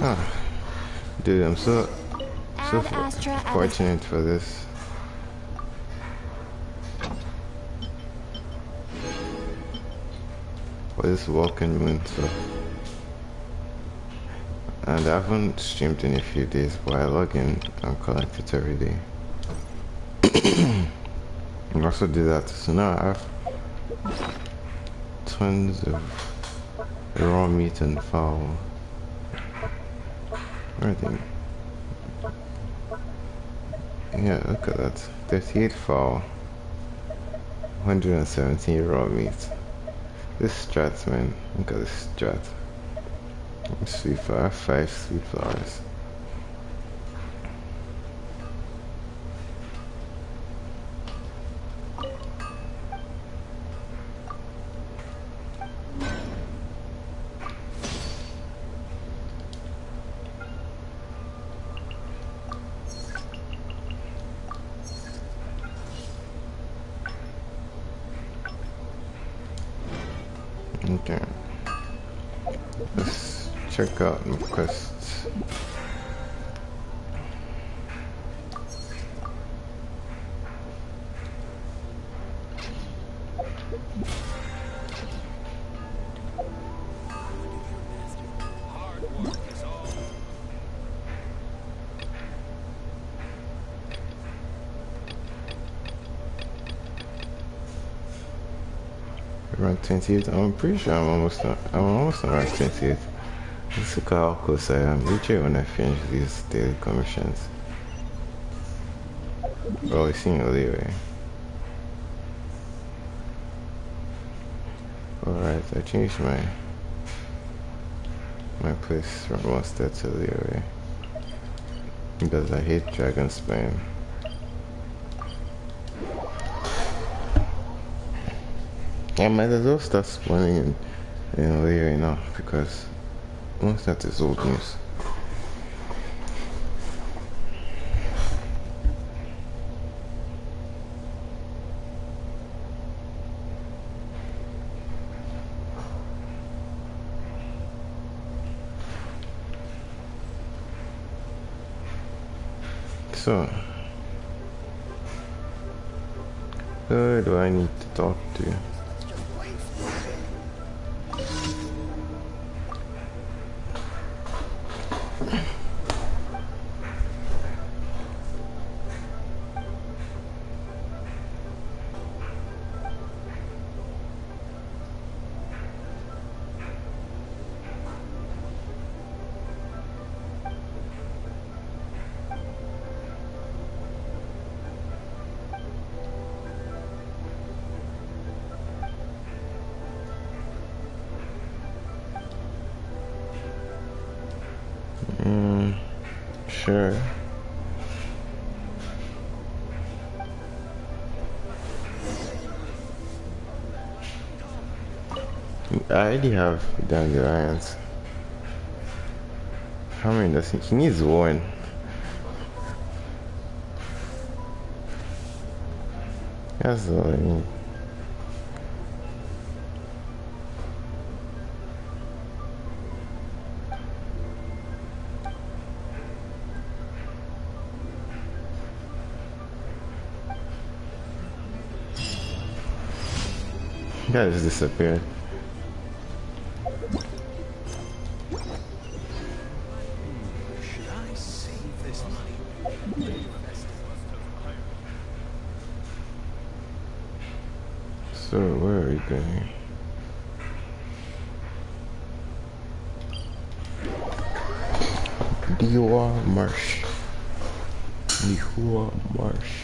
Oh, dude, I'm so Add Astra at the fortunate for this. For this walking moon, so. And I haven't streamed in a few days, but I log in and collect it every day. I also do that, so now I have tons of raw meat and fowl. Everything. Yeah, look at that. 38 fowl, 117 raw meat. This strat, man. Look at this strat. Sweet flower, 5 sweet flowers. Okay. Let's check out my quests. Rank 28. I'm pretty sure I'm almost on rank 28. Let's look at how close I am. Literally when I finish these daily commissions. Oh, it's in Oliwe. Alright, I changed my place from Monster to Oliwe. Because I hate dragon spam. I might as well start spawning in Oliwe now because once that is old news. So, who do I need to talk to? Sure. I already have dandelions. How many does he needs one. That's all I need. That just disappeared. Should I save this money? So where are we going? Diwa Marsh. Diwa Marsh.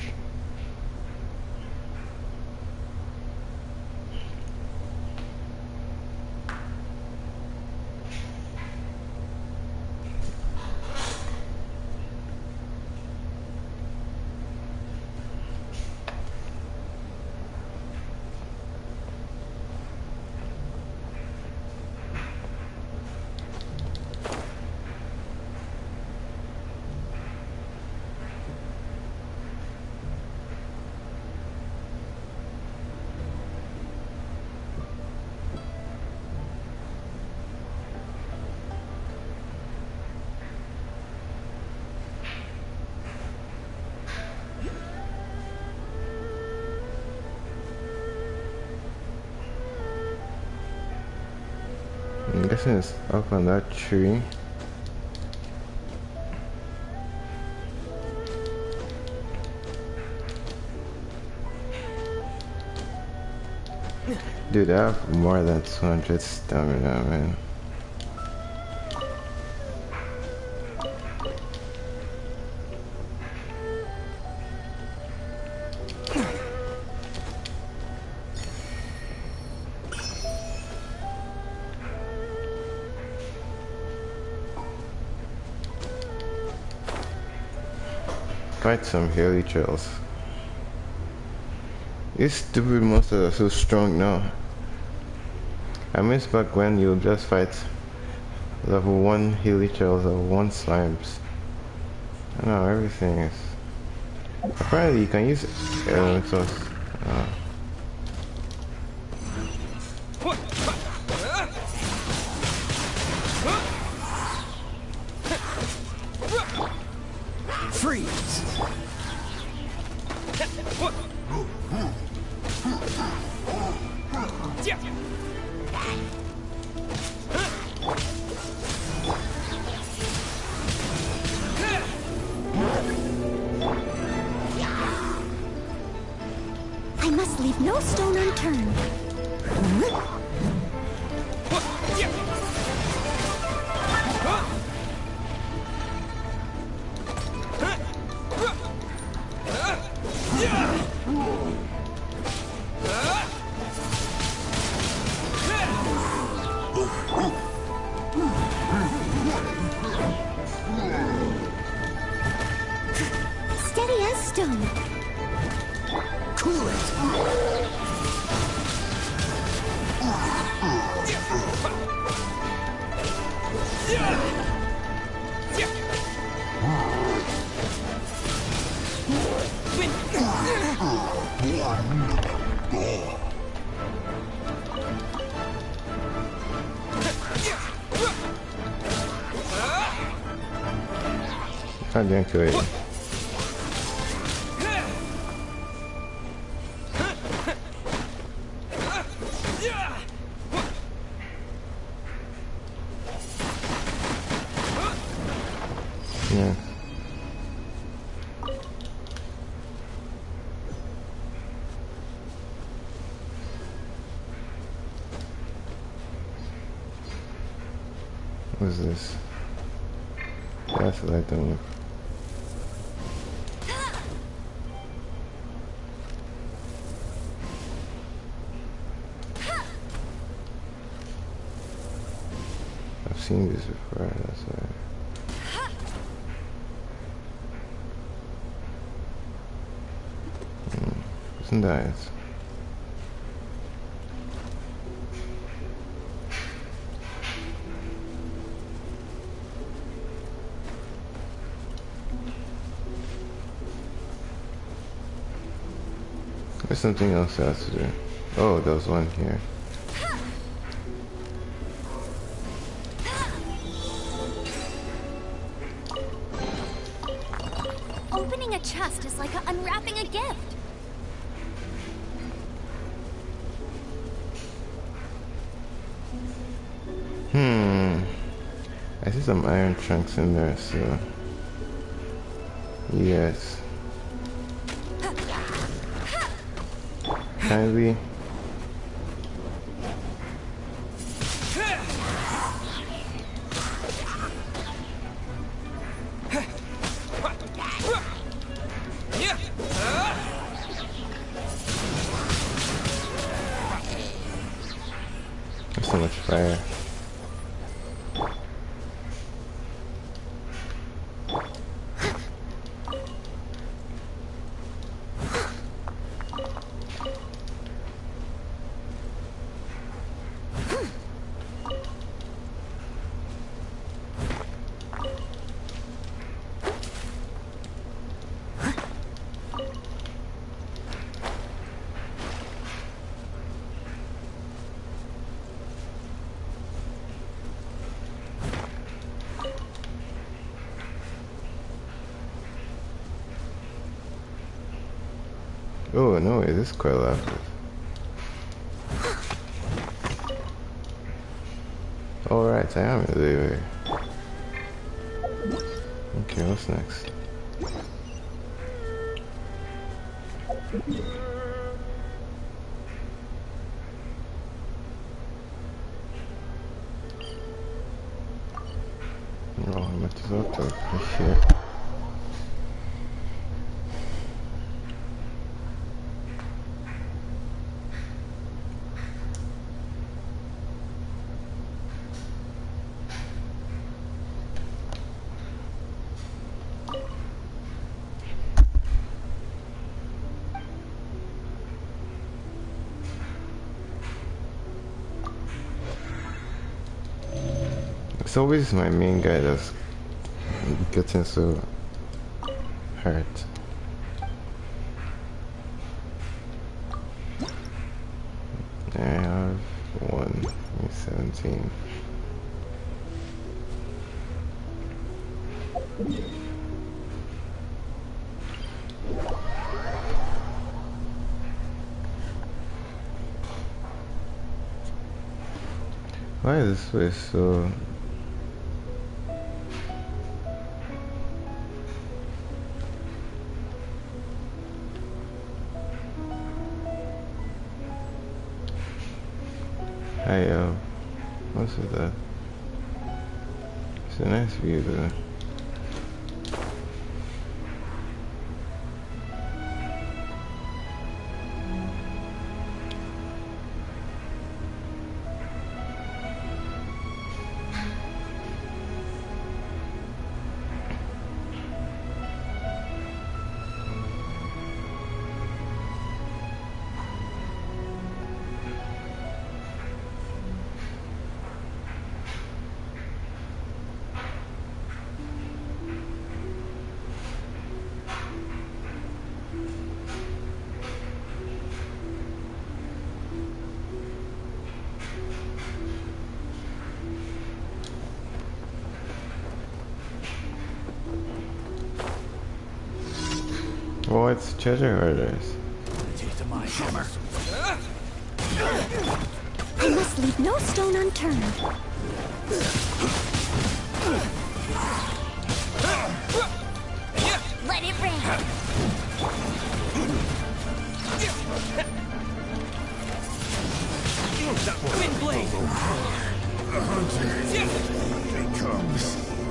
Person is up on that tree. Dude, I have more than 200 stamina, man. Fight some hairy trails. These stupid monsters are so strong now. I miss back when you just fight level 1 hilly trails, level 1 slimes. I know everything is. Apparently you can use elementals. Freeze! I must leave no stone unturned. Steady as stone. Cool it! I didn't kill it. Yeah. What's this? That's what I don't. I've seen this before, that's why. Isn't that it? There's something else I have to do. Oh, there was one here. Opening a chest is like unwrapping a gift. I see some iron chunks in there, so yes. Kindly. There's so much fire. Oh no, it is quite active. Alright. Alright, I am in. Okay, what's next? Oh, I might as well talk here. It's always my main guy that's getting so hurt. I have 17. Why is this place so... Hey, what's with that? It's a nice view though. Oh, it's treasure hoarders. Taste of my hammer. I must leave no stone unturned. Let it rain. Wind blade. The hunted becomes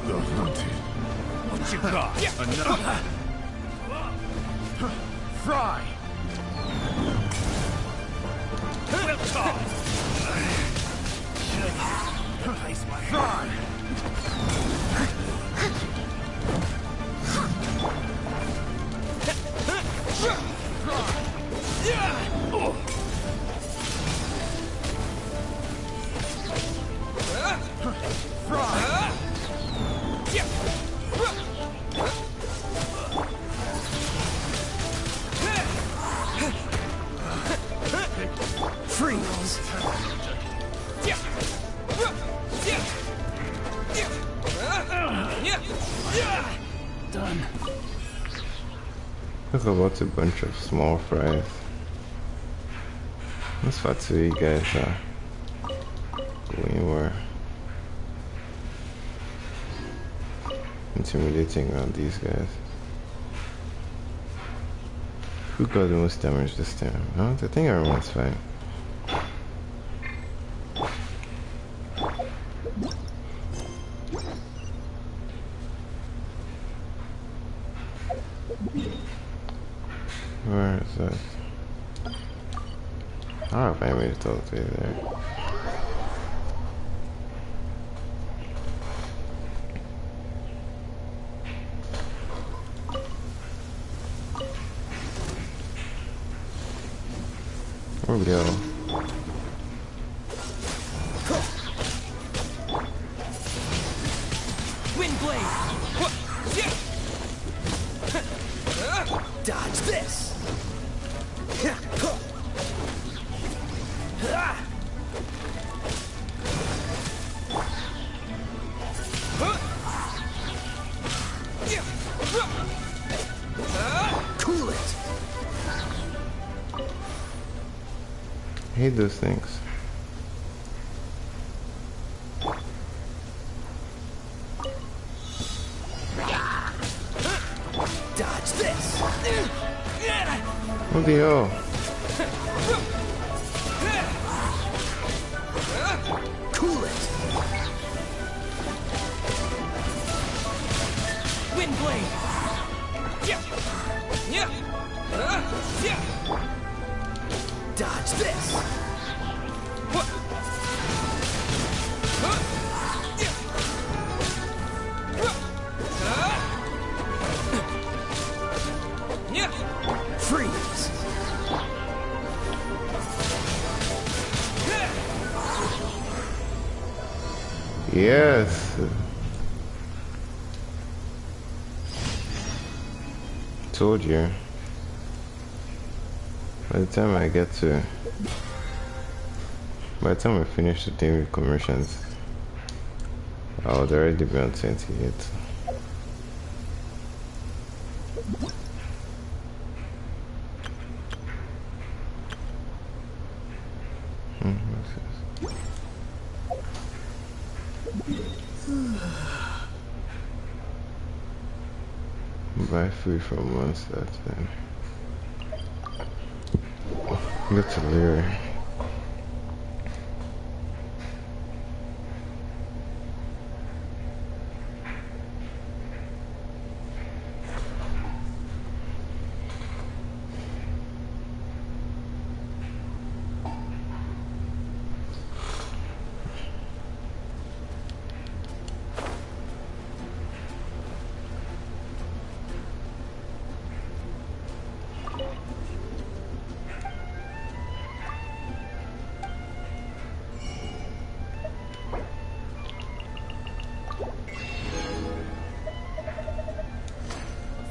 the hunted. What you got? Enough. Fry. Will toss. Place my fry. Freeze. Done. Look about a bunch of small fries. That's what you guys are. We were intimidating around these guys. Who got the most damage this time? No, I think everyone's fine. Where is that? I don't know if I made it all the way there. Where we go? Wind blade. Dodge this. Cool it. I hate those things. What the hell? Cool it. Wind blade. Yeah. Yeah. Yeah. Dodge this. What? Yeah. Freeze. Yes. Told you. By the time I finish the thing with commissions, I would already be on 28. What's this? Buy food from monster then. Get to Leary.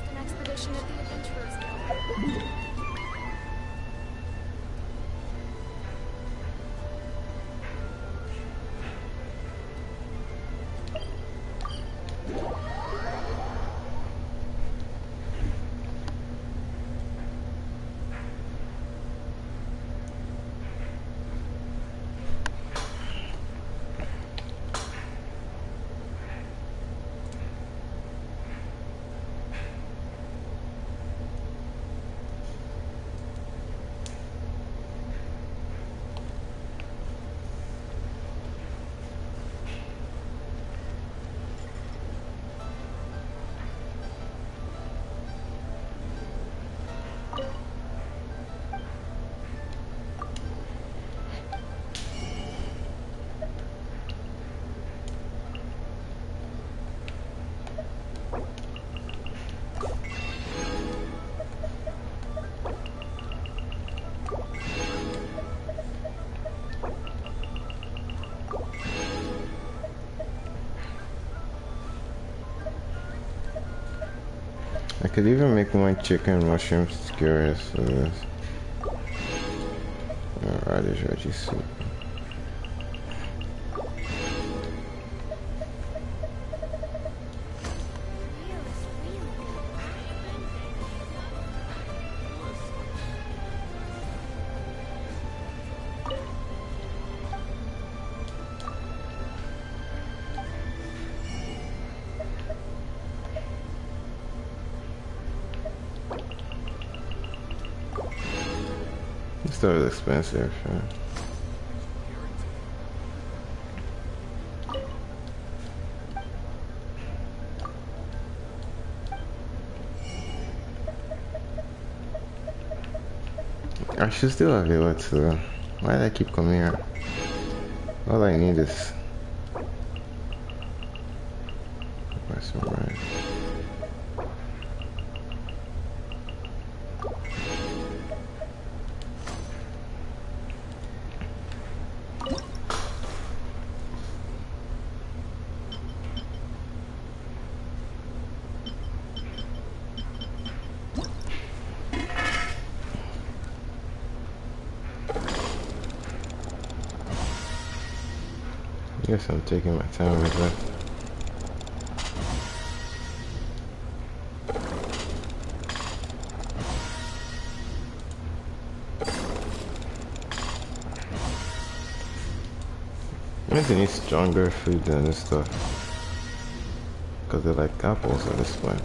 An expedition of the Adventurers Guild. I could even make my chicken mushroom skewers for this. Radish veggie soup. This stuff is expensive, sure. I should still have it too. Why do I keep coming here? All I need is buy some rice. Guess I'm taking my time with that. Maybe they need stronger food than this stuff. Because they're like apples at this point.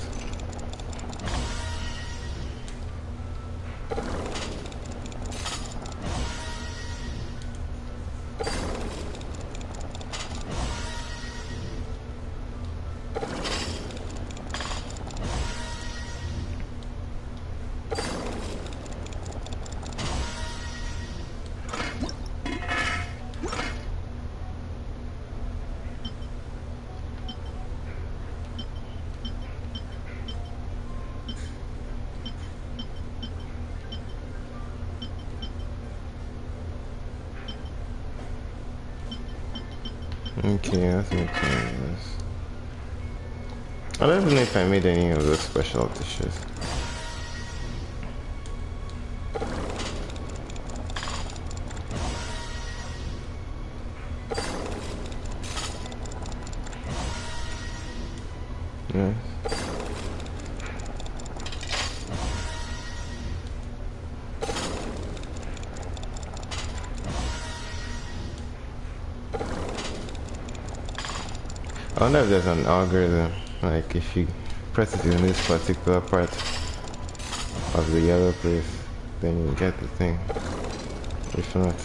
Okay, let's make some of this. I don't even know if I made any of those special dishes. Nice. I wonder if there's an algorithm, like if you press it in this particular part of the yellow place, then you get the thing. If not,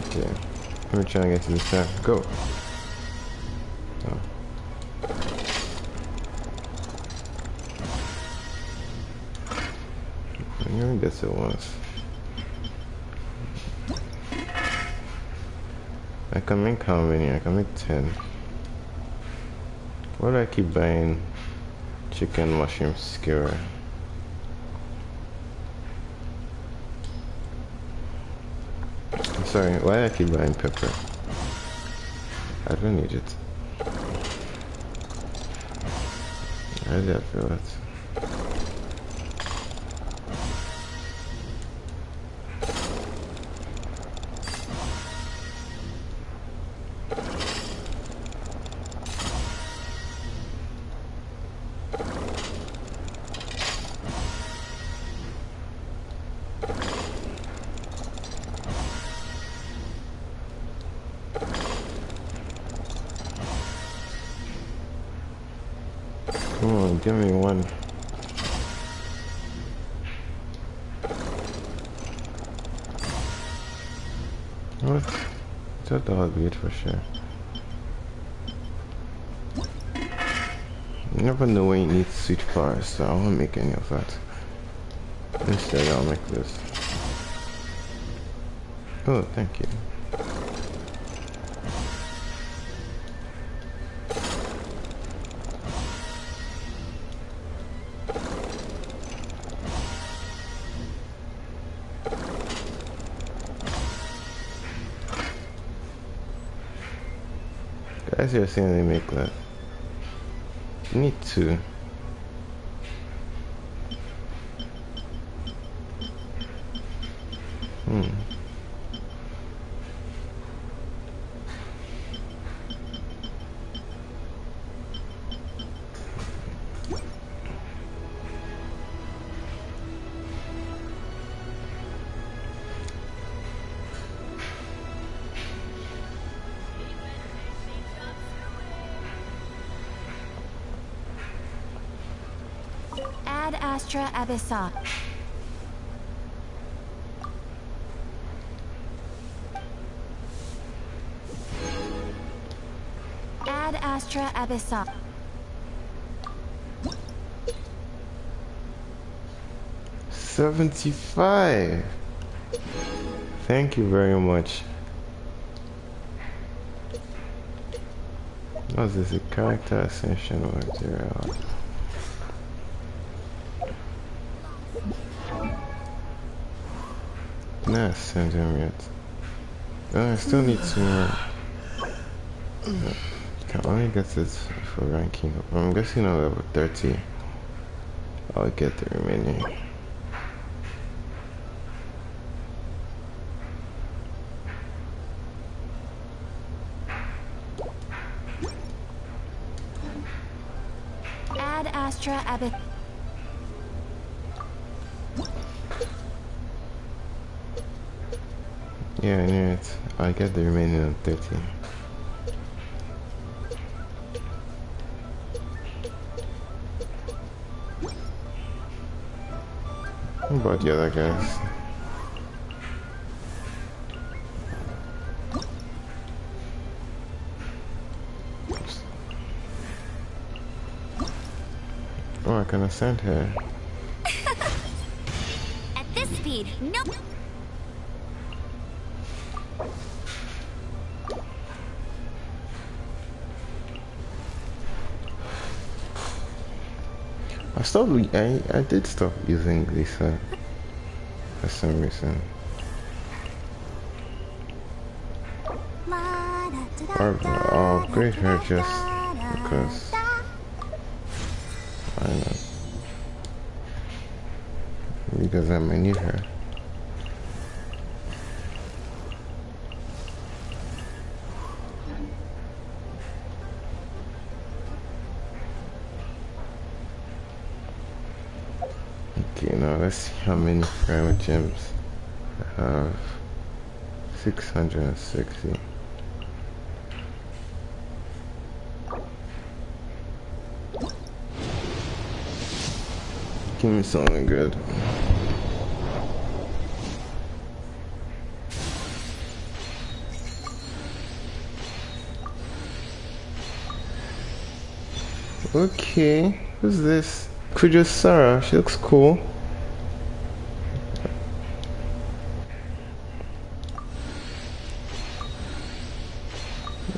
okay. Let me try and get to this time. Go. Oh. You only get it once. I can make how many? I can make 10. Why do I keep buying chicken mushroom skewer? I'm sorry, why do I keep buying pepper? I don't need it. How did I feel that? Come on, give me one. What? I thought that would be it for sure. You never know when you need sweet flowers, so I won't make any of that. Instead, I'll make this. Oh, thank you. Guys, you're saying they make that. You need two. Ad Astra Abyssa. Ad Astra Abyssa. $75. Thank you very much. Was this a character ascension or 0? Nah, send him yet. I still need two more. Can only get this for ranking up. I'm guessing on level 30. I'll get the remaining. Ad Astra Abyssa. Yeah, I knew it. I'll get the remaining on 30. What about the other guys? Oh, I can ascend her. At this speed, nope. I did stop using this for some reason. Or I'll upgrade her just because. Why not? Because I might need her. Okay, now let's see how many private gems I have. 660. Give me something good. Okay, who's this? Kujosara, she looks cool.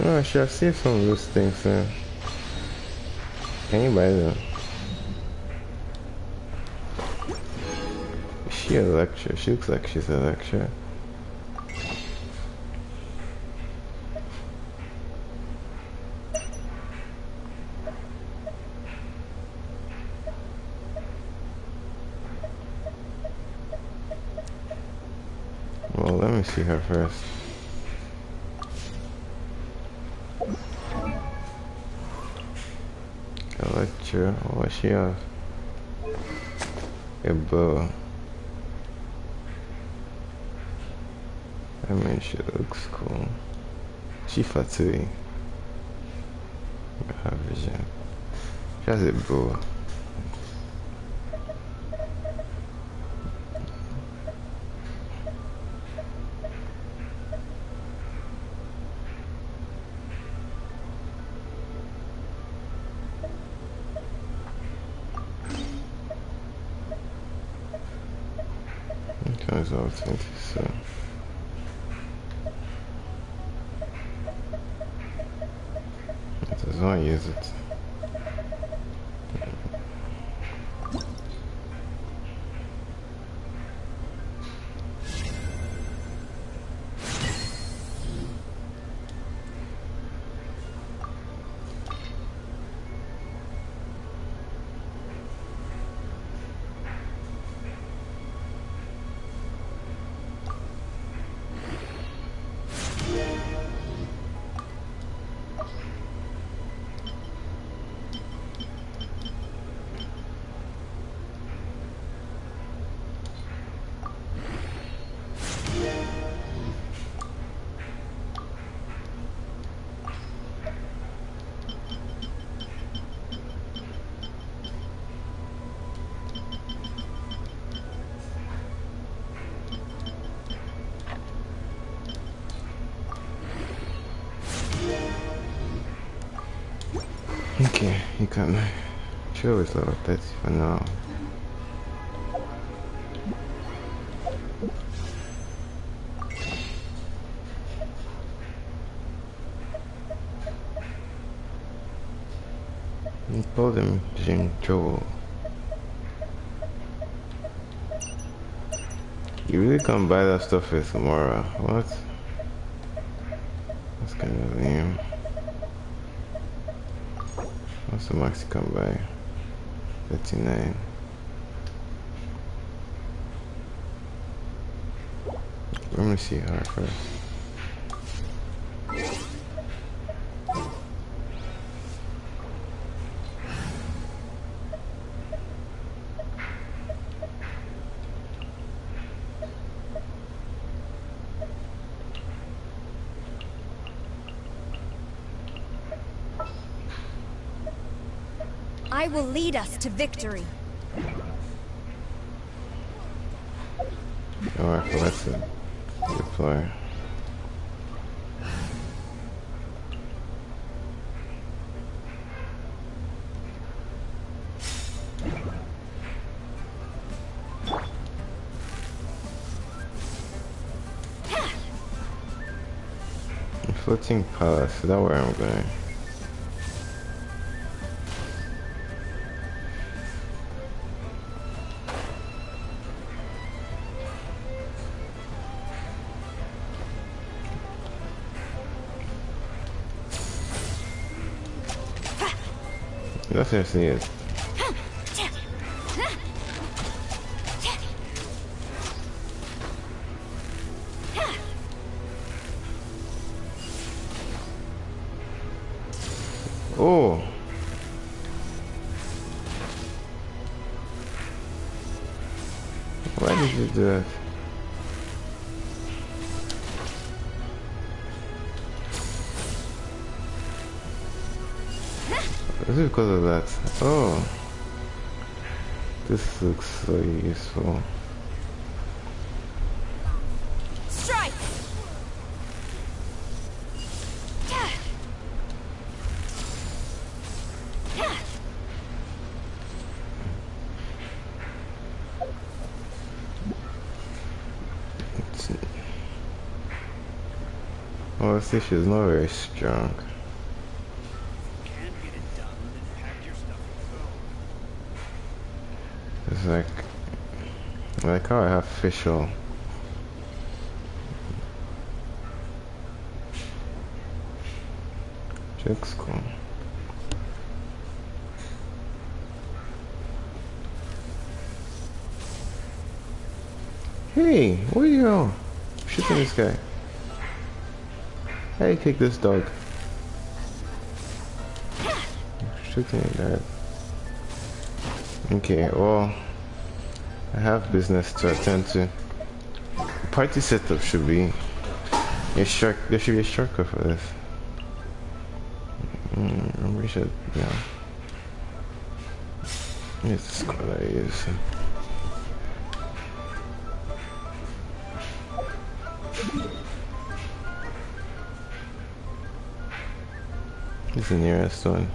Oh, I should have saved some of those things then. Can you buy them? Is she a lecturer? She looks like she's a lecturer. Well, let me see her first. A lecturer? What does she have? A bow. I mean, she looks cool. She Fatui. Her vision. She has a bow. Okay, so 20, so. I just want to use it. Okay, you can show us level 30 for now. You call them Jinjo. You really can't buy that stuff for tomorrow. What? That's kind of lame. What's the max you can buy? 39. Let me see her first. I will lead us to victory. Alright, so that's it. Deploy. Floating palace, is that where I'm going? That's seriously it. Oh. Why did you do that? Is it because of that? Oh. This looks so useful. Strike! Oh, this is not very strong. Can't get it done, then pack your stuff and go. It's like how I have facial. Looks cool. Hey, what are you shooting this guy? Hey, kick this dog. Shooting that. Okay, well, I have business to attend to. Party setup should be a short. There should be a shortcut for this. We should, yeah. It's the squad I use. This is the nearest one.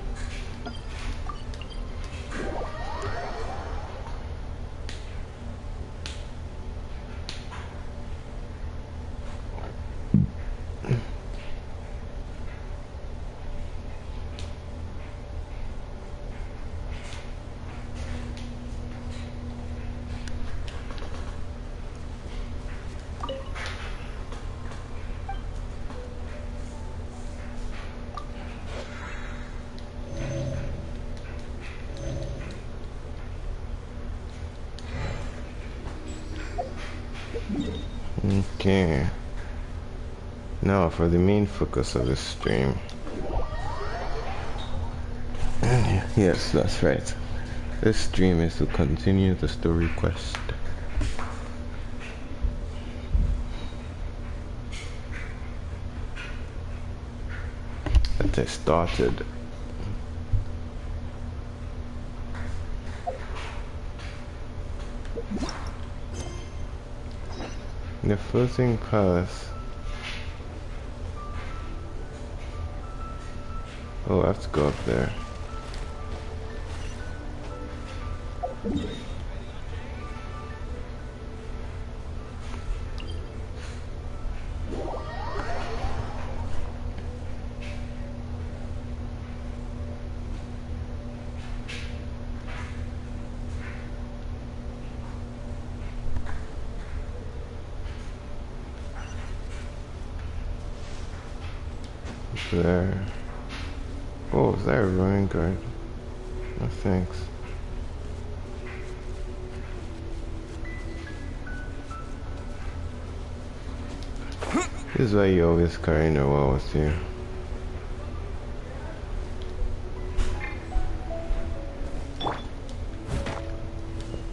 Okay. Now for the main focus of the stream. Yes, that's right. This stream is to continue the story quest. That I started. The floating palace. Oh, I have to go up there. There. Oh, is that a running guard? No thanks. This is why you always carry Noah with you.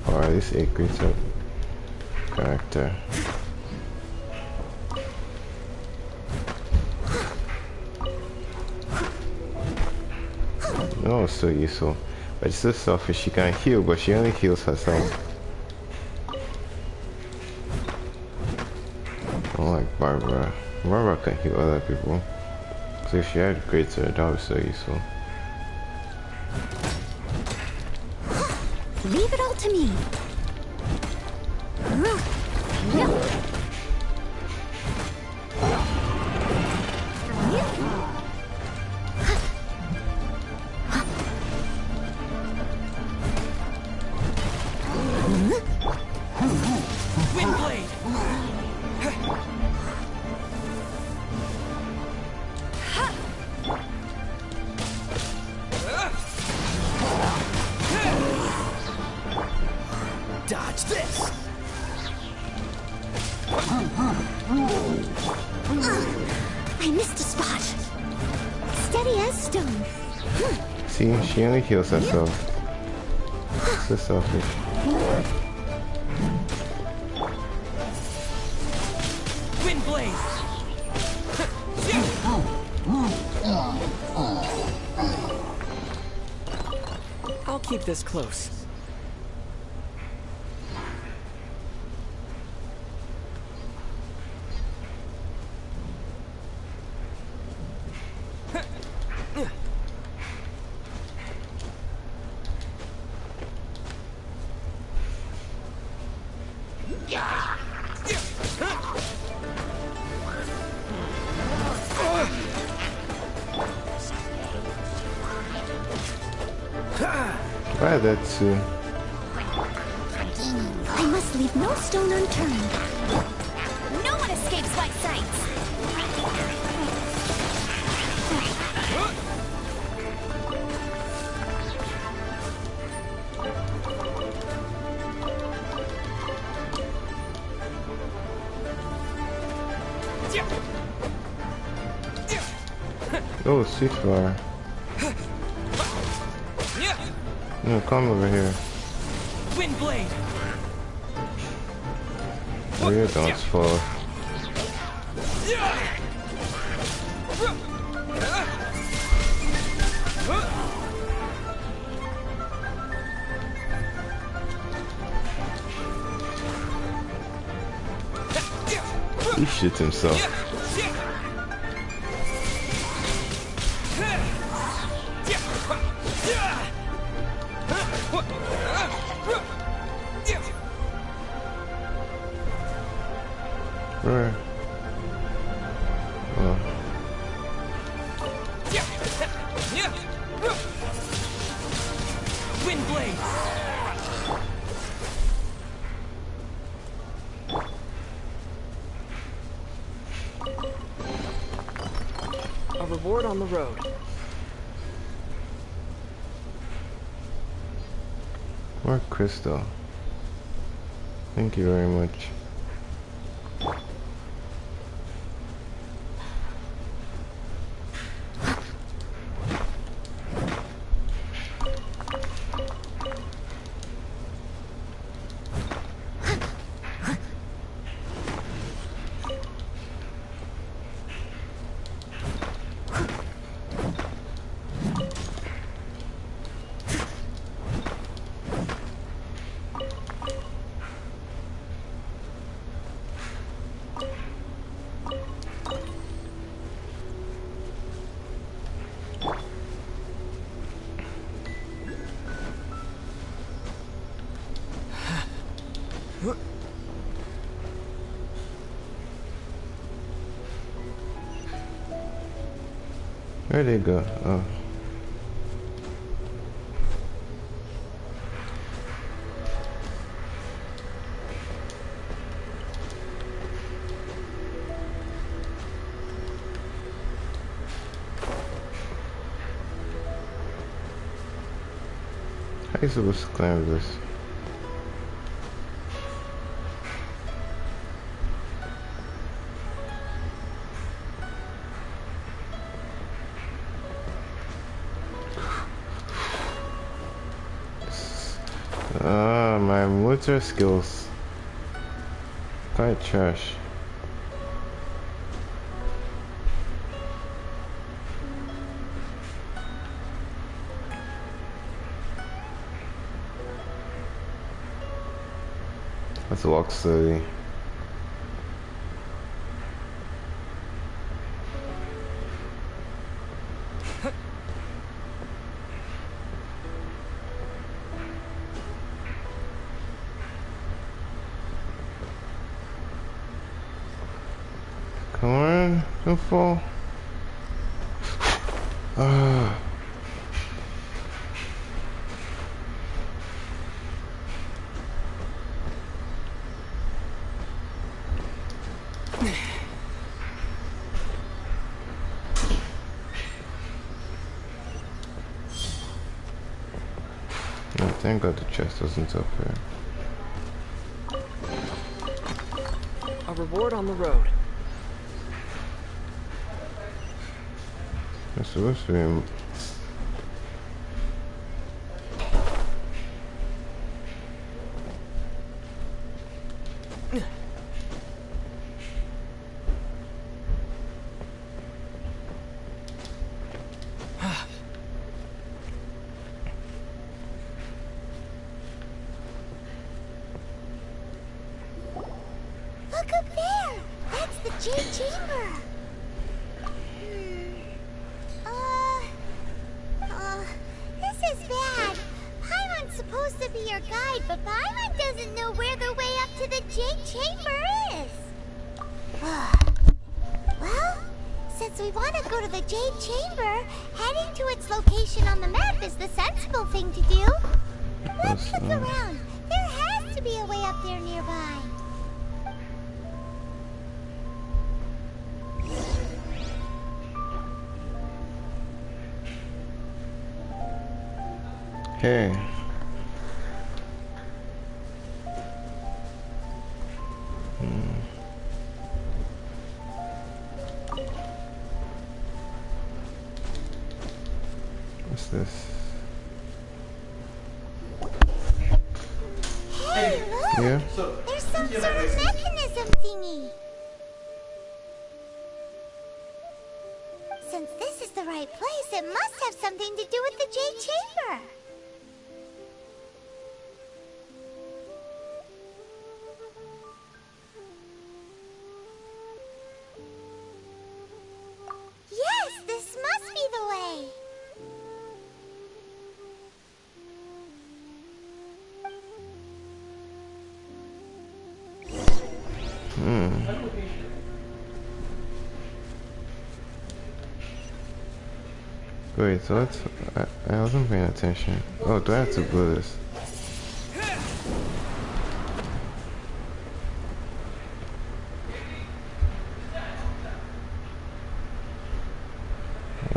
Or at least a creature character. No, it's so useful. But it's so selfish. She can heal, but she only heals herself. Unlike Barbara. Barbara can heal other people. So if she had greater, that would be so useful. Leave it all to me. Windblade! Inez stone. See, she only heals herself. So selfish. Wind blade. I'll keep this close. Why that too? I must leave no stone unturned. No one escapes my sight. Oh, sweet flower. No, come over here. Wind blade. Oh, you don't fall. He shit himself. Where? Oh. Wind blade. A reward on the road. More crystal. Thank you very much. Where'd they go? Oh. How are you supposed to climb this? My motor skills quite trash. Let's walk slowly. Come on, don't fall. Ah. Oh, thank God the chest wasn't up here. A reward on the road. Let's supposed to be. Look up there! That's the Jade Chamber! This is bad. Paimon's supposed to be your guide, but Paimon doesn't know where the way up to the Jade Chamber is. Well, since we want to go to the Jade Chamber, heading to its location on the map is the sensible thing to do. Let's look around. There has to be a way up there nearby. Hey. What's this? Hey, look! Yeah? There's some sort of mechanism thingy. Since this is the right place, it must have something to do with the Jade Chamber. Yes, this must be the way. Wait, so what's... I wasn't paying attention. Oh, do I have to glue this?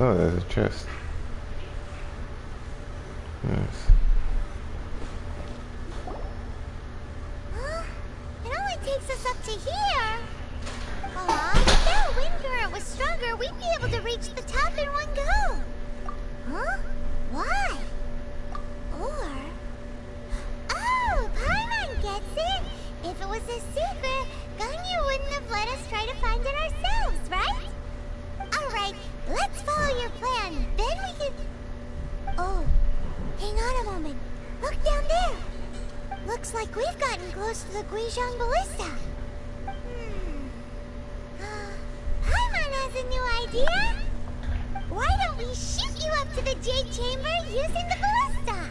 Oh, there's a chest. Nice. Huh? It only takes us up to here. If that wind current was stronger, we'd be able to reach the top in one go. Huh? Why? Or... Oh, Paimon gets it! If it was a secret, Ganyu wouldn't have let us try to find it ourselves, right? Alright, let's follow your plan. Then we can... Oh, hang on a moment. Look down there. Looks like we've gotten close to the Guizhong Ballista. Paimon has a new idea. Why don't we shoot you up to the Jade Chamber using the ballista?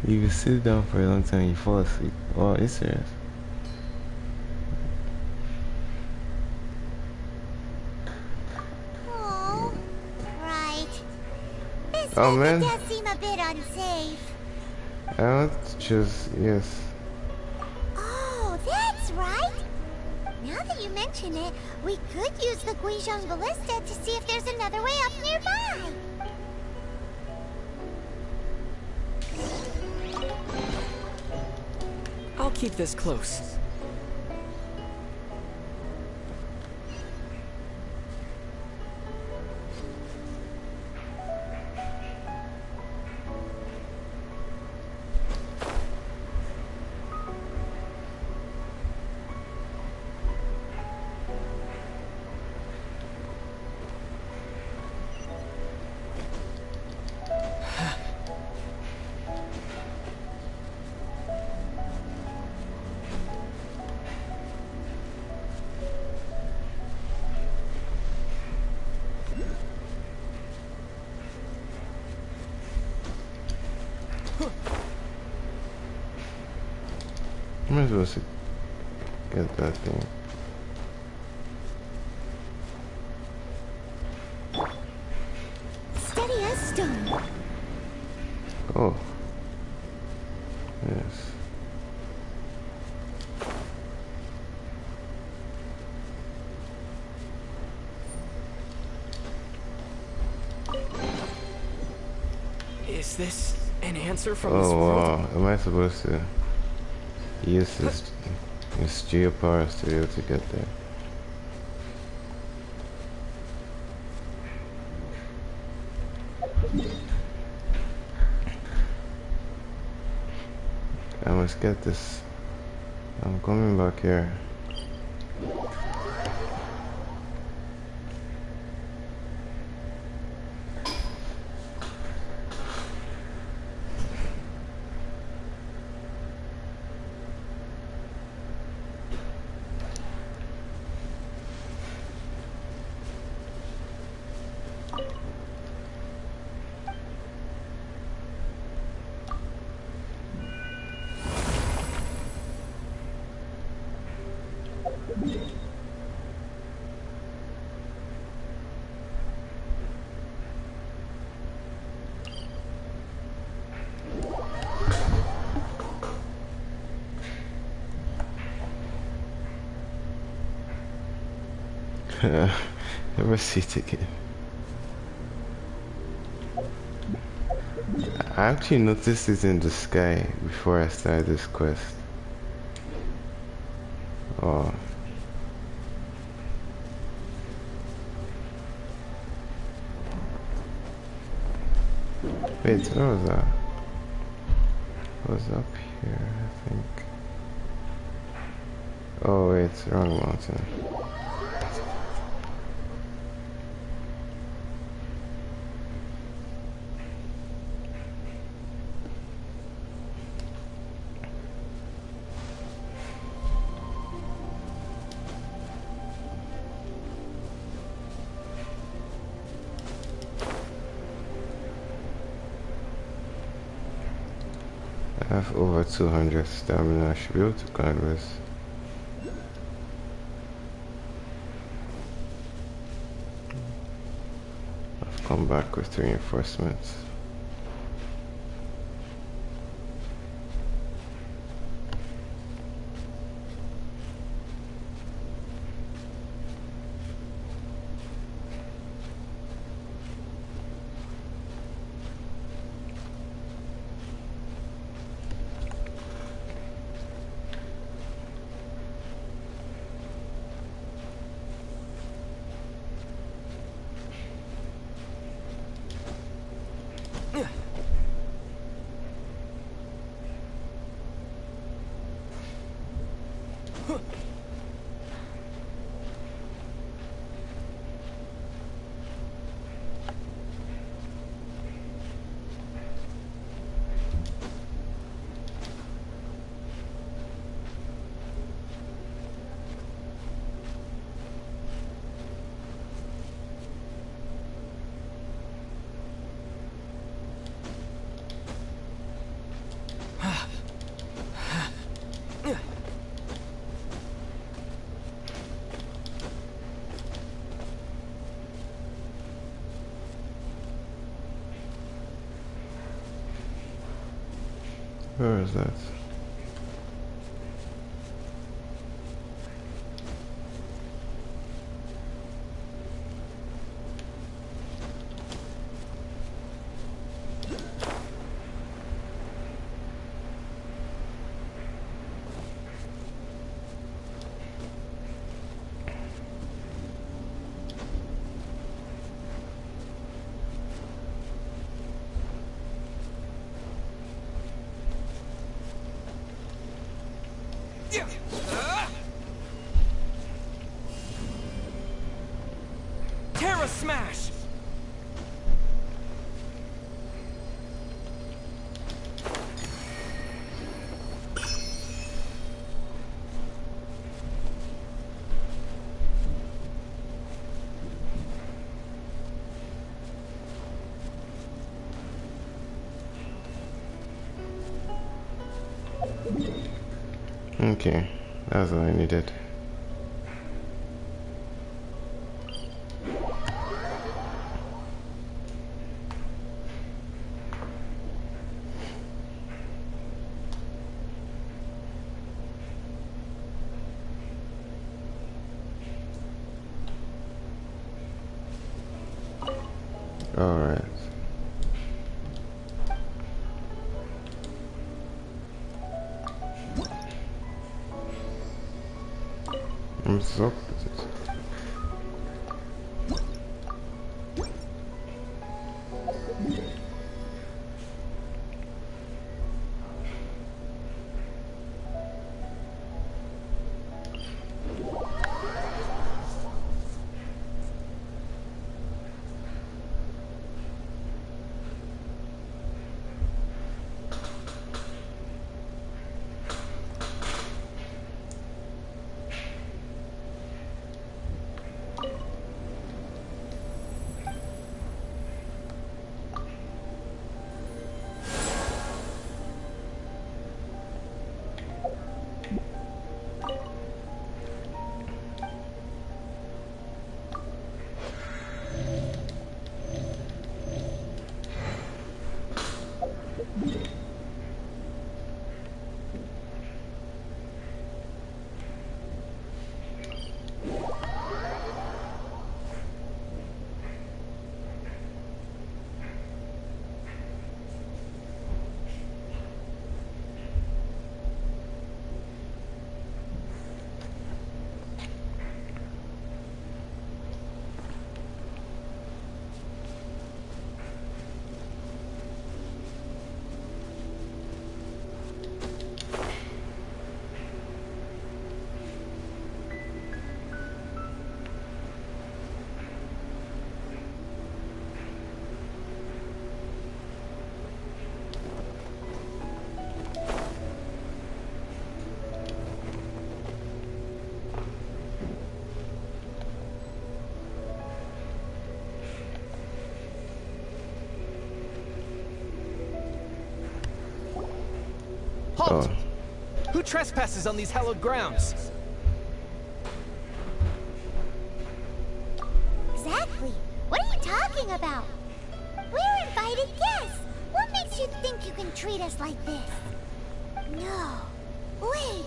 You can sit down for a long time and you fall asleep. Oh, are you serious? Oh, right. This Oh, method man. does seem a bit unsafe. I don't choose... Yes. Oh, that's right. Now that you mention it, we could use the Guizhong Ballista to see if there's another way up nearby. I'll keep this close. Am I supposed to get that thing? Steady as stone. Oh. Yes. Is this an answer from this Oh world? wow. Am I supposed to use this geopowers to be able to get there? I must get this. I'm coming back here. Never see it again. I actually noticed it in the sky before I started this quest. Oh. Wait, where was that? It was up here, I think. Oh wait, wrong mountain. I have over 200 stamina. I should be able to canvas. I've come back with reinforcements. Where is that? Terra Smash! Okay, that's all I needed. All right. I'm so. Oh. Who trespasses on these hallowed grounds? Exactly. What are you talking about? We're invited guests. What makes you think you can treat us like this? No. Wait.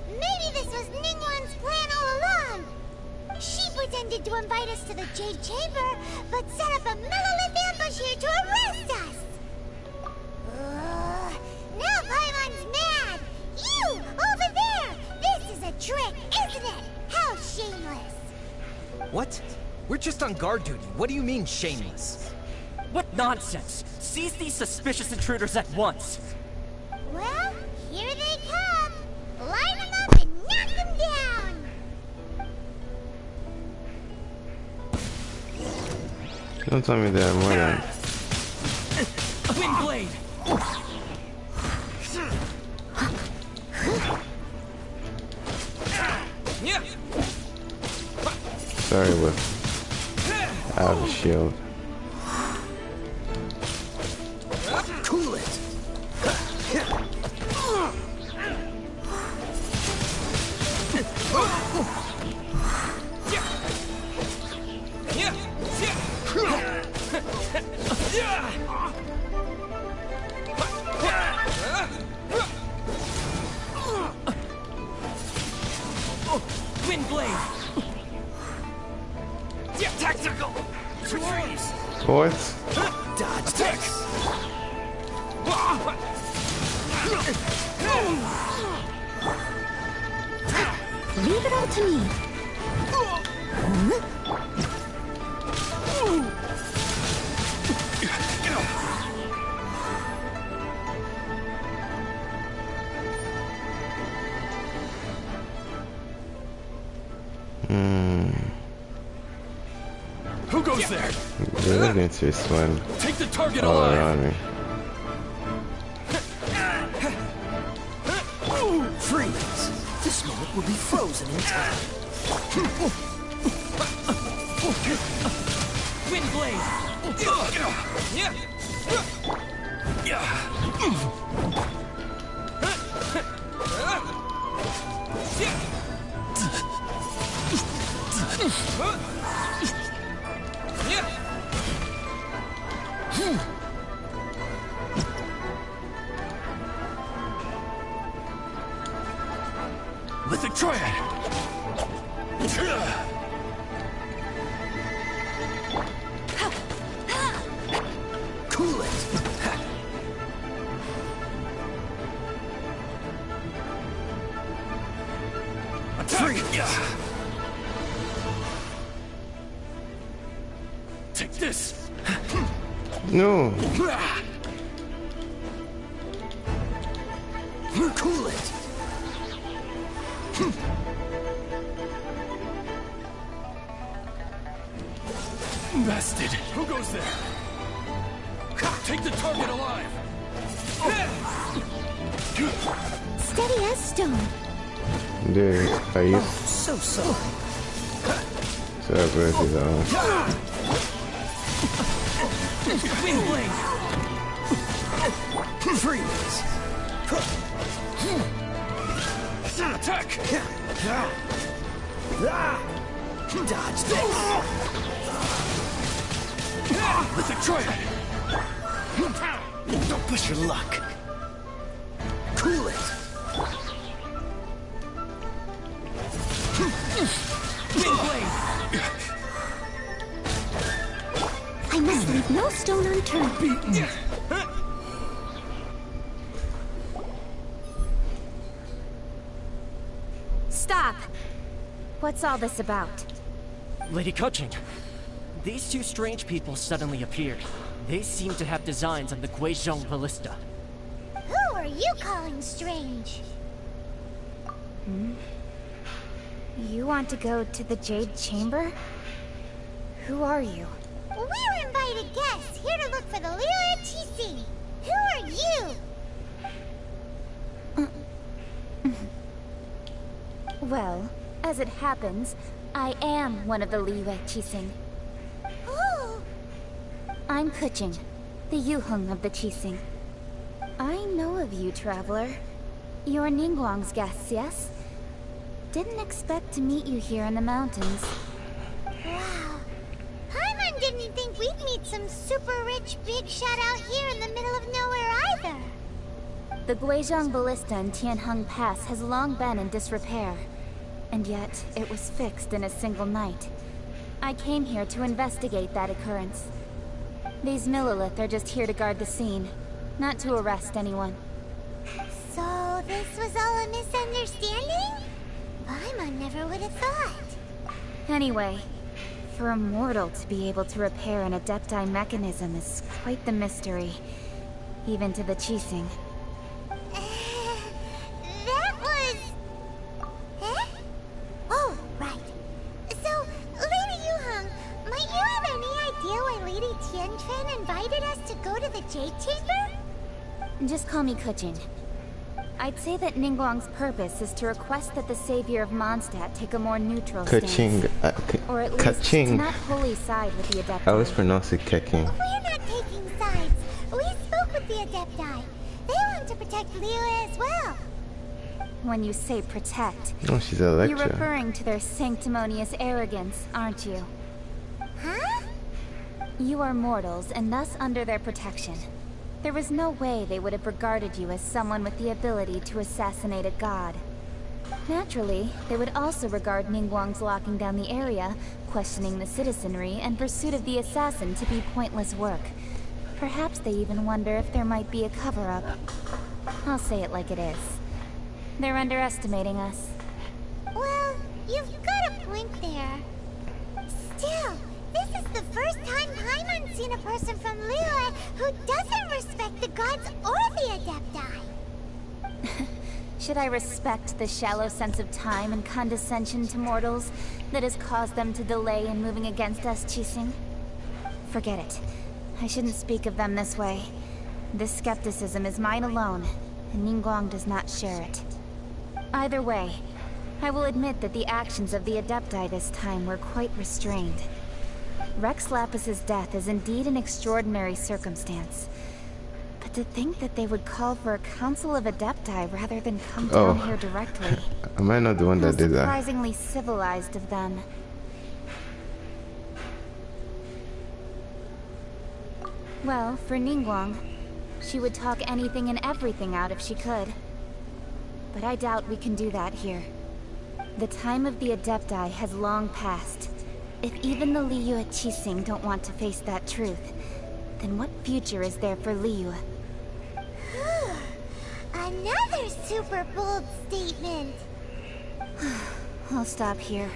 Maybe this was Ningguang's plan all along. She pretended to invite us to the Jade Chamber, but set up a Millelith ambush here to arrest us. Now Paimon's mad. You, over there. This is a trick, isn't it? How shameless. What? We're just on guard duty. What do you mean, shameless? What nonsense! Seize these suspicious intruders at once! Well, here they come. Line them up and knock them down. Don't tell me that more than. Windblade! Sorry, but I have a shield. Cool it. Windblade! Tactical! Retreat! What? Dodge tech. Leave it all to me. Who goes there? They're going to swim Take the target all alive. around me. Freeze. This moment will be frozen in time. Windblade! With the triad. Cool it. Attack. Take this. No. Cool it. Bested. Who goes there? Take the target alive. Steady as stone. Dude, I used So sorry. to have mercy though. Windblade! Freeze. Attack. Dodge this. With the triad. Don't push your luck. Cool it. Windblade! I must leave no stone unturned. Beaten. Stop! What's all this about? Lady Coaching, these two strange people suddenly appeared. They seem to have designs on the Guizhong Ballista. Who are you calling strange? You want to go to the Jade Chamber? Who are you? We're invited guests here to look for the Lira Tisi. Who are you? Well, as it happens, I am one of the Liyue Qixing. Oh, I'm Kuching, the Yuheng of the Qixing. I know of you, traveler. You're Ningguang's guests, yes? Didn't expect to meet you here in the mountains. Wow. Paimon didn't think we'd meet some super rich big shot out here in the middle of nowhere either. The Guizhong Ballista in Tianheng Pass has long been in disrepair. And yet, it was fixed in a single night. I came here to investigate that occurrence. These Millilith are just here to guard the scene, not to arrest anyone. So this was all a misunderstanding? Paimon never would have thought. Anyway, for a mortal to be able to repair an Adepti mechanism is quite the mystery, even to the Qixing. That was... Eh? Oh, right. So, Lady Yuheng, might you have any idea why Lady Tianquan invited us to go to the Jade Chamber? Just call me Kuching. I'd say that Ningguang's purpose is to request that the savior of Mondstadt take a more neutral Kaching. stance. Or at least to not fully side with the Adepti. I always pronounce it Keking. We're not taking sides. We spoke with the Adepti. They want to protect Liyue as well. When you say protect, Oh, she's a you're lecturer. referring to their sanctimonious arrogance, aren't you? Huh? You are mortals, and thus under their protection. There was no way they would have regarded you as someone with the ability to assassinate a god. Naturally, they would also regard Ningguang's locking down the area, questioning the citizenry, and pursuit of the assassin to be pointless work. Perhaps they even wonder if there might be a cover-up. I'll say it like it is. They're underestimating us. Well, you've got a point there. Still, this is the first time Paimon's seen a person from Liyue who doesn't respect the gods or the Adepti. Should I respect the shallow sense of time and condescension to mortals that has caused them to delay in moving against us, Qixing? Forget it. I shouldn't speak of them this way. This skepticism is mine alone, and Ningguang does not share it. Either way, I will admit that the actions of the Adepti this time were quite restrained. Rex Lapis's death is indeed an extraordinary circumstance. But to think that they would call for a council of Adepti rather than come down here directly. Am I not the one How that did that? surprisingly civilized of them. Well, for Ningguang, she would talk anything and everything out if she could. But I doubt we can do that here. The time of the Adepti has long passed. If even the Liyue Qixing don't want to face that truth, then what future is there for Liyue? Another super bold statement. I'll stop here.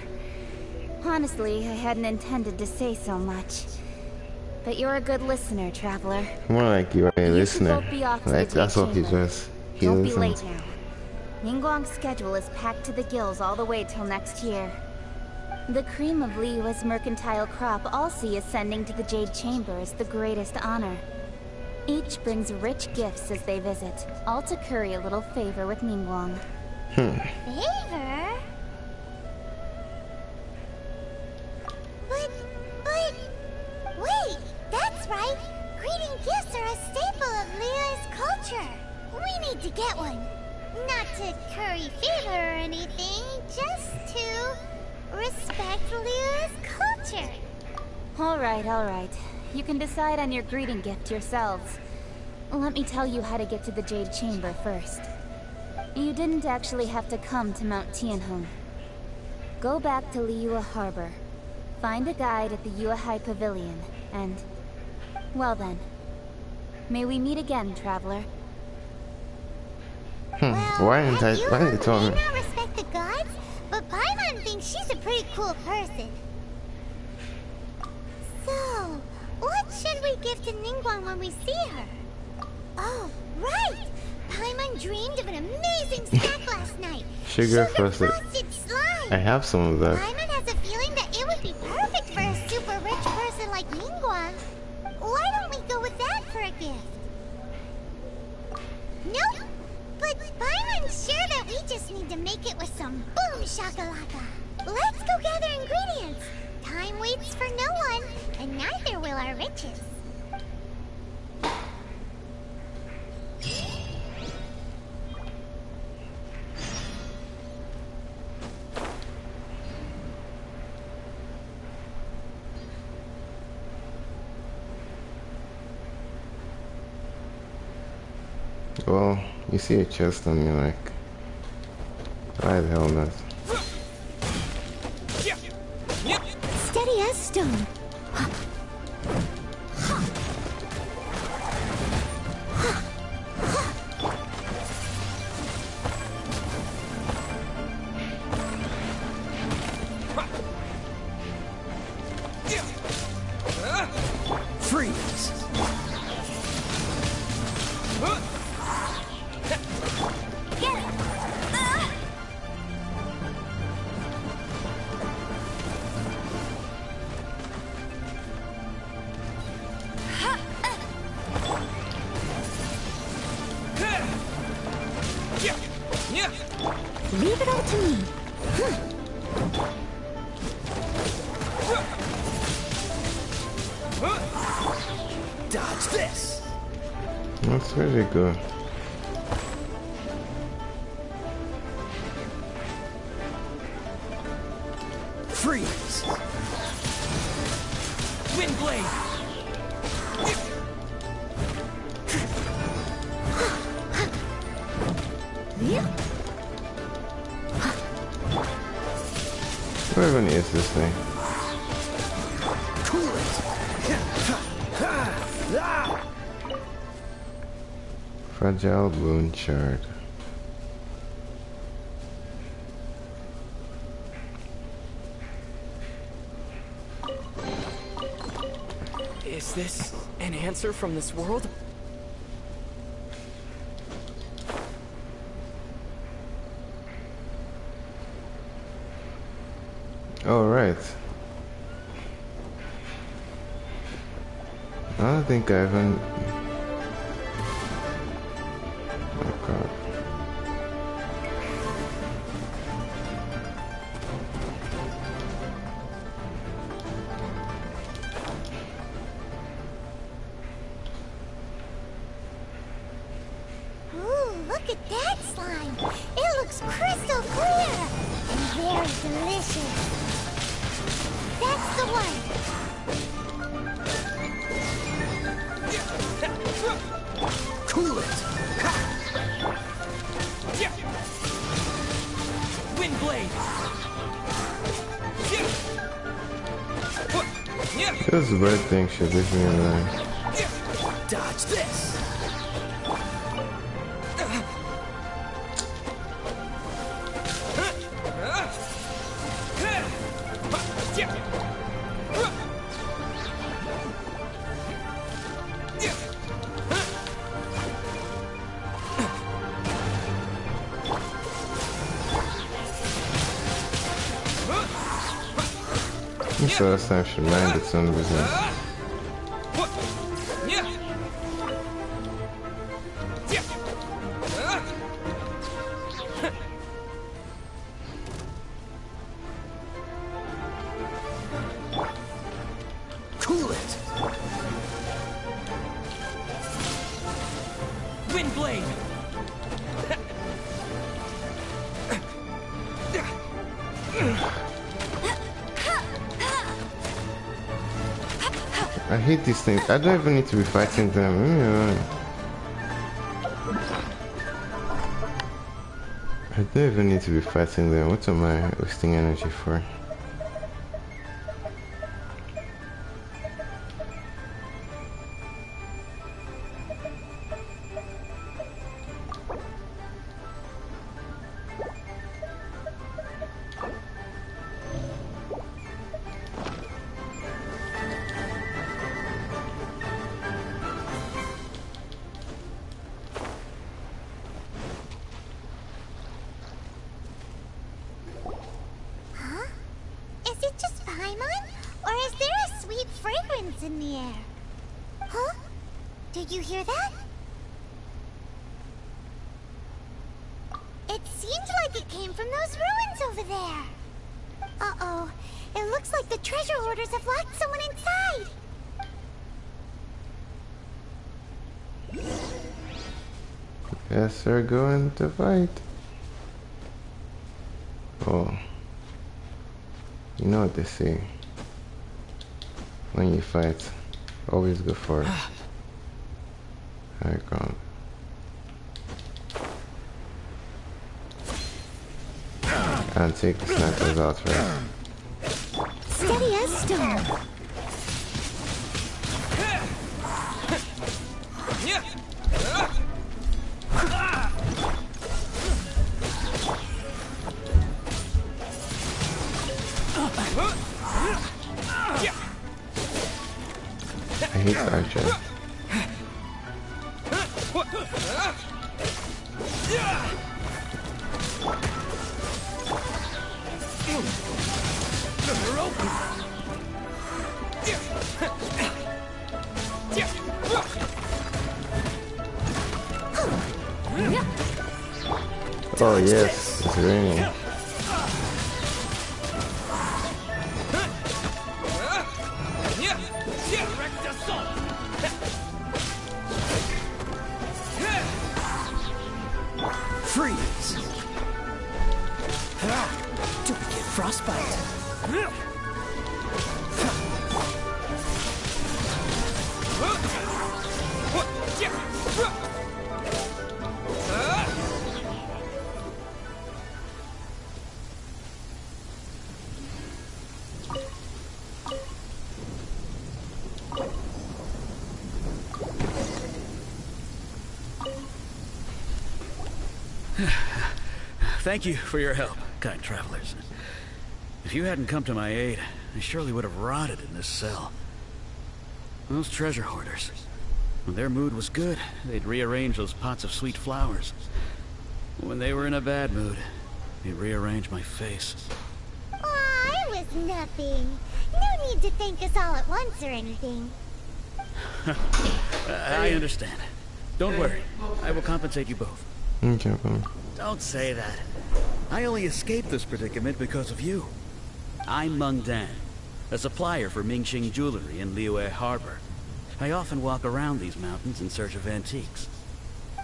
Honestly, I hadn't intended to say so much. But you're a good listener, Traveler. More like you are a You should listener. both be off to the Like, that's Jade what he Chamber. does. He Don't be listens. late now. Ningguang's schedule is packed to the gills all the way till next year. The cream of Liyue's mercantile crop all see ascending to the Jade Chamber as the greatest honor. Each brings rich gifts as they visit, all to curry a little favor with Ningguang. Favor? But... Wait, that's right. Greeting gifts are a staple of Liyue's culture. We need to get one. Not to curry favor or anything, just to respect Liyue's culture. Alright. You can decide on your greeting gift yourselves. Let me tell you how to get to the Jade Chamber first. You didn't actually have to come to Mount Tianheng. Go back to Liyue Harbor. Find a guide at the Yuehai Pavilion, and... well then. May we meet again, Traveler. Why didn't they tell may me? not respect the gods, but Paimon thinks she's a pretty cool person. So, what should we give to Ningguang when we see her? Oh, right! Paimon dreamed of an amazing snack last night. Sugar frosted. slime. I have some of that. Paimon has a feeling that it would be perfect for a super rich person like Ningguang. Why don't we go with that for a gift? Nope. But Paimon's sure that we just need to make it with some boom shakalaka. Let's go gather ingredients. Time waits for no one, and neither will our riches. Well, you see a chest on me, like, why the hell not? Steady as stone. Freeze! Leave it all to me. Dodge this! That's really good. Freeze! Wind blade! What even is this thing? Cool it! Fragile bone shard. Is this an answer from this world? Oh, right. I don't think I even... Oh, God. Ooh, look at that slime. It looks crystal clear and very delicious. That's the one. Cool it! Wind blade! This red thing should leave me alone. Dodge this! So last time should mind its own business. Cool it! Wind blade! I hate these things. I don't even need to be fighting them. Leave me alone. I don't even need to be fighting them. What am I wasting energy for? Is it just Paimon? Or is there a sweet fragrance in the air? Huh? Did you hear that? It seemed like it came from those ruins over there. Uh-oh. It looks like the treasure hoarders have locked someone inside. Yes, we're going to fight. Oh. You know what they say. When you fight, always go for it. High ground. and take the snipers out first. Steady as stone. I hate archers. Oh yes, it's raining. Freeze! Duplicate frostbite. Thank you for your help, kind travelers. If you hadn't come to my aid, I surely would have rotted in this cell. Those treasure hoarders, when their mood was good, they'd rearrange those pots of sweet flowers. When they were in a bad mood, they'd rearrange my face. Aw, it was nothing. No need to thank us all at once or anything. I understand. Don't worry. I will compensate you both. Okay, come. Don't say that. I only escaped this predicament because of you. I'm Meng Dan, a supplier for Mingxing jewelry in Liyue Harbor. I often walk around these mountains in search of antiques.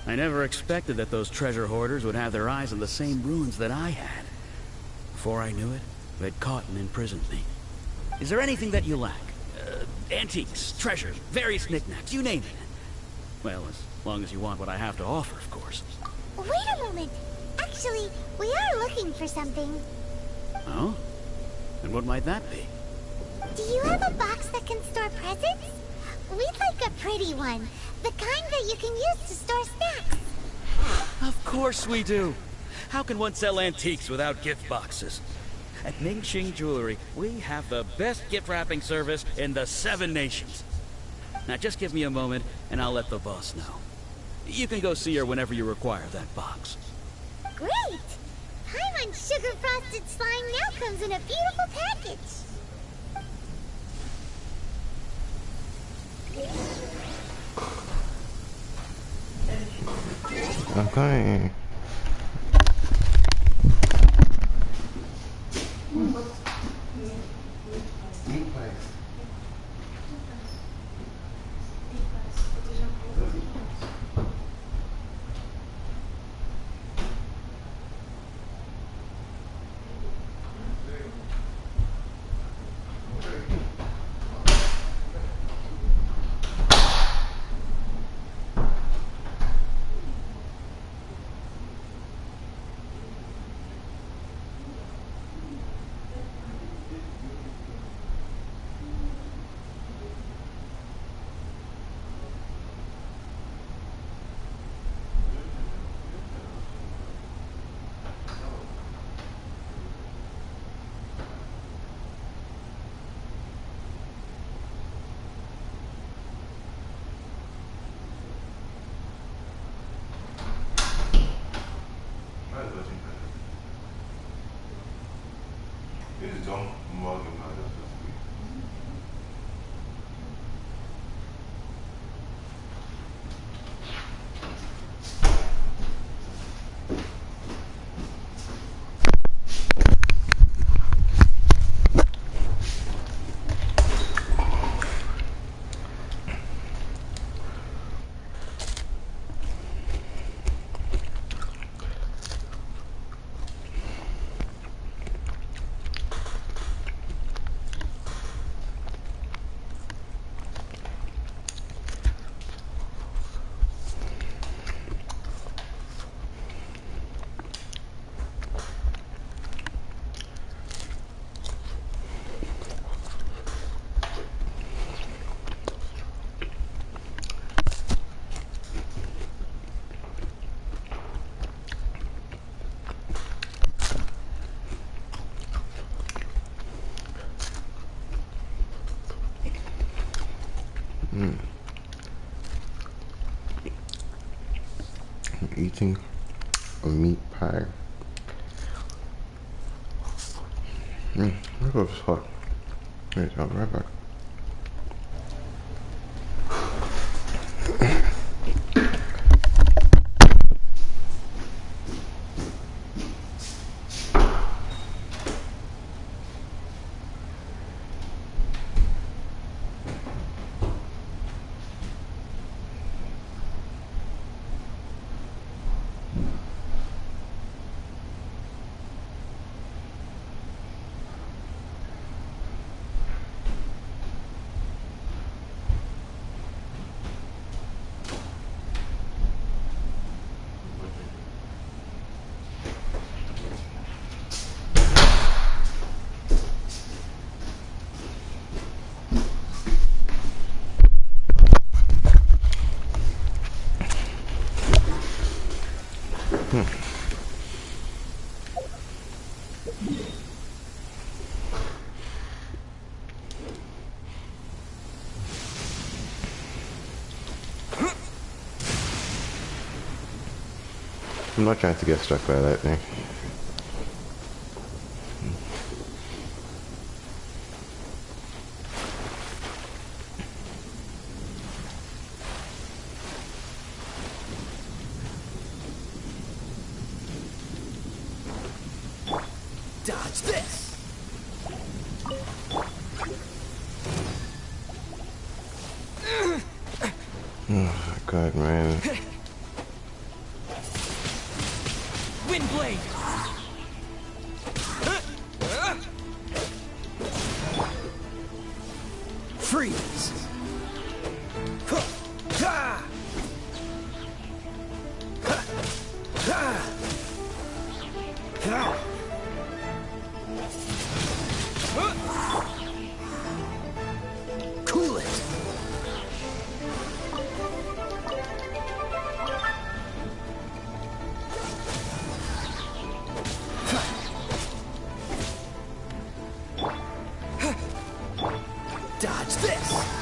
I never expected that those treasure hoarders would have their eyes on the same ruins that I had. Before I knew it, they'd caught and imprisoned me. Is there anything that you lack? Antiques, treasures, various knickknacks, you name it. Well, as long as you want what I have to offer, of course. Wait a moment. Actually, we are looking for something. Oh? And what might that be? Do you have a box that can store presents? We'd like a pretty one. The kind that you can use to store snacks. Of course we do. How can one sell antiques without gift boxes? At Mingxing Jewelry, we have the best gift wrapping service in the 7 nations. Now just give me a moment, and I'll let the boss know. You can go see her whenever you require that box. Great! Paimon sugar frosted slime now comes in a beautiful package. I'm coming. eating a meat pie. Look at this hot. Wait, I'll be right back. I'm not trying to get struck by lightning. Dodge this! Oh god, man. Wind blade! Freeze! Cool it! Dodge this!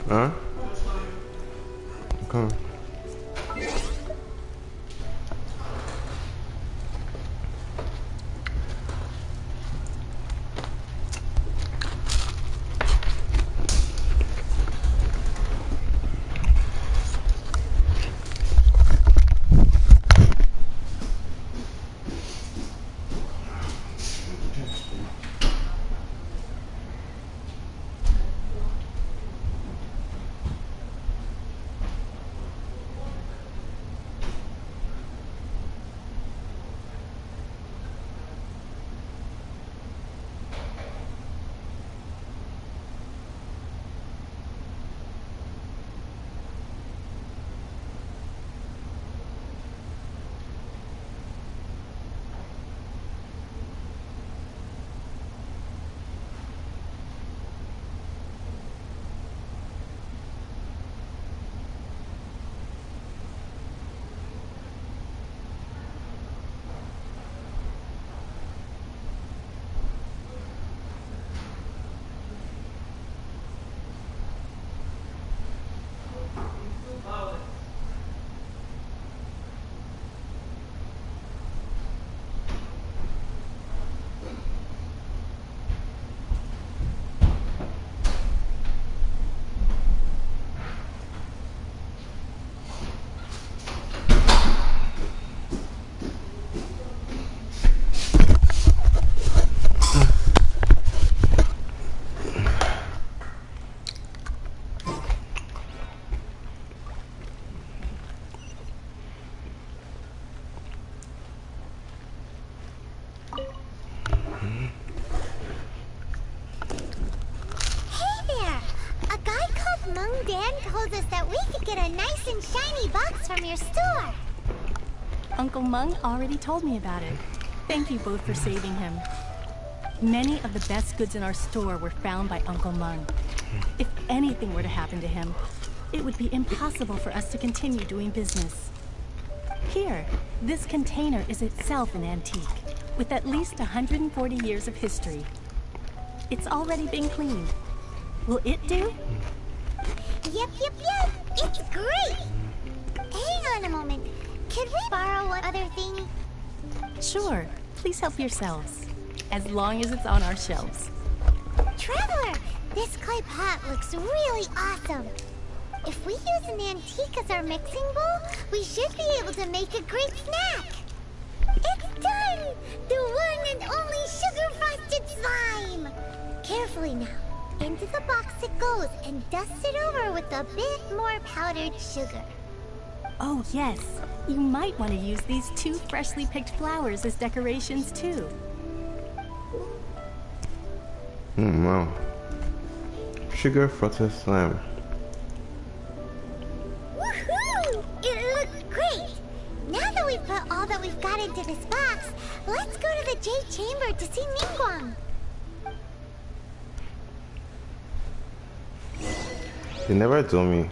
Huh? Come on. that we could get a nice and shiny box from your store. Uncle Mung already told me about it. Thank you both for saving him. Many of the best goods in our store were found by Uncle Mung. If anything were to happen to him, it would be impossible for us to continue doing business. Here, this container is itself an antique, with at least 140 years of history. It's already been cleaned. Will it do? Yep. It's great. Hang on a moment. Could we borrow one other thing? Sure. Please help yourselves. As long as it's on our shelves. Traveler, this clay pot looks really awesome. If we use an antique as our mixing bowl, we should be able to make a great snack. It's done! The one and only sugar-frosted slime! Carefully now. Into the box it goes and dust it over with a bit more powdered sugar. Oh yes, you might want to use these 2 freshly picked flowers as decorations too. Wow. Sugar frosted slime. Woohoo! It looks great! Now that we've put all that we've got into this box, let's go to the Jade Chamber to see Ningguang. They never told me.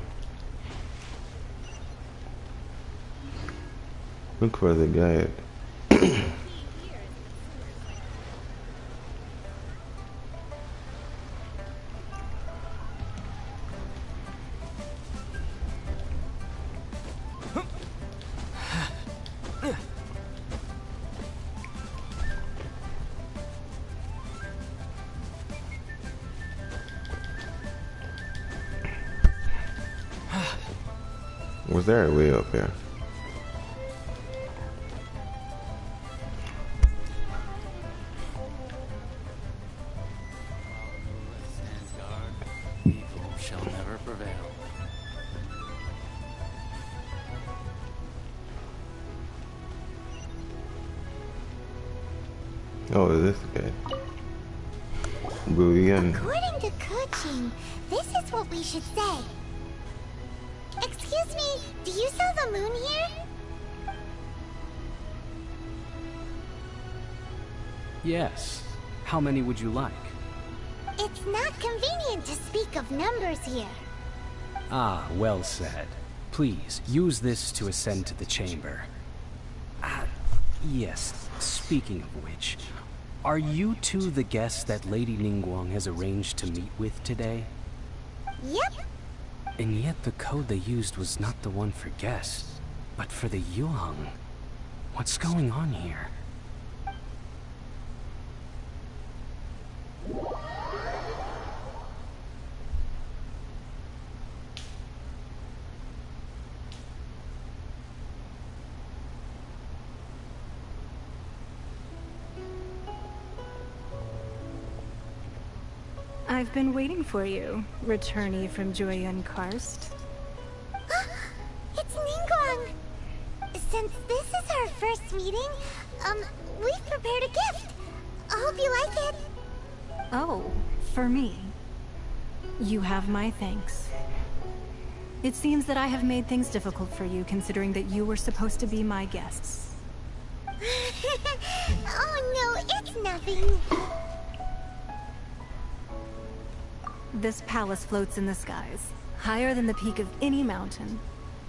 Look for the guide. Was there a way up here? Evil shall never prevail. Oh, this guy. Boolean. According to Kuching, this is what we should say. Excuse me, do you sell the moon here? Yes. How many would you like? It's not convenient to speak of numbers here. Ah, well said. Please, use this to ascend to the chamber. Yes, speaking of which, are you two the guests that Lady Ningguang has arranged to meet with today? Yep. And yet the code they used was not the one for guests, but for the Yuheng. What's going on here? I've been waiting for you, returnee from Joyun Karst. It's Ningguang! Since this is our first meeting, we've prepared a gift. I hope you like it. Oh, for me. You have my thanks. It seems that I have made things difficult for you, considering that you were supposed to be my guests. Oh no, it's nothing. This palace floats in the skies, higher than the peak of any mountain.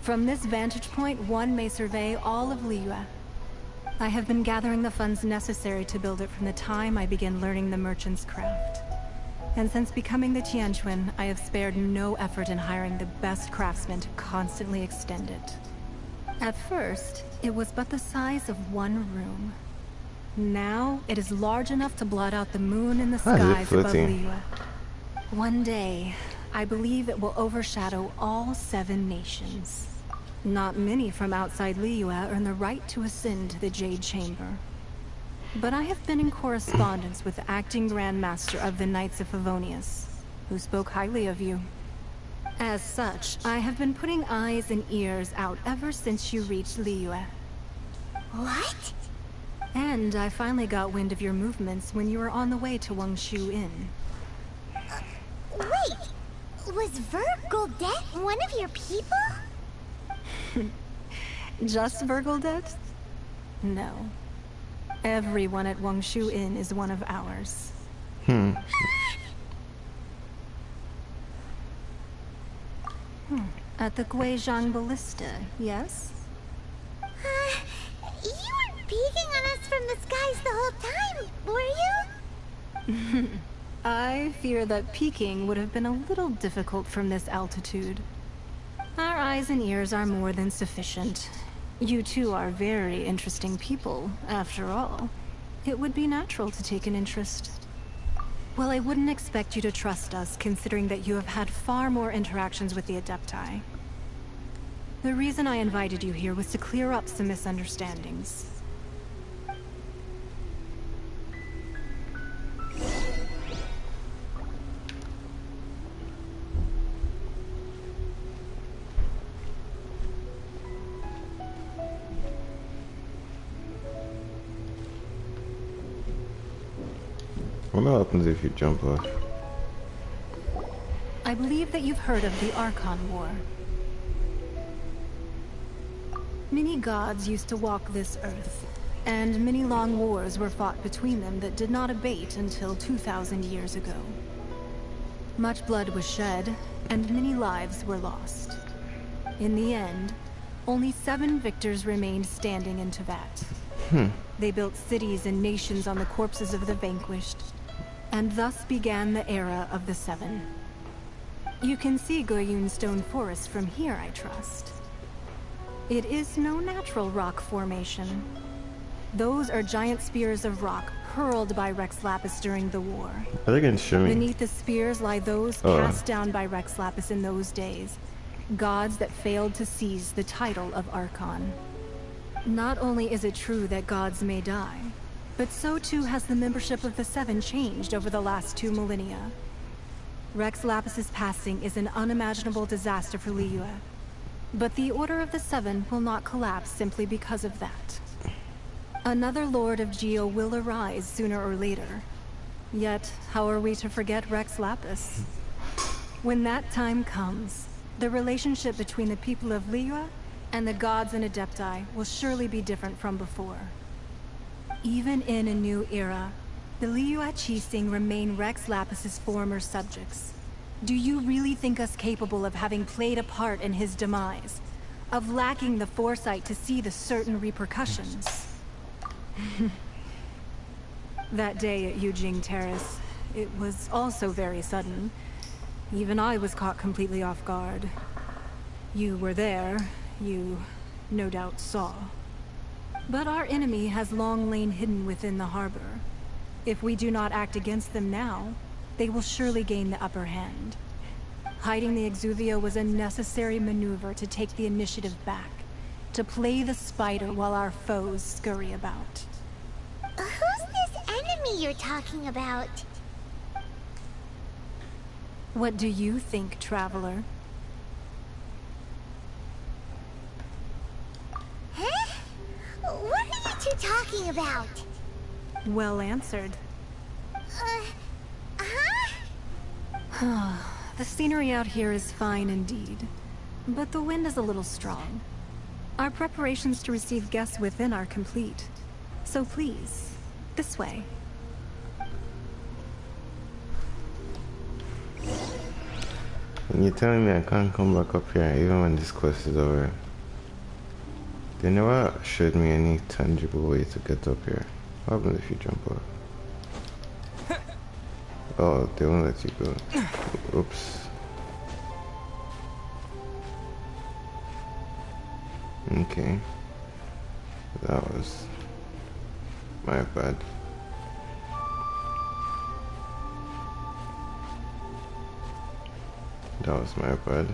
From this vantage point, one may survey all of Liyue. I have been gathering the funds necessary to build it from the time I began learning the merchant's craft. And since becoming the Tianquan, I have spared no effort in hiring the best craftsmen to constantly extend it. At first, it was but the size of one room. Now, it is large enough to blot out the moon in the skies above Liyue. One day, I believe it will overshadow all 7 nations. Not many from outside Liyue earn the right to ascend to the Jade Chamber. But I have been in correspondence with the acting Grand Master of the Knights of Favonius, who spoke highly of you. As such, I have been putting eyes and ears out ever since you reached Liyue. What? And I finally got wind of your movements when you were on the way to Wangshu Inn. Wait! Was Vergoldet one of your people? Just Vergoldet? No. Everyone at Wangshu Inn is one of ours. At the Guizhang Ballista, yes? You weren't peeking on us from the skies the whole time, were you? I fear that peeking would have been a little difficult from this altitude. Our eyes and ears are more than sufficient. You two are very interesting people, after all. It would be natural to take an interest. Well, I wouldn't expect you to trust us, considering that you have had far more interactions with the Adepti. The reason I invited you here was to clear up some misunderstandings. What happens if you jump off? I believe that you've heard of the Archon War. Many gods used to walk this earth, and many long wars were fought between them that did not abate until 2,000 years ago. Much blood was shed, and many lives were lost. In the end, only 7 victors remained standing in Teyvat. They built cities and nations on the corpses of the vanquished, and thus began the era of the 7. You can see Goyun Stone Forest from here, I trust. It is no natural rock formation. Those are giant spears of rock hurled by Rex Lapis during the war. I think it's showing. Beneath the spears lie those cast down by Rex Lapis in those days, gods that failed to seize the title of Archon. Not only is it true that gods may die, but so too has the membership of the 7 changed over the last 2 millennia. Rex Lapis's passing is an unimaginable disaster for Liyue, but the Order of the 7 will not collapse simply because of that. Another Lord of Geo will arise sooner or later. Yet, how are we to forget Rex Lapis? When that time comes, the relationship between the people of Liyue and the gods and Adepti will surely be different from before. Even in a new era, the Liyue Qixing remain Rex Lapis's former subjects. Do you really think us capable of having played a part in his demise? Of lacking the foresight to see the certain repercussions? That day at Yujing Terrace, it was also very sudden. Even I was caught completely off guard. You were there, you no doubt saw. But our enemy has long lain hidden within the harbor. If we do not act against them now, they will surely gain the upper hand. Hiding the Exuvio was a necessary maneuver to take the initiative back, to play the spider while our foes scurry about. Who's this enemy you're talking about? What do you think, Traveler? Huh? What are you two talking about? Well answered. The scenery out here is fine indeed, but the wind is a little strong. Our preparations to receive guests within are complete. So please, this way. And you're telling me I can't come back up here even when this quest is over? They never showed me any tangible way to get up here. What happens if you jump off? Oh, they won't let you go. Oops. Okay. That was my bad. That was my bad.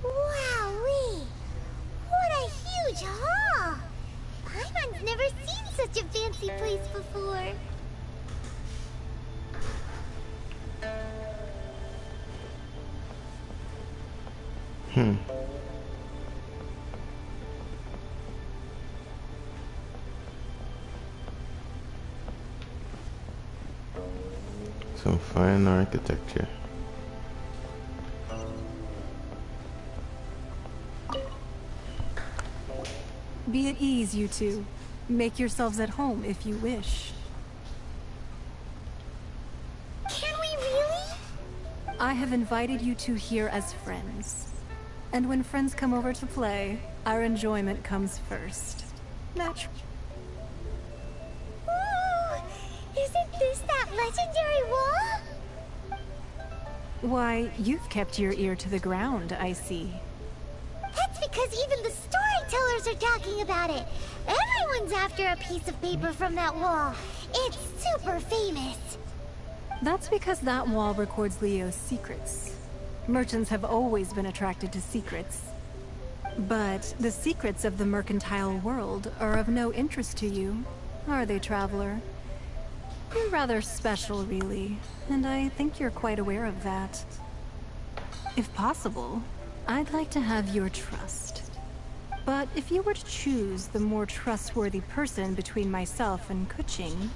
Wowee! What a huge hall! Paimon's never seen such a fancy place before. Hmm. Some fine architecture. Be at ease, you two. Make yourselves at home if you wish. Can we really? I have invited you two here as friends. And when friends come over to play, our enjoyment comes first. Natural. Ooh, isn't this that legendary wall? Why, you've kept your ear to the ground, I see. That's because even the storytellers are talking about it. Everyone's after a piece of paper from that wall. It's super famous. That's because that wall records Leo's secrets. Merchants have always been attracted to secrets. But the secrets of the mercantile world are of no interest to you, are they, traveler? You're rather special, really, and I think you're quite aware of that. If possible, I'd like to have your trust. But if you were to choose the more trustworthy person between myself and Kuching...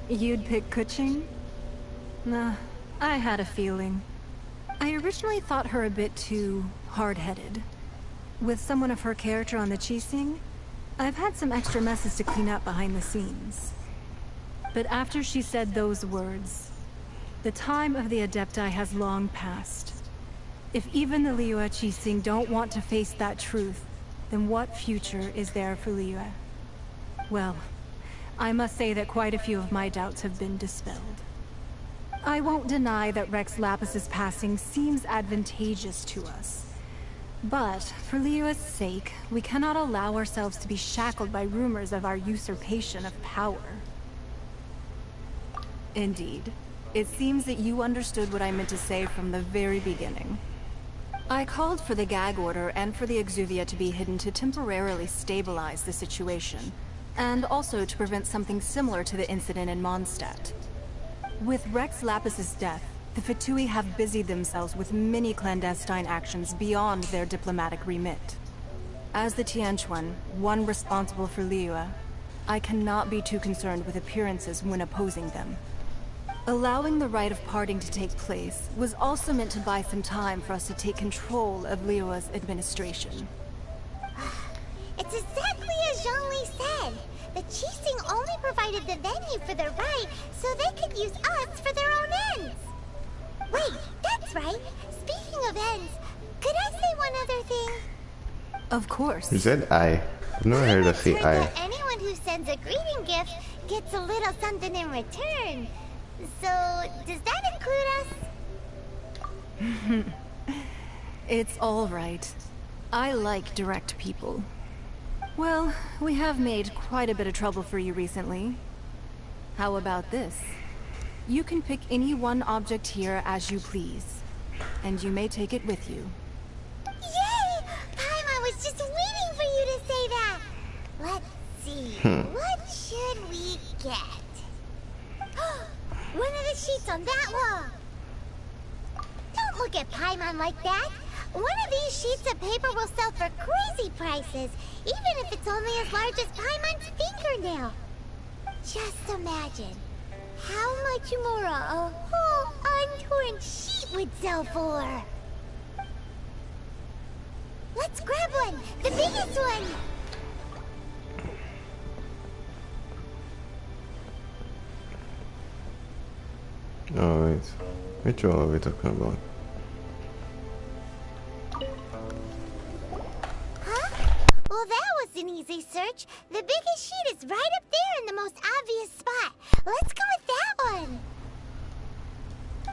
You'd pick Kuching? Nah, I had a feeling. I originally thought her a bit too hard-headed. With someone of her character on the Qixing, I've had some extra messes to clean up behind the scenes. But after she said those words, the time of the Adepti has long passed. If even the Liyue Qixing don't want to face that truth, then what future is there for Liyue? Well, I must say that quite a few of my doubts have been dispelled. I won't deny that Rex Lapis's passing seems advantageous to us. But, for Liyue's sake, we cannot allow ourselves to be shackled by rumors of our usurpation of power. Indeed. It seems that you understood what I meant to say from the very beginning. I called for the gag order and for the Exuvia to be hidden to temporarily stabilize the situation, and also to prevent something similar to the incident in Mondstadt. With Rex Lapis's death, the Fatui have busied themselves with many clandestine actions beyond their diplomatic remit. As the Tianquan, one responsible for Liyue, I cannot be too concerned with appearances when opposing them. Allowing the rite of parting to take place was also meant to buy some time for us to take control of Liyue's administration. It's exactly as Zhongli said. The Qixing only provided the venue for their rite so they could use us for their own ends. Wait, that's right. Speaking of ends, could I say one other thing? Of course. You said I. I've never heard of say I. Anyone who sends a greeting gift gets a little something in return. So, does that include us? It's all right. I like direct people. Well, we have made quite a bit of trouble for you recently. How about this? You can pick any one object here as you please, and you may take it with you. Yay! Paimon was just waiting for you to say that! Let's see, what should we get? One of the sheets on that wall! Don't look at Paimon like that! One of these sheets of paper will sell for crazy prices, even if it's only as large as Paimon's fingernail. Just imagine how much more a whole untorn sheet would sell for. Let's grab one, the biggest one. Alright. Which wall are we talking about? Well, that was an easy search. The biggest sheet is right up there in the most obvious spot. Let's go with that one.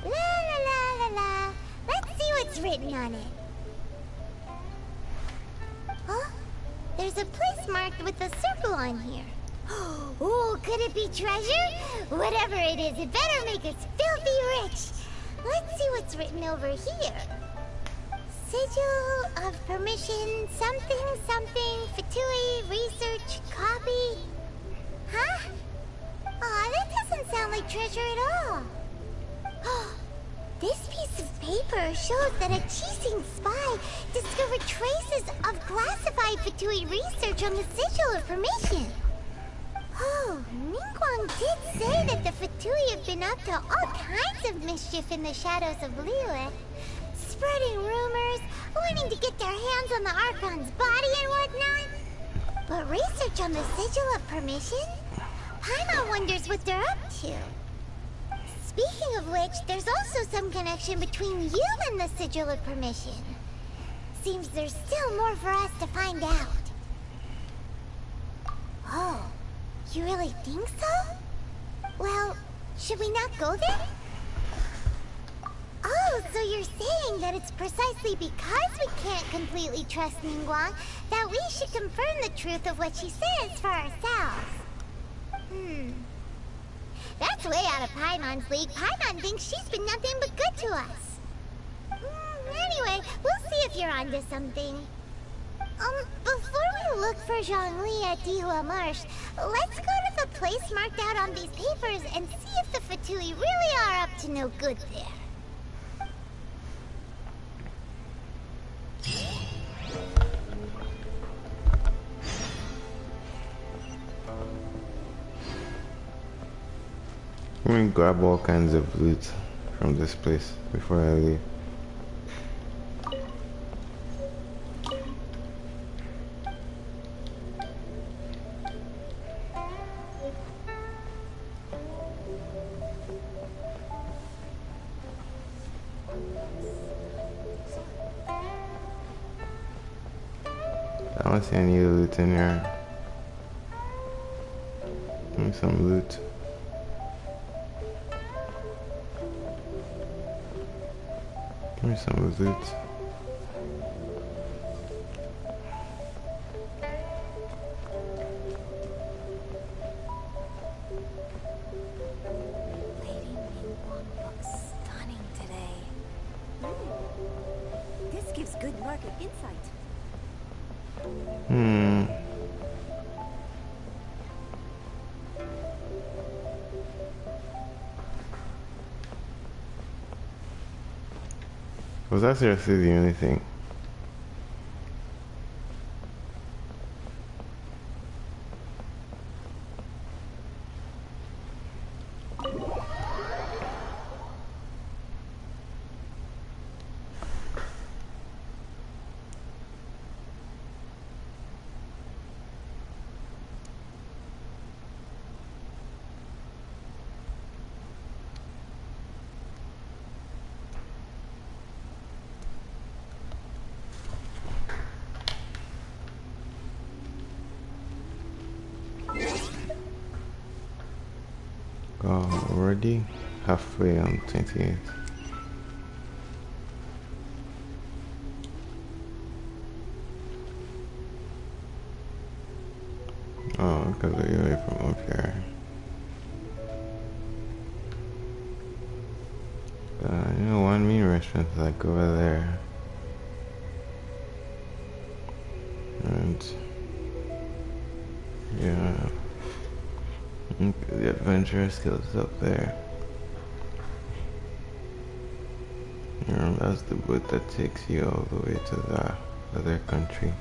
La la la la la. Let's see what's written on it. Huh? There's a place marked with a circle on here. Oh, could it be treasure? Whatever it is, it better make us filthy rich. Let's see what's written over here. Sigil of permission, something, something, Fatui, research, copy. Huh? Aw, that doesn't sound like treasure at all. This piece of paper shows that a Qixing spy discovered traces of classified Fatui research on the Sigil of Permission. Oh, Ningguang did say that the Fatui have been up to all kinds of mischief in the shadows of Liyue, spreading rumors, wanting to get their hands on the Archon's body and whatnot. But research on the Sigil of Permission? Paimon wonders what they're up to. Speaking of which, there's also some connection between you and the Sigil of Permission. Seems there's still more for us to find out. Oh, you really think so? Well, should we not go there? Oh, so you're saying that it's precisely because we can't completely trust Ningguang that we should confirm the truth of what she says for ourselves. That's way out of Paimon's league. Paimon thinks she's been nothing but good to us. Anyway, we'll see if you're onto something. Before we look for Zhongli at Dihua Marsh, let's go to the place marked out on these papers and see if the Fatui really are up to no good there. I'm gonna grab all kinds of loot from this place before I leave. I don't see any loot in here. Give me some loot. Give me some loot. Lady Ningguang looks stunning today. This gives good market insight. Was that seriously the only thing? Already halfway on 28. Oh, because we're away from up here. You know, one mean restaurant like over there. And yeah. The adventure skills up there. That's the boat that takes you all the way to the other country.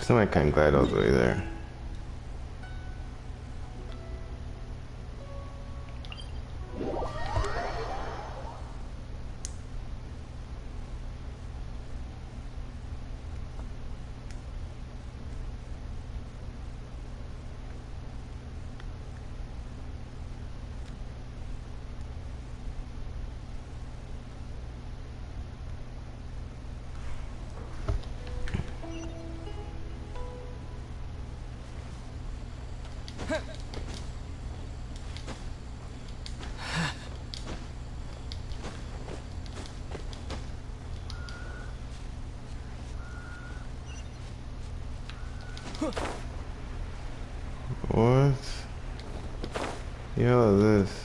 So I can't glide all the way there. What? Yo, this.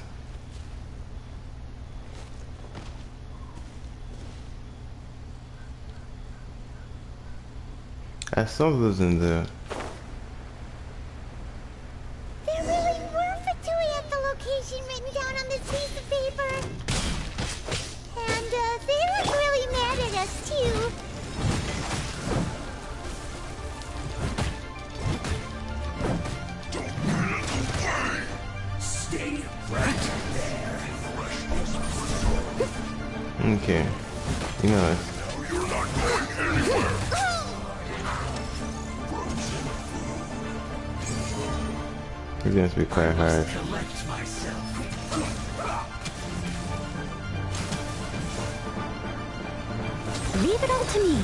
I saw those in the... There really were Fatui at the location written down on this piece of paper. And they look really mad at us too. Stay right there. Okay. You know, You're not going anywhere. it's going to be quite hard. Collect myself. Leave it all to me.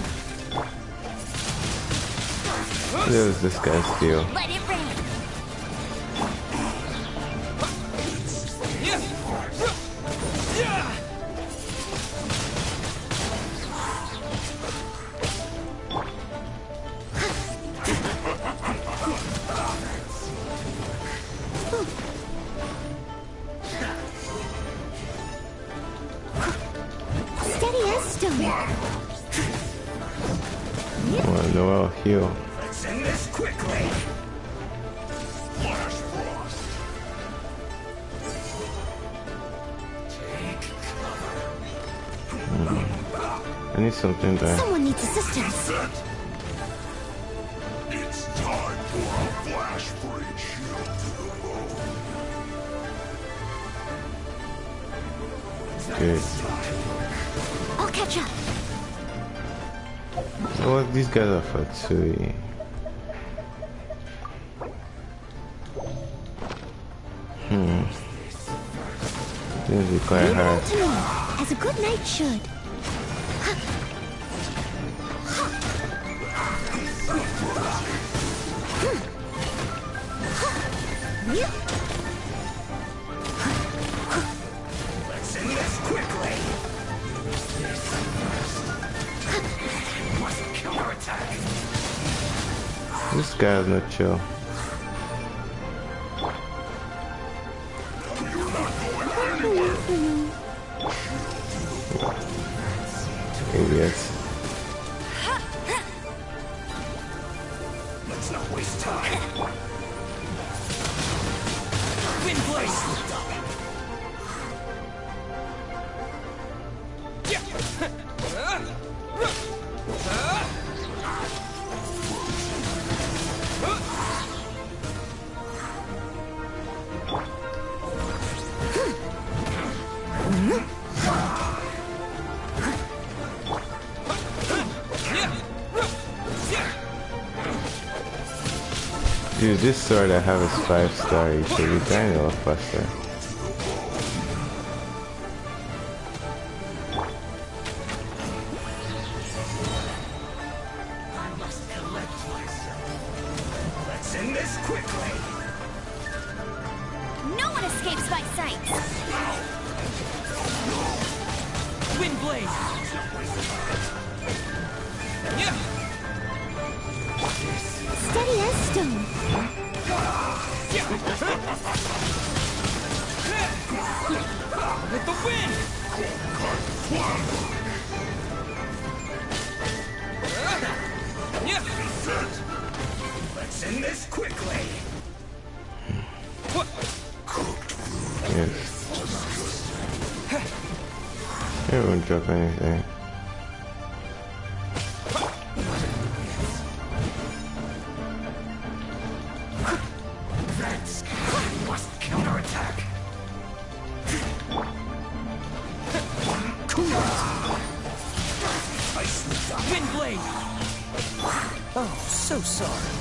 There was this guy's deal. Let it rain. Steady as stone. Well, no, I'll heal. Let's end this quickly. Flash frost. Take cover. I need something there. Someone needs assistance. Set. It's time for a flash breach shield to the moon. Good. I'll catch up. Oh, these guys are Fatui. This is quite Leave it all hard. to me, as a good knight should. Let's end this quickly. Must counterattack. This guy's not chill. You're not going anywhere. Idiots. Let's not waste time. Wind Blaze! Dude, this sword I have is 5-star. You should be dying a lot faster. I must collect myself. Let's end this quickly. No one escapes my sight. Wind Blaze! Steady as stone. With the wind! Let's end this quickly. Yes. It won't drop anything. Must counterattack. Wind Blade! Oh, so sorry.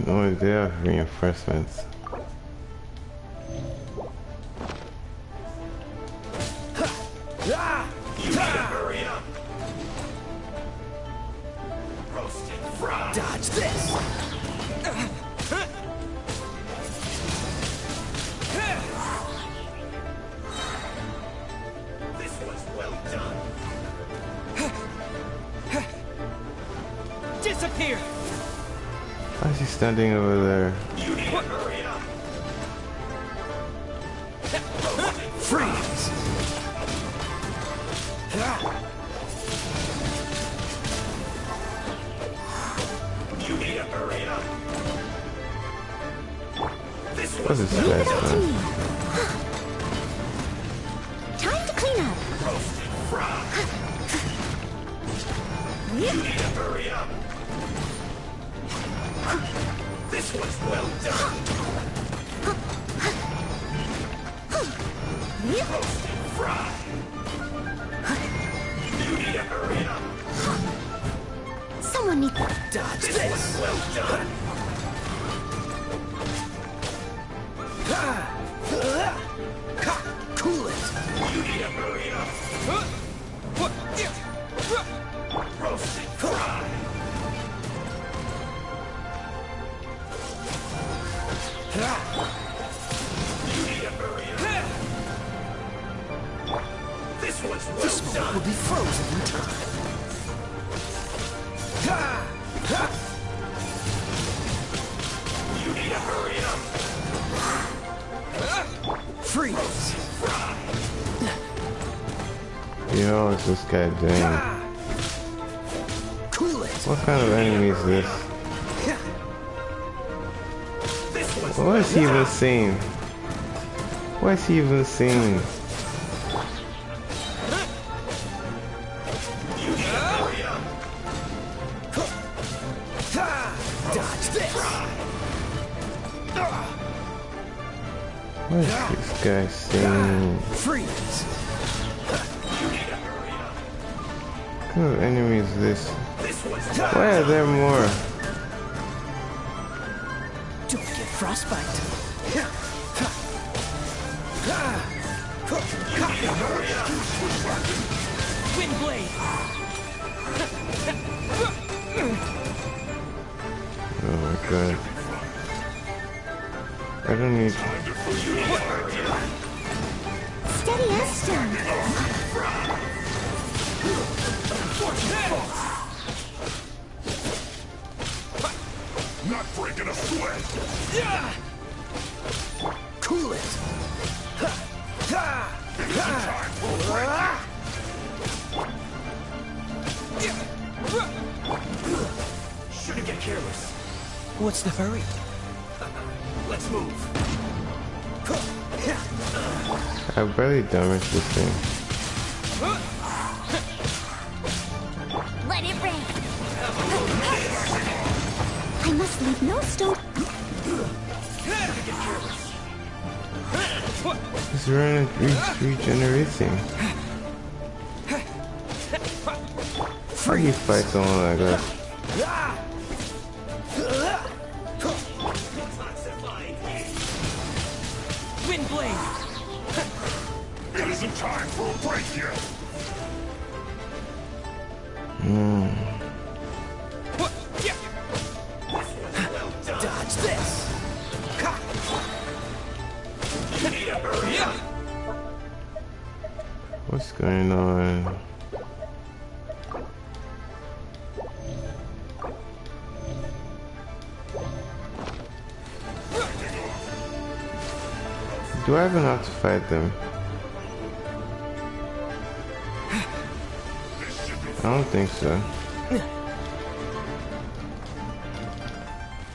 Oh, they have reinforcements. Hurry up. Roasted fried. Dodge this! This was well done. Disappear! Why is he standing over there? You need to hurry up. Freeze! You need to hurry up. This What's one's this well guy's done. done? Time to clean up. Roasted frog. You need to hurry up. This one's well done. Roasted frog. You need to hurry up. Someone needs... Dodge this. One's well done. Cool it. You need to hurry up. Roasted frog. You need to hurry up. This one's well This done. will be frozen in time. You need to hurry up. Freeze. Yo, what's this guy doing? Cool it. What kind of enemy is this? This one's What is he even saying? What is he even saying? You need to hurry up. Dodge this. What is this guy saying? Freeze. You need to hurry up. What kind of enemy is this? This one's Why are there more? Don't get frostbite. Wind blade. Oh my god. I don't need... Steady as stone. not breaking a sweat. Cool it. Time for a break. Shouldn't get careless. What's the hurry? Let's move. I barely damaged this thing. Let it rain. I must leave no stone. It's regenerating. How do you fight someone like that? Wind blade. It isn't time for a break yet. Dodge this. What's going on? Do I even have to fight them? I don't think so.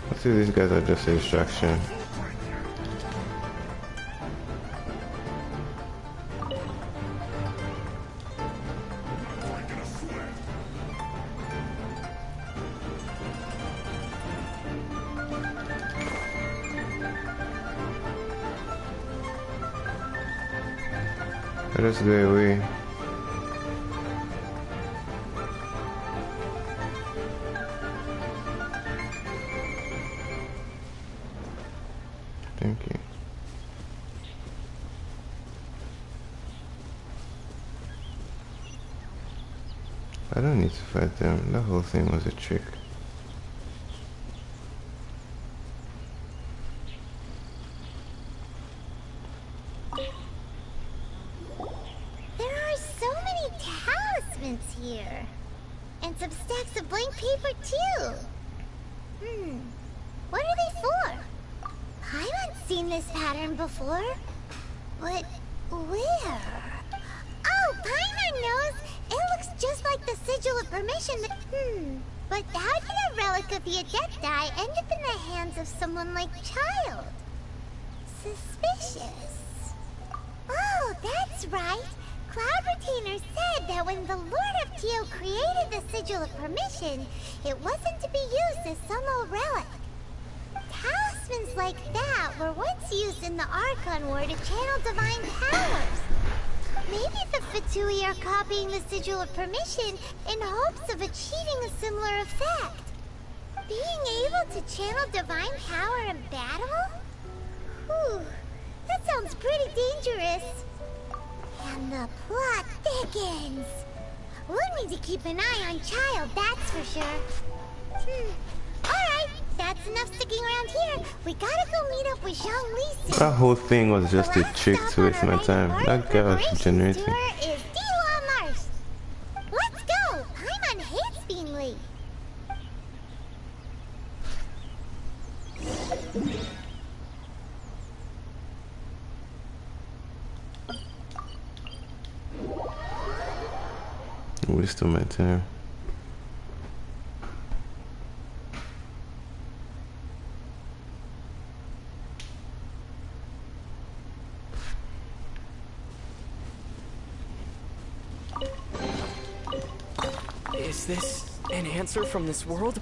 I see these guys are just a distraction. Let us go away. Thank you. I don't need to fight them. That whole thing was a trick. There are so many talismans here. And some stacks of blank paper too. What are they for? I haven't seen this pattern before. But Where? Oh, Paimon knows! It looks just like the Sigil of Permission that... But how did a relic of the Adepti end up in the hands of someone like Child? Suspicious. Oh, that's right. Cloud Retainer said that when the Lord of Tio created the Sigil of Permission, it wasn't to be used as some old relic. Talismans like that were once used in the Archon War to channel divine powers. Maybe the Fatui are copying the Sigil of Permission in hopes of achieving a similar effect. Being able to channel divine power in battle? Whew, that sounds pretty dangerous. And the plot thickens. We'll need to keep an eye on Child, that's for sure. Alright, that's enough sticking around here. We gotta go meet up with Zhongli soon. That whole thing was just a trick to waste my time. That guy was generating. Is Dihua Marsh. Let's go! Paimon hates being late. Waste of my time. Is this an answer from this world?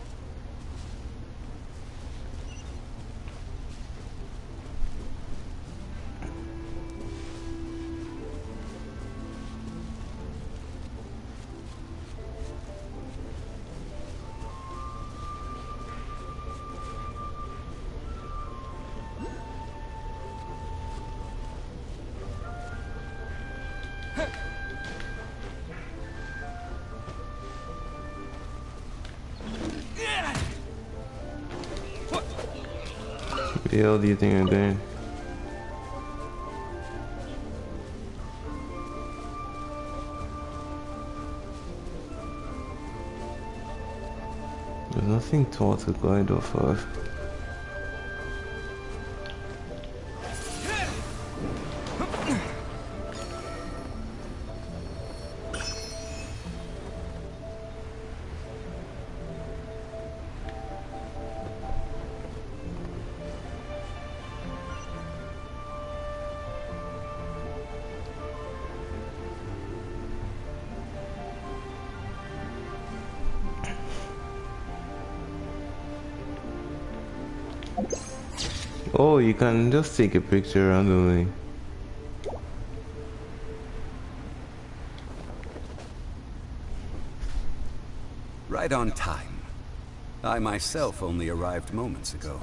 What the hell do you think I'm doing? There's nothing tall to glide off of. Oh, you can just take a picture randomly. Right on time. I myself only arrived moments ago.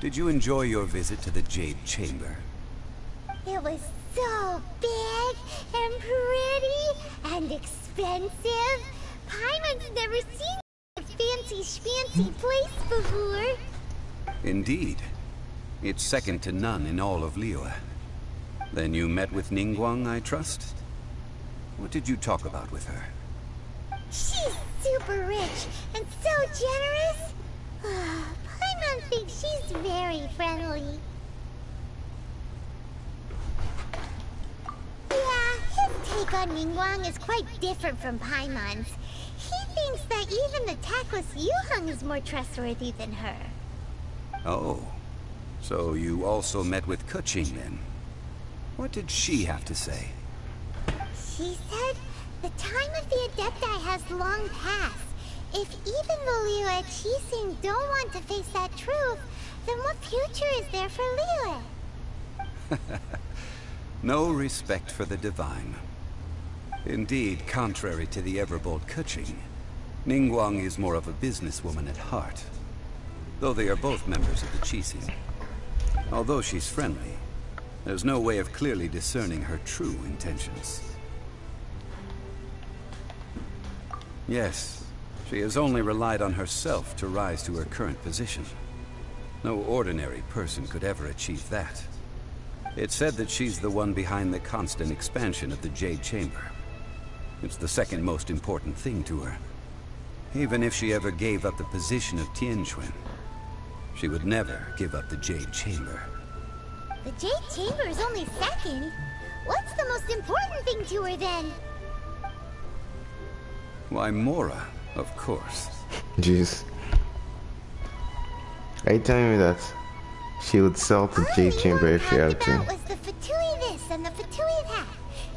Did you enjoy your visit to the Jade Chamber? It was so big and pretty and expensive. Paimon's never seen a fancy schmancy place before. Indeed. It's second to none in all of Liyue. Then you met with Ningguang, I trust? What did you talk about with her? She's super rich and so generous. Paimon thinks she's very friendly. Yeah, his take on Ningguang is quite different from Paimon's. He thinks that even the tactless Yuheng is more trustworthy than her. Oh, so you also met with Keqing then? What did she have to say? She said the time of the Adepti has long passed. If even the Liyue Qixing don't want to face that truth, then what future is there for Liyue? No respect for the divine. Indeed, contrary to the ever-bold Keqing, Ningguang is more of a businesswoman at heart. Though they are both members of the Qixing. Although she's friendly, there's no way of clearly discerning her true intentions. Yes, she has only relied on herself to rise to her current position. No ordinary person could ever achieve that. It's said that she's the one behind the constant expansion of the Jade Chamber. It's the second most important thing to her. Even if she ever gave up the position of Tianquan, she would never give up the Jade Chamber. The Jade Chamber is only second. What's the most important thing to her then? Why, Mora, of course. Jeez. Are you telling me that she would sell the Jade Chamber if she had to? Was the Fatui this and the Fatui that?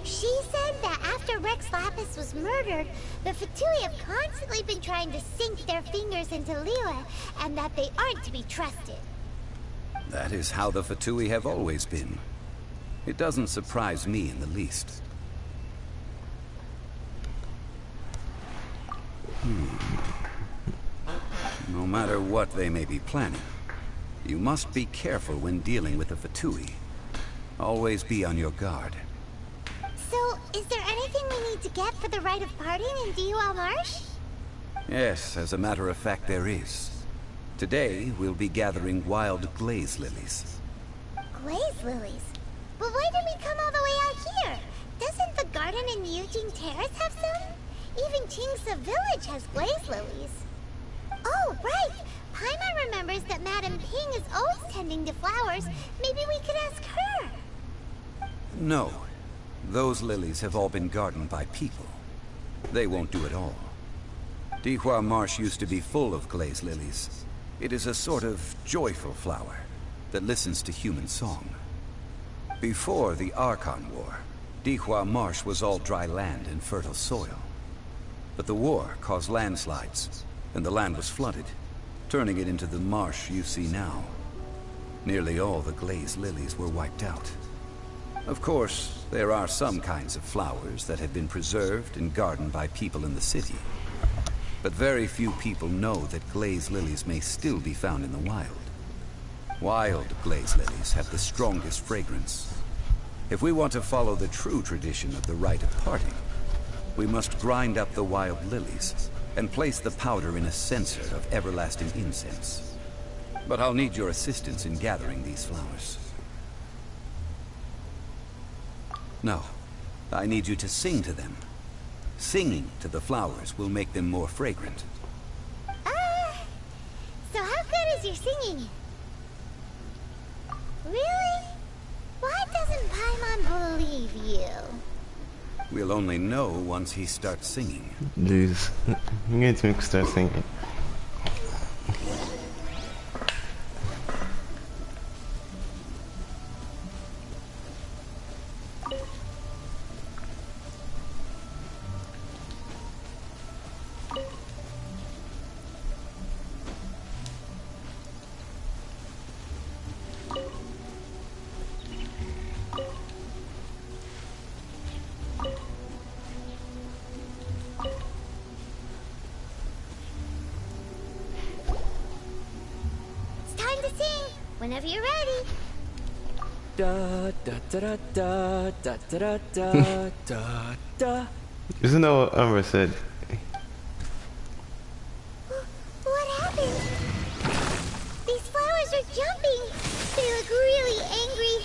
She said that after Rex Lapis was murdered, the Fatui have constantly been trying to sink their fingers into Liyue, and that they aren't to be trusted. That is how the Fatui have always been. It doesn't surprise me in the least. No matter what they may be planning, you must be careful when dealing with the Fatui. Always be on your guard. So, is there anything we need to get for the rite of parting in Dihua Marsh? Yes, as a matter of fact, there is. Today, we'll be gathering wild glaze lilies. Glaze lilies? But why did we come all the way out here? Doesn't the garden in Yujing Terrace have some? Even Qingsa Village has glaze lilies. Oh, right! Paimon remembers that Madame Ping is always tending to flowers. Maybe we could ask her. No. Those lilies have all been gardened by people. They won't do it all. Dihua Marsh used to be full of glaze lilies. It is a sort of joyful flower that listens to human song. Before the Archon War, Dihua Marsh was all dry land and fertile soil. But the war caused landslides, and the land was flooded, turning it into the marsh you see now. Nearly all the glaze lilies were wiped out. Of course, there are some kinds of flowers that have been preserved and gardened by people in the city. But very few people know that glaze lilies may still be found in the wild. Wild glaze lilies have the strongest fragrance. If we want to follow the true tradition of the rite of parting, we must grind up the wild lilies and place the powder in a censer of everlasting incense. But I'll need your assistance in gathering these flowers. No, I need you to sing to them. Singing to the flowers will make them more fragrant. So how good is your singing? Really? Why doesn't Paimon believe you? We'll only know once he starts singing. Jeez. You need to make start singing. Whenever you're ready. Da da da da da da da da da. Isn't that what Amber said? What happened? These flowers are jumping. They look really angry.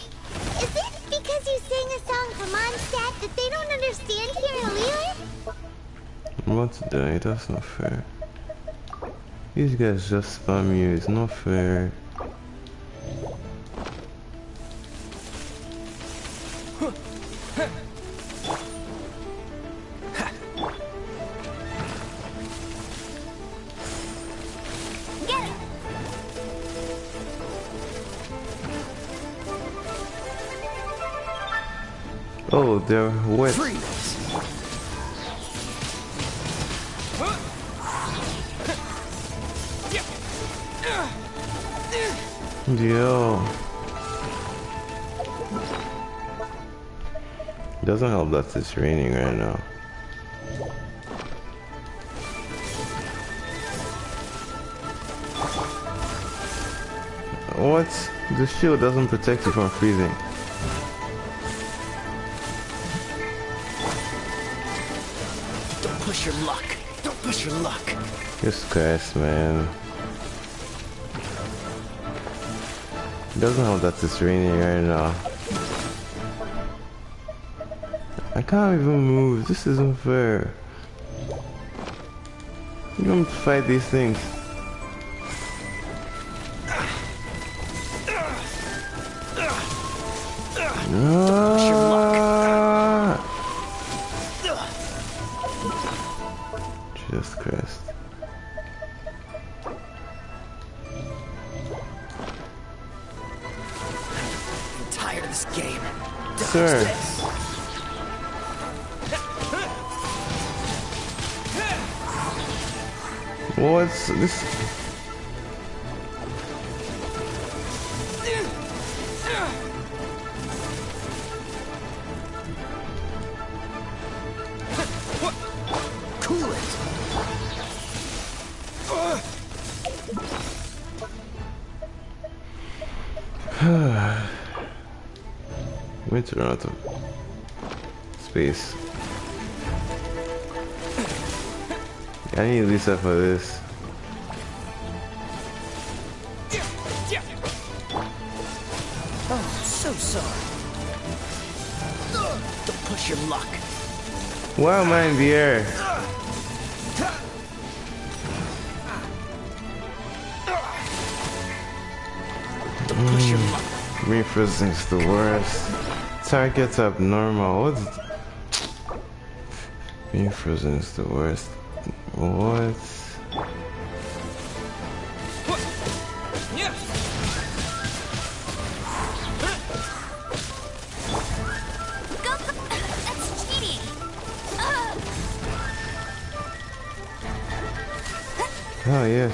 Is it because you sang a song for Mondstadt that they don't understand here in Liyue? What's that? That's not fair. These guys just spam you. It's not fair. Oh, they're wet. Yo. Doesn't help that it's raining right now. What? The shield doesn't protect you from freezing. Don't push your luck. Don't push your luck. Jesus Christ, man. Doesn't help that it's raining right now. I can't even move. This isn't fair. You don't fight these things. Don't push your luck. this game. Dodge Sir. this. What's this? Cool it. We need to run out of space. I need Lisa for this. Oh, so sorry. Don't push your luck. Why am I in the air? Don't push your luck. Being frozen is the worst. Target's abnormal. What's being frozen is the worst. What? That's cheating. Oh yes.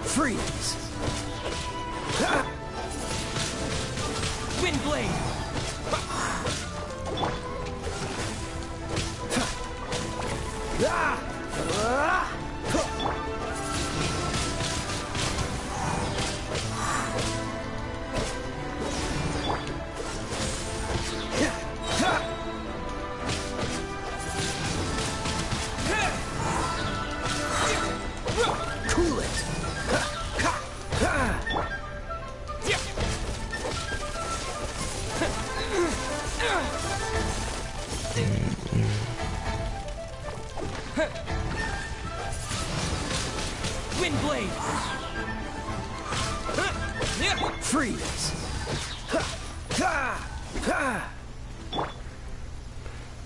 Freeze. Wind blade. Cool it. Wind blade. Freeze.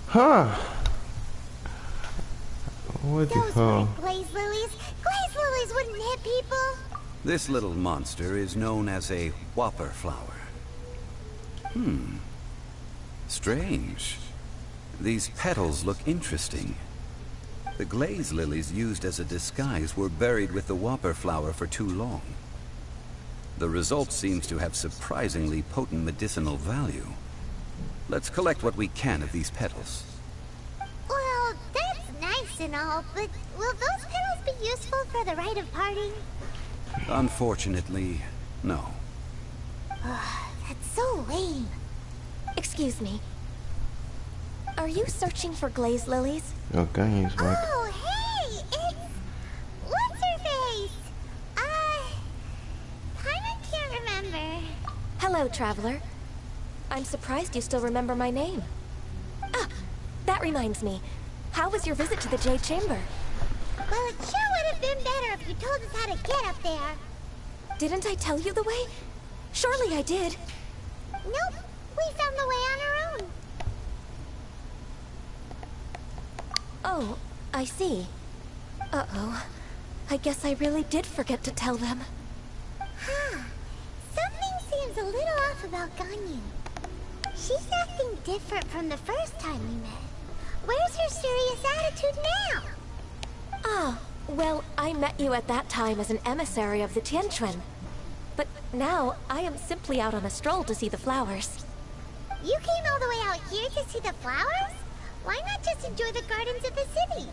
Huh. What the Those hell? weren't glaze lilies. Glaze lilies wouldn't hit people. This little monster is known as a whopper flower. Strange. These petals look interesting. The glaze lilies used as a disguise were buried with the whopper flower for too long. The result seems to have surprisingly potent medicinal value. Let's collect what we can of these petals. Well, that's nice and all, but will those petals be useful for the rite of parting? Unfortunately, no. That's so lame. Excuse me. Are you searching for glaze lilies? Okay, he's back. Oh, hey! It's... What's her face? Kinda can't remember. Hello, traveler. I'm surprised you still remember my name. Ah, that reminds me. How was your visit to the Jade Chamber? Well, it sure would have been better if you told us how to get up there. Didn't I tell you the way? Surely I did. Nope, we found the way on our own. Oh, I see. Uh-oh. I guess I really did forget to tell them. Huh. Something seems a little off about Ganyu. She's acting different from the first time we met. Where's her serious attitude now? Ah, well, I met you at that time as an emissary of the Tianquan. But now, I am simply out on a stroll to see the flowers. You came all the way out here to see the flowers? Why not just enjoy the gardens of the city?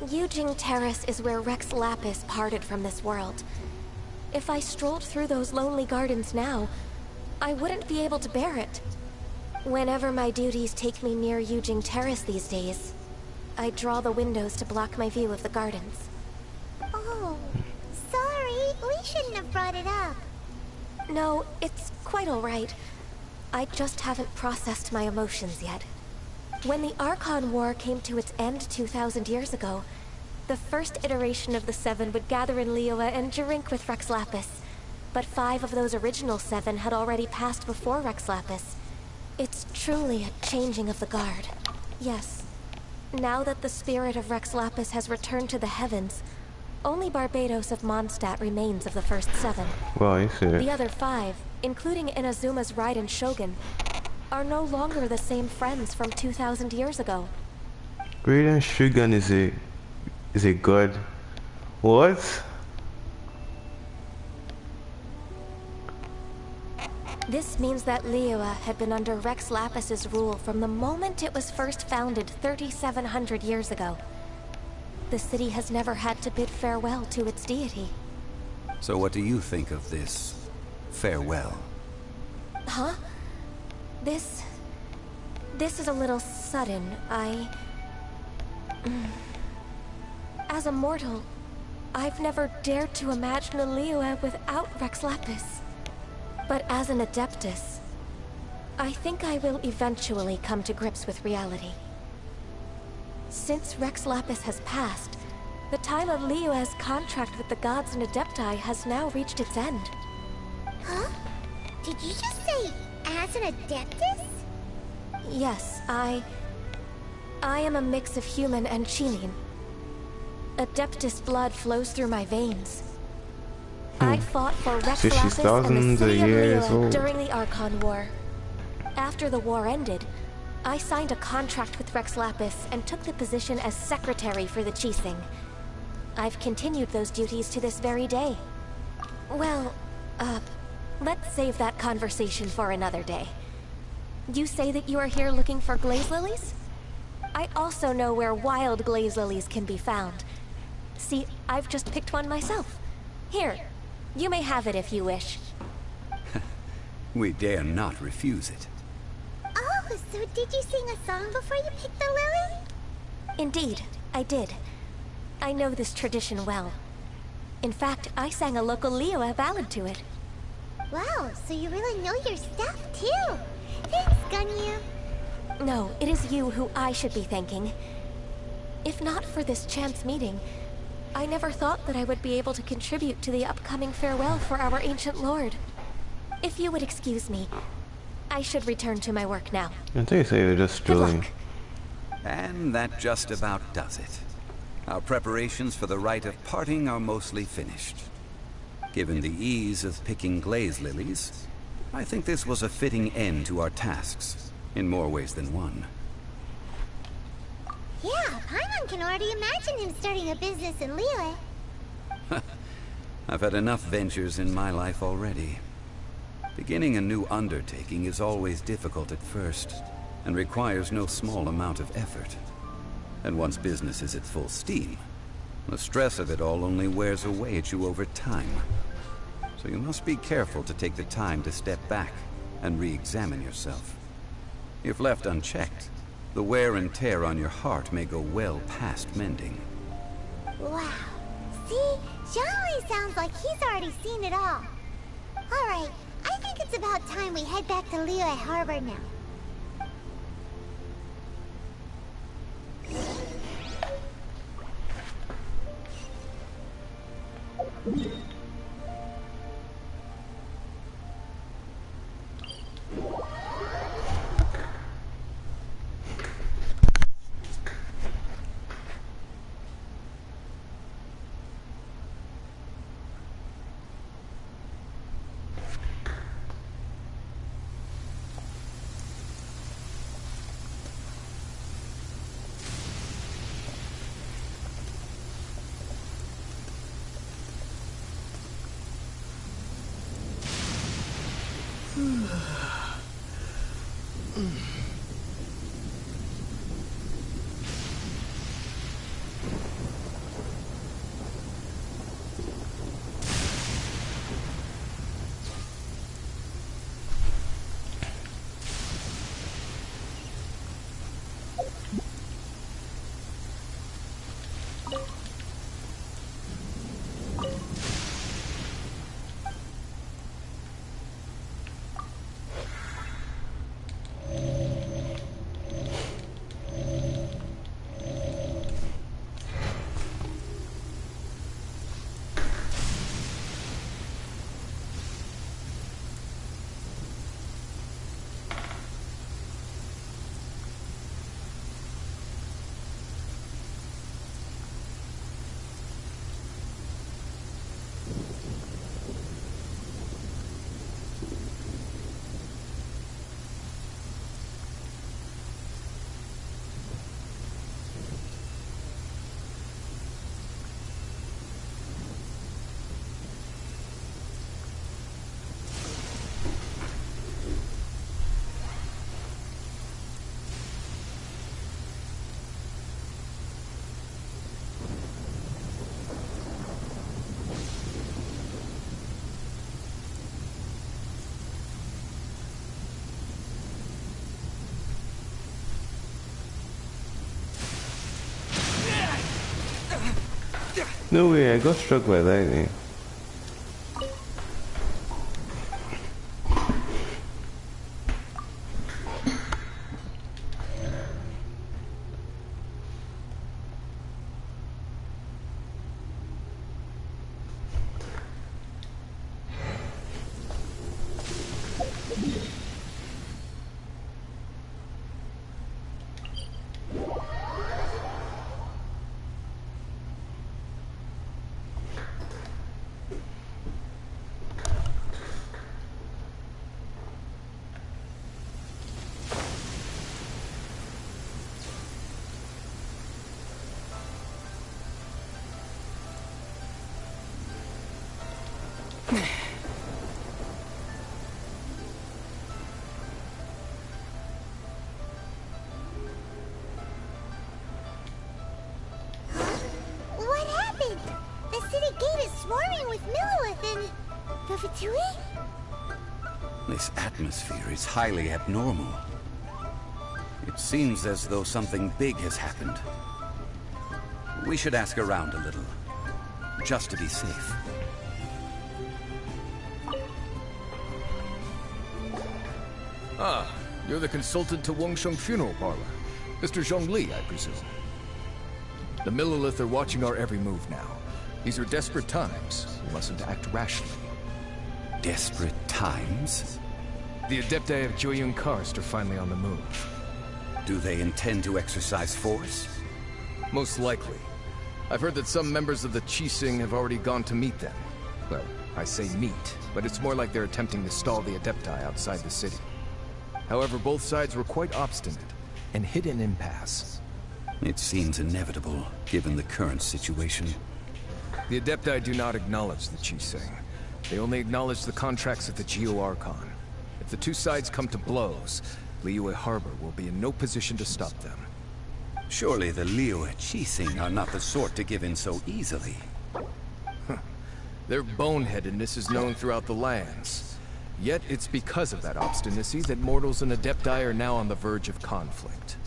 Yujing Terrace is where Rex Lapis parted from this world. If I strolled through those lonely gardens now, I wouldn't be able to bear it. Whenever my duties take me near Yujing Terrace these days, I draw the windows to block my view of the gardens. Oh, sorry. We shouldn't have brought it up. No, it's quite all right. I just haven't processed my emotions yet. When the Archon War came to its end 2,000 years ago, the first iteration of the Seven would gather in Liyue and drink with Rex Lapis. But 5 of those original 7 had already passed before Rex Lapis. It's truly a changing of the guard. Yes. Now that the spirit of Rex Lapis has returned to the heavens, only Barbados of Mondstadt remains of the first 7. Well, you see it. The other 5, including Inazuma's Raiden Shogun, are no longer the same friends from 2,000 years ago. Raiden Shogun is a god. What? This means that Liyue had been under Rex Lapis's rule from the moment it was first founded 3,700 years ago. The city has never had to bid farewell to its deity. So what do you think of this farewell? Huh? This is a little sudden. As a mortal, I've never dared to imagine a Liyue without Rex Lapis. But as an Adeptus, I think I will eventually come to grips with reality. Since Rex Lapis has passed, the time of Liyue's contract with the gods and Adepti has now reached its end. Huh? Did you just say, as an Adeptus? Yes, I am a mix of human and Chinin. Adeptus blood flows through my veins. I fought for Rex So she's Lapis and the thousands city of of years Liyue old. during the Archon War. After the war ended, I signed a contract with Rex Lapis and took the position as secretary for the Qixing. I've continued those duties to this very day. Well, let's save that conversation for another day. You say that you are here looking for glaze lilies? I also know where wild glaze lilies can be found. See, I've just picked one myself. Here, you may have it if you wish. We dare not refuse it. Oh, so did you sing a song before you picked the lily? Indeed, I did. I know this tradition well. In fact, I sang a local Liyue ballad to it. Wow, so you really know your stuff too. Thanks, Gunyu. No, it is you who I should be thanking. If not for this chance meeting, I never thought that I would be able to contribute to the upcoming farewell for our ancient lord. If you would excuse me, I should return to my work now. I think you say you're just Good drilling. luck. And that just about does it. Our preparations for the rite of parting are mostly finished. Given the ease of picking glaze lilies, I think this was a fitting end to our tasks, in more ways than one. Yeah, Paimon can already imagine him starting a business in Liyue. I've had enough ventures in my life already. Beginning a new undertaking is always difficult at first, and requires no small amount of effort. And once business is at full steam, the stress of it all only wears away at you over time. So you must be careful to take the time to step back and re-examine yourself. If left unchecked, the wear and tear on your heart may go well past mending. Wow. See? Xiaolei sounds like he's already seen it all. Alright, I think it's about time we head back to Liyue Harbor now. No way, I got struck by lightning. What happened? The city gate is swarming with Millilith and... the Fatui? This atmosphere is highly abnormal. It seems as though something big has happened. We should ask around a little, just to be safe. Ah, you're the consultant to Wangsheng Funeral Parlor. Mr. Zhongli, I presume. The Millilith are watching our every move now. These are desperate times. We mustn't act rashly. Desperate times? The Adepti of Joyun Karst are finally on the move. Do they intend to exercise force? Most likely. I've heard that some members of the Qixing have already gone to meet them. Well, I say meet, but it's more like they're attempting to stall the Adepti outside the city. However, both sides were quite obstinate and hit an impasse. It seems inevitable, given the current situation. The Adepti do not acknowledge the Qixing. They only acknowledge the contracts at the Geo Archon. If the two sides come to blows, Liyue Harbor will be in no position to stop them. Surely the Liyue Qixing are not the sort to give in so easily. Their boneheadedness is known throughout the lands. Yet it's because of that obstinacy that mortals and Adepti are now on the verge of conflict.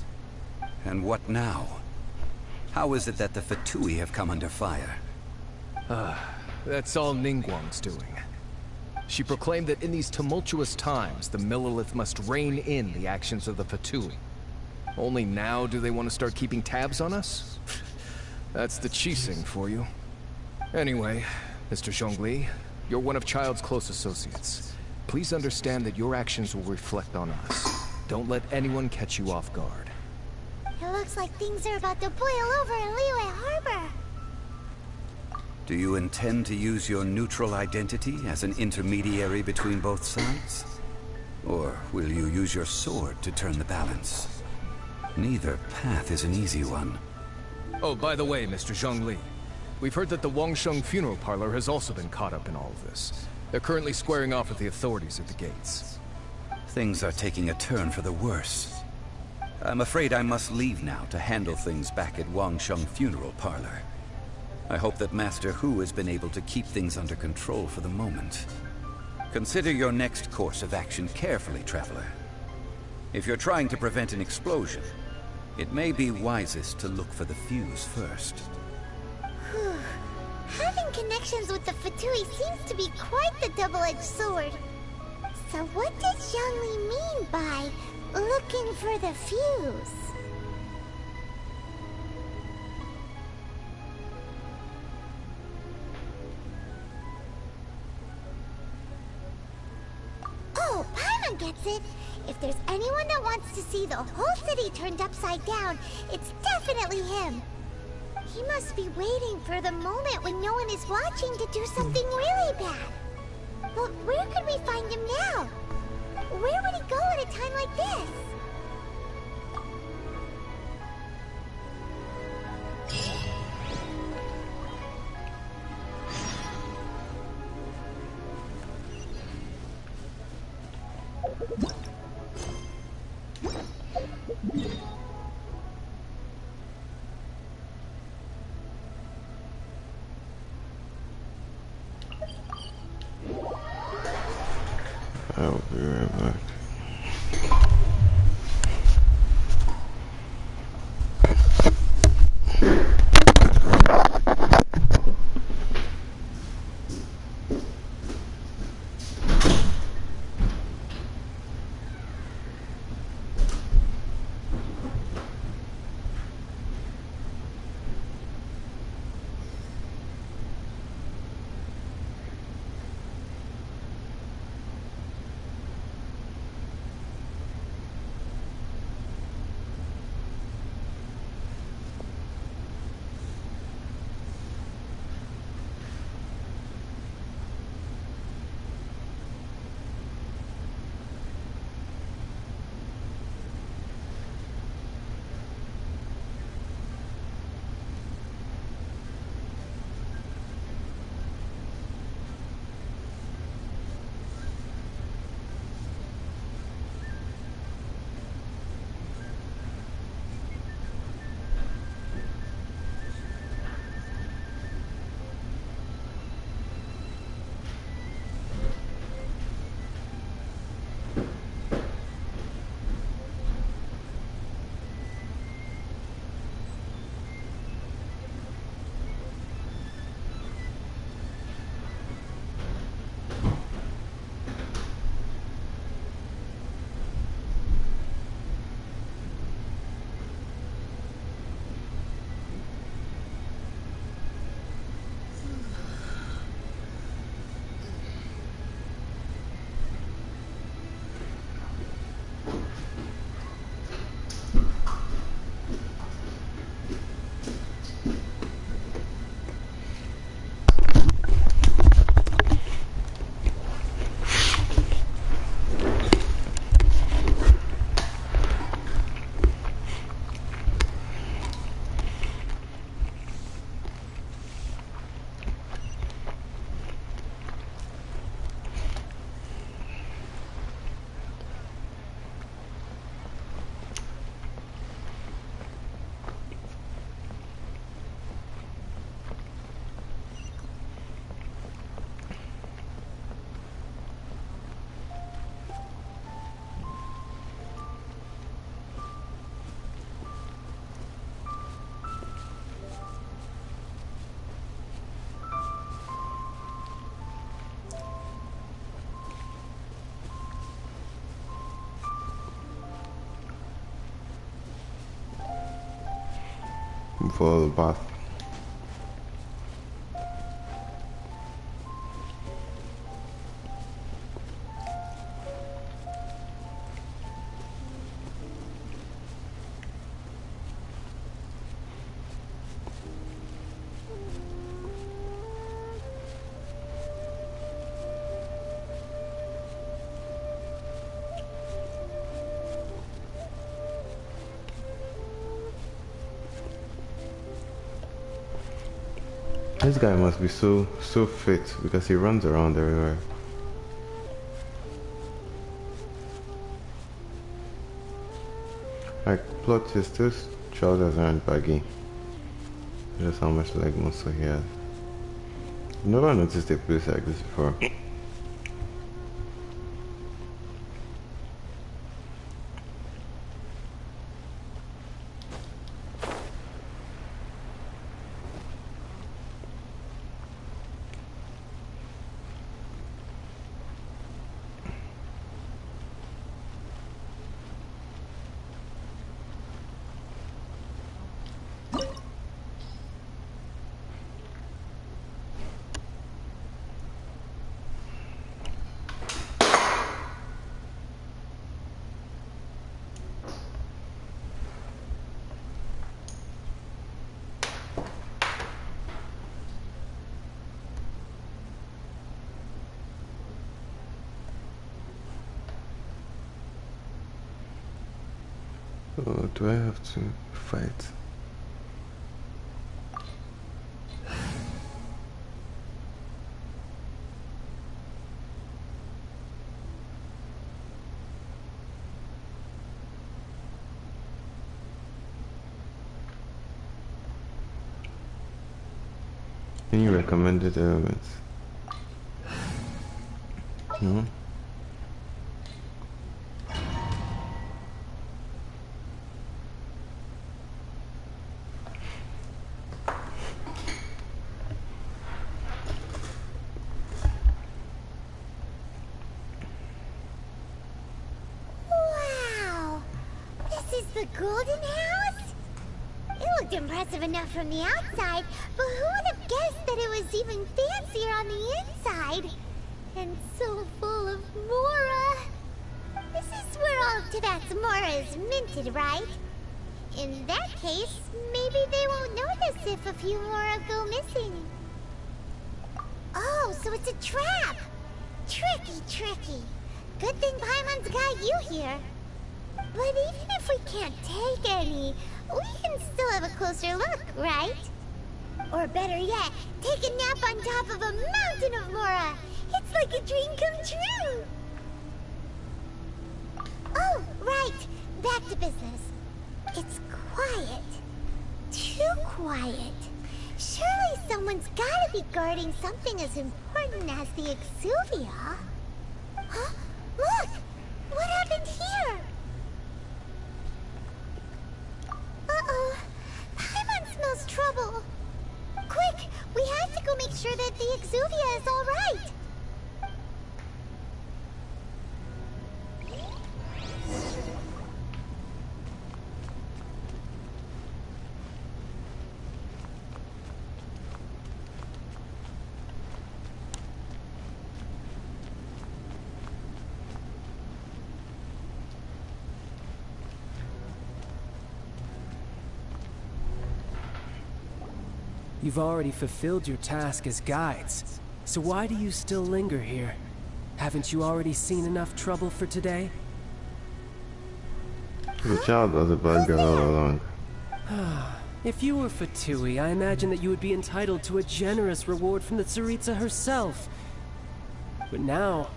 And what now? How is it that the Fatui have come under fire? That's all Ningguang's doing. She proclaimed that in these tumultuous times, the Millilith must rein in the actions of the Fatui. Only now do they want to start keeping tabs on us? That's the Qixing for you. Anyway, Mr. Zhongli, you're one of Child's close associates. Please understand that your actions will reflect on us. Don't let anyone catch you off guard. It looks like things are about to boil over in Liyue Harbor. Do you intend to use your neutral identity as an intermediary between both sides? Or will you use your sword to turn the balance? Neither path is an easy one. Oh, by the way, Mr. Zhongli, we've heard that the Wangsheng Funeral Parlor has also been caught up in all of this. They're currently squaring off with the authorities at the gates. Things are taking a turn for the worse. I'm afraid I must leave now to handle things back at Wangsheng Funeral Parlor. I hope that Master Hu has been able to keep things under control for the moment. Consider your next course of action carefully, Traveler. If you're trying to prevent an explosion, it may be wisest to look for the fuse first. Having connections with the Fatui seems to be quite the double-edged sword. So what does Zhongli mean by looking for the fuse? Oh, Paimon gets it! If there's anyone that wants to see the whole city turned upside down, it's definitely him! He must be waiting for the moment when no one is watching to do something really bad. But where could we find him now? Where would he go at a time like this? I'll be right back. before the bath. This guy must be so fit because he runs around everywhere. Like, plot twist, those trousers aren't baggy. Just how much leg muscle he has. I've never noticed a place like this before. Oh, do I have to fight? Any recommended elements? No? Wow! This is the Golden House? It looked impressive enough from the outside, but who would have guessed that it was even fancier on the inside? And so full of Mora! This is where all of Tibet's Mora is minted, right? In that case, maybe they won't notice if a few Mora go missing. Oh, so it's a trap! Tricky, tricky. Good thing Paimon's got you here. But even if we can't take any, we can still have a closer look, right? Or better yet, take a nap on top of a mountain of Mora. It's like a dream come true. Oh, right. Back to business. It's quiet. Too quiet. Surely someone's gotta be guarding something as important as the Exuvia. Huh? Look! What happened here? Uh-oh. Paimon smells trouble. Quick! We have to go make sure that the Exuvia is all right. You've already fulfilled your task as guides, so why do you still linger here? Haven't you already seen enough trouble for today? The child was a bad girl all along. If you were Fatui, I imagine that you would be entitled to a generous reward from the Tsaritsa herself. But now,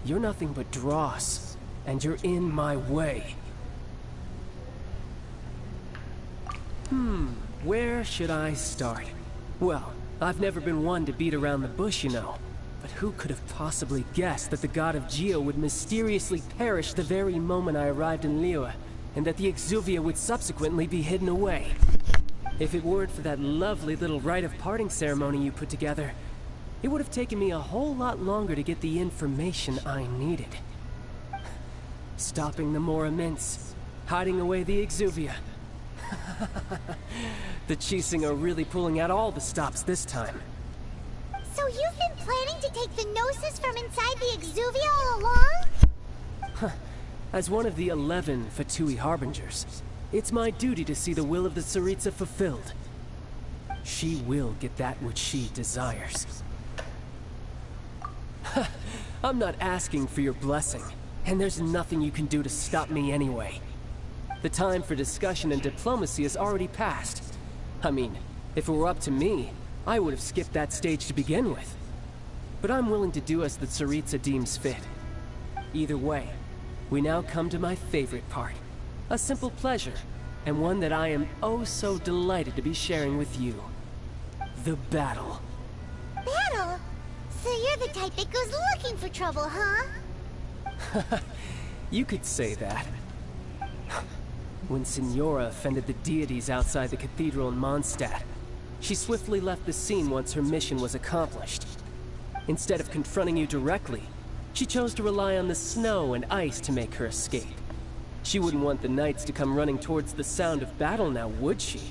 you're nothing but dross, and you're in my way. Where should I start? Well, I've never been one to beat around the bush, you know. But who could have possibly guessed that the god of Geo would mysteriously perish the very moment I arrived in Liyue, and that the Exuvia would subsequently be hidden away? If it weren't for that lovely little rite of parting ceremony you put together, it would have taken me a whole lot longer to get the information I needed. Stopping the Mora Mints, hiding away the Exuvia. The Chising are really pulling out all the stops this time. So you've been planning to take the Gnosis from inside the Exuvia all along? As one of the 11 Fatui Harbingers, it's my duty to see the will of the Tsaritsa fulfilled. She will get that which she desires. I'm not asking for your blessing, and there's nothing you can do to stop me anyway. The time for discussion and diplomacy has already passed. I mean, if it were up to me, I would have skipped that stage to begin with. But I'm willing to do as the Tsaritsa deems fit. Either way, we now come to my favorite part. A simple pleasure, and one that I am oh so delighted to be sharing with you. The battle. Battle? So you're the type that goes looking for trouble, huh? You could say that. When Signora offended the deities outside the cathedral in Mondstadt, she swiftly left the scene once her mission was accomplished. Instead of confronting you directly, she chose to rely on the snow and ice to make her escape. She wouldn't want the knights to come running towards the sound of battle now, would she?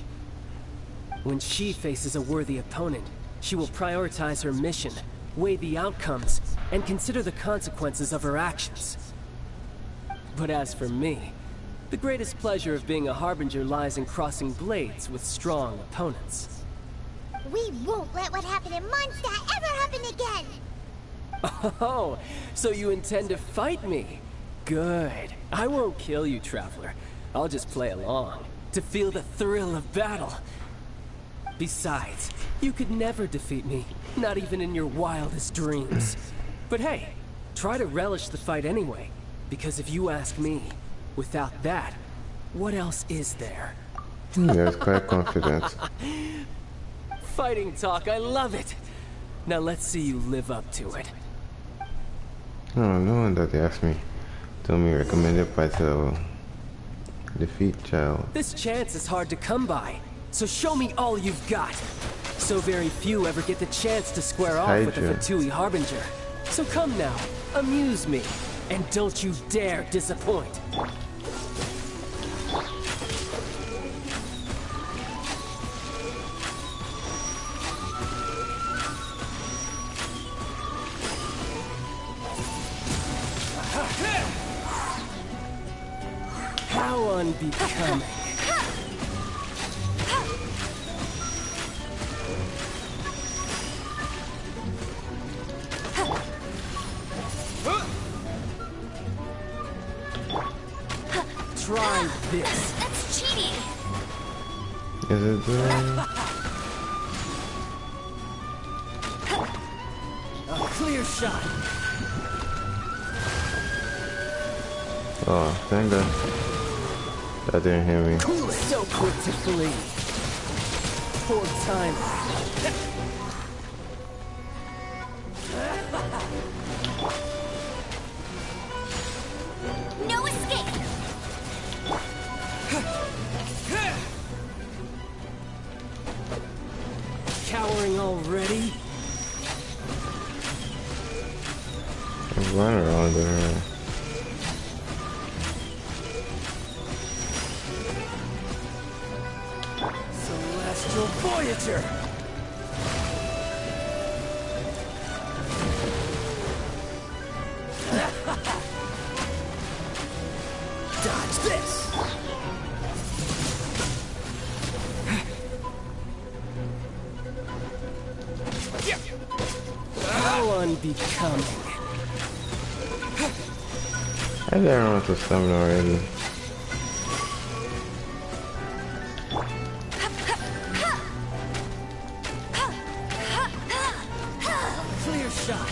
When she faces a worthy opponent, she will prioritize her mission, weigh the outcomes, and consider the consequences of her actions. But as for me, the greatest pleasure of being a Harbinger lies in crossing blades with strong opponents. We won't let what happened in Mondstadt ever happen again! Oh, so you intend to fight me? Good. I won't kill you, Traveler. I'll just play along, to feel the thrill of battle. Besides, you could never defeat me, not even in your wildest dreams. But hey, try to relish the fight anyway, because if you ask me, without that, what else is there? That's quite confident. Fighting talk, I love it! Now let's see you live up to it. Oh, no wonder they asked me. Told me recommended fight level. Defeat child. This chance is hard to come by, so show me all you've got. So very few ever get the chance to square off with a Fatui Harbinger. So come now, amuse me, and don't you dare disappoint. How unbecoming. Try this. That's cheating! Is it A clear shot. Oh, thank God. That didn't hear me. So quick to flee. Poor time. No escape! Cowering already? Run around there. Celestial Voyager! Dodge this! How unbecoming. I didn't run to stamina already. Clear shot.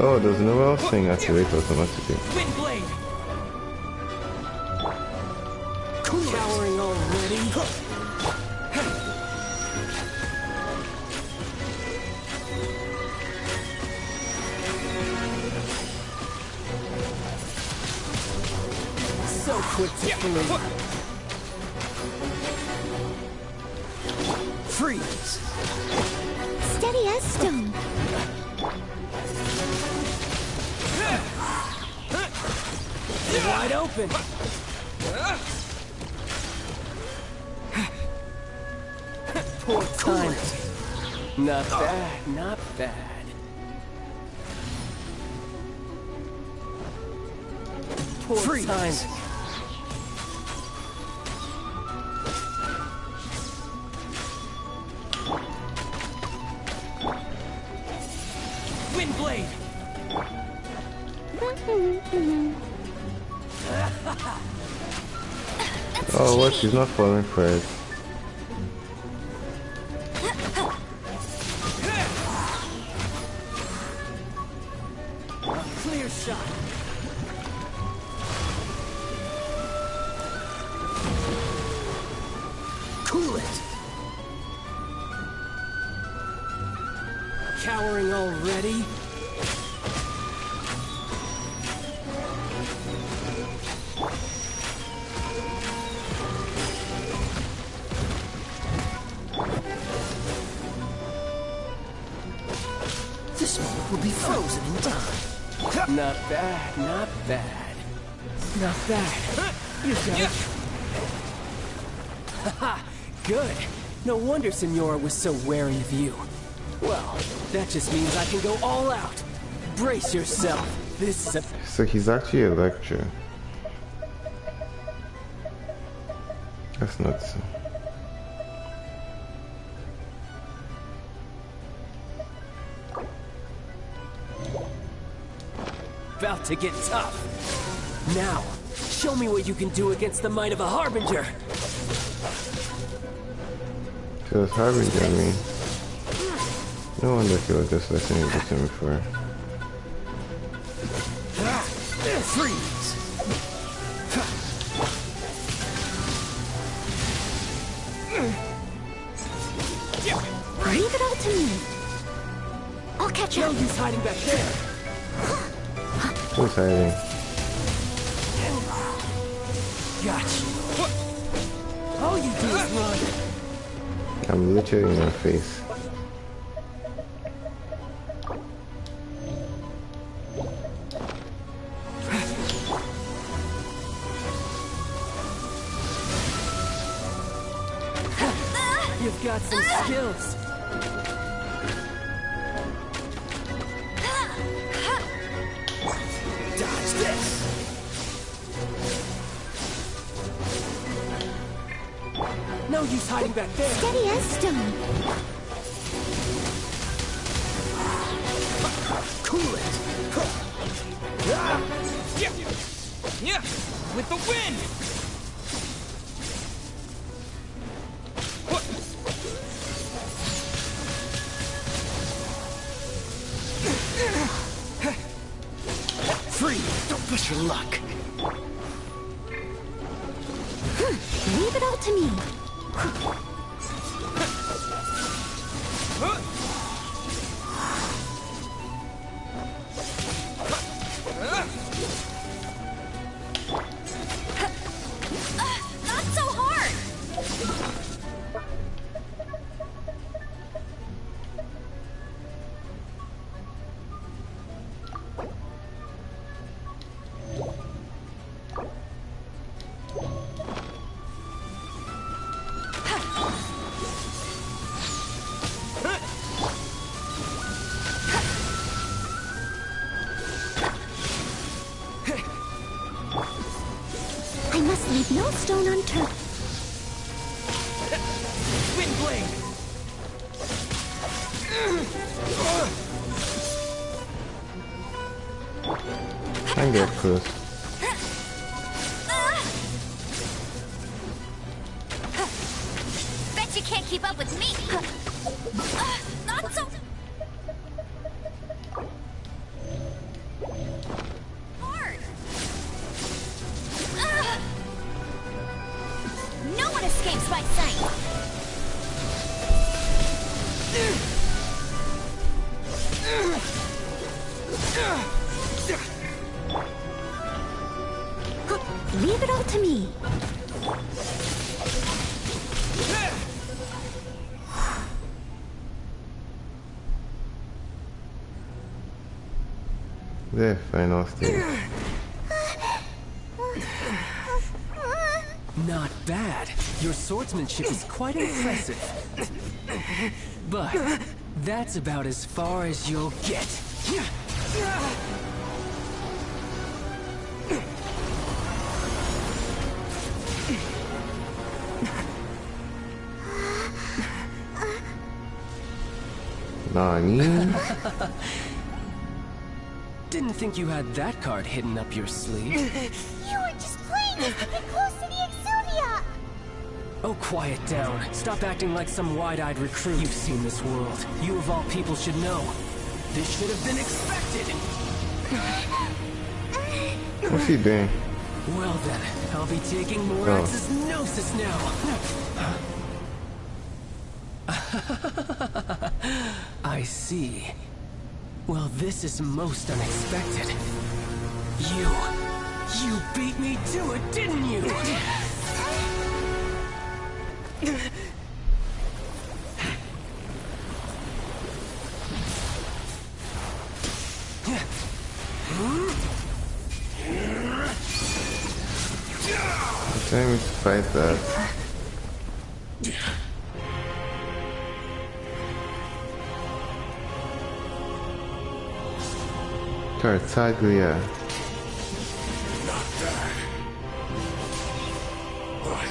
Oh, there's no else thing activate automatically. Wind blade. Cowering already. So quick to flee. Freeze. Steady as stone. Wide open. Poor timing. Not bad, not bad. Poor timing. Wind blade. Oh, what? She's not falling for it. Clear shot. Cool it. Cowering already? This moment will be frozen in time. Not bad, not bad. Not bad. You got it. Haha, good. No wonder Senora was so wary of you. Well, that just means I can go all out. Brace yourself. This is a... So he's actually a lecturer. That's nuts. About to get tough. Now, show me what you can do against the might of a Harbinger. So it's Harbinger, I mean. No wonder he was just listening to him before. Freeze! Leave it all to me. I'll catch up. No use hiding back there. Who's hiding? Gotcha. All you do is run. I'm literally in your face. You've got some skills. Dodge this. No use hiding back there. Steady as stone. Cool it. Yeah, with the wind. Free. Don't push your luck. Leave it all to me. Not so hard! I must leave no stone unturned. Wind blade. I get close. Bet you can't keep up with me! Not so... hard! No one escapes my sight! Leave it all to me. The final stage. Not bad. Your swordsmanship is quite impressive. But that's about as far as you'll get. Nani? Didn't think you had that card hidden up your sleeve. You were just playing us to get close to the Exuvia! Oh, quiet down. Stop acting like some wide-eyed recruit. You've seen this world. You of all people should know. This should have been expected! What's he doing? Well then, I'll be taking Morax's gnosis now. I see. Well, this is most unexpected. You beat me to it, didn't you? Tell me to fight that. Tartaglia. Not bad. But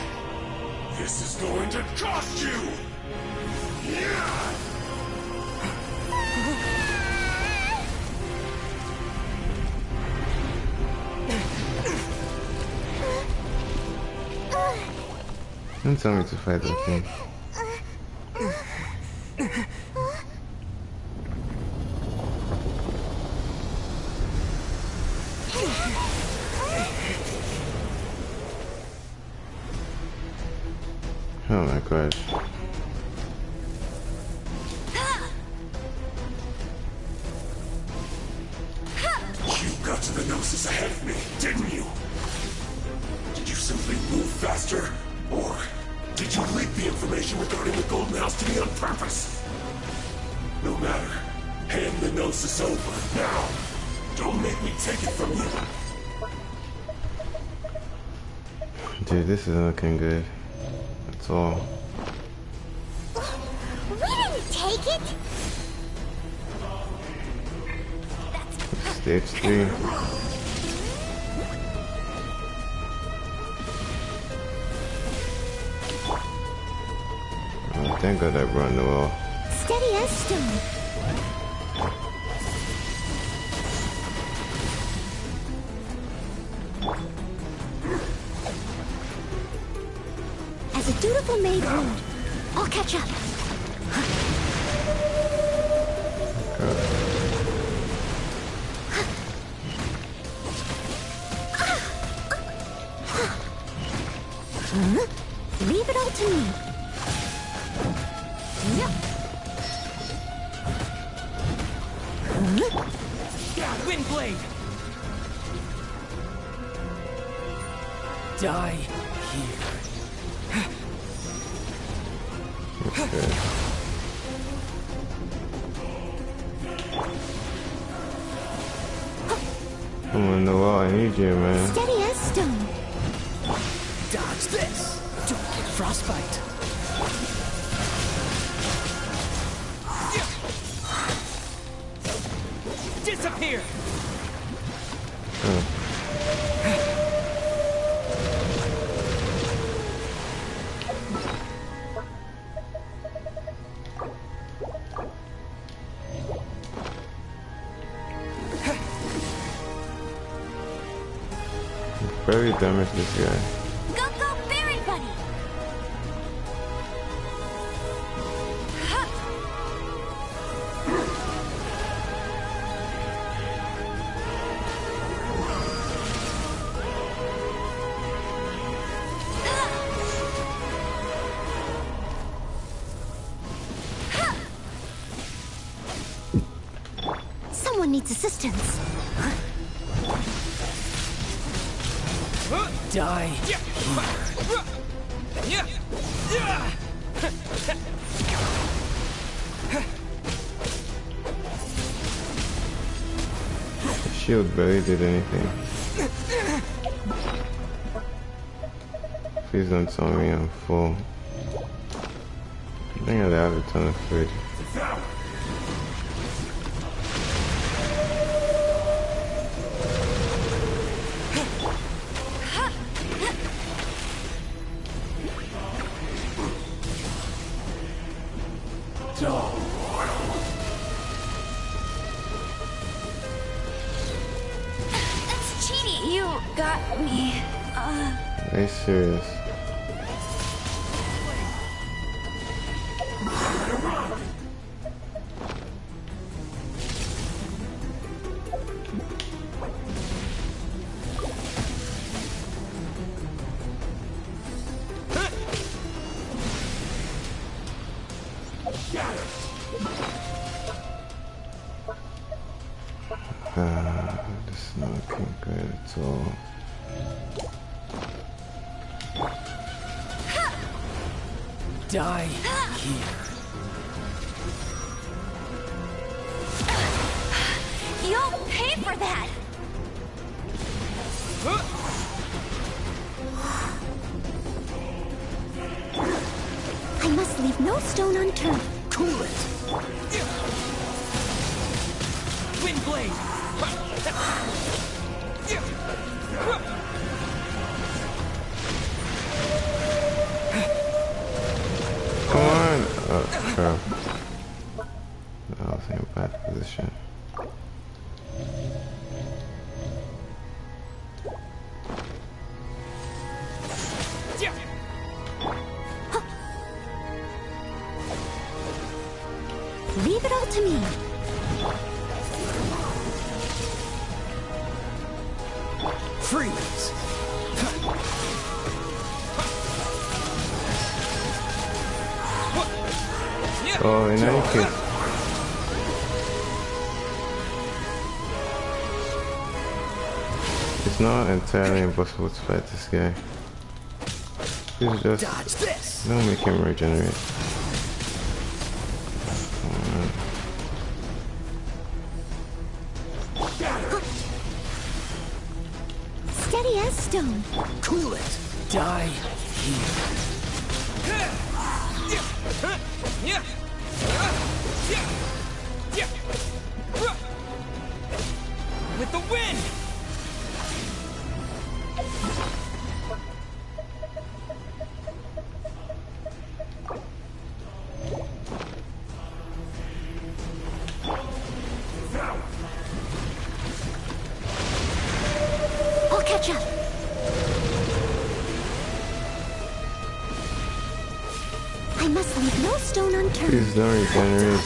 this is going to cost you! Yeah! Don't tell me to fight that thing. Oh my god. You got to the gnosis ahead of me, didn't you? Did you simply move faster? Or did you leak the information regarding the Golden House to me on purpose? No matter. Hand the gnosis over, now! Don't make me take it from you! Dude, this isn't looking good. That's all. We didn't take it! Stage 3. Oh, thank God I brought the wall. Steady as stone. As a dutiful maid would, I'll catch up. Leave it all to me. Windblade! Die here. Okay. I'm on the wall, I need you, man. Steady as stone. Dodge this! Don't get frostbite. Disappear! Very damage this guy. Go, berry buddy! Someone needs assistance. Huh? Die here. The shield barely did anything. Please don't tell me I'm full. I think I have a ton of food. That's cheating! You got me. Are you serious? This is not looking good at all. Die here. You'll pay for that! I must leave no stone unturned. Cool it. Wind blade. Come on! Oh, crap. I was in a bad position. Leave it all to me. Freeze. Oh, in any case. It's not entirely impossible to fight this guy. Please just don't make him regenerate. Steady as stone. Cool it. Die here. With the wind! I'll catch up. I must leave no stone unturned. Please don't regenerate.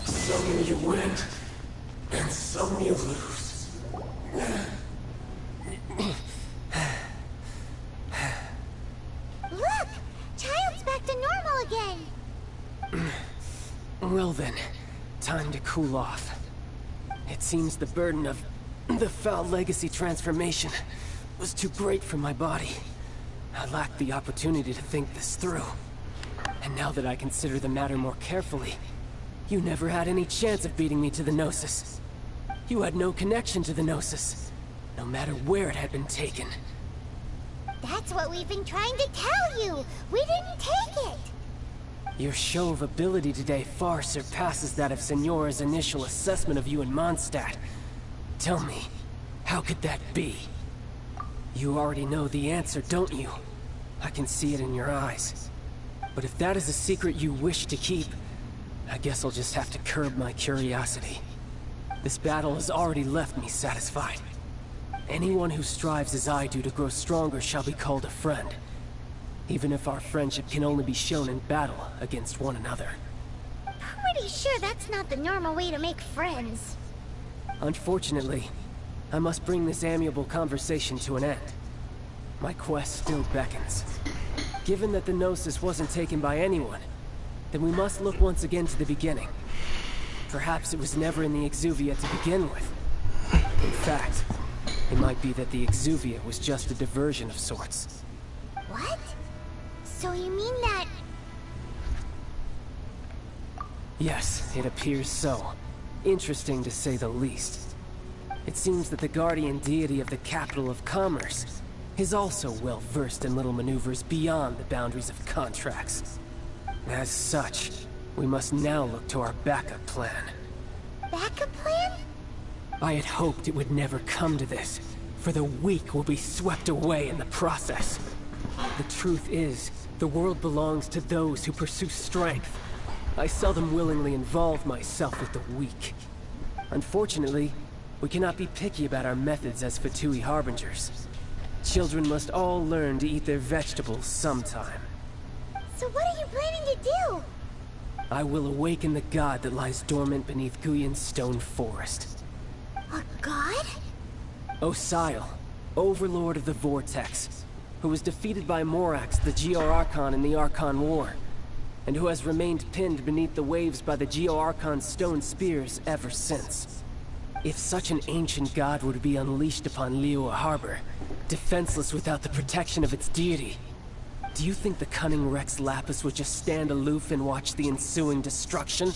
Some you win, and some you lose. Look! Child's back to normal again! Well then, time to cool off. It seems the burden of the foul legacy transformation was too great for my body. I lacked the opportunity to think this through. And now that I consider the matter more carefully, you never had any chance of beating me to the Gnosis. You had no connection to the Gnosis, no matter where it had been taken. That's what we've been trying to tell you! We didn't take it! Your show of ability today far surpasses that of Signora's initial assessment of you in Mondstadt. Tell me, how could that be? You already know the answer, don't you? I can see it in your eyes. But if that is a secret you wish to keep, I guess I'll just have to curb my curiosity. This battle has already left me satisfied. Anyone who strives as I do to grow stronger shall be called a friend. Even if our friendship can only be shown in battle against one another. Pretty sure that's not the normal way to make friends. Unfortunately, I must bring this amiable conversation to an end. My quest still beckons. Given that the Gnosis wasn't taken by anyone, then we must look once again to the beginning. Perhaps it was never in the Exuvia to begin with. In fact, it might be that the Exuvia was just a diversion of sorts. What? So you mean that... Yes, it appears so. Interesting to say the least. It seems that the guardian deity of the capital of commerce is also well versed in little maneuvers beyond the boundaries of contracts. As such, we must now look to our backup plan. Backup plan? I had hoped it would never come to this, for the weak will be swept away in the process. The truth is, the world belongs to those who pursue strength. I seldom willingly involve myself with the weak. Unfortunately, we cannot be picky about our methods as Fatui Harbingers. Children must all learn to eat their vegetables sometime. So what are you planning to do? I will awaken the god that lies dormant beneath Guyon's stone forest. A god? Osial, overlord of the Vortex, who was defeated by Morax, the Geo-Archon in the Archon War, and who has remained pinned beneath the waves by the Geo-Archon's stone spears ever since. If such an ancient god were to be unleashed upon Liyue Harbor, defenseless without the protection of its deity, do you think the cunning Rex Lapis would just stand aloof and watch the ensuing destruction?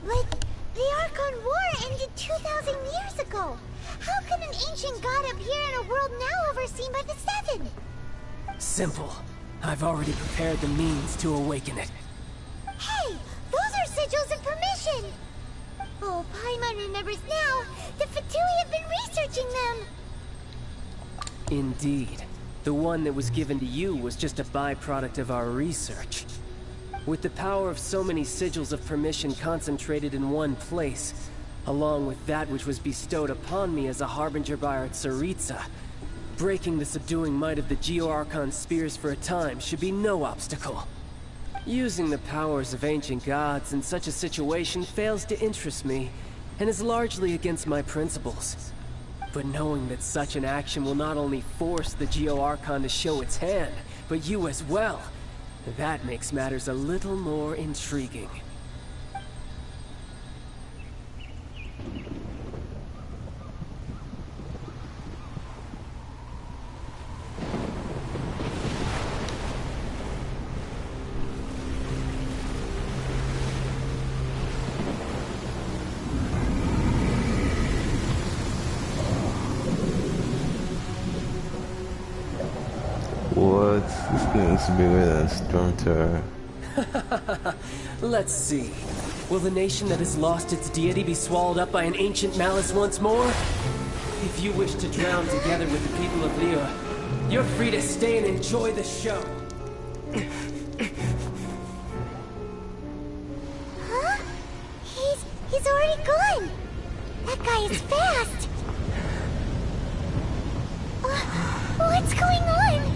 But the Archon War ended 2,000 years ago. How could an ancient god appear in a world now overseen by the Seven? Simple. I've already prepared the means to awaken it. Hey! Those are sigils of permission! Oh, Paimon remembers now. The Fatui have been researching them! Indeed. The one that was given to you was just a byproduct of our research. With the power of so many sigils of permission concentrated in one place, along with that which was bestowed upon me as a harbinger by our Tsaritsa, breaking the subduing might of the Geo-Archon spears for a time should be no obstacle. Using the powers of ancient gods in such a situation fails to interest me, and is largely against my principles. But knowing that such an action will not only force the Geo-Archon to show its hand, but you as well, that makes matters a little more intriguing. What? This thing's bigger than Storm Terror. Let's see. Will the nation that has lost its deity be swallowed up by an ancient malice once more? If you wish to drown together with the people of Liyue, you're free to stay and enjoy the show. Huh? He's already gone! That guy is fast! What's going on?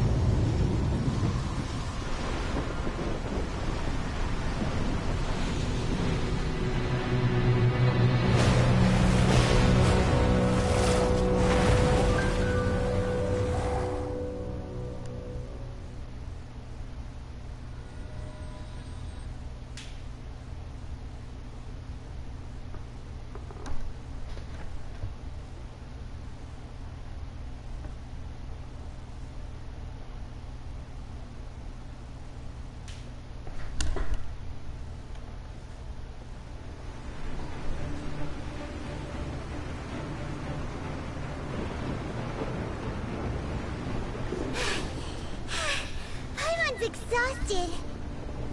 Exhausted.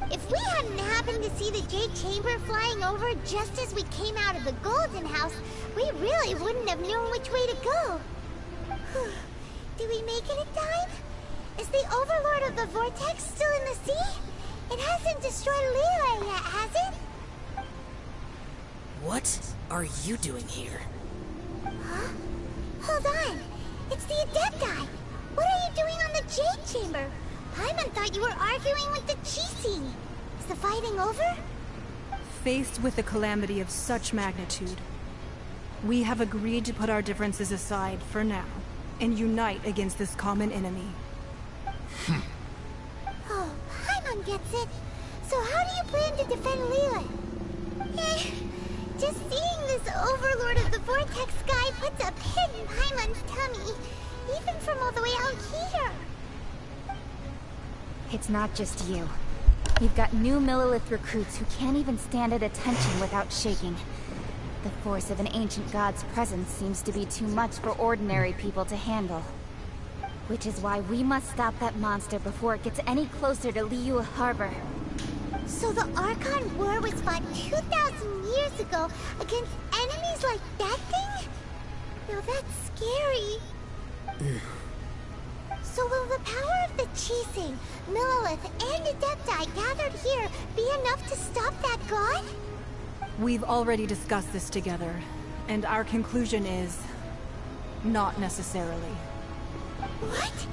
If we hadn't happened to see the Jade Chamber flying over just as we came out of the Golden House, we really wouldn't have known which way to go. Did we make it in time? Is the Overlord of the Vortex still in the sea? It hasn't destroyed Liyue yet, has it? What are you doing here? Huh? Hold on. It's the Adepti. What are you doing on the Jade Chamber? Paimon thought you were arguing with the Qixing. Is the fighting over? Faced with a calamity of such magnitude, we have agreed to put our differences aside for now and unite against this common enemy. Oh, Paimon gets it. So how do you plan to defend Liyue? Just seeing this Overlord of the Vortex guy puts a in Paimon's tummy, even from all the way out here. It's not just you. You've got new Millilith recruits who can't even stand at attention without shaking. The force of an ancient god's presence seems to be too much for ordinary people to handle. Which is why we must stop that monster before it gets any closer to Liyue Harbor. So the Archon War was fought 2,000 years ago against enemies like that thing? Now that's scary. So will the power of the Chising, Millilith, and Adepti gathered here be enough to stop that god? We've already discussed this together, and our conclusion is... not necessarily. What?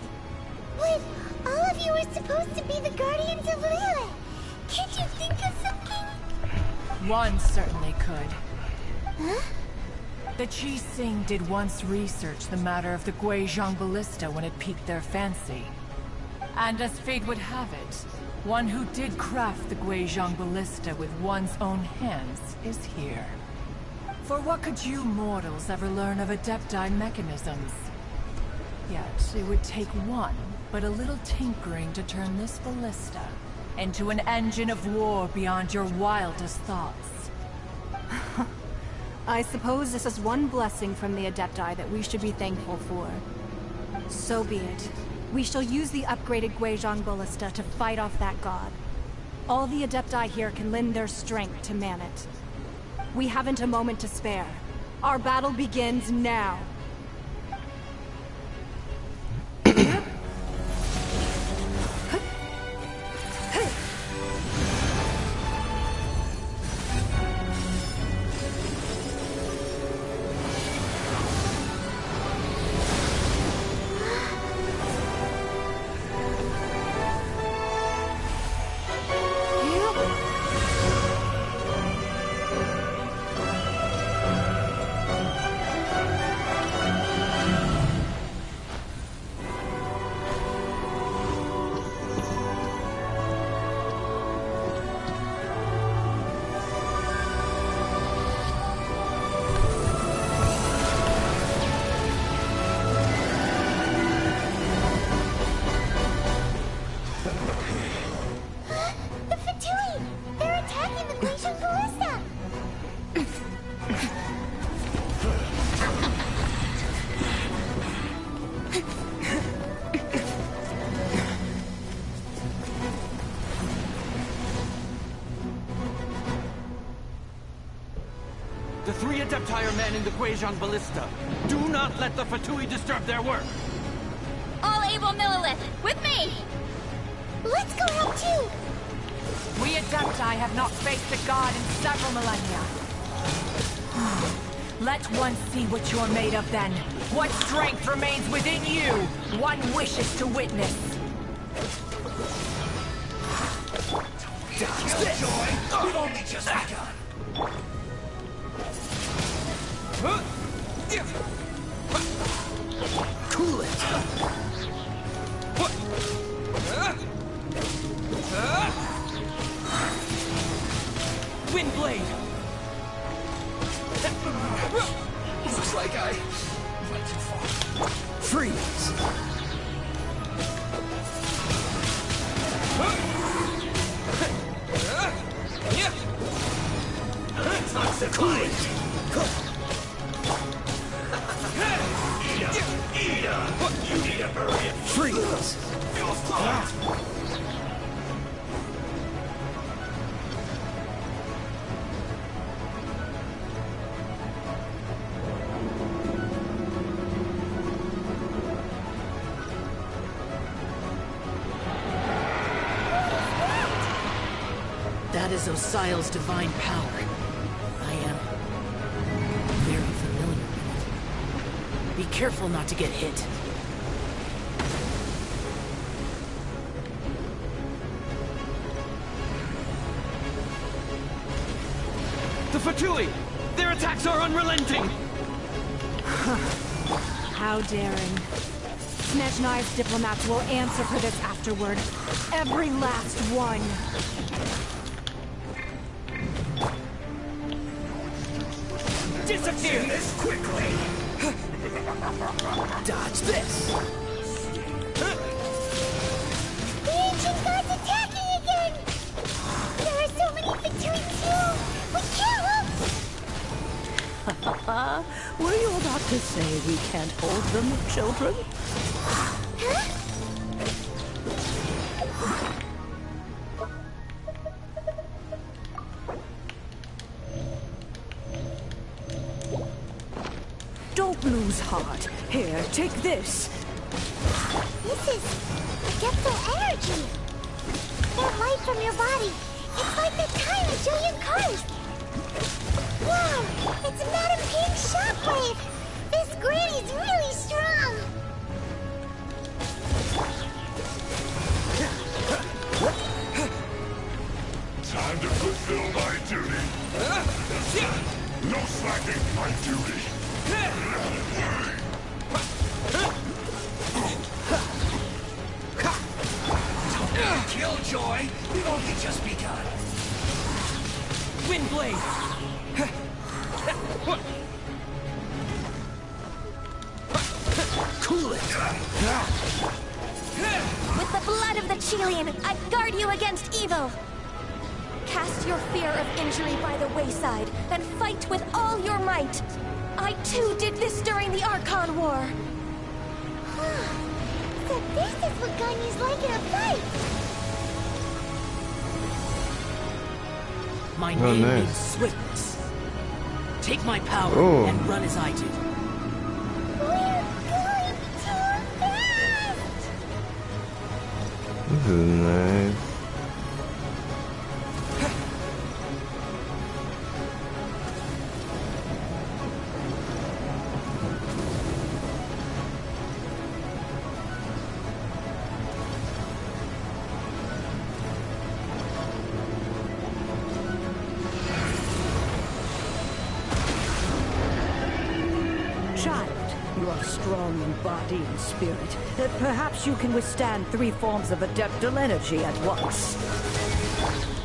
But all of you are supposed to be the Guardians of Liyue. Can't you think of something? One certainly could. Huh? The Chising did once research the matter of the Guizhong Ballista when it piqued their fancy. And as fate would have it, one who did craft the Guizhong Ballista with one's own hands is here. For what could you mortals ever learn of Adepti mechanisms? Yet, it would take one, but a little tinkering to turn this ballista into an engine of war beyond your wildest thoughts. I suppose this is one blessing from the Adepti that we should be thankful for. So be it. We shall use the upgraded Guizhong Ballista to fight off that god. All the Adepti here can lend their strength to man it. We haven't a moment to spare. Our battle begins now. The three Adepti are manning the Guizhong Ballista. Do not let the Fatui disturb their work. All able Millilith, with me! Let's go help too! We Adepti have not faced the god in several millennia. Let one see what you're made of then. What strength remains within you, one wishes to witness. Killjoy, we've only just begun. Cool it. Windblade. Looks like I went too far. Freeze. Toxicite. Ida, you need to hurry. Freeze. Feel smart. That is Osial's divine power. I am very familiar with it. Be careful not to get hit. The Fatui! Their attacks are unrelenting! How daring. Snezhnai's diplomats will answer for this afterward. Every last one. Disappear! Do this quickly! Dodge this! The ancient god's attacking again! There are so many between you! We can't help! Were you about to say we can't hold them, children? Huh? Don't lose heart. Here, take this. This is... Get their energy! That light from your body. It's like that time at Julian Cars. Wow! It's Madame Ping's shockwave! This granny's really strong! Time to fulfill my duty. No slacking, my duty. Killjoy! We've only just begun. Windblade! Cool it! With the blood of the Chilean, I guard you against evil! Cast your fear of injury by the wayside, and fight with all your might! I too did this during the Archon War! So this is what Ganyu's like in a fight! My Oh, name nice. means swiftness. Take my power Oh. and run as I did. We're going too fast! This is nice. Child, you are strong in body and spirit. Perhaps you can withstand 3 forms of adeptal energy at once.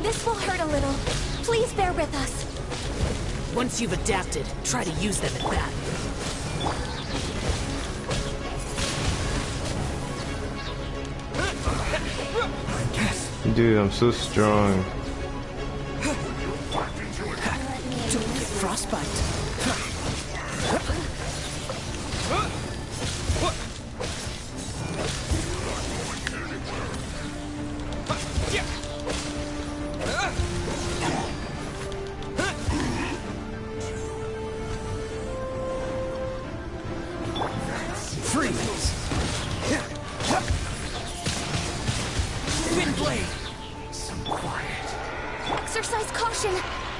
This will hurt a little. Please bear with us. Once you've adapted, try to use them at bat. Dude, I'm so strong. Don't get frostbite. Freeze! Windblade! Some quiet. Exercise caution.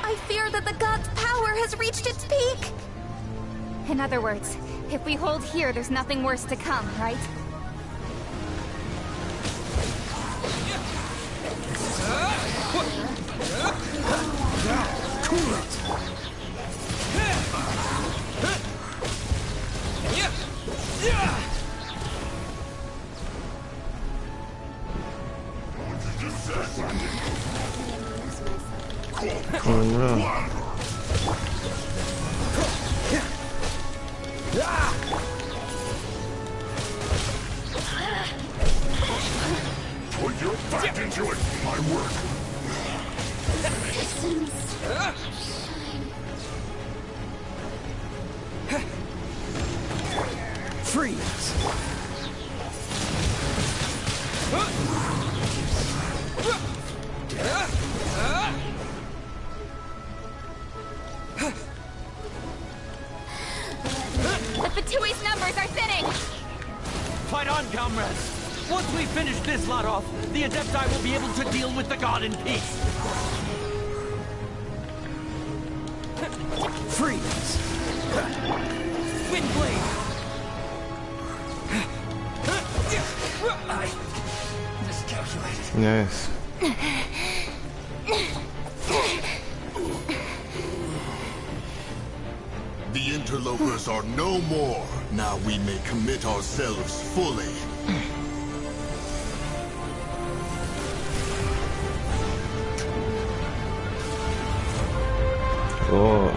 I fear that the god's power has reached its peak. In other words, if we hold here, there's nothing worse to come, right? Cool it! Oh no. Put your back into it, my work. Freeze! The Fatui's numbers are thinning! Fight on, comrades! Once we finish this lot off, the Adepti will be able to deal with the god in peace. Freeze! Windblade! I miscalculated. Nice. The interlopers are no more. Now we may commit ourselves fully. Oh.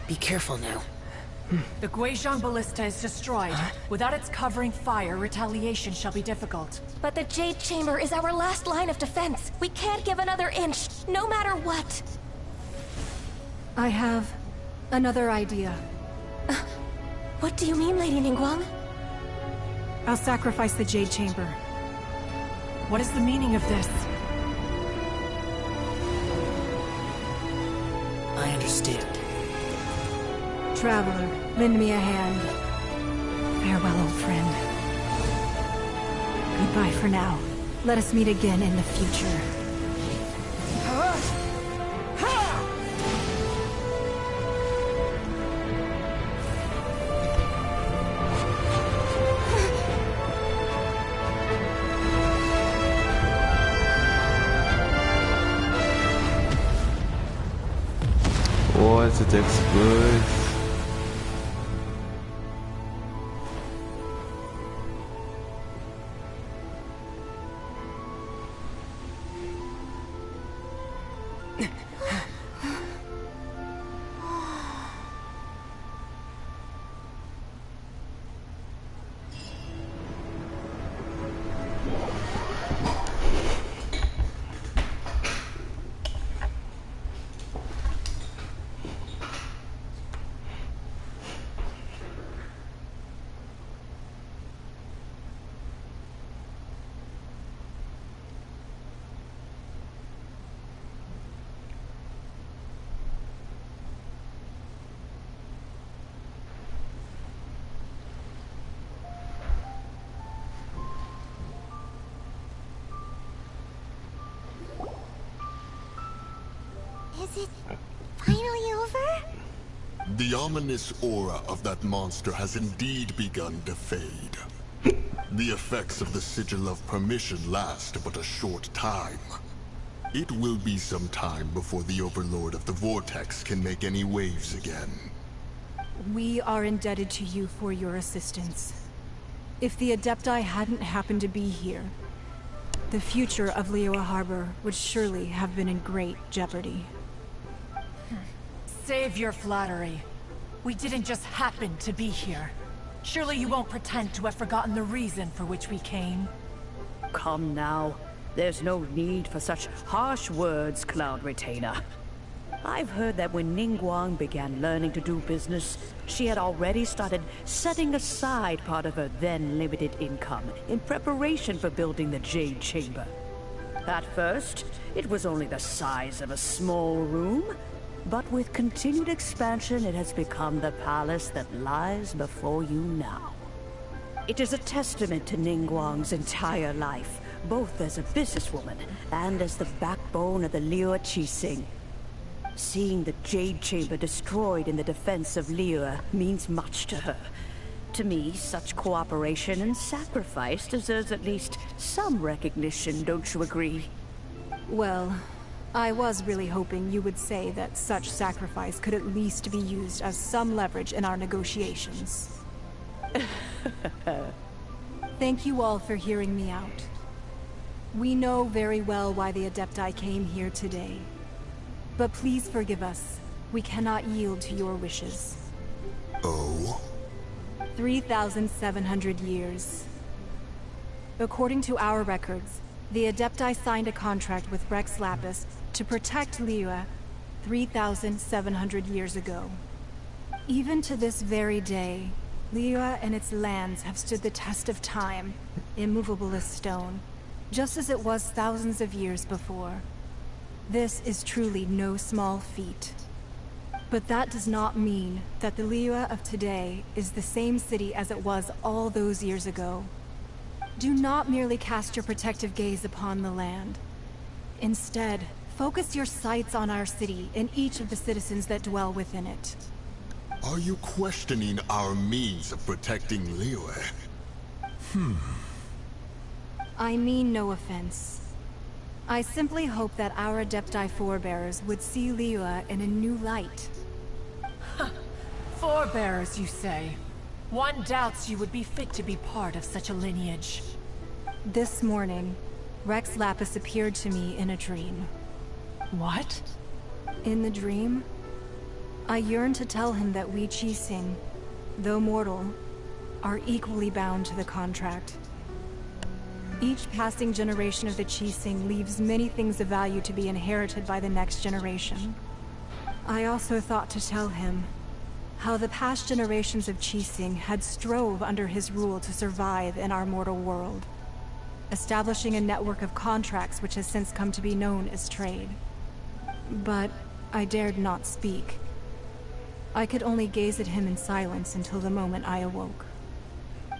Be careful now. The Guizhong Ballista is destroyed. Without its covering fire, retaliation shall be difficult. But the Jade Chamber is our last line of defense. We can't give another inch, no matter what. I have another idea. What do you mean, Lady Ningguang? I'll sacrifice the Jade Chamber. What is the meaning of this? I understand. Traveler, lend me a hand. Farewell, old friend. Goodbye for now. Let us meet again in the future. What? It explodes. Is it finally over? The ominous aura of that monster has indeed begun to fade. The effects of the Sigil of Permission last but a short time. It will be some time before the Overlord of the Vortex can make any waves again. We are indebted to you for your assistance. If the Adepti hadn't happened to be here, the future of Liyue Harbor would surely have been in great jeopardy. Save your flattery. We didn't just happen to be here. Surely you won't pretend to have forgotten the reason for which we came. Come now. There's no need for such harsh words, Cloud Retainer. I've heard that when Ningguang began learning to do business, she had already started setting aside part of her then limited income in preparation for building the Jade Chamber. At first, it was only the size of a small room, but with continued expansion, it has become the palace that lies before you now. It is a testament to Ningguang's entire life, both as a businesswoman and as the backbone of the Liyue Qixing. Seeing the Jade Chamber destroyed in the defense of Liyue means much to her. To me, such cooperation and sacrifice deserves at least some recognition, don't you agree? Well, I was really hoping you would say that such sacrifice could at least be used as some leverage in our negotiations. Thank you all for hearing me out. We know very well why the Adepti came here today. But please forgive us. We cannot yield to your wishes. Oh? 3,700 years. According to our records, the Adepti signed a contract with Rex Lapis to protect Liyue 3,700 years ago. Even to this very day, Liyue and its lands have stood the test of time, immovable as stone, just as it was thousands of years before. This is truly no small feat. But that does not mean that the Liyue of today is the same city as it was all those years ago. Do not merely cast your protective gaze upon the land. Instead, focus your sights on our city and each of the citizens that dwell within it. Are you questioning our means of protecting Liyue? I mean no offense. I simply hope that our Adepti forebears would see Liyue in a new light. Forebearers, you say? One doubts you would be fit to be part of such a lineage. This morning, Rex Lapis appeared to me in a dream. What? In the dream, I yearned to tell him that we Qixing, though mortal, are equally bound to the contract. Each passing generation of the Qixing leaves many things of value to be inherited by the next generation. I also thought to tell him how the past generations of Qixing had strove under his rule to survive in our mortal world, establishing a network of contracts which has since come to be known as trade. But I dared not speak. I could only gaze at him in silence until the moment I awoke.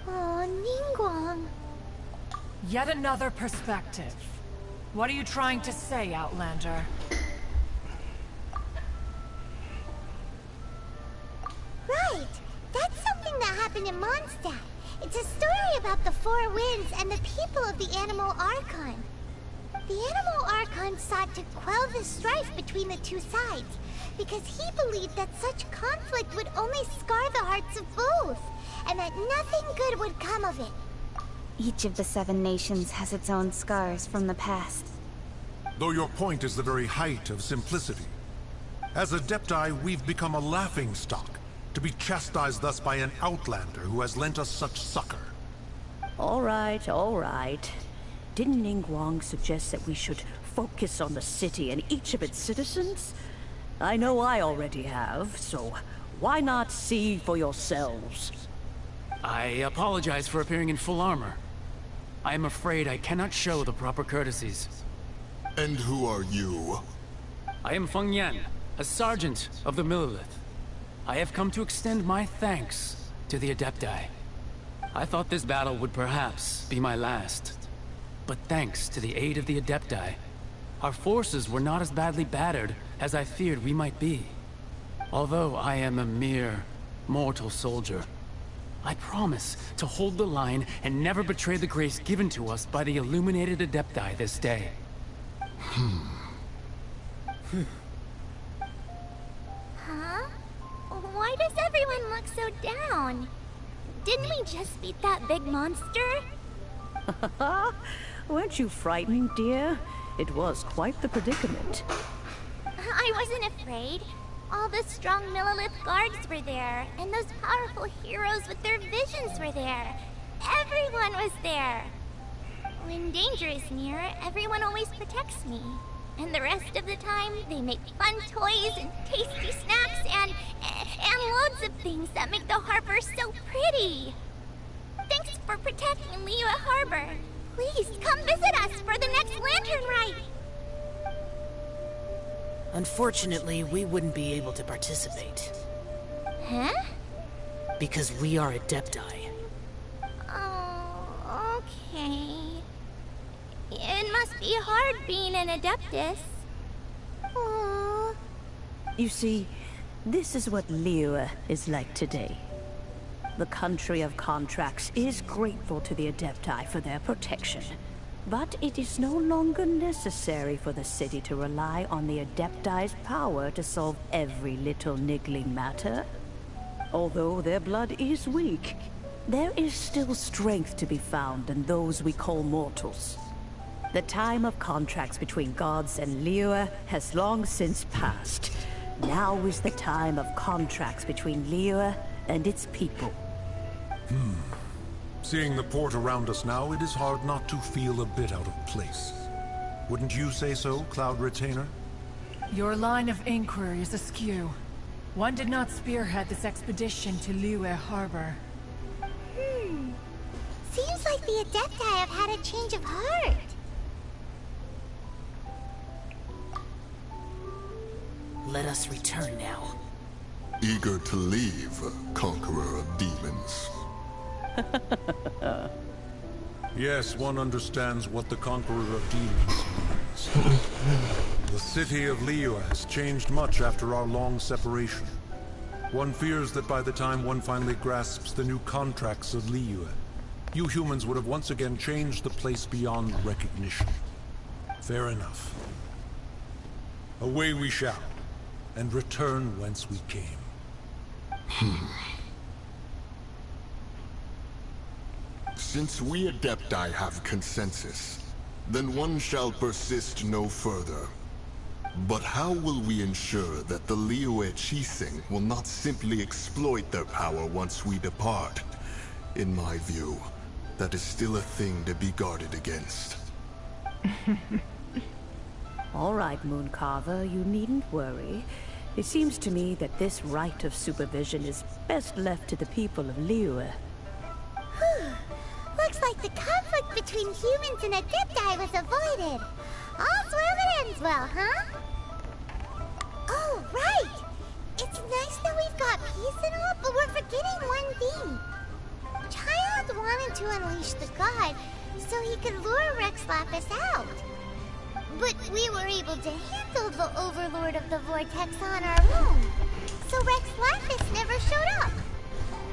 Oh, Ningguang. Yet another perspective. What are you trying to say, Outlander? Right! That's something that happened in Mondstadt. It's a story about the Four Winds and the people of the Animal Archon. The Animal Archon sought to quell the strife between the two sides, because he believed that such conflict would only scar the hearts of both, and that nothing good would come of it. Each of the 7 nations has its own scars from the past. Though your point is the very height of simplicity. As Adepti, we've become a laughingstock, to be chastised thus by an outlander who has lent us such succor. All right, all right. Didn't Ningguang suggest that we should focus on the city and each of its citizens? I know I already have, so why not see for yourselves? I apologize for appearing in full armor. I am afraid I cannot show the proper courtesies. And who are you? I am Feng Yan, a sergeant of the Millelith. I have come to extend my thanks to the Adepti. I thought this battle would perhaps be my last. But thanks to the aid of the Adepti, our forces were not as badly battered as I feared we might be. Although I am a mere mortal soldier, I promise to hold the line and never betray the grace given to us by the illuminated Adepti this day. Huh? Why does everyone look so down? Didn't we just beat that big monster? Weren't you frightened, dear? It was quite the predicament. I wasn't afraid. All the strong Millelith guards were there, and those powerful heroes with their visions were there. Everyone was there. When danger is near, everyone always protects me. And the rest of the time, they make fun toys and tasty snacks and loads of things that make the harbor so pretty. Thanks for protecting Liyue Harbor. Please come visit us for the next lantern rite. Unfortunately, we wouldn't be able to participate. Huh? Because we are Adepti. Oh, okay. It must be hard being an Adeptus. Aww. You see, this is what Liyue is like today. The country of contracts is grateful to the Adepti for their protection. But it is no longer necessary for the city to rely on the Adepti's power to solve every little niggling matter. Although their blood is weak, there is still strength to be found in those we call mortals. The time of contracts between gods and Liyue has long since passed. Now is the time of contracts between Liyue and its people. Seeing the port around us now, it is hard not to feel a bit out of place. Wouldn't you say so, Cloud Retainer? Your line of inquiry is askew. One did not spearhead this expedition to Liyue Harbor. Seems like the Adepti have had a change of heart. Let us return now. Eager to leave, conqueror of demons. Yes, one understands what the Conqueror of Demons means. The city of Liyue has changed much after our long separation. One fears that by the time one finally grasps the new contracts of Liyue, you humans would have once again changed the place beyond recognition. Fair enough. Away we shall, and return whence we came. Since we Adepti have consensus, then one shall persist no further. But how will we ensure that the Liyue Qixing will not simply exploit their power once we depart? In my view, that is still a thing to be guarded against. All right, Mooncarver, you needn't worry. It seems to me that this right of supervision is best left to the people of Liyue. Looks like the conflict between humans and Adepti was avoided. All's well that ends well, huh? Oh, right! It's nice that we've got peace and all, but we're forgetting one thing. Child wanted to unleash the god so he could lure Rex Lapis out. But we were able to handle the Overlord of the Vortex on our own, so Rex Lapis never showed up.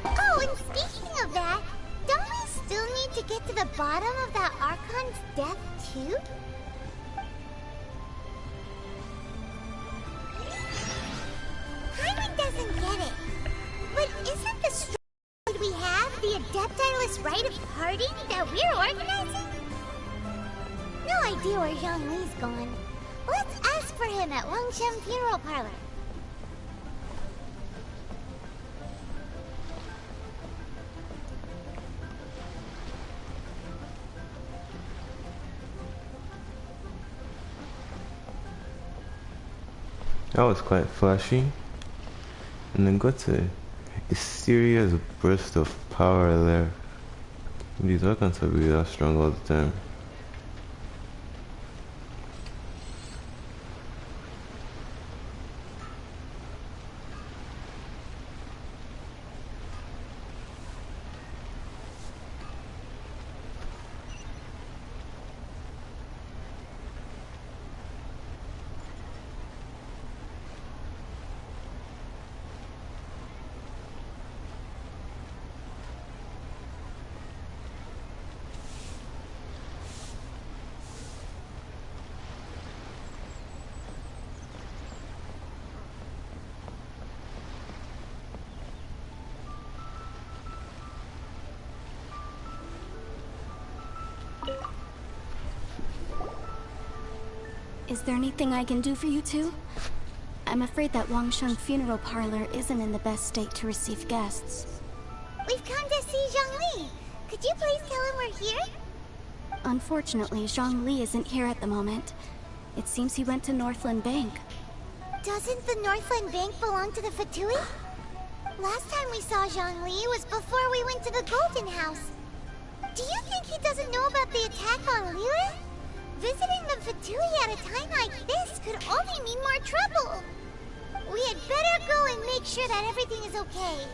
Oh, and speaking of that, don't we still need to get to the bottom of that Archon's death, too? Hyman doesn't get it. But isn't the stride we have the Adeptiless rite of parting that we're organizing? No idea where Zhongli's gone. Let's ask for him at Wangshen Funeral Parlor. That was quite flashy. And then got a serious burst of power there. These weapons are really that strong all the time. Is there anything I can do for you two? I'm afraid that Wangshen Funeral Parlor isn't in the best state to receive guests. We've come to see Zhongli. Could you please tell him we're here? Unfortunately, Zhongli isn't here at the moment. It seems he went to Northland Bank. Doesn't the Northland Bank belong to the Fatui? Last time we saw Zhongli was before we went to the Golden House. Do you think he doesn't know about the attack on Liyue? Visiting the Fatui at a time like this could only mean more trouble. We had better go and make sure that everything is okay.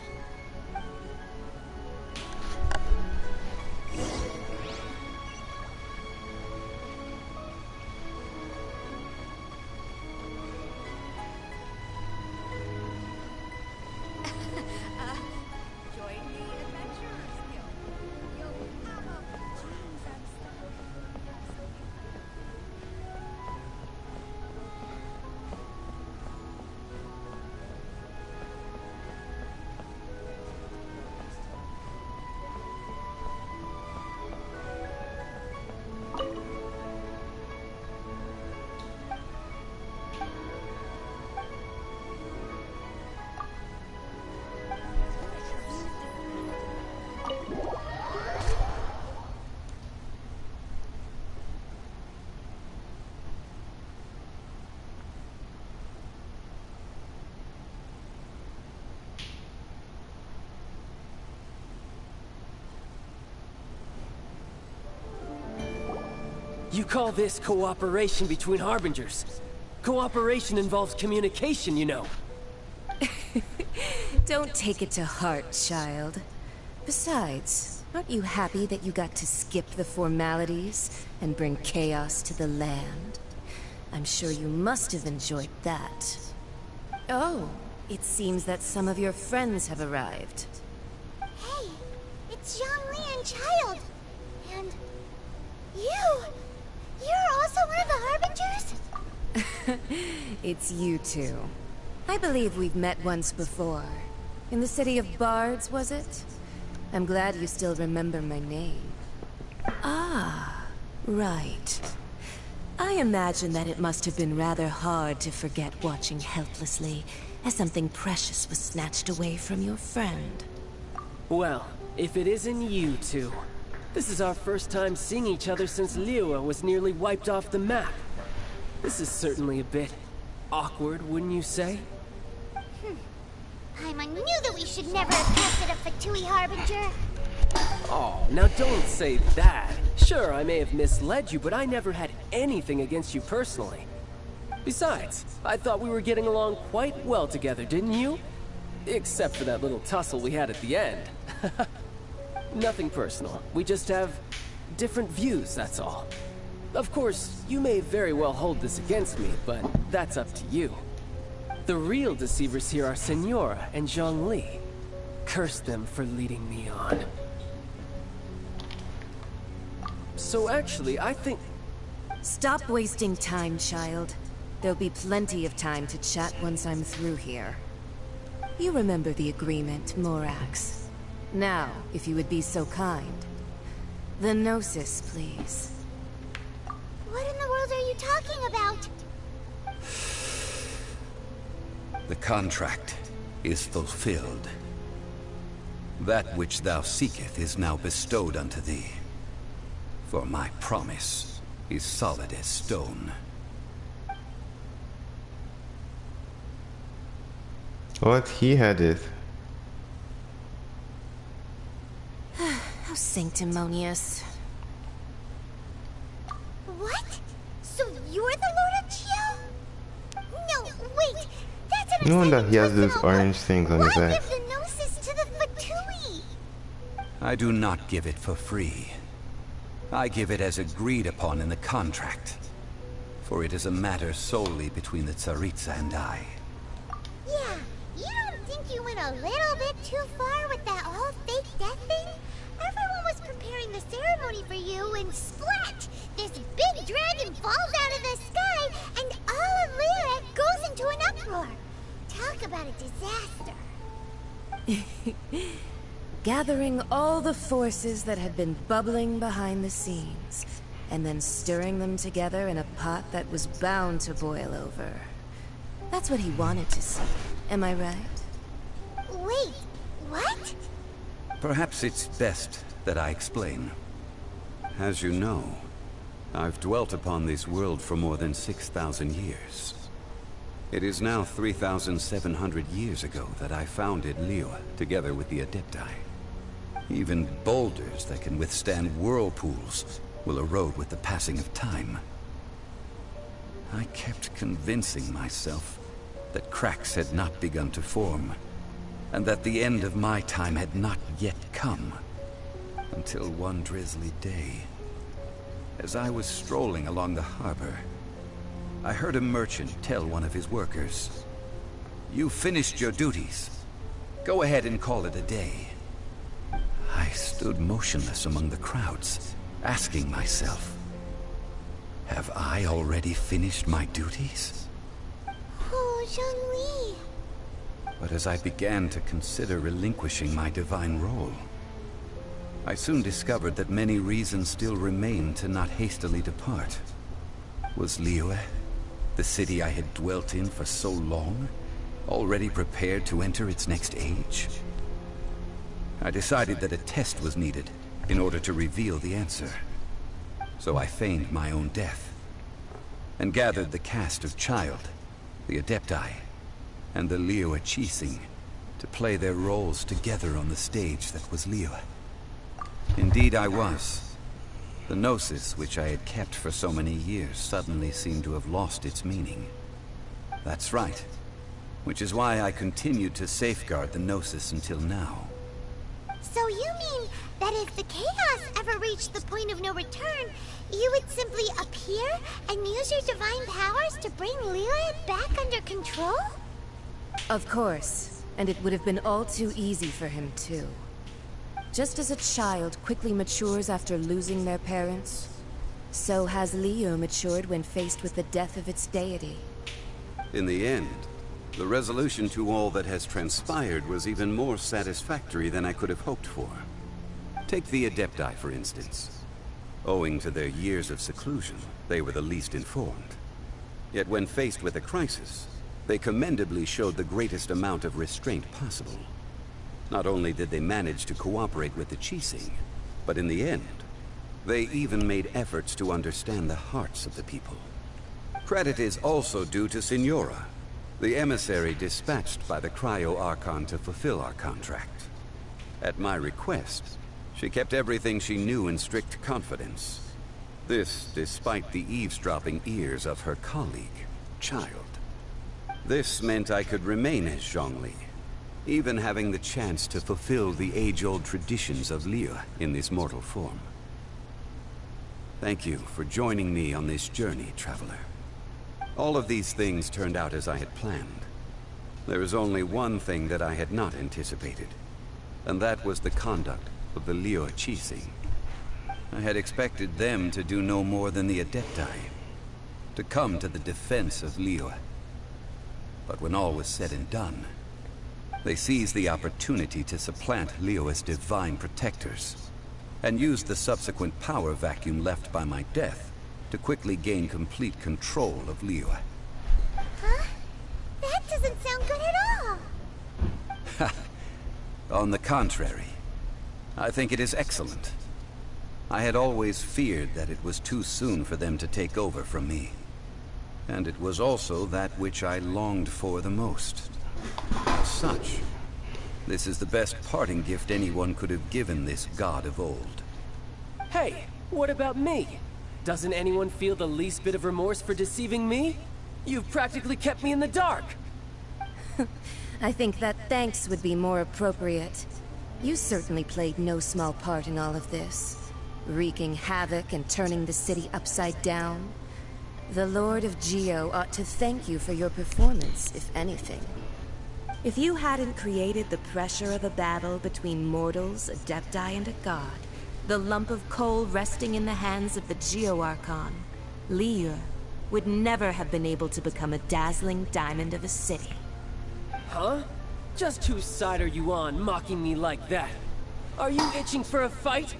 You call this cooperation between Harbingers? Cooperation involves communication, you know. Don't take it to heart, child. Besides, aren't you happy that you got to skip the formalities and bring chaos to the land? I'm sure you must have enjoyed that. Oh, it seems that some of your friends have arrived. Hey, it's Zhongli and and Child. And you're also one of the Harbingers? It's you two. I believe we've met once before. In the city of Bards, was it? I'm glad you still remember my name. Ah, right. I imagine that it must have been rather hard to forget watching helplessly as something precious was snatched away from your friend. Well, if it isn't you two. This is our first time seeing each other since Liyue was nearly wiped off the map. This is certainly a bit awkward, wouldn't you say? I knew that we should never have tested a Fatui Harbinger. Oh, now don't say that. Sure, I may have misled you, but I never had anything against you personally. Besides, I thought we were getting along quite well together, didn't you? Except for that little tussle we had at the end. Nothing personal. We just have different views, that's all. Of course, you may very well hold this against me, but that's up to you. The real deceivers here are Senora and Zhongli. Curse them for leading me on. So actually, I think... Stop wasting time, child. There'll be plenty of time to chat once I'm through here. You remember the agreement, Morax. Now, if you would be so kind. The Gnosis, please. What in the world are you talking about? The contract is fulfilled. That which thou seeketh is now bestowed unto thee. For my promise is solid as stone. What? He had it. How sanctimonious. What? So you're the Lord of Geo? No, wait. That's an No wonder he has those orange things on his Why ass. give the Gnosis to the Fatui? I do not give it for free. I give it as agreed upon in the contract. For it is a matter solely between the Tsaritsa and I. Yeah, you don't think you went a little bit too far with that whole fake death thing? Everyone was preparing the ceremony for you and splat! This big dragon falls out of the sky and all of Lyra goes into an uproar. Talk about a disaster. Gathering all the forces that had been bubbling behind the scenes, and then stirring them together in a pot that was bound to boil over. That's what he wanted to see. Am I right? Wait, what? Perhaps it's best that I explain. As you know, I've dwelt upon this world for more than 6,000 years. It is now 3,700 years ago that I founded Liyue, together with the Adepti. Even boulders that can withstand whirlpools will erode with the passing of time. I kept convincing myself that cracks had not begun to form, and that the end of my time had not yet come. Until one drizzly day, as I was strolling along the harbor, I heard a merchant tell one of his workers, "You finished your duties. Go ahead and call it a day." I stood motionless among the crowds, asking myself, have I already finished my duties? Oh, Zhongli. But as I began to consider relinquishing my divine role, I soon discovered that many reasons still remained to not hastily depart. Was Liyue, the city I had dwelt in for so long, already prepared to enter its next age? I decided that a test was needed in order to reveal the answer. So I feigned my own death, and gathered the cast of Child, the Adepti, and the Liyue Chising to play their roles together on the stage that was Liyue. Indeed I was. The Gnosis, which I had kept for so many years, suddenly seemed to have lost its meaning. That's right. Which is why I continued to safeguard the Gnosis until now. So you mean that if the chaos ever reached the point of no return, you would simply appear and use your divine powers to bring Liyue back under control? Of course. And it would have been all too easy for him, too. Just as a child quickly matures after losing their parents, so has Liyue matured when faced with the death of its deity. In the end, the resolution to all that has transpired was even more satisfactory than I could have hoped for. Take the Adepti, for instance. Owing to their years of seclusion, they were the least informed. Yet when faced with a crisis, they commendably showed the greatest amount of restraint possible. Not only did they manage to cooperate with the Qixing, but in the end, they even made efforts to understand the hearts of the people. Credit is also due to Signora, the emissary dispatched by the Cryo Archon to fulfill our contract. At my request, she kept everything she knew in strict confidence. This despite the eavesdropping ears of her colleague, Child. This meant I could remain as Zhongli, even having the chance to fulfill the age-old traditions of Liyue in this mortal form. Thank you for joining me on this journey, Traveler. All of these things turned out as I had planned. There is only one thing that I had not anticipated, and that was the conduct of the Liyue Qixing. I had expected them to do no more than the Adepti, to come to the defense of Liyue. But when all was said and done, they seized the opportunity to supplant Liyue as divine protectors, and used the subsequent power vacuum left by my death to quickly gain complete control of Liyue. Huh? That doesn't sound good at all! On the contrary, I think it is excellent. I had always feared that it was too soon for them to take over from me. And it was also that which I longed for the most. As such, this is the best parting gift anyone could have given this god of old. Hey, what about me? Doesn't anyone feel the least bit of remorse for deceiving me? You've practically kept me in the dark! I think that thanks would be more appropriate. You certainly played no small part in all of this, wreaking havoc and turning the city upside down. The Lord of Geo ought to thank you for your performance, if anything. If you hadn't created the pressure of a battle between mortals, Adepti, and a god, the lump of coal resting in the hands of the Geo Archon, Liyue, would never have been able to become a dazzling diamond of a city. Huh? Just whose side are you on, mocking me like that? Are you itching for a fight?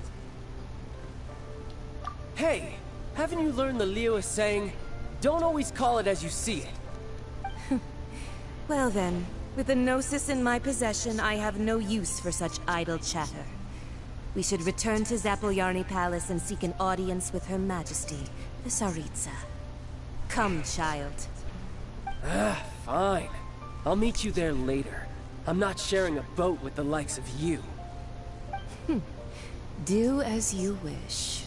Hey, haven't you learned the Liyue saying, don't always call it as you see it? Well then, with the Gnosis in my possession, I have no use for such idle chatter. We should return to Zapolyarny Palace and seek an audience with Her Majesty, the Tsaritsa. Come, child. Fine. I'll meet you there later. I'm not sharing a boat with the likes of you. Do as you wish.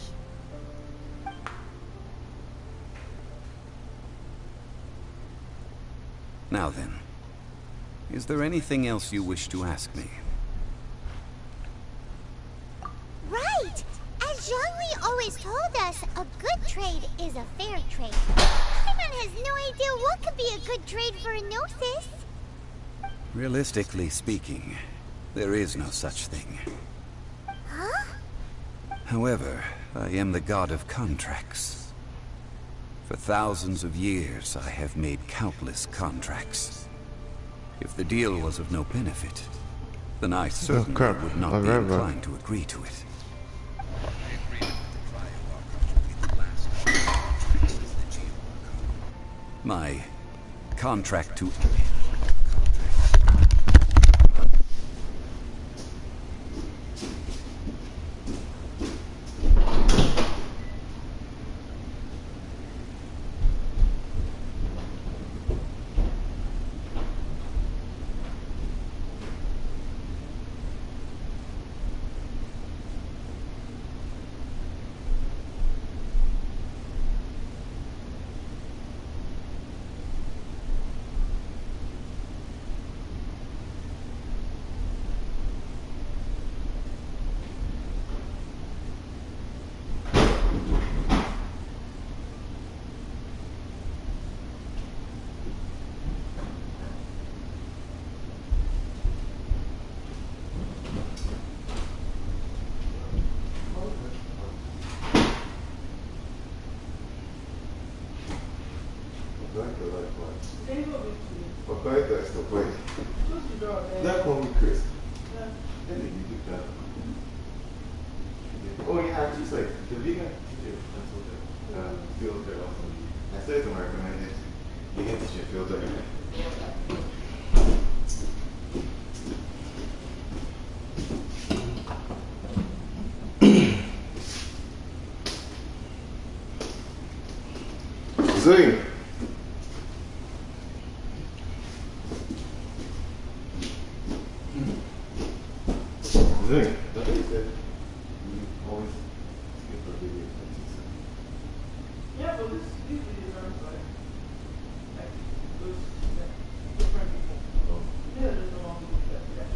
Now then, is there anything else you wish to ask me? Right! As Zhongli always told us, a good trade is a fair trade. Paimon has no idea what could be a good trade for a Gnosis. Realistically speaking, there is no such thing. Huh? However, I am the god of contracts. For thousands of years, I have made countless contracts. If the deal was of no benefit, then I certainly would not be inclined to agree to it. My contract to... quite that's the point. That call me Chris. Then the YouTube channel. Oh yeah, just like the vegan teacher field trip also. I started to recommend it. Vegan teacher field trip. Zoe. Zoe, that's what you said. You always skip the video. Yeah, but these videos are like those different people. Yeah, there's no one who does that.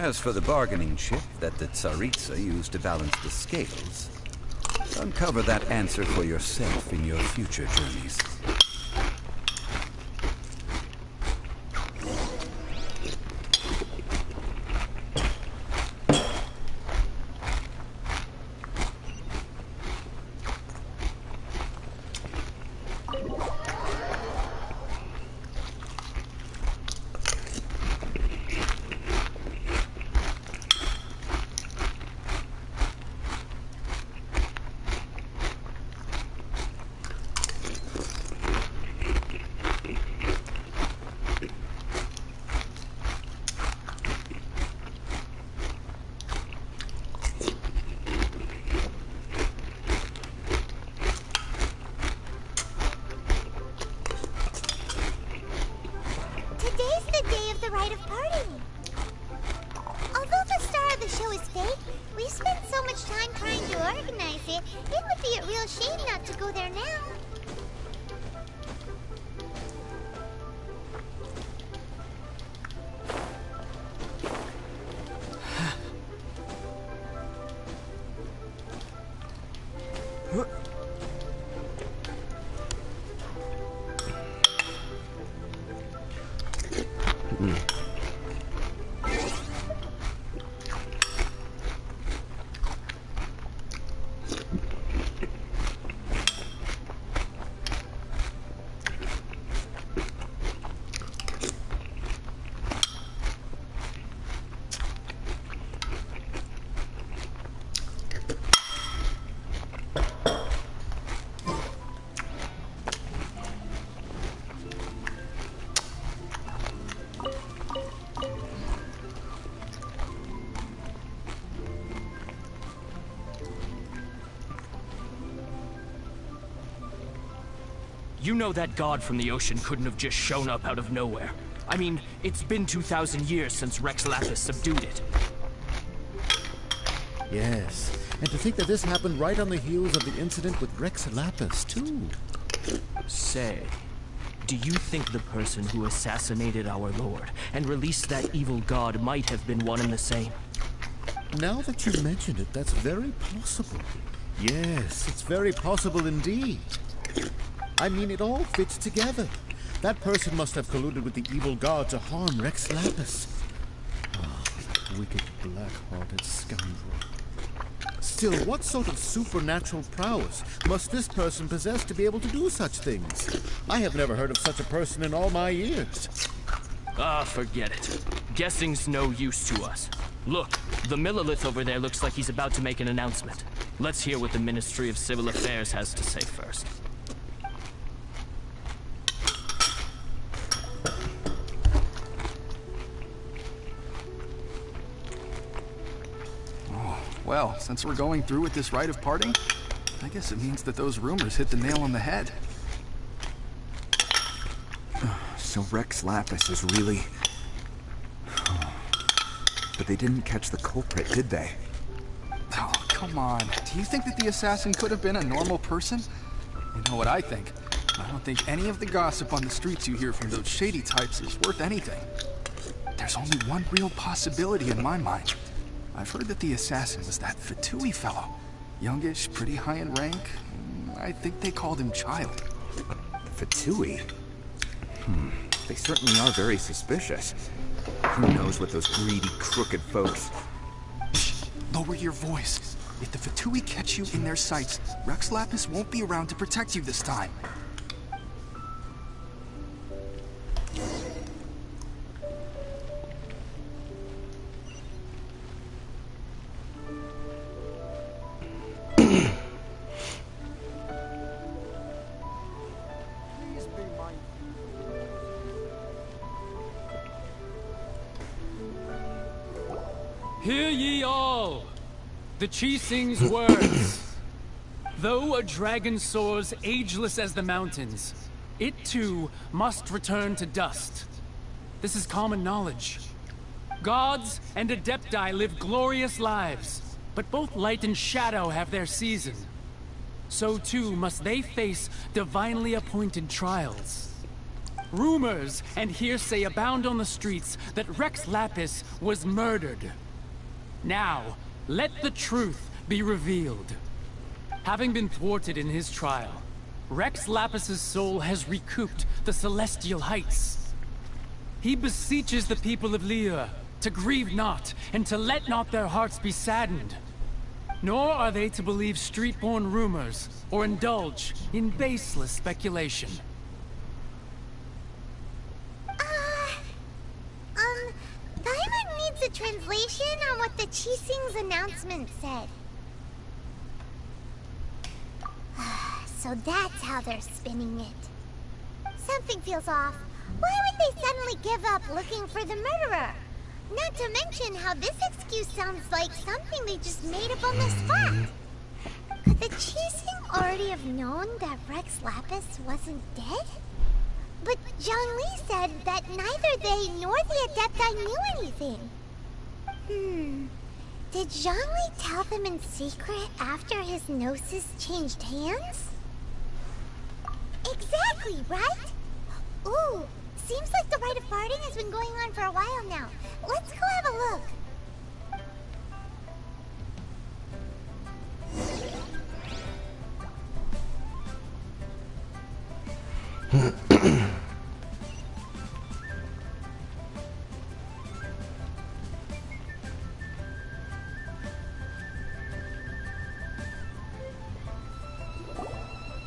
As for the bargaining chip that the Tsaritsa used to balance the scales, uncover that answer for yourself in your future journeys. Today's the day of the rite of parting. Although the star of the show is fake, we spent so much time trying to organize it, it would be a real shame not to go there now. You know that god from the ocean couldn't have just shown up out of nowhere. I mean, it's been 2,000 years since Rex Lapis subdued it. Yes, and to think that this happened right on the heels of the incident with Rex Lapis, too. Say, do you think the person who assassinated our lord and released that evil god might have been one and the same? Now that you mention it, that's very possible. Yes, it's very possible indeed. I mean, it all fits together. That person must have colluded with the evil god to harm Rex Lapis. Ah, that wicked, black-hearted scoundrel. Still, what sort of supernatural prowess must this person possess to be able to do such things? I have never heard of such a person in all my years. Ah, forget it. Guessing's no use to us. Look, the Millilith over there looks like he's about to make an announcement. Let's hear what the Ministry of Civil Affairs has to say first. Well, since we're going through with this rite of parting, I guess it means that those rumors hit the nail on the head. So Rex Lapis is really... But they didn't catch the culprit, did they? Oh, come on. Do you think that the assassin could have been a normal person? You know what I think? I don't think any of the gossip on the streets you hear from those shady types is worth anything. There's only one real possibility in my mind. I've heard that the assassin was that Fatui fellow. Youngish, pretty high in rank. I think they called him Child. Fatui? They certainly are very suspicious. Who knows what those greedy, crooked folks... Shh! Lower your voice. If the Fatui catch you in their sights, Rex Lapis won't be around to protect you this time. Hear ye all, the Chising's words. Though a dragon soars ageless as the mountains, it too must return to dust. This is common knowledge. Gods and Adepti live glorious lives, but both light and shadow have their season. So too must they face divinely appointed trials. rumors and hearsay abound on the streets that Rex Lapis was murdered. Now, let the truth be revealed. Having been thwarted in his trial, Rex Lapis's soul has recouped the celestial heights. He beseeches the people of Liyue to grieve not, and to let not their hearts be saddened. Nor are they to believe street-born rumors, or indulge in baseless speculation. Paimon needs a translation on what the Qixing's announcement said. So that's how they're spinning it. Something feels off. Why would they suddenly give up looking for the murderer? Not to mention how this excuse sounds like something they just made up on the spot. Could the Qixing already have known that Rex Lapis wasn't dead? But Zhongli said that neither they nor the Adepti knew anything. Did Zhongli tell them in secret after his gnosis changed hands? Exactly, right? Ooh, seems like the rite of parting has been going on for a while now. Let's go have a look.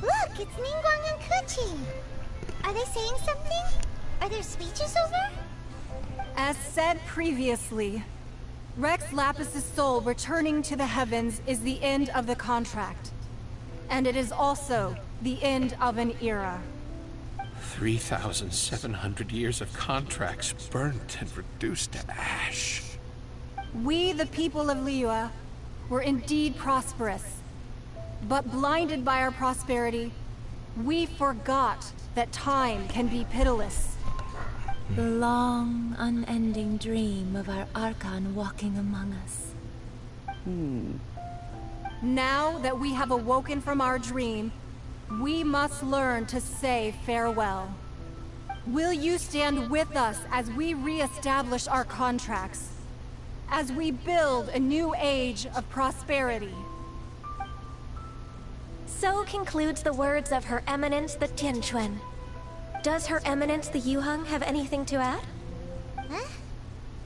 Look, it's Ningguang and Keqing. Are they saying something? Are there speeches over? As said previously, Rex Lapis's soul returning to the heavens is the end of the contract. And it is also the end of an era. 3,700 years of contracts burnt and reduced to ash. We, the people of Liyue, were indeed prosperous. But blinded by our prosperity, we forgot that time can be pitiless. The long, unending dream of our Archon walking among us. Now that we have awoken from our dream, we must learn to say farewell. Will you stand with us as we re-establish our contracts? As we build a new age of prosperity? So concludes the words of Her Eminence the Tianquan. Does Her Eminence the Yuheng have anything to add? Huh?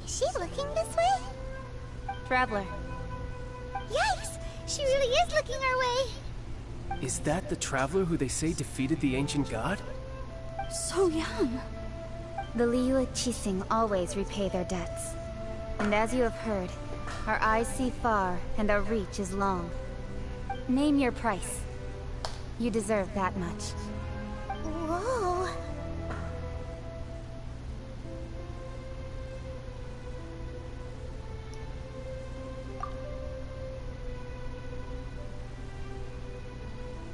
Is she looking this way? Traveler. Yikes! She really is looking our way! Is that the traveler who they say defeated the ancient god? So young! The Liyue Qixing always repay their debts. And as you have heard, our eyes see far and our reach is long. Name your price. You deserve that much. Whoa!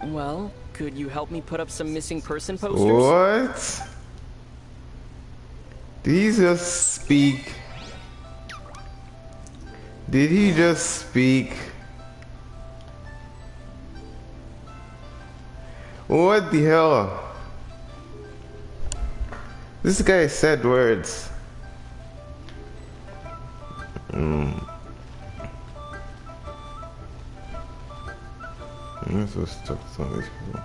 Well, could you help me put up some missing person posters? What? Did he just speak? Did he just speak? What the hell? This guy said words. I'm supposed to talk to some of these people.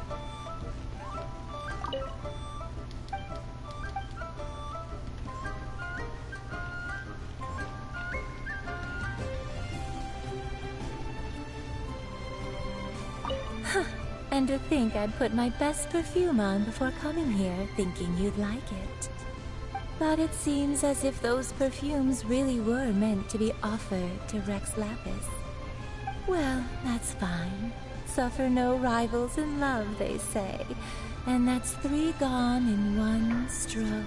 And to think I'd put my best perfume on before coming here, thinking you'd like it. But it seems as if those perfumes really were meant to be offered to Rex Lapis. Well, that's fine. Suffer no rivals in love, they say. And that's 3 gone in 1 stroke.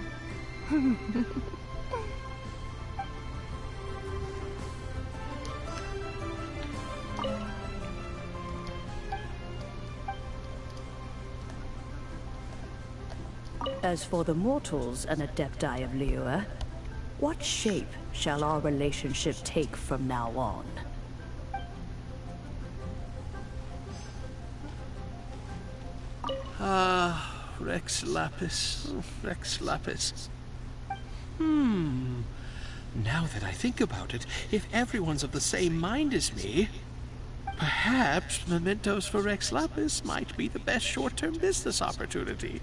As for the mortals and Adepti of Liyue, what shape shall our relationship take from now on? Rex Lapis. Oh, Rex Lapis. Now that I think about it, if everyone's of the same mind as me, perhaps mementos for Rex Lapis might be the best short-term business opportunity.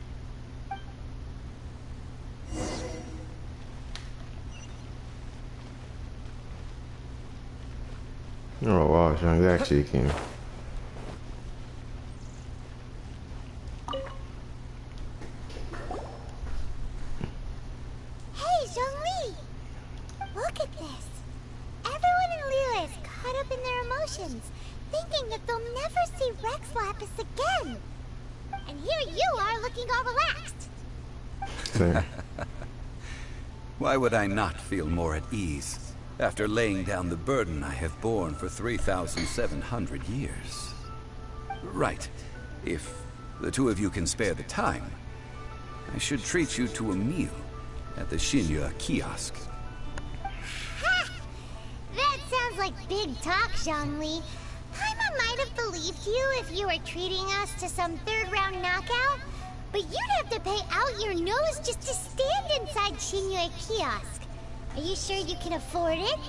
Oh wow, Sean, you actually came. Hey, Zhongli! Look at this. Everyone in Liyue is caught up in their emotions, thinking that they'll never see Rex Lapis again. And here you are looking all relaxed. Why would I not feel more at ease after laying down the burden I have borne for 3,700 years? Right. If the two of you can spare the time, I should treat you to a meal at the Shinya kiosk. Ha! That sounds like big talk, Zhongli. Paimon might have believed you if you were treating us to some third-round knockout, but you'd have to pay out your nose just to stand inside Shinya kiosk. Are you sure you can afford it?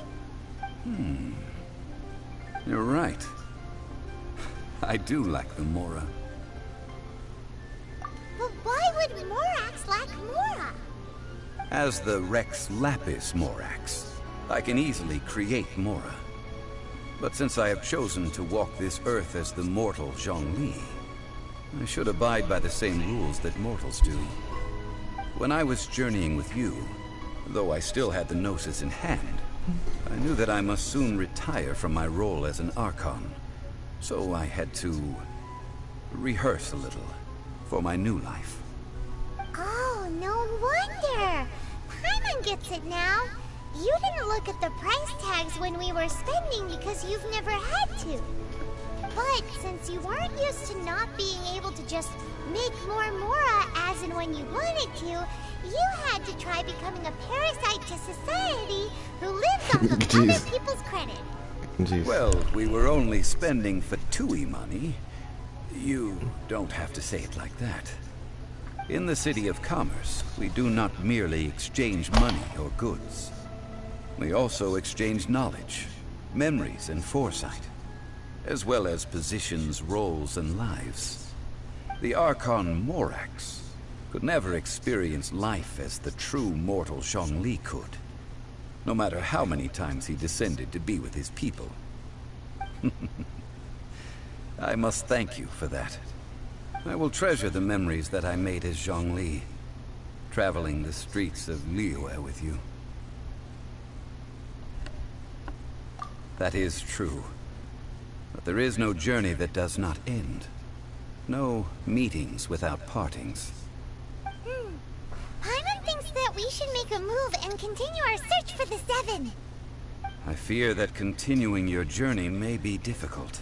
You're right. I do lack the Mora. But why would Morax lack Mora? As the Rex Lapis Morax, I can easily create Mora. But since I have chosen to walk this earth as the mortal Zhongli, I should abide by the same rules that mortals do. When I was journeying with you, though I still had the Gnosis in hand, I knew that I must soon retire from my role as an Archon. So I had to rehearse a little for my new life. Oh, no wonder! Paimon gets it now. You didn't look at the price tags when we were spending because you've never had to. But since you weren't used to not being able to just make more Mora as and when you wanted to, you had to try becoming a parasite to society who lives off of other people's credit. Jeez. Well, we were only spending Fatui money. You don't have to say it like that. In the City of Commerce, we do not merely exchange money or goods. We also exchange knowledge, memories, and foresight, as well as positions, roles, and lives. The Archon Morax could never experience life as the true mortal Zhongli could, no matter how many times he descended to be with his people. I must thank you for that. I will treasure the memories that I made as Zhongli, traveling the streets of Liyue with you. That is true. But there is no journey that does not end. No meetings without partings. Paimon thinks that we should make a move and continue our search for the Seven. I fear that continuing your journey may be difficult.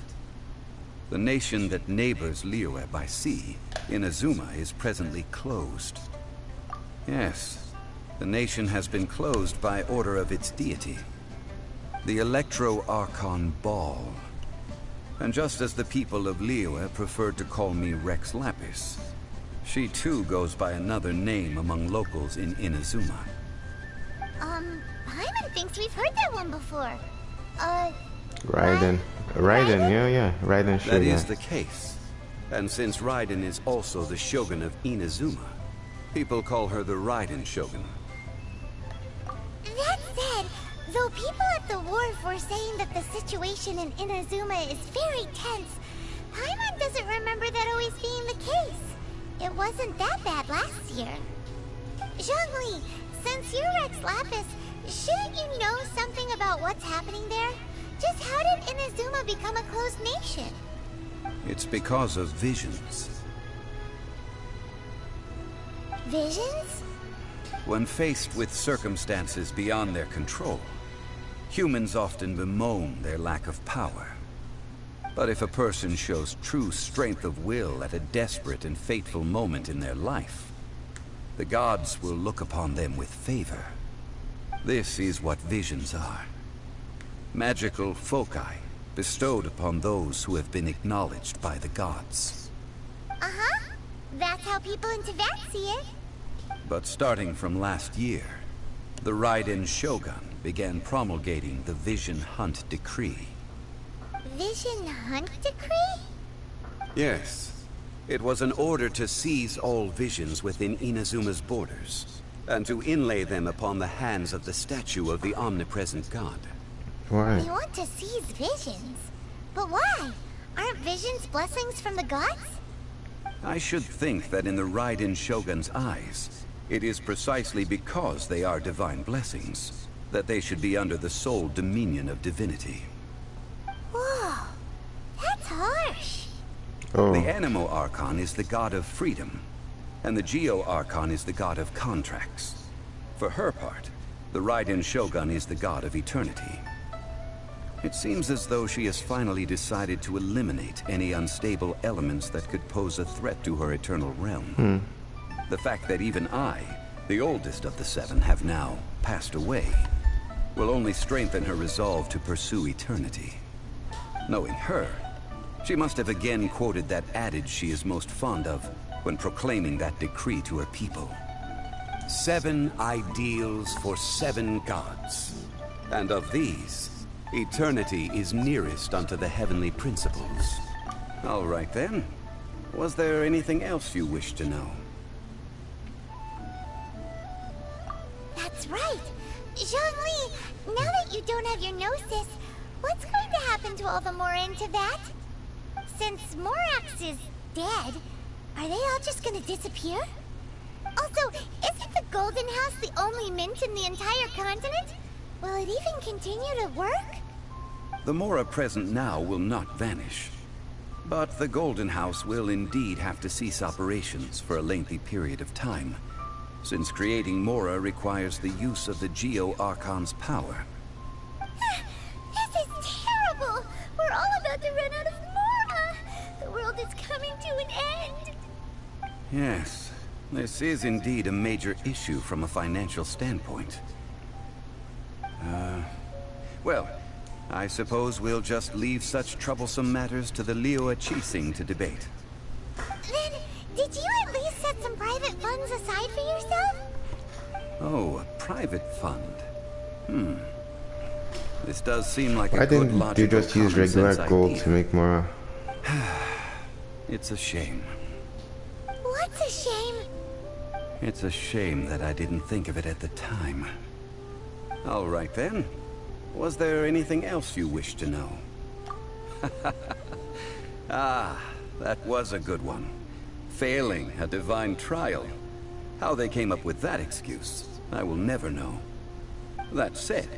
The nation that neighbors Liyue by sea, Inazuma, is presently closed. Yes, the nation has been closed by order of its deity, the Electro-Archon Ball. And just as the people of Liyue preferred to call me Rex Lapis, she too goes by another name among locals in Inazuma. Paimon thinks we've heard that one before. Raiden. Raiden, yeah. Raiden Shogun. That is the case. And since Raiden is also the Shogun of Inazuma, people call her the Raiden Shogun. That said, though people at the wharf were saying that the situation in Inazuma is very tense, Paimon doesn't remember that always being the case. It wasn't that bad last year. Zhongli, since you're Rex Lapis, shouldn't you know something about what's happening there? Just how did Inazuma become a closed nation? It's because of visions. Visions? When faced with circumstances beyond their control, humans often bemoan their lack of power. But if a person shows true strength of will at a desperate and fateful moment in their life, the gods will look upon them with favor. This is what visions are. Magical foci bestowed upon those who have been acknowledged by the gods. Uh-huh. That's how people in Tibet see it. But starting from last year, the Raiden Shogun began promulgating the Vision Hunt Decree. Vision Hunt Decree? Yes. It was an order to seize all visions within Inazuma's borders, and to inlay them upon the hands of the statue of the omnipresent god. Why? They want to seize visions. But why? Aren't visions blessings from the gods? I should think that in the Raiden Shogun's eyes, it is precisely because they are divine blessings that they should be under the sole dominion of divinity. Whoa, that's harsh. Oh. The Animo Archon is the god of freedom, and the Geo Archon is the god of contracts. For her part, the Raiden Shogun is the god of eternity. It seems as though she has finally decided to eliminate any unstable elements that could pose a threat to her eternal realm. The fact that even I, the oldest of the seven, have now passed away, will only strengthen her resolve to pursue eternity. Knowing her, she must have again quoted that adage she is most fond of when proclaiming that decree to her people. 7 ideals for 7 gods, and of these, eternity is nearest unto the heavenly principles. All right then. Was there anything else you wish to know? That's right. Zhongli, now that you don't have your gnosis, what's going to happen to all the Mora in Tibet? Since Morax is dead, are they all just gonna disappear? Also, isn't the Golden House the only mint in the entire continent? Will it even continue to work? The Mora present now will not vanish. But the Golden House will indeed have to cease operations for a lengthy period of time, since creating Mora requires the use of the Geo Archon's power. This is terrible! We're all about to run out of Mora! The world is coming to an end! Yes, this is indeed a major issue from a financial standpoint. Well, I suppose we'll just leave such troublesome matters to the Liyue Qixing to debate. Then, did you at least set some private funds aside for yourself? Oh, a private fund. This does seem like Why a good didn't logical, you just use regular common-sense gold idea. to make more? It's a shame. What's a shame? It's a shame that I didn't think of it at the time. All right then. Was there anything else you wish to know? Ah, that was a good one. Failing a divine trial. How they came up with that excuse, I will never know. That said,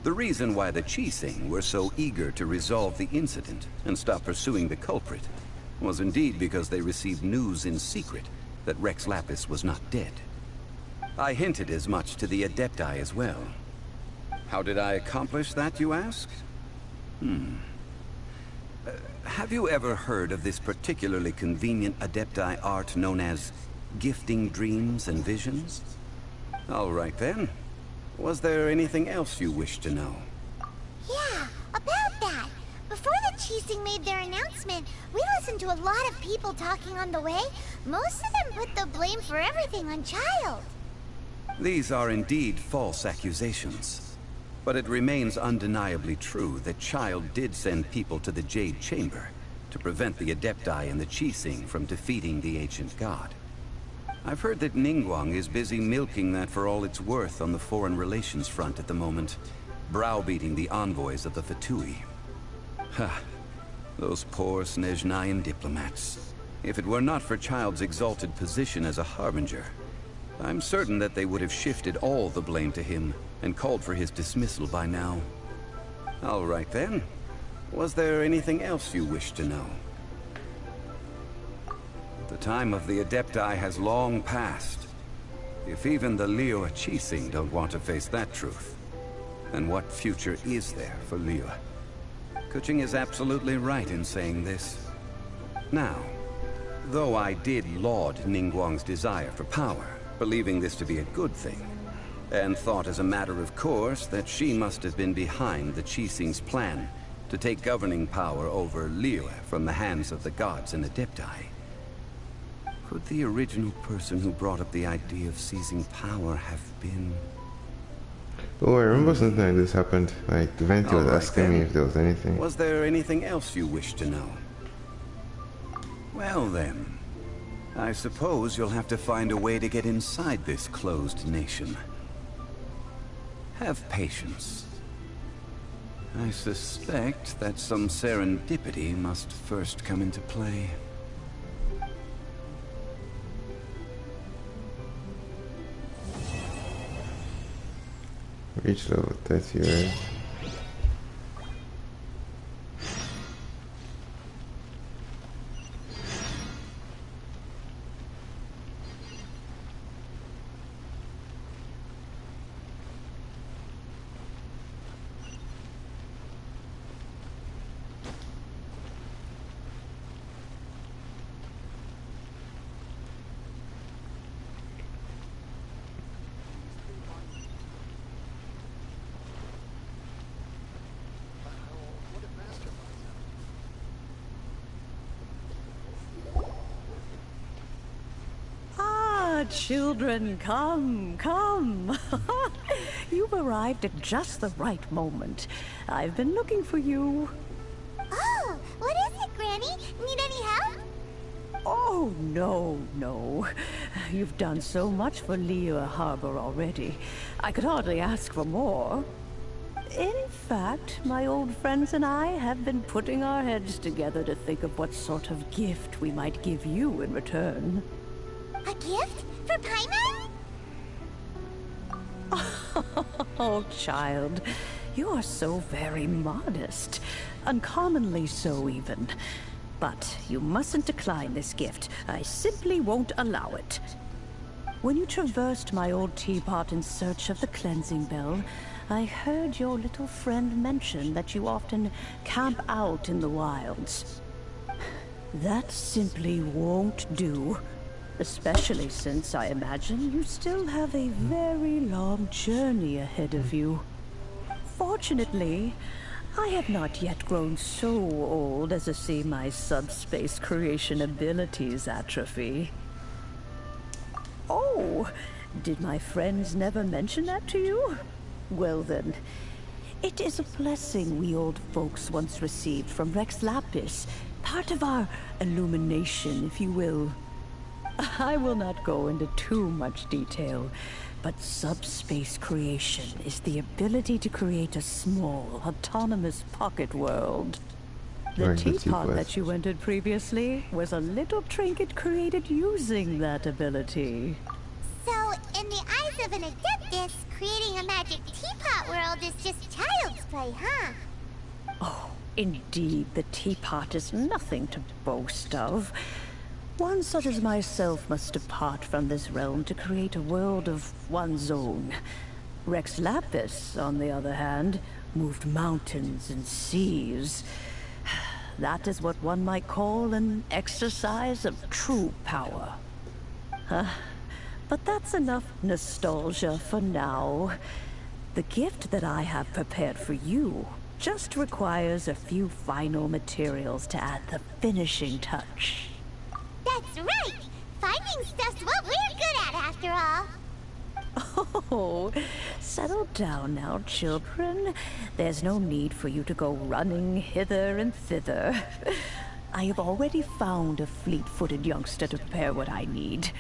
the reason why the Qixing were so eager to resolve the incident and stop pursuing the culprit was indeed because they received news in secret that Rex Lapis was not dead. I hinted as much to the Adepti as well. How did I accomplish that, you ask? Have you ever heard of this particularly convenient Adepti art known as gifting dreams and visions? All right then. Was there anything else you wish to know? Yeah, about that. Before the Qixing made their announcement, we listened to a lot of people talking on the way. Most of them put the blame for everything on Child. These are indeed false accusations. But it remains undeniably true that Child did send people to the Jade Chamber to prevent the Adepti and the Qixing from defeating the ancient god. I've heard that Ningguang is busy milking that for all it's worth on the foreign relations front at the moment, browbeating the envoys of the Fatui. Ha! Those poor Snezhnayan diplomats. If it were not for Child's exalted position as a harbinger, I'm certain that they would have shifted all the blame to him and called for his dismissal by now. All right then. Was there anything else you wish to know? The time of the Adepti has long passed. If even the Liyue Qixing don't want to face that truth, then what future is there for Liyue? Kuching is absolutely right in saying this. Now, though I did laud Ningguang's desire for power, believing this to be a good thing, and thought as a matter of course that she must have been behind the Qixing's plan to take governing power over Liyue from the hands of the gods and Adepti. Could the original person who brought up the idea of seizing power have been... Oh, I remember something like this happened. Like, Venti was asking me if there was anything. Was there anything else you wish to know? Well then, I suppose you'll have to find a way to get inside this closed nation. Have patience. I suspect that some serendipity must first come into play. Reach level 30, right? Children, come. You've arrived at just the right moment. I've been looking for you. Oh, what is it, Granny? Need any help? Oh, no. You've done so much for Liyue Harbor already. I could hardly ask for more. In fact, my old friends and I have been putting our heads together to think of what sort of gift we might give you in return. A gift? For Paimon? Oh, child, you are so very modest. Uncommonly so, even. But you mustn't decline this gift. I simply won't allow it. When you traversed my old teapot in search of the cleansing bell, I heard your little friend mention that you often camp out in the wilds. That simply won't do. Especially since I imagine you still have a very long journey ahead of you. Fortunately, I have not yet grown so old as to see my subspace creation abilities atrophy. Oh, did my friends never mention that to you? Well then, it is a blessing we old folks once received from Rex Lapis, part of our illumination, if you will. I will not go into too much detail, but subspace creation is the ability to create a small, autonomous pocket world. The teapot that you entered previously was a little trinket created using that ability. So, in the eyes of an Adeptus, creating a magic teapot world is just child's play, huh? Oh, indeed, the teapot is nothing to boast of. One such as myself must depart from this realm to create a world of one's own. Rex Lapis, on the other hand, moved mountains and seas. That is what one might call an exercise of true power. But that's enough nostalgia for now. The gift that I have prepared for you just requires a few final materials to add the finishing touch. That's right! Finding stuff's what we're good at, after all. Oh, settle down now, children. There's no need for you to go running hither and thither. I have already found a fleet-footed youngster to prepare what I need.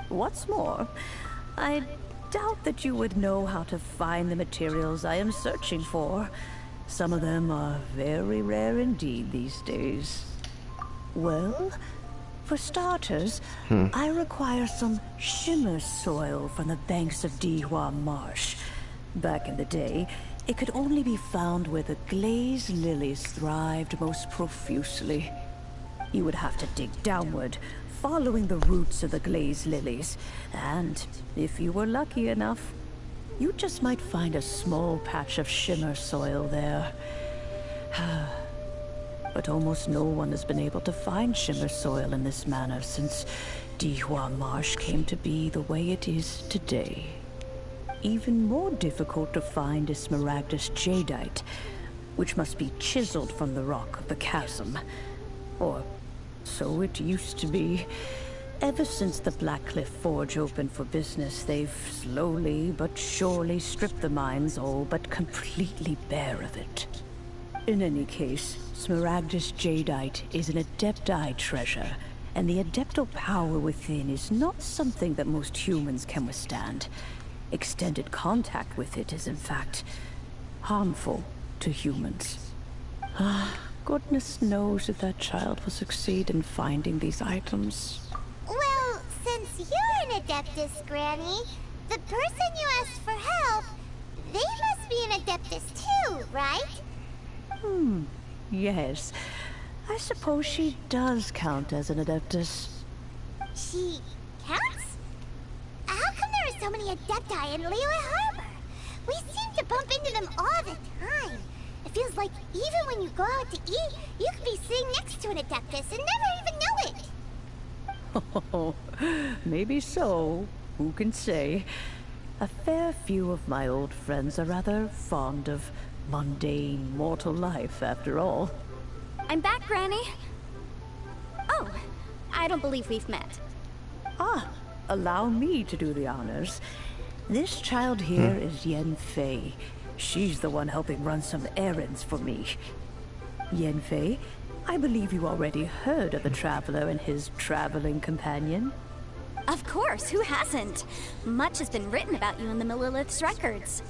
What's more, I doubt that you would know how to find the materials I am searching for. Some of them are very rare indeed these days. Well, for starters, I require some shimmer soil from the banks of Dihua Marsh. Back in the day, it could only be found where the glaze lilies thrived most profusely. You would have to dig downward, following the roots of the glaze lilies, and if you were lucky enough, you just might find a small patch of shimmer soil there. But almost no one has been able to find shimmer soil in this manner since Dihua Marsh came to be the way it is today. Even more difficult to find is smaragdus jadeite, which must be chiseled from the rock of the chasm. Or so it used to be. Ever since the Blackcliff Forge opened for business, they've slowly but surely stripped the mines all but completely bare of it. In any case, Smaragdus Jadeite is an Adepti treasure, and the Adeptal power within is not something that most humans can withstand. Extended contact with it is, in fact, harmful to humans. Goodness knows if that child will succeed in finding these items. Well, since you're an Adeptus, Granny, the person you asked for help, they must be an Adeptus too, right? Yes. I suppose she does count as an Adeptus. She counts? How come there are so many Adepti in Liyue Harbor? We seem to bump into them all the time. It feels like even when you go out to eat, you could be sitting next to an Adeptus and never even know it. Oh, maybe so. Who can say? A fair few of my old friends are rather fond of mundane mortal life, after all. I'm back, Granny. Oh, I don't believe we've met. Allow me to do the honors. This child here is Yenfei. She's the one helping run some errands for me. Yenfei, I believe you already heard of the Traveler and his traveling companion. Of course, who hasn't? Much has been written about you in the Millilith's records.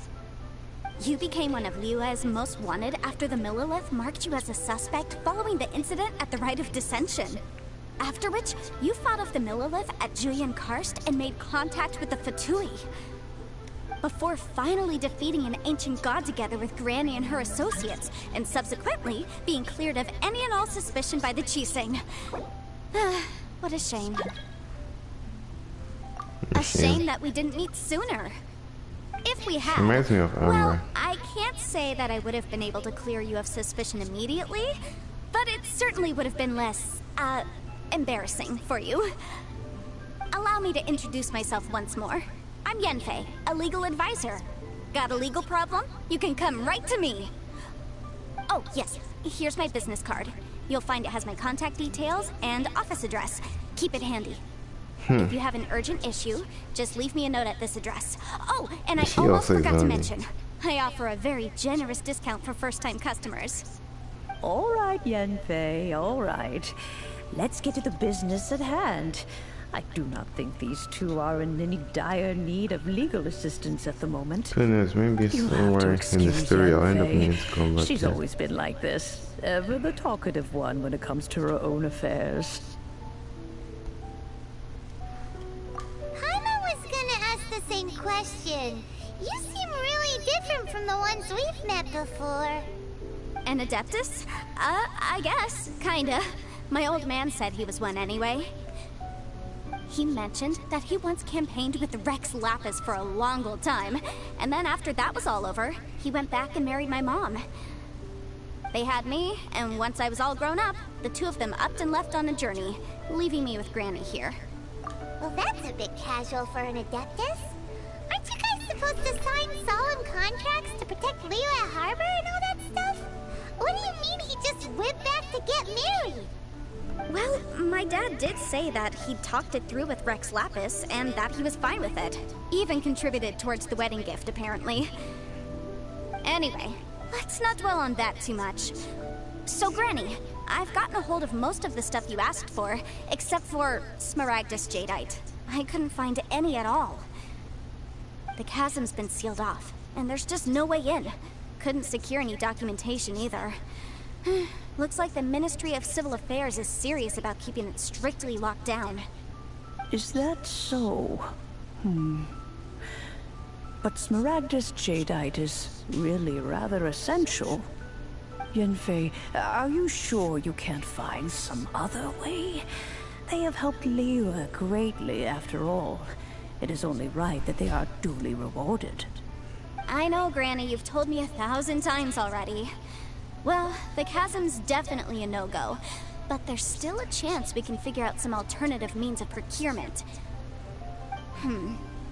You became one of Liyue's most wanted after the Millilith marked you as a suspect following the incident at the Rite of Dissension. After which, you fought off the Millilith at Julian Karst and made contact with the Fatui. Before finally defeating an ancient god together with Granny and her associates, and subsequently being cleared of any and all suspicion by the Chising. What a shame. A shame that we didn't meet sooner. If we had, Reminds me of well, I can't say that I would have been able to clear you of suspicion immediately, but it certainly would have been less, embarrassing for you. Allow me to introduce myself once more. I'm Yenfei, a legal advisor. Got a legal problem? You can come right to me. Oh, yes, here's my business card. You'll find it has my contact details and office address. Keep it handy. If you have an urgent issue, just leave me a note at this address. Oh, and I almost forgot to mention, I offer a very generous discount for first-time customers. All right, Yenfei, all right. Let's get to the business at hand. I do not think these two are in any dire need of legal assistance at the moment. Goodness, maybe somewhere in the story I'll end up needing to come back. She's always been like this. Ever the talkative one when it comes to her own affairs. Paimon was gonna ask the same question. You seem really different from the ones we've met before. An Adeptus? I guess. Kinda. My old man said he was one anyway. He mentioned that he once campaigned with Rex Lapis for a long old time, and then after that was all over, he went back and married my mom. They had me, and once I was all grown up, the two of them upped and left on a journey, leaving me with Granny here. Well, that's a bit casual for an Adeptus. Aren't you guys supposed to sign solemn contracts to protect Liyue Harbor and all that stuff? What do you mean he just went back to get married? Well, my dad did say that he'd talked it through with Rex Lapis, and that he was fine with it. Even contributed towards the wedding gift, apparently. Anyway, let's not dwell on that too much. So, Granny, I've gotten a hold of most of the stuff you asked for, except for Smaragdus Jadeite. I couldn't find any at all. The chasm's been sealed off, and there's just no way in. Couldn't secure any documentation either. Looks like the Ministry of Civil Affairs is serious about keeping it strictly locked down. Is that so? But Smaragdus Jadeite is really rather essential. Yenfei, are you sure you can't find some other way? They have helped Liyue greatly, after all. It is only right that they are duly rewarded. I know, Granny, you've told me 1,000 times already. Well, the chasm's definitely a no-go, but there's still a chance we can figure out some alternative means of procurement.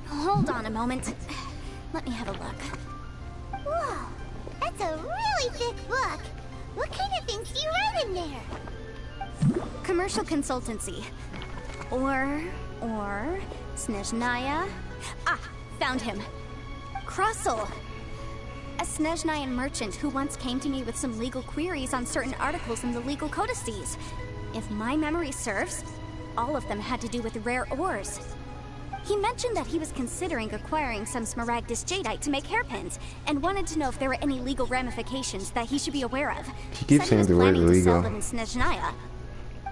Hold on a moment. Let me have a look. Whoa, that's a really thick book. What kind of things do you write in there? Commercial consultancy. Or Snezhnaya? Ah, found him. Crossel. A Snezhnayan merchant who once came to me with some legal queries on certain articles in the legal codices. If my memory serves, all of them had to do with rare ores. He mentioned that he was considering acquiring some Smaragdus jadeite to make hairpins, and wanted to know if there were any legal ramifications that he should be aware of. She keeps Said he saying was the word planning to sell illegal. them in Snezhnaya.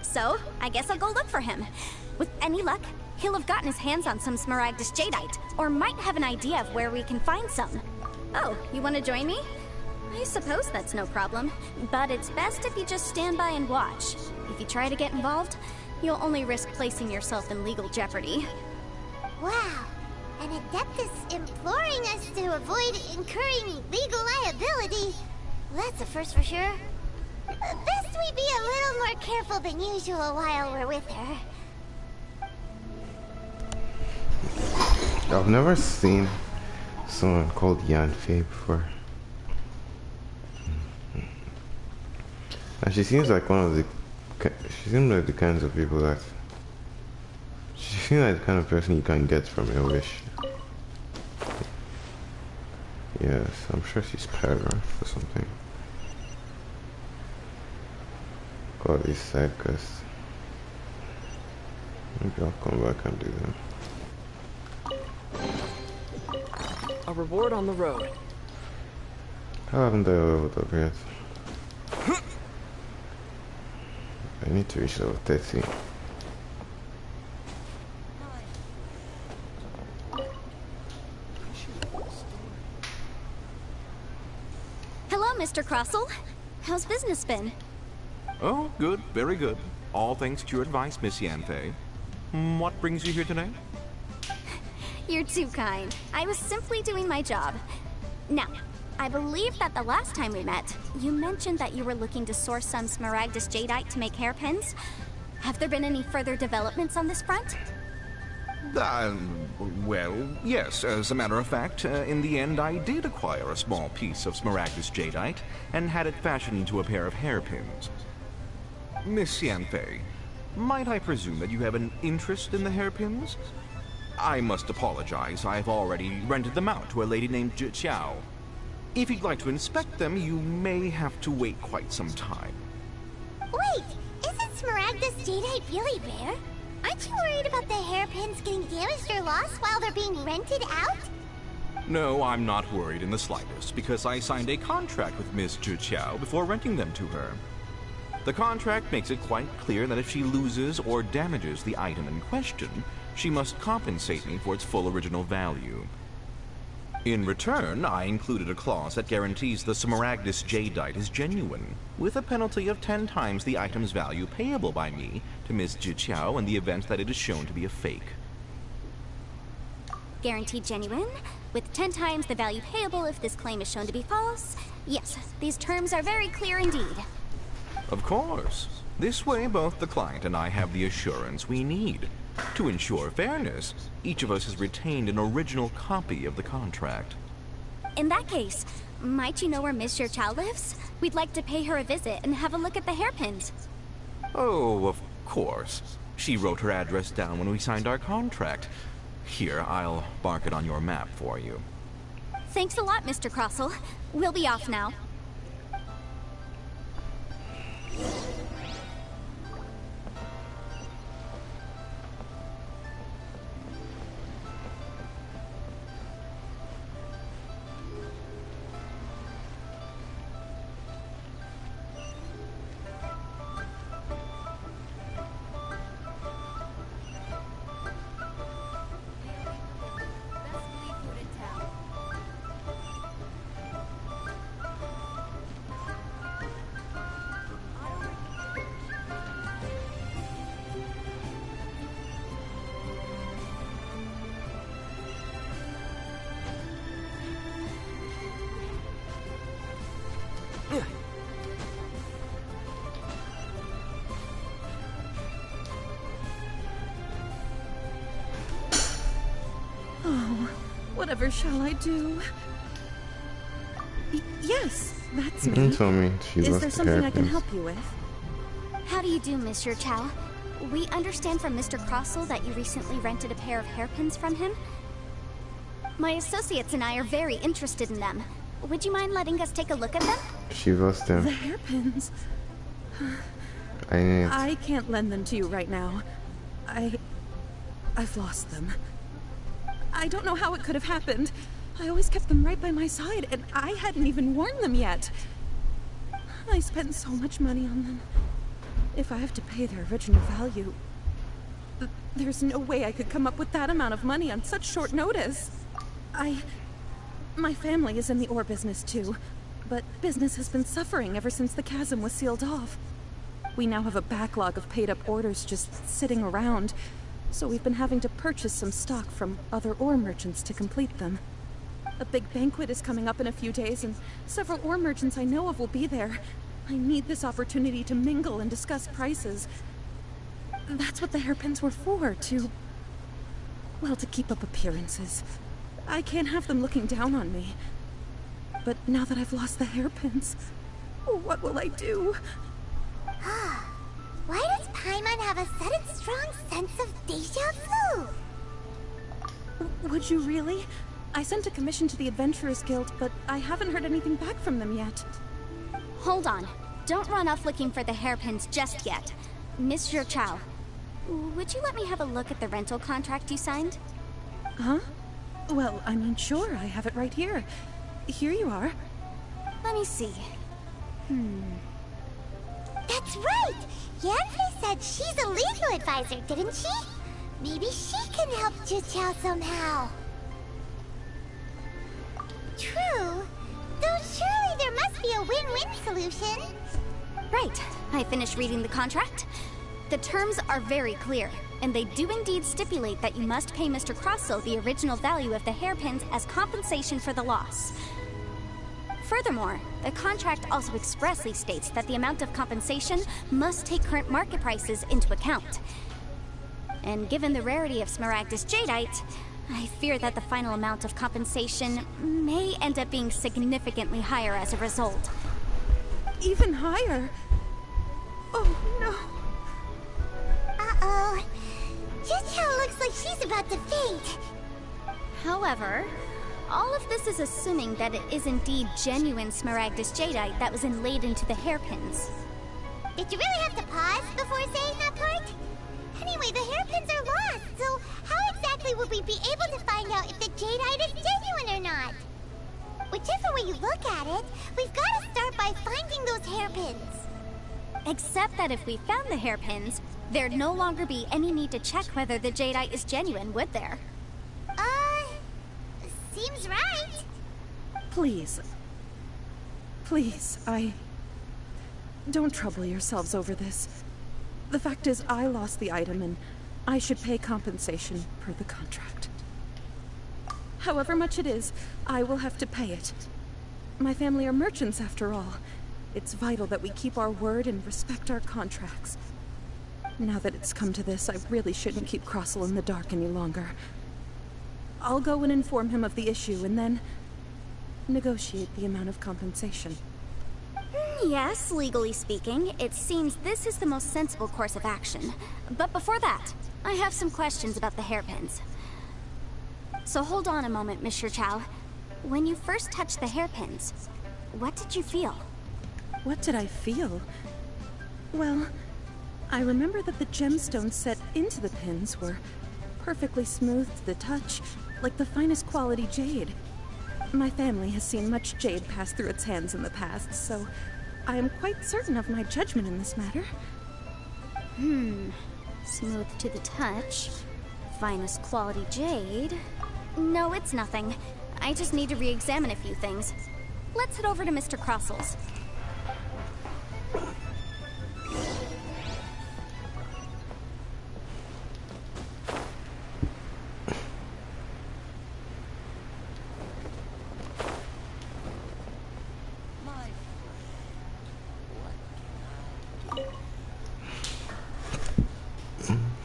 So, I guess I'll go look for him. With any luck, he'll have gotten his hands on some Smaragdus jadeite, or might have an idea of where we can find some. Oh, you want to join me? I suppose that's no problem, but it's best if you just stand by and watch. If you try to get involved, you'll only risk placing yourself in legal jeopardy. Wow, an Adeptus imploring us to avoid incurring legal liability. Well, that's a first for sure. Best we be a little more careful than usual while we're with her. I've never seen someone called Yanfei before. And she seems like one of the... She seems like the kinds of people that... She seems like the kind of person you can get from your wish. Yes, I'm sure she's paragraphed or something. Got these side quests. Maybe I'll come back and do them. A reward on the road. How haven't I leveled up yet? I need to reach level 30. Hello, Mr. Crossel. How's business been? Oh, good, very good. All thanks to your advice, Miss Yanfei. What brings you here today? You're too kind. I was simply doing my job. Now, I believe that the last time we met, you mentioned that you were looking to source some Smaragdus jadeite to make hairpins. Have there been any further developments on this front? Well, yes. As a matter of fact, in the end, I did acquire a small piece of Smaragdus jadeite and had it fashioned into a pair of hairpins. Miss Yanfei, might I presume that you have an interest in the hairpins? I must apologize. I've already rented them out to a lady named Zhiqiao. If you'd like to inspect them, you may have to wait quite some time. Wait, isn't Smaragdus jadeite really rare? Aren't you worried about the hairpins getting damaged or lost while they're being rented out? No, I'm not worried in the slightest, because I signed a contract with Miss Zhiqiao before renting them to her. The contract makes it quite clear that if she loses or damages the item in question, she must compensate me for its full original value. In return, I included a clause that guarantees the Smaragdus jadeite is genuine, with a penalty of 10 times the item's value payable by me to Miss Zhiqiao in the event that it is shown to be a fake. Guaranteed genuine, with 10 times the value payable if this claim is shown to be false? Yes, these terms are very clear indeed. Of course. This way, both the client and I have the assurance we need. To ensure fairness, each of us has retained an original copy of the contract. In that case, might you know where Miss Zhiqiao lives? We'd like to pay her a visit and have a look at the hairpins. Oh, of course. She wrote her address down when we signed our contract. Here, I'll mark it on your map for you. Thanks a lot, Mr. Crossel. We'll be off now. Whatever shall I do? Yes, that's me. Don't tell me she Is lost there the something I can hairpins. help you with? How do you do, Miss Zhiqiao? We understand from Mr. Crossell that you recently rented a pair of hairpins from him. My associates and I are very interested in them. Would you mind letting us take a look at them? She lost them. The hairpins. I can't lend them to you right now. I've lost them. I don't know how it could have happened. I always kept them right by my side, and I hadn't even worn them yet. I spent so much money on them. If I have to pay their original value, there's no way I could come up with that amount of money on such short notice. My family is in the ore business too, but business has been suffering ever since the chasm was sealed off. We now have a backlog of paid-up orders just sitting around, so we've been having to purchase some stock from other ore merchants to complete them. A big banquet is coming up in a few days, and several ore merchants I know of will be there. I need this opportunity to mingle and discuss prices. That's what the hairpins were for, to keep up appearances. I can't have them looking down on me. But now that I've lost the hairpins, what will I do? Why does Paimon have a sudden strong sense of deja vu? Would you really? I sent a commission to the Adventurers Guild, but I haven't heard anything back from them yet. Hold on. Don't run off looking for the hairpins just yet. Miss Chow, would you let me have a look at the rental contract you signed? Huh? Well, I mean, sure, I have it right here. Here you are. Let me see. That's right! Yanfei said she's a legal advisor, didn't she? Maybe she can help Juqiao somehow. True. Though surely there must be a win-win solution. Right. I finished reading the contract. The terms are very clear, and they do indeed stipulate that you must pay Mr. Crossell the original value of the hairpins as compensation for the loss. Furthermore, the contract also expressly states that the amount of compensation must take current market prices into account. And given the rarity of Smaragdus Jadeite, I fear that the final amount of compensation may end up being significantly higher as a result. Even higher? Oh, no. Uh-oh. Juqiao looks like she's about to faint. However, all of this is assuming that it is indeed genuine Smaragdus Jadeite that was inlaid into the hairpins. Did you really have to pause before saying that part? Anyway, the hairpins are lost, so how exactly would we be able to find out if the jadeite is genuine or not? Whichever way you look at it, we've got to start by finding those hairpins. Except that if we found the hairpins, there'd no longer be any need to check whether the jadeite is genuine, would there? Seems right. Please. Please, don't trouble yourselves over this. The fact is, I lost the item, and I should pay compensation per the contract. However much it is, I will have to pay it. My family are merchants, after all. It's vital that we keep our word and respect our contracts. Now that it's come to this, I really shouldn't keep Crossell in the dark any longer. I'll go and inform him of the issue, and then negotiate the amount of compensation. Yes, legally speaking, it seems this is the most sensible course of action. But before that, I have some questions about the hairpins. So hold on a moment, Mr. Chow. When you first touched the hairpins, what did you feel? What did I feel? Well, I remember that the gemstones set into the pins were perfectly smooth to the touch, like the finest quality jade. My family has seen much jade pass through its hands in the past, so I am quite certain of my judgment in this matter. Smooth to the touch. Finest quality jade. No, it's nothing. I just need to re-examine a few things. Let's head over to Mr. Crossell's.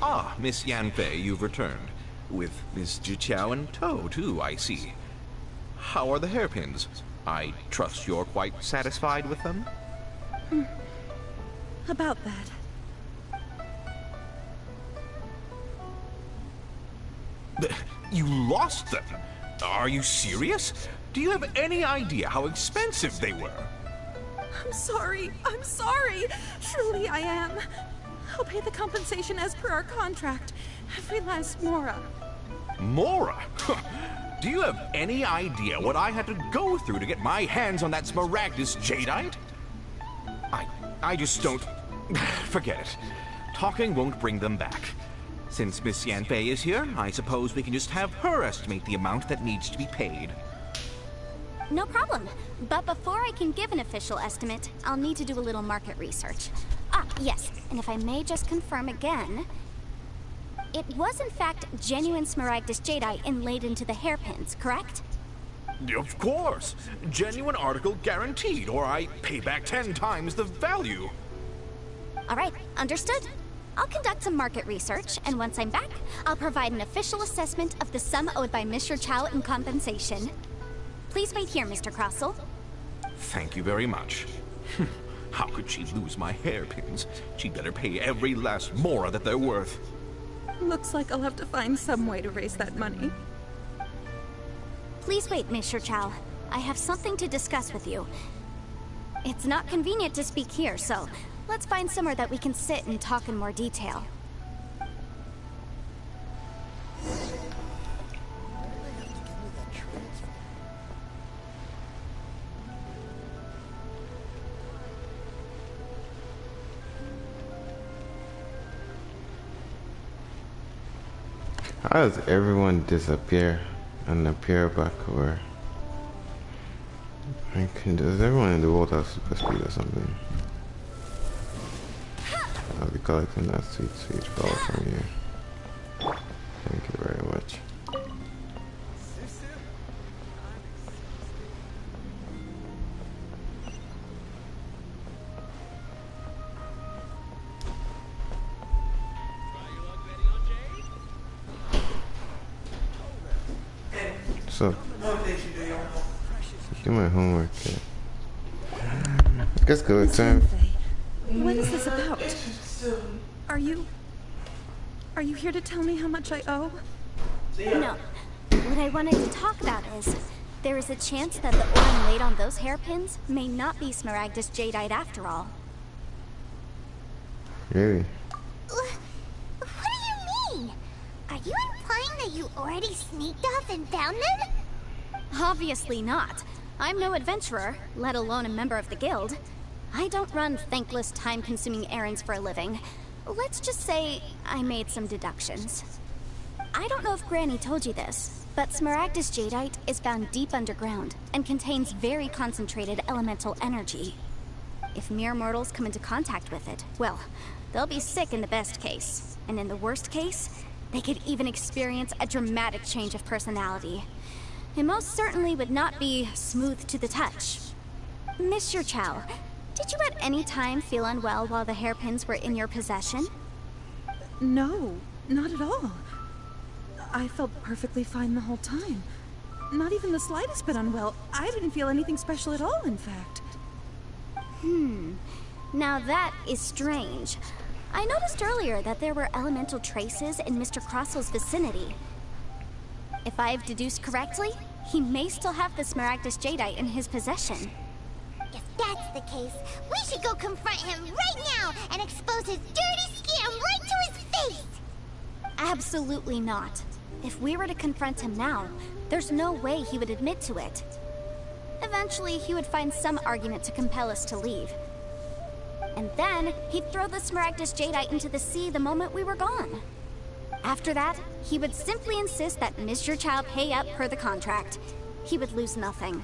Ah, Miss Yanfei, you've returned. With Miss Juqiao in tow, too, I see. How are the hairpins? I trust you're quite satisfied with them? About that. You lost them? Are you serious? Do you have any idea how expensive they were? I'm sorry. I'm sorry. Truly I am. I'll pay the compensation as per our contract. Every last mora. Mora? Do you have any idea what I had to go through to get my hands on that Smaragdus jadeite? I just don't... Forget it. Talking won't bring them back. Since Miss Yanfei is here, I suppose we can just have her estimate the amount that needs to be paid. No problem. But before I can give an official estimate, I'll need to do a little market research. Ah, yes. And if I may just confirm again, it was in fact genuine Smaragdus jadeite inlaid into the hairpins, correct? Of course. Genuine article guaranteed, or I pay back 10 times the value. All right, understood. I'll conduct some market research, and once I'm back, I'll provide an official assessment of the sum owed by Mr. Chow in compensation. Please wait here, Mr. Crossell. Thank you very much. How could she lose my hairpins? She'd better pay every last mora that they're worth. Looks like I'll have to find some way to raise that money. Please wait, Mr. Chow. I have something to discuss with you. It's not convenient to speak here, so let's find somewhere that we can sit and talk in more detail. How does everyone disappear and appear back? Or does everyone in the world have super speed or something? I'll be collecting that sweet ball from you. Thank you very much. So, do my homework. Let's go. It's time. What is this about? Are you here to tell me how much I owe? No. What I wanted to talk about is, there is a chance that the ore laid on those hairpins may not be Smaragdus jadeite after all. Really? What do you mean? Are you implying that you already sneaked off and found them? Obviously not. I'm no adventurer, let alone a member of the guild. I don't run thankless, time-consuming errands for a living. Let's just say I made some deductions. I don't know if Granny told you this, but Smaragdus jadeite is found deep underground and contains very concentrated elemental energy. If mere mortals come into contact with it, well, they'll be sick in the best case. And in the worst case, they could even experience a dramatic change of personality. It most certainly would not be smooth to the touch. Mr. Chow, did you at any time feel unwell while the hairpins were in your possession? No, not at all. I felt perfectly fine the whole time. Not even the slightest bit unwell. I didn't feel anything special at all, in fact. Now that is strange. I noticed earlier that there were elemental traces in Mr. Crossell's vicinity. If I've deduced correctly, he may still have the Smaragdus jadeite in his possession. If that's the case, we should go confront him right now and expose his dirty scam right to his face! Absolutely not. If we were to confront him now, there's no way he would admit to it. Eventually, he would find some argument to compel us to leave. And then, he'd throw the Smaragdus jadeite into the sea the moment we were gone. After that, he would simply insist that Mr. Chow pay up per the contract. He would lose nothing.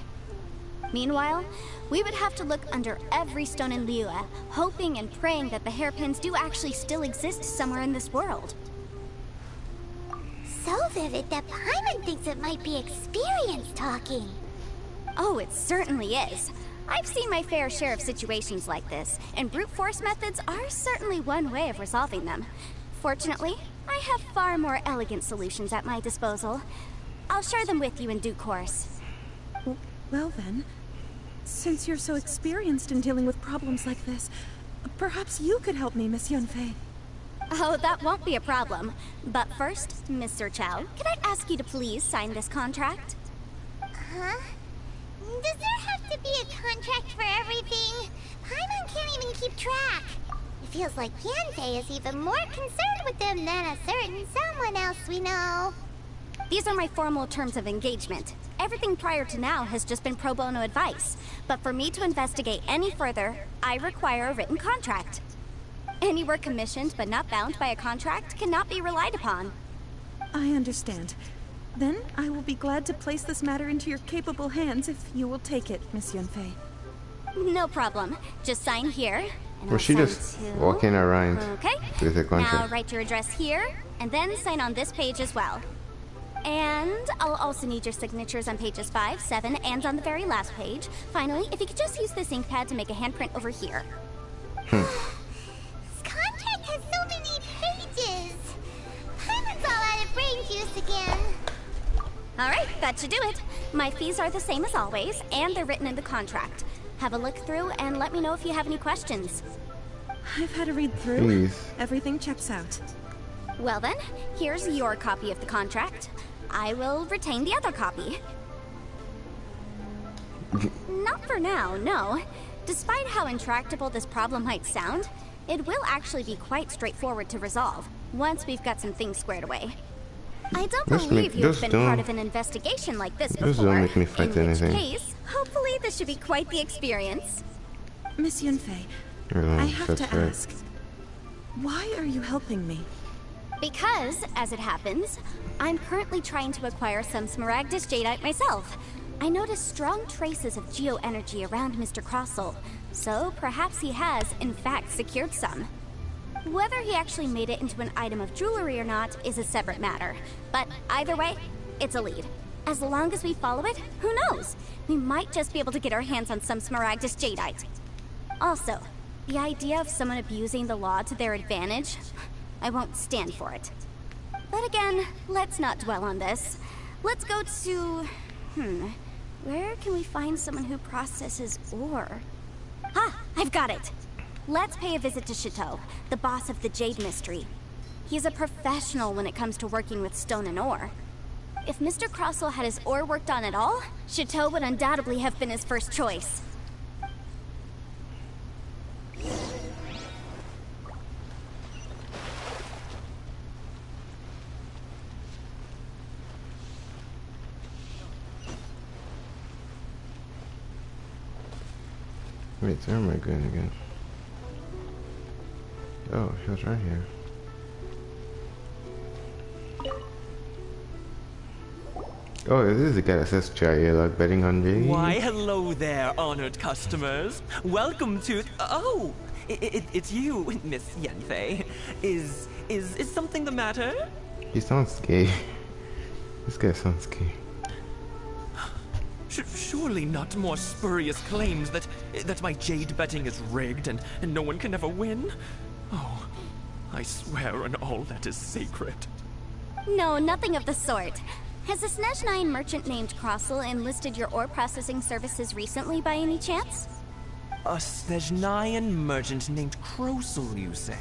Meanwhile, we would have to look under every stone in Liyue, hoping and praying that the hairpins do actually still exist somewhere in this world. So vivid that Paimon thinks it might be experience talking. Oh, it certainly is. I've seen my fair share of situations like this, and brute force methods are certainly one way of resolving them. Fortunately, I have far more elegant solutions at my disposal. I'll share them with you in due course. Well then, since you're so experienced in dealing with problems like this, perhaps you could help me, Miss Yunfei. Oh, that won't be a problem. But first, Mr. Chow, can I ask you to please sign this contract? Huh? Does there have to be a contract for everything? Paimon can't even keep track. It feels like Yanfei is even more concerned with them than a certain someone else we know. These are my formal terms of engagement. Everything prior to now has just been pro bono advice. But for me to investigate any further, I require a written contract. Any work commissioned but not bound by a contract cannot be relied upon. I understand. Then I will be glad to place this matter into your capable hands if you will take it, Miss Yunfei. No problem. Just sign here. And Was she just walking around with a contract? Now write your address here, and then sign on this page as well. And I'll also need your signatures on pages 5, 7, and on the very last page. Finally, if you could just use this ink pad to make a handprint over here. This contract has so many pages. Paimon's all out of brain juice again. Alright, that should do it. My fees are the same as always, and they're written in the contract. Have a look through and let me know if you have any questions. I've had a read through. Please. Everything checks out. Well then, here's your copy of the contract. I will retain the other copy. Not for now, no. Despite how intractable this problem might sound, it will actually be quite straightforward to resolve once we've got some things squared away. I don't believe you've been part of an investigation like this before. Just don't make me fight anything. In which case, hopefully this should be quite the experience. Miss Yunfei, I have to ask, why are you helping me? Because, as it happens, I'm currently trying to acquire some Smaragdus Jadeite myself. I noticed strong traces of geo-energy around Mr. Crossel, so perhaps he has, in fact, secured some. Whether he actually made it into an item of jewelry or not is a separate matter, but either way, it's a lead. As long as we follow it, who knows? We might just be able to get our hands on some Smaragdus Jadeite. Also, the idea of someone abusing the law to their advantage, I won't stand for it. But again, let's not dwell on this. Let's go to... where can we find someone who processes ore? Ah, I've got it! Let's pay a visit to Chateau, the boss of the Jade Mystery. He's a professional when it comes to working with stone and ore. If Mr. Crossel had his ore worked on at all, Chateau would undoubtedly have been his first choice. Wait, where am I going again? Oh, she was right here. Oh, this is the guy that says try like betting on me. Why, hello there, honored customers. Welcome to... Oh, it's you, Miss Yanfei. Is something the matter? He sounds gay. This guy sounds gay. Surely not more spurious claims that my jade betting is rigged and no one can ever win? Oh, I swear on all that is sacred. No, nothing of the sort. Has a Snezhnine merchant named Crossel enlisted your ore processing services recently by any chance? A Snezhnine merchant named Crossel, you say?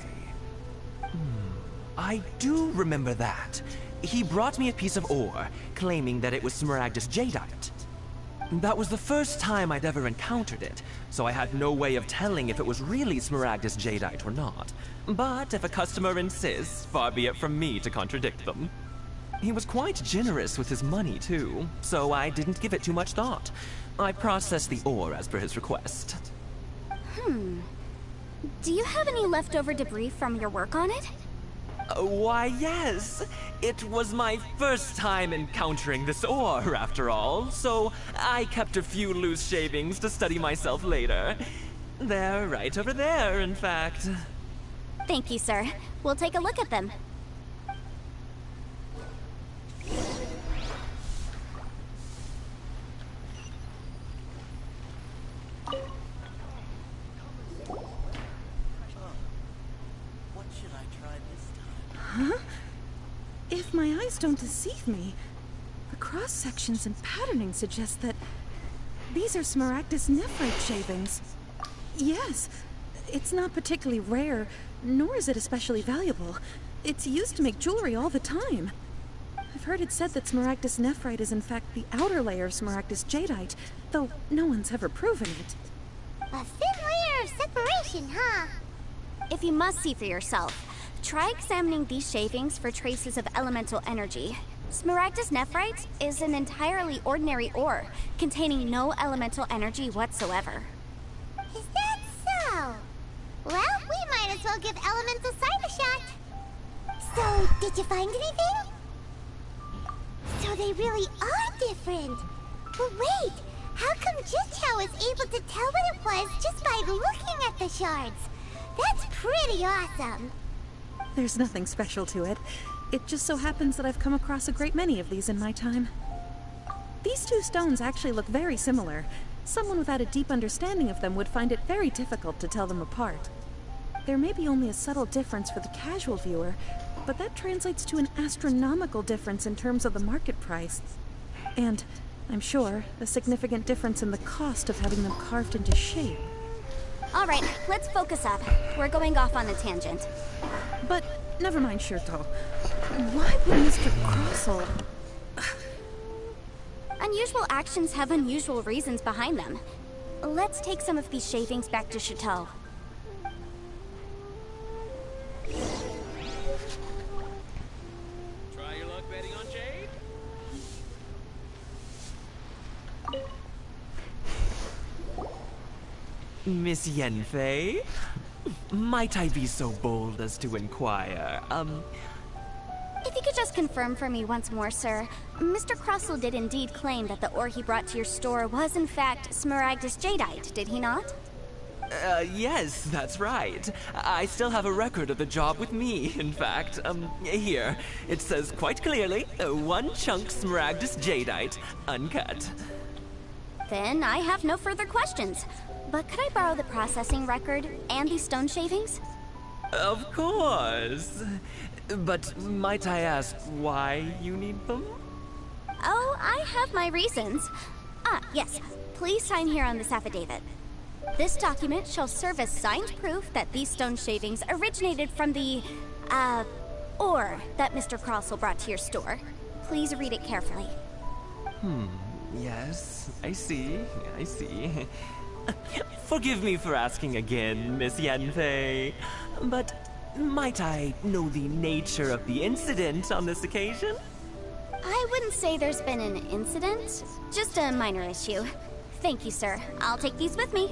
I do remember that. He brought me a piece of ore, claiming that it was Smaragdus Jadeite. That was the first time I'd ever encountered it, so I had no way of telling if it was really Smaragdus Jadeite or not. But if a customer insists, far be it from me to contradict them. He was quite generous with his money, too, so I didn't give it too much thought. I processed the ore as per his request. Do you have any leftover debris from your work on it? Why, yes. It was my first time encountering this ore, after all, so I kept a few loose shavings to study myself later. They're right over there, in fact. Thank you, sir. We'll take a look at them. Huh? If my eyes don't deceive me, the cross-sections and patterning suggest that these are Smaragdus nephrite shavings. Yes, It's not particularly rare, nor is it especially valuable. It's used to make jewelry all the time. I've heard it said that Smaragdus nephrite is in fact the outer layer of Smaragdus jadeite, though no one's ever proven it. A thin layer of separation, huh? If you must see for yourself, try examining these shavings for traces of elemental energy. Smaragdus nephrite is an entirely ordinary ore, containing no elemental energy whatsoever. Is that so? Well, we might as well give elemental side a shot. So, did you find anything? So they really are different. But wait, how come Jichao was able to tell what it was just by looking at the shards? That's pretty awesome. There's nothing special to it. It just so happens that I've come across a great many of these in my time. These two stones actually look very similar. Someone without a deep understanding of them would find it very difficult to tell them apart. There may be only a subtle difference for the casual viewer, but that translates to an astronomical difference in terms of the market price. And, I'm sure, a significant difference in the cost of having them carved into shape. All right, let's focus up. We're going off on a tangent. But, never mind, Shirto. Why would Mr. Crossell... Unusual actions have unusual reasons behind them. Let's take some of these shavings back to Chateau. Try your luck betting on Jade? Miss Yanfei? Might I be so bold as to inquire, If you could just confirm for me once more, sir. Mr. Crossell did indeed claim that the ore he brought to your store was in fact Smaragdus jadeite, did he not? Yes, that's right. I still have a record of the job with me, in fact. Here. It says quite clearly, 1 chunk Smaragdus jadeite, uncut. Then I have no further questions. But could I borrow the processing record and these stone shavings? Of course. But might I ask why you need them? Oh, I have my reasons. Ah, yes. Please sign here on this affidavit. This document shall serve as signed proof that these stone shavings originated from the, ore that Mr. Crossell brought to your store. Please read it carefully. Yes, I see. Forgive me for asking again, Miss Yanfei, but might I know the nature of the incident on this occasion? I wouldn't say there's been an incident, just a minor issue. Thank you, sir. I'll take these with me.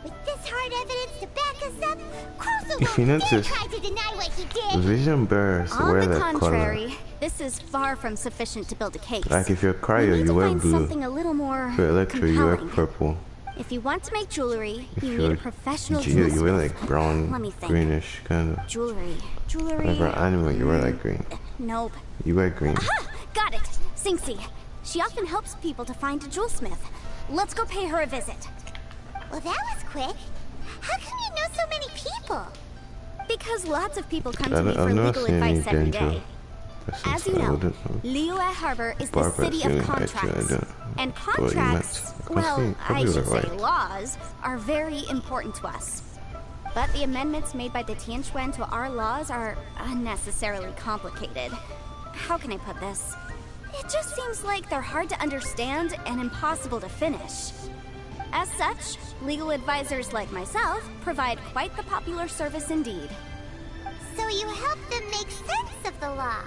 With this hard evidence to back us up, Crossell If you won't dare notice, try to deny what he did. vision bearers wear On the that contrary, color. this is far from sufficient to build a case. Like if you're a We cryo, need you to wear find blue. something a little more If you're electro, you wear compelling. purple. If you want to make jewelry, If you you're need a professional Geo, you wear jewelsmith. like brown, Let me think. greenish kind of. Jewelry. Like for anime, you wear like green. Nope. You wear green. Aha! Got it! Singxi. She often helps people to find a jewelsmith. Let's go pay her a visit. Well, that was quick. How come you know so many people? Because lots of people come to me I've for never legal seen any advice every Genshin. day. As you know, Liyue Harbor is the Barbara city seen of it, actually, I contracts. don't. And Well, you contracts, meant. well, see, I probably should were say right. laws, are very important to us. But the amendments made by the Tianquan to our laws are unnecessarily complicated. How can I put this? It just seems like they're hard to understand and impossible to finish. As such, legal advisors like myself provide quite the popular service indeed. So you help them make sense of the law.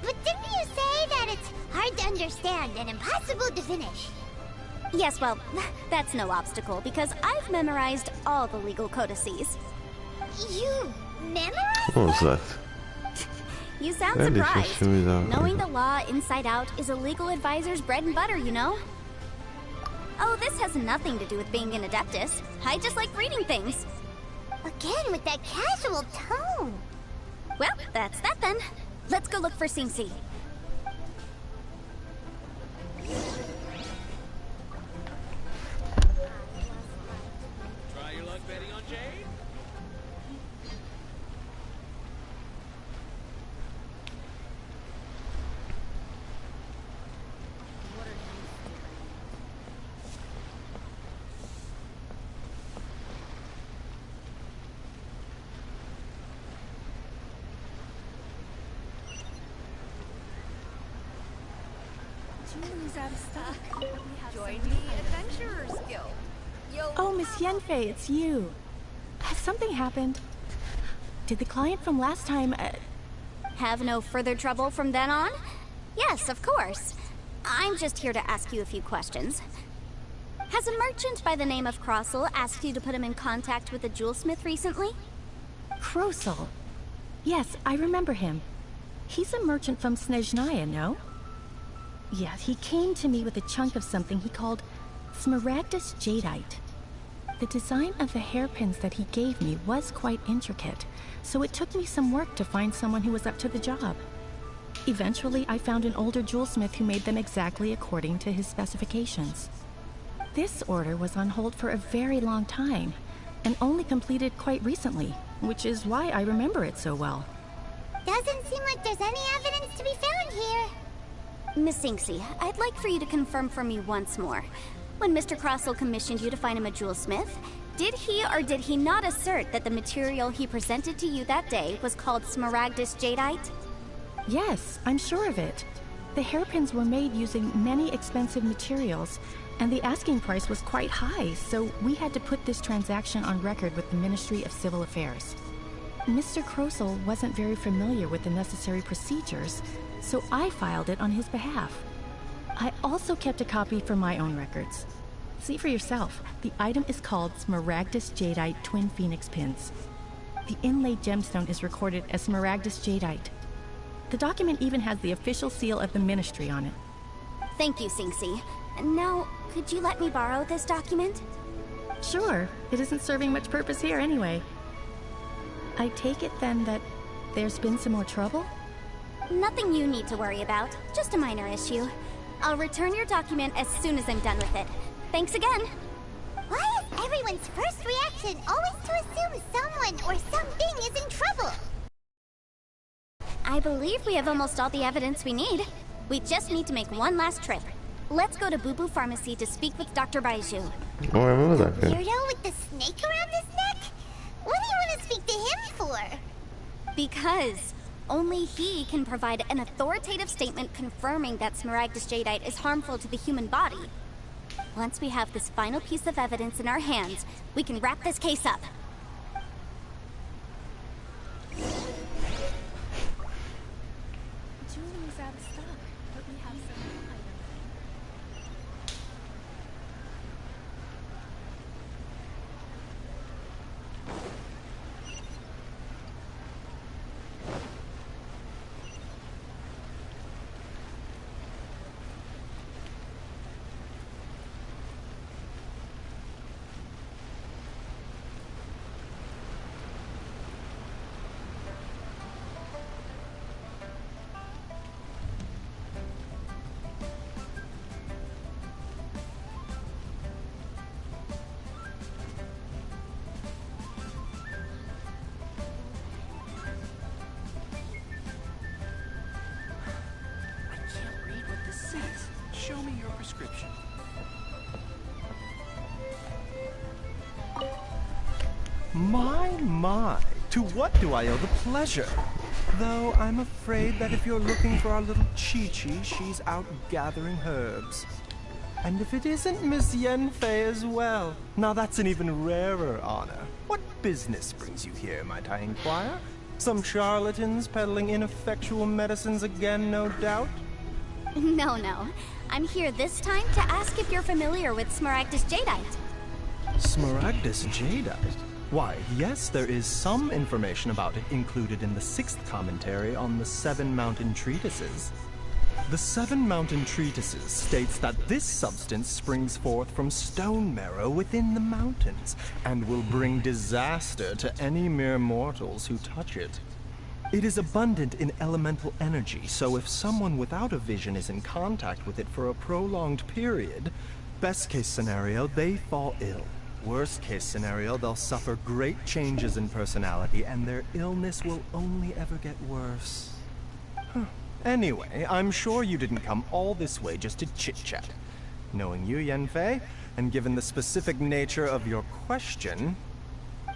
But didn't you say that it's hard to understand and impossible to finish? Yes, well, that's no obstacle because I've memorized all the legal codices. You memorized? What was that? You sound That is surprised. just me, though. Knowing the law inside out is a legal advisor's bread and butter, you know? Oh, this has nothing to do with being an adeptus. I just like reading things. Again with that casual tone. Well, that's that then. Let's go look for Singxi. Try your luck betting on Jade? Jewelry's out of stock. Join the Adventurers Guild. Oh, Miss Yenfei, it's you. Has something happened? Did the client from last time, Have no further trouble from then on? Yes, of course. I'm just here to ask you a few questions. Has a merchant by the name of Crossel asked you to put him in contact with a jewelsmith recently? Krosel? Yes, I remember him. He's a merchant from Snezhnaya, no? Yeah, he came to me with a chunk of something he called Smaragdus Jadeite. The design of the hairpins that he gave me was quite intricate, so it took me some work to find someone who was up to the job. Eventually, I found an older jewelsmith who made them exactly according to his specifications. This order was on hold for a very long time, and only completed quite recently, which is why I remember it so well. Doesn't seem like there's any evidence to be found here. Miss Inksy, I'd like for you to confirm for me once more. When Mr. Crossel commissioned you to find him a jewelsmith, did he or did he not assert that the material he presented to you that day was called Smaragdus Jadeite? Yes, I'm sure of it. The hairpins were made using many expensive materials, and the asking price was quite high, so we had to put this transaction on record with the Ministry of Civil Affairs. Mr. Crossel wasn't very familiar with the necessary procedures, so I filed it on his behalf. I also kept a copy for my own records. See for yourself, the item is called Smaragdus Jadeite Twin Phoenix Pins. The inlaid gemstone is recorded as Smaragdus Jadeite. The document even has the official seal of the Ministry on it. Thank you, Sinksy. Now, could you let me borrow this document? Sure, it isn't serving much purpose here anyway. I take it then that there's been some more trouble? Nothing you need to worry about, just a minor issue. I'll return your document as soon as I'm done with it. Thanks again! Why is everyone's first reaction always to assume someone or something is in trouble? I believe we have almost all the evidence we need. We just need to make one last trip. Let's go to Boo Boo Pharmacy to speak with Dr. Baiju. Oh, I remember that guy. Weirdo with the snake around his neck? What do you want to speak to him for? Because only he can provide an authoritative statement confirming that Smaragdus Jadeite is harmful to the human body. Once we have this final piece of evidence in our hands, we can wrap this case up. Jewelry's out of stock, but we have some new items. Show me your prescription. My, to what do I owe the pleasure? Though I'm afraid that if you're looking for our little Chi-Chi, she's out gathering herbs. And if it isn't Miss Yenfei as well, now that's an even rarer honor. What business brings you here, might I inquire? Some charlatans peddling ineffectual medicines again, no doubt? No. I'm here this time to ask if you're familiar with Smaragdus Jadeite. Smaragdus Jadeite? Why, yes, there is some information about it included in the 6th commentary on the 7 Mountain Treatises. The 7 Mountain Treatises states that this substance springs forth from stone marrow within the mountains, and will bring disaster to any mere mortals who touch it. It is abundant in elemental energy, so if someone without a vision is in contact with it for a prolonged period, best case scenario, they fall ill. Worst case scenario, they'll suffer great changes in personality, and their illness will only ever get worse. Anyway, I'm sure you didn't come all this way just to chit-chat. Knowing you, Yenfei, and given the specific nature of your question,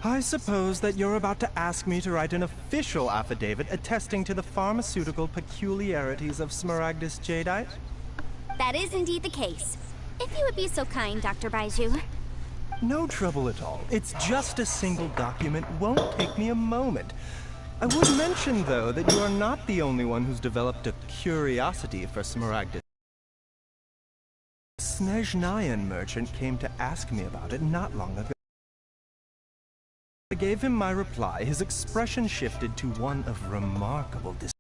I suppose that you're about to ask me to write an official affidavit attesting to the pharmaceutical peculiarities of Smaragdus Jadeite? That is indeed the case. If you would be so kind, Dr. Baiju. No trouble at all. It's just a single document. Won't take me a moment. I would mention, though, that you are not the only one who's developed a curiosity for Smaragdus. A Snezhnayan merchant came to ask me about it not long ago. I gave him my reply. His expression shifted to one of remarkable disdain.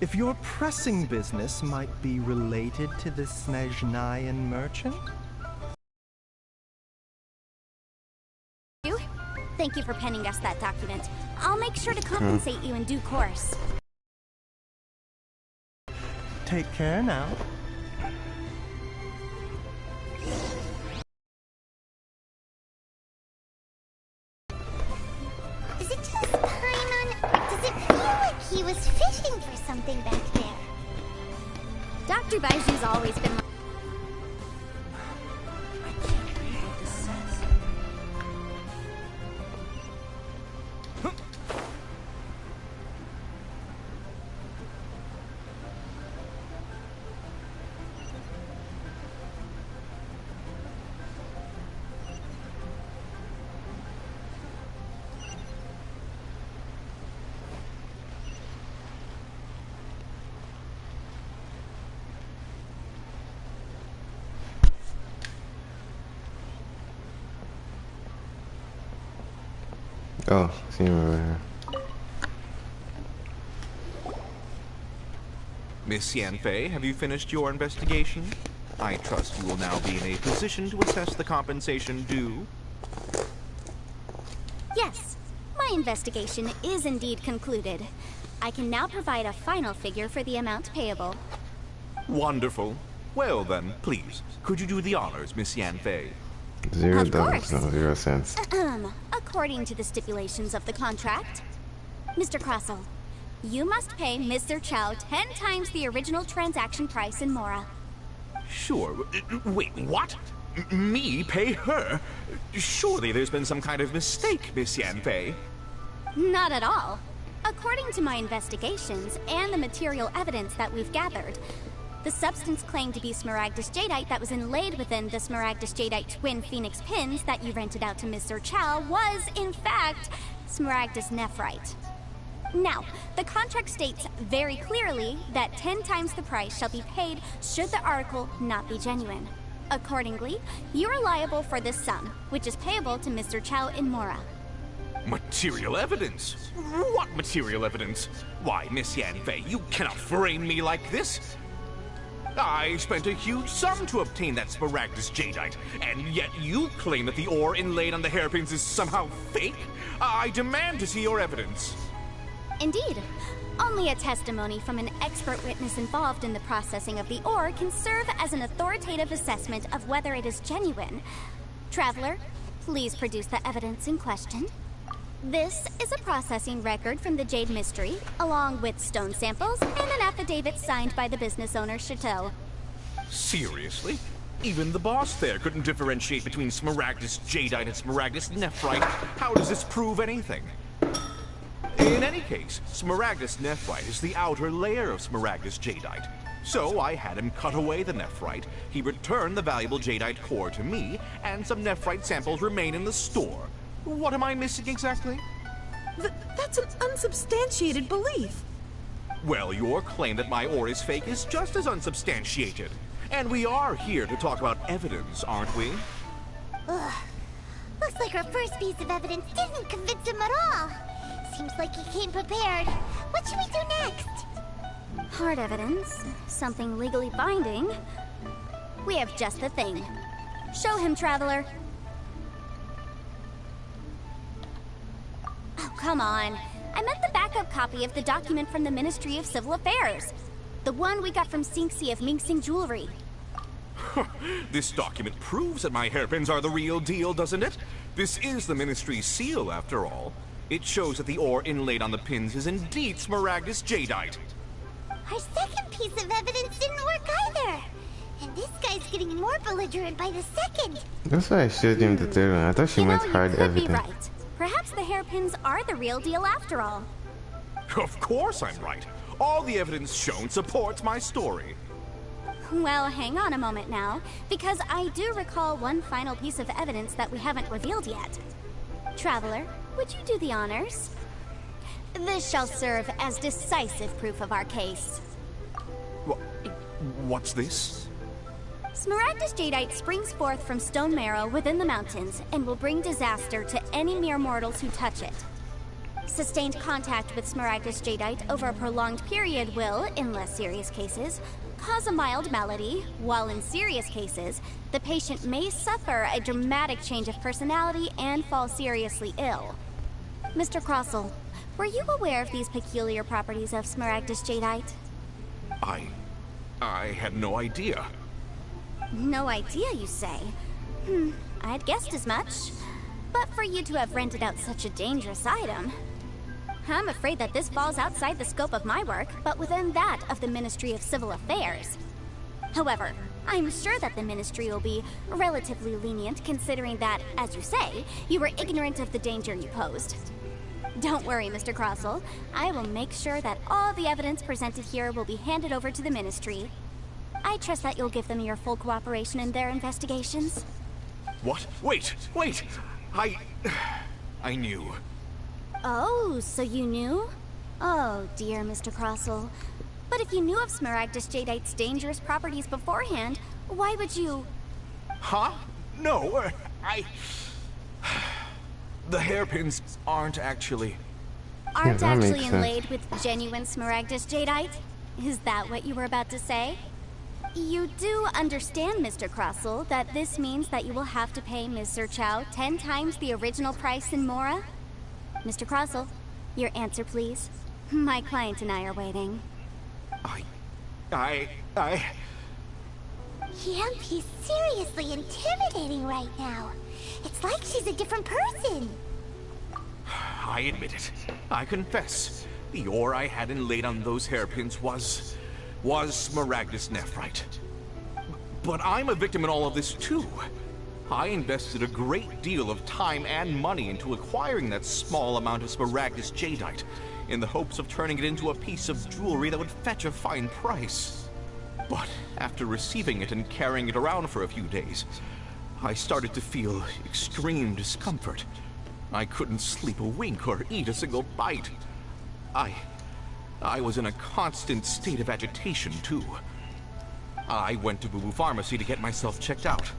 If your pressing business might be related to the Snezhnayan merchant? Thank you for penning us that document. I'll make sure to compensate you in due course. Take care now. Is it just Paimon, or does it feel like he was fishing for something back there? Dr. Baiju's always been Oh, see him over here. Miss Yanfei, have you finished your investigation? I trust you will now be in a position to assess the compensation due. Yes, my investigation is indeed concluded. I can now provide a final figure for the amount payable. Wonderful. Well then, please, could you do the honors, Miss Yanfei? $0, no, 0 cents. According to the stipulations of the contract, Mr. Crossell, you must pay Mr. Chow 10 times the original transaction price in Mora. Sure. Wait, what? Me pay her? Surely there's been some kind of mistake, Miss Yanfei. Not at all. According to my investigations and the material evidence that we've gathered, the substance claimed to be Smaragdus Jadeite that was inlaid within the Smaragdus Jadeite twin phoenix pins that you rented out to Mr. Chow was, in fact, Smaragdus Nephrite. Now, the contract states very clearly that 10 times the price shall be paid should the article not be genuine. Accordingly, you are liable for this sum, which is payable to Mr. Chow in Mora. Material evidence? What material evidence? Why, Miss Yanfei, you cannot frame me like this. I spent a huge sum to obtain that Smaragdus Jadeite, and yet you claim that the ore inlaid on the hairpins is somehow fake? I demand to see your evidence. Indeed. Only a testimony from an expert witness involved in the processing of the ore can serve as an authoritative assessment of whether it is genuine. Traveler, please produce the evidence in question. This is a processing record from the Jade Mystery, along with stone samples and an affidavit signed by the business owner, Chateau. Seriously? Even the boss there couldn't differentiate between Smaragdus Jadeite and Smaragdus Nephrite. How does this prove anything? In any case, Smaragdus Nephrite is the outer layer of Smaragdus Jadeite. So I had him cut away the Nephrite, he returned the valuable Jadeite core to me, and some Nephrite samples remain in the store. What am I missing exactly? That's an unsubstantiated belief. Well, your claim that my ore is fake is just as unsubstantiated. And we are here to talk about evidence, aren't we? Ugh. Looks like our first piece of evidence didn't convince him at all. Seems like he came prepared. What should we do next? Hard evidence? Something legally binding? We have just the thing. Show him, Traveler. Oh, come on. I meant the backup copy of the document from the Ministry of Civil Affairs. The one we got from Sinxi of Mingsing Jewelry. This document proves that my hairpins are the real deal, doesn't it? This is the Ministry's seal, after all. It shows that the ore inlaid on the pins is indeed Smaragdus Jadeite. Our second piece of evidence didn't work either. And this guy's getting more belligerent by the second. That's why I showed him the third one. I thought she meant hard You could evidence. be right. Perhaps the hairpins are the real deal after all. Of course I'm right. All the evidence shown supports my story. Well, hang on a moment now, because I do recall one final piece of evidence that we haven't revealed yet. Traveler, would you do the honors? This shall serve as decisive proof of our case. What's this? Smaragdus jadeite springs forth from stone marrow within the mountains and will bring disaster to any mere mortals who touch it. Sustained contact with Smaragdus jadeite over a prolonged period will, in less serious cases, cause a mild malady, while in serious cases, the patient may suffer a dramatic change of personality and fall seriously ill. Mr. Crossell, were you aware of these peculiar properties of Smaragdus jadeite? I had no idea. No idea, you say? I'd guessed as much. But for you to have rented out such a dangerous item... I'm afraid that this falls outside the scope of my work, but within that of the Ministry of Civil Affairs. However, I'm sure that the Ministry will be relatively lenient considering that, as you say, you were ignorant of the danger you posed. Don't worry, Mr. Crossell. I will make sure that all the evidence presented here will be handed over to the Ministry. I trust that you'll give them your full cooperation in their investigations. What? Wait! I knew. Oh, so you knew? Oh, dear Mr. Crossell. But if you knew of Smaragdus jadeite's dangerous properties beforehand, why would you... Huh? No, The hairpins aren't actually... Aren't actually inlaid with genuine Smaragdus jadeite? Is that what you were about to say? You do understand, Mr. Crossell, that this means that you will have to pay Ms. Zerchow 10 times the original price in Mora? Mr. Crossell, your answer, please. My client and I are waiting. He's seriously intimidating right now. It's like she's a different person. I admit it. I confess. The ore I had inlaid on those hairpins was Smaragdus nephrite. But I'm a victim in all of this too. I invested a great deal of time and money into acquiring that small amount of Smaragdus jadeite, in the hopes of turning it into a piece of jewelry that would fetch a fine price. But after receiving it and carrying it around for a few days, I started to feel extreme discomfort. I couldn't sleep a wink or eat a single bite. I was in a constant state of agitation, too. I went to Boo Boo Pharmacy to get myself checked out,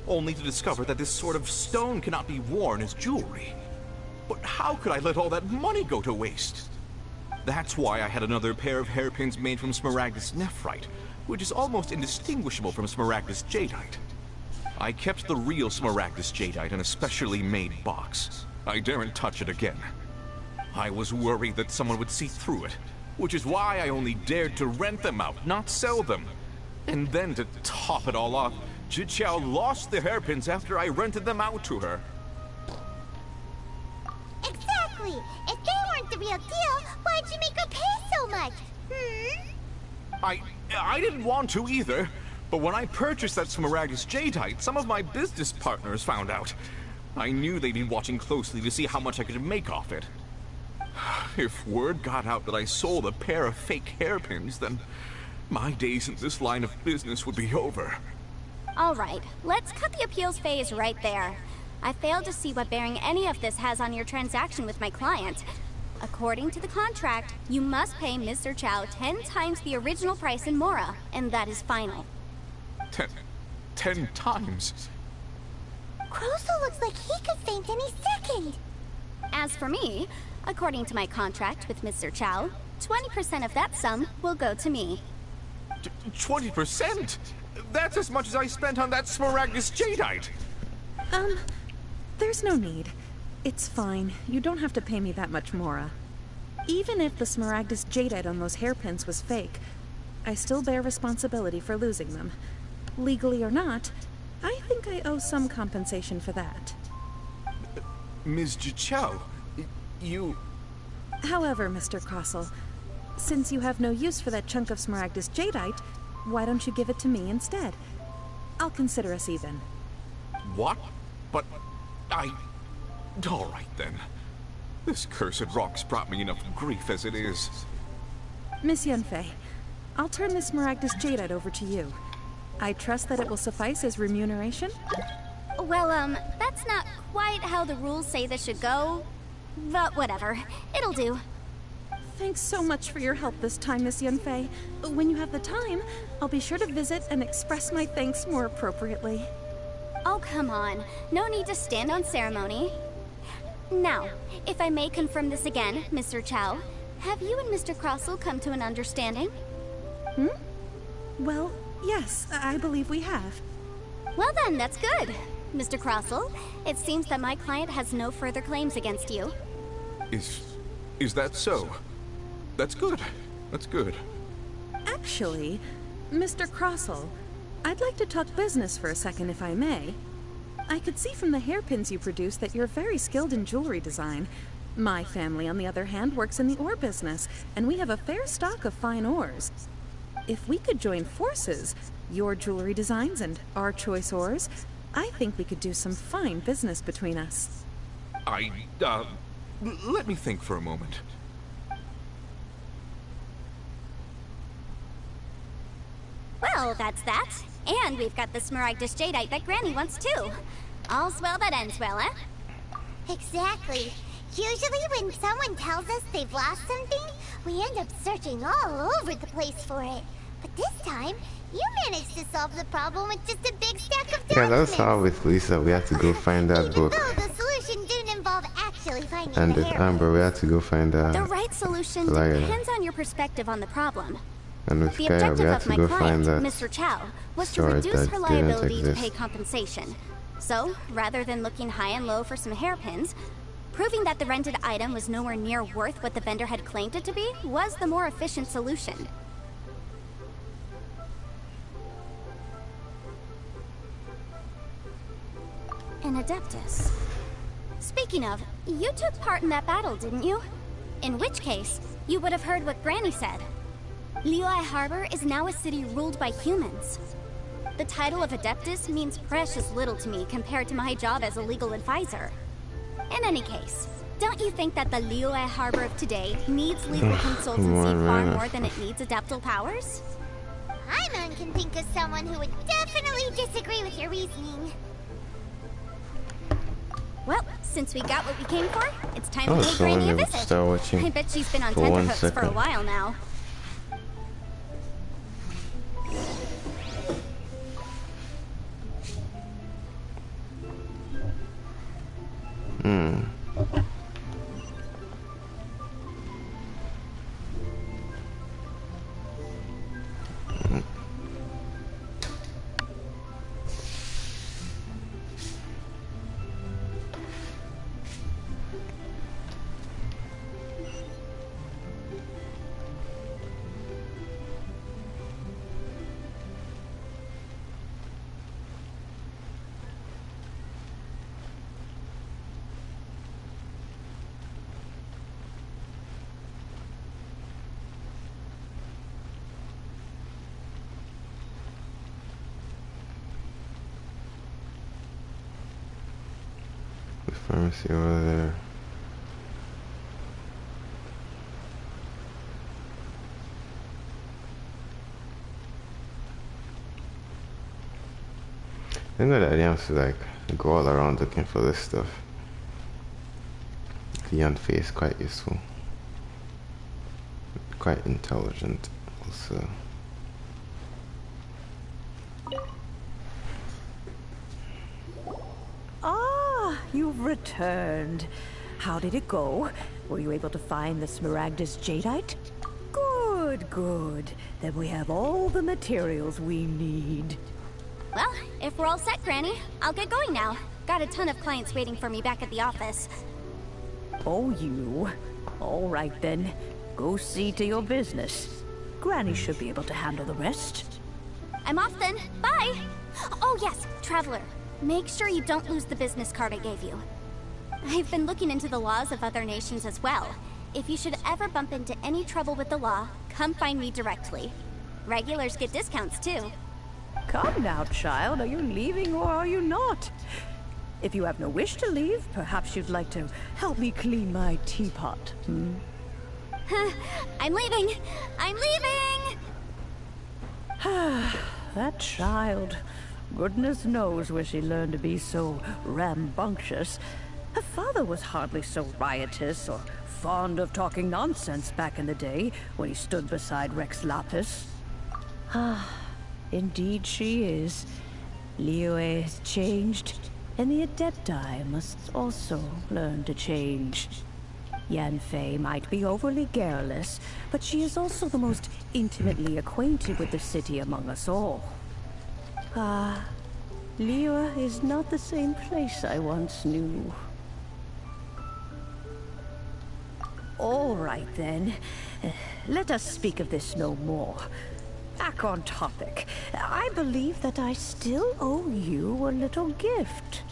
only to discover that this sort of stone cannot be worn as jewelry. But how could I let all that money go to waste? That's why I had another pair of hairpins made from Smaragdus nephrite, which is almost indistinguishable from Smaragdus jadeite. I kept the real Smaragdus jadeite in a specially made box. I daren't touch it again. I was worried that someone would see through it, which is why I only dared to rent them out, not sell them. And then to top it all off, Zhiqiao lost the hairpins after I rented them out to her. Exactly! If they weren't the real deal, why'd you make her pay so much? I didn't want to either, but when I purchased that Smaragdus jadeite, some of my business partners found out. I knew they'd be watching closely to see how much I could make off it. If word got out that I sold a pair of fake hairpins, then my days in this line of business would be over. All right, let's cut the appeals phase right there. I failed to see what bearing any of this has on your transaction with my client. According to the contract, you must pay Ms. Zerchow 10 times the original price in Mora, and that is final. 10 times? Crossell looks like he could faint any second. As for me, according to my contract with Ms. Zerchow, 20% of that sum will go to me. 20%? That's as much as I spent on that Smaragdus jadeite! There's no need. It's fine. You don't have to pay me that much, Mora. Even if the Smaragdus jadeite on those hairpins was fake, I still bear responsibility for losing them. Legally or not, I think I owe some compensation for that. Ms. Zhiqiao, you... However, Mr. Crossell, since you have no use for that chunk of Smaragdus jadeite, why don't you give it to me instead? I'll consider us even. What? But all right then. This cursed rock's brought me enough grief as it is. Miss Yunfei, I'll turn this Smaragdus Jadeite over to you. I trust that it will suffice as remuneration? Well, that's not quite how the rules say this should go. But whatever. It'll do. Thanks so much for your help this time, Miss Yunfei. When you have the time, I'll be sure to visit and express my thanks more appropriately. Oh, come on. No need to stand on ceremony. Now, if I may confirm this again, Mr. Chow, have you and Mr. Crossell come to an understanding? Well, yes, I believe we have. Well then, that's good. Mr. Crossell, it seems that my client has no further claims against you. Is that so? That's good. That's good. Actually, Mr. Crossell, I'd like to talk business for a second if I may. I could see from the hairpins you produce that you're very skilled in jewelry design. My family, on the other hand, works in the ore business, and we have a fair stock of fine ores. If we could join forces, your jewelry designs and our choice ores, I think we could do some fine business between us. Let me think for a moment. Well, that's that. And we've got the Smaragdus Jadeite that Granny wants too. All's well that ends well, eh? Exactly. Usually when someone tells us they've lost something, we end up searching all over the place for it. But this time, you managed to solve the problem with just a big stack of documents. Yeah, that's how with Lisa, we had to go find that book. Even though the solution didn't involve actually finding And the with hair. Amber, we had to go find that. The right solution liar. depends on your perspective on the problem. And with The Kaya, we objective had of to my go client, find that Mr. Chow, was to sword reduce that her didn't liability to exist. pay compensation. So, rather than looking high and low for some hairpins, proving that the rented item was nowhere near worth what the vendor had claimed it to be was the more efficient solution. An Adeptus. Speaking of, you took part in that battle, didn't you? In which case, you would have heard what Granny said. Liyue Harbor is now a city ruled by humans. The title of Adeptus means precious little to me compared to my job as a legal advisor. In any case, don't you think that the Liyue Harbor of today needs legal consultancy far more than it needs adeptal powers? Paimon can think of someone who would definitely disagree with your reasoning. Well, since we got what we came for, it's time Oh, to pay so Granny a when you visit. start watching I bet she's been on for 1 tenterhooks for a second. while now. the pharmacy over there. I know that I have to like go all around looking for this stuff. Leon face quite useful. Quite intelligent also. Ah, you've returned. How did it go? Were you able to find the Smaragdus Jadeite? Good, good. Then we have all the materials we need. Well, if we're all set, Granny, I'll get going now. Got a ton of clients waiting for me back at the office. Oh, you. All right then. Go see to your business. Granny should be able to handle the rest. I'm off then. Bye! Oh yes, Traveler. Make sure you don't lose the business card I gave you. I've been looking into the laws of other nations as well. If you should ever bump into any trouble with the law, come find me directly. Regulars get discounts too. Come now, child. Are you leaving or are you not? If you have no wish to leave, perhaps you'd like to help me clean my teapot, hmm? I'm leaving! I'm leaving! That child. Goodness knows where she learned to be so rambunctious. Her father was hardly so riotous or fond of talking nonsense back in the day when he stood beside Rex Lapis. Indeed she is. Liyue has changed, and the Adepti must also learn to change. Yanfei might be overly garrulous, but she is also the most intimately acquainted with the city among us all. Liyue is not the same place I once knew. All right then. Let us speak of this no more. Back on topic. I believe that I still owe you a little gift.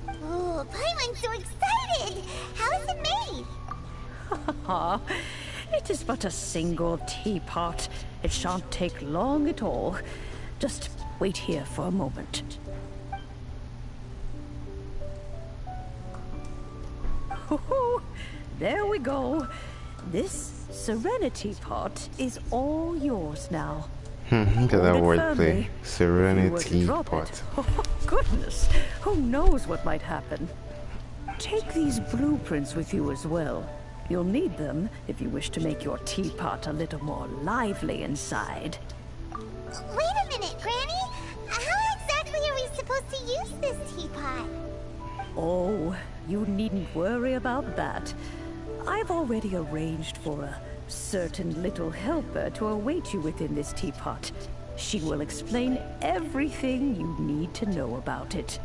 Ooh, Paimon's so excited! How is it made? It is but a single teapot. It shan't take long at all. Just wait here for a moment. There we go. This Serenity pot is all yours now. Look at that wordplay. Serenity Pot. pot. Oh, goodness. Who knows what might happen? Take these blueprints with you as well. You'll need them if you wish to make your teapot a little more lively inside. Wait a minute, Granny! How exactly are we supposed to use this teapot? Oh, you needn't worry about that. I've already arranged for a certain little helper to await you within this teapot. She will explain everything you need to know about it.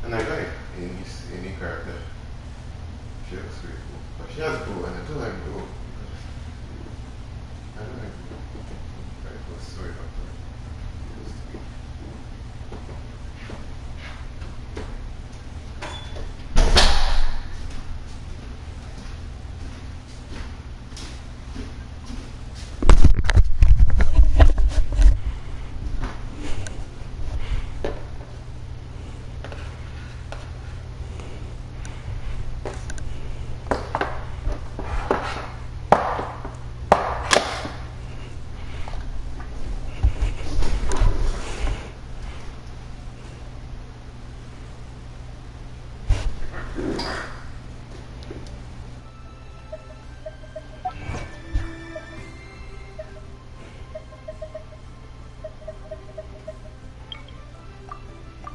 And I got it in any character. She looks really cool. But she has blue, and I do like blue. I don't like blue. Very cool story about her.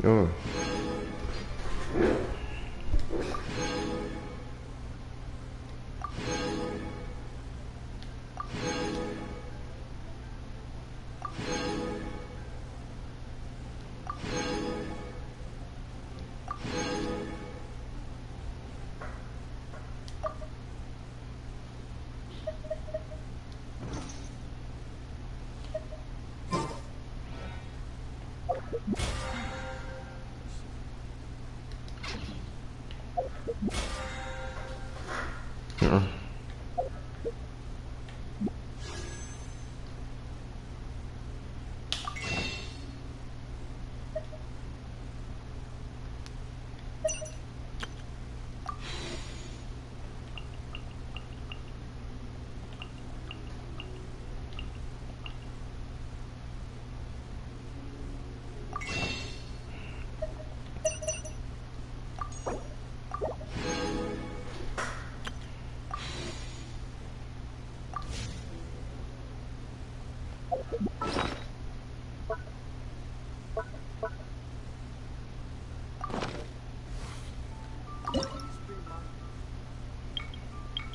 Oh. Yeah.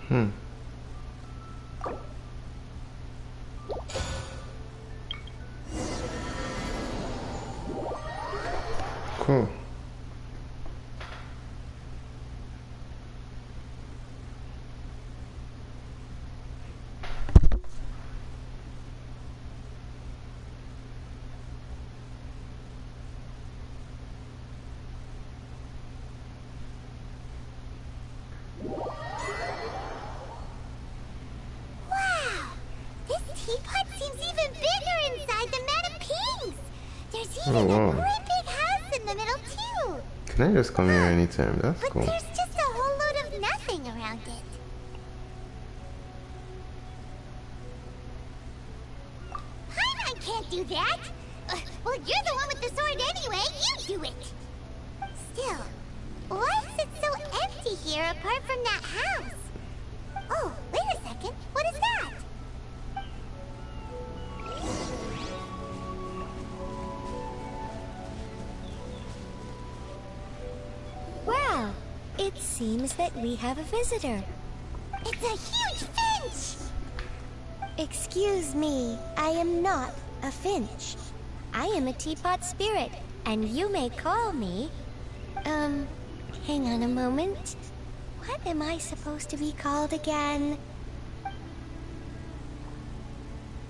Hmm. Cool. Teapot seems even bigger inside than Madame Ping's. There's Oh, even a wow. great big house in the middle too. Can I just come here anytime? That's But cool. there's just a whole load of nothing around it. Paimon can't do that. Well, you're the one with the sword anyway. You do it. Still, why is it so empty here apart from that house? Oh, wait a second. What is that? Well, it seems that we have a visitor. It's a huge finch! Excuse me, I am not a finch. I am a teapot spirit, and you may call me... hang on a moment. What am I supposed to be called again?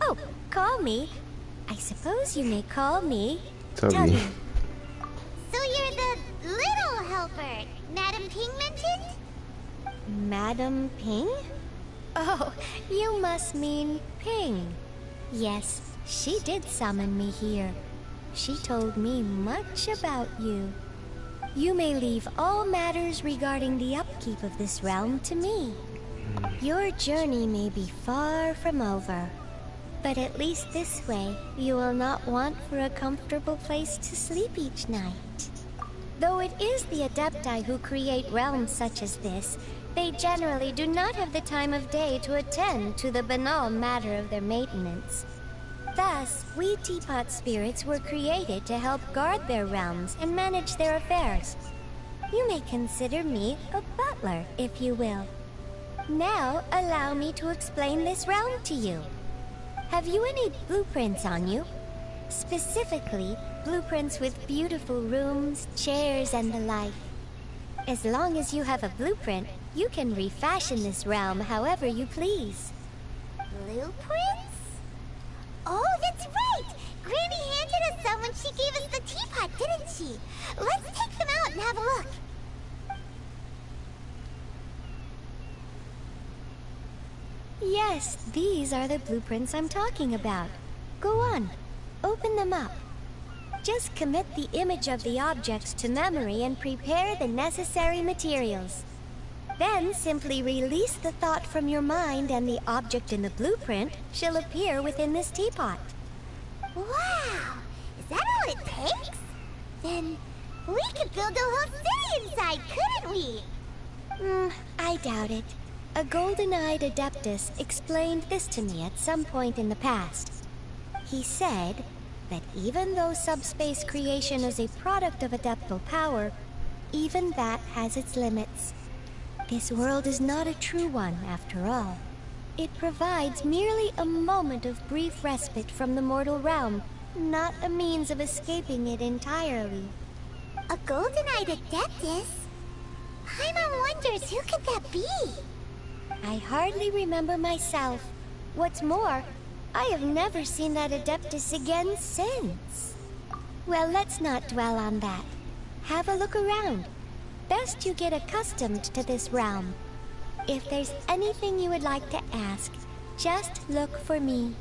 Oh, call me. I suppose you may call me... Tubby. So you're the little helper Madame Ping mentioned? Madam Ping? Oh, you must mean Ping. Yes, she did summon me here. She told me much about you. You may leave all matters regarding the upkeep of this realm to me. Your journey may be far from over, but at least this way you will not want for a comfortable place to sleep each night. Though it is the Adepti who create realms such as this, they generally do not have the time of day to attend to the banal matter of their maintenance. Thus, we teapot spirits were created to help guard their realms and manage their affairs. You may consider me a butler, if you will. Now, allow me to explain this realm to you. Have you any blueprints on you? Specifically, blueprints with beautiful rooms, chairs, and the like. As long as you have a blueprint, you can refashion this realm however you please. Blueprints? Oh, that's right! Granny handed us some when she gave us the teapot, didn't she? Let's take them out and have a look. Yes, these are the blueprints I'm talking about. Go on, open them up. Just commit the image of the objects to memory and prepare the necessary materials. Then simply release the thought from your mind and the object in the blueprint shall appear within this teapot. Wow! Is that all it takes? Then, We could build a whole city inside, couldn't we? I doubt it. A golden-eyed Adeptus explained this to me at some point in the past. He said that even though subspace creation is a product of adeptal power, even that has its limits. This world is not a true one, after all. It provides merely a moment of brief respite from the mortal realm, not a means of escaping it entirely. A golden-eyed Adeptus? Paimon wonders who could that be? I hardly remember myself. What's more, I have never seen that Adeptus again since. Well, let's not dwell on that. Have a look around. Best you get accustomed to this realm. If there's anything you would like to ask, just look for me.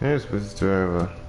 Here's supposed to have a...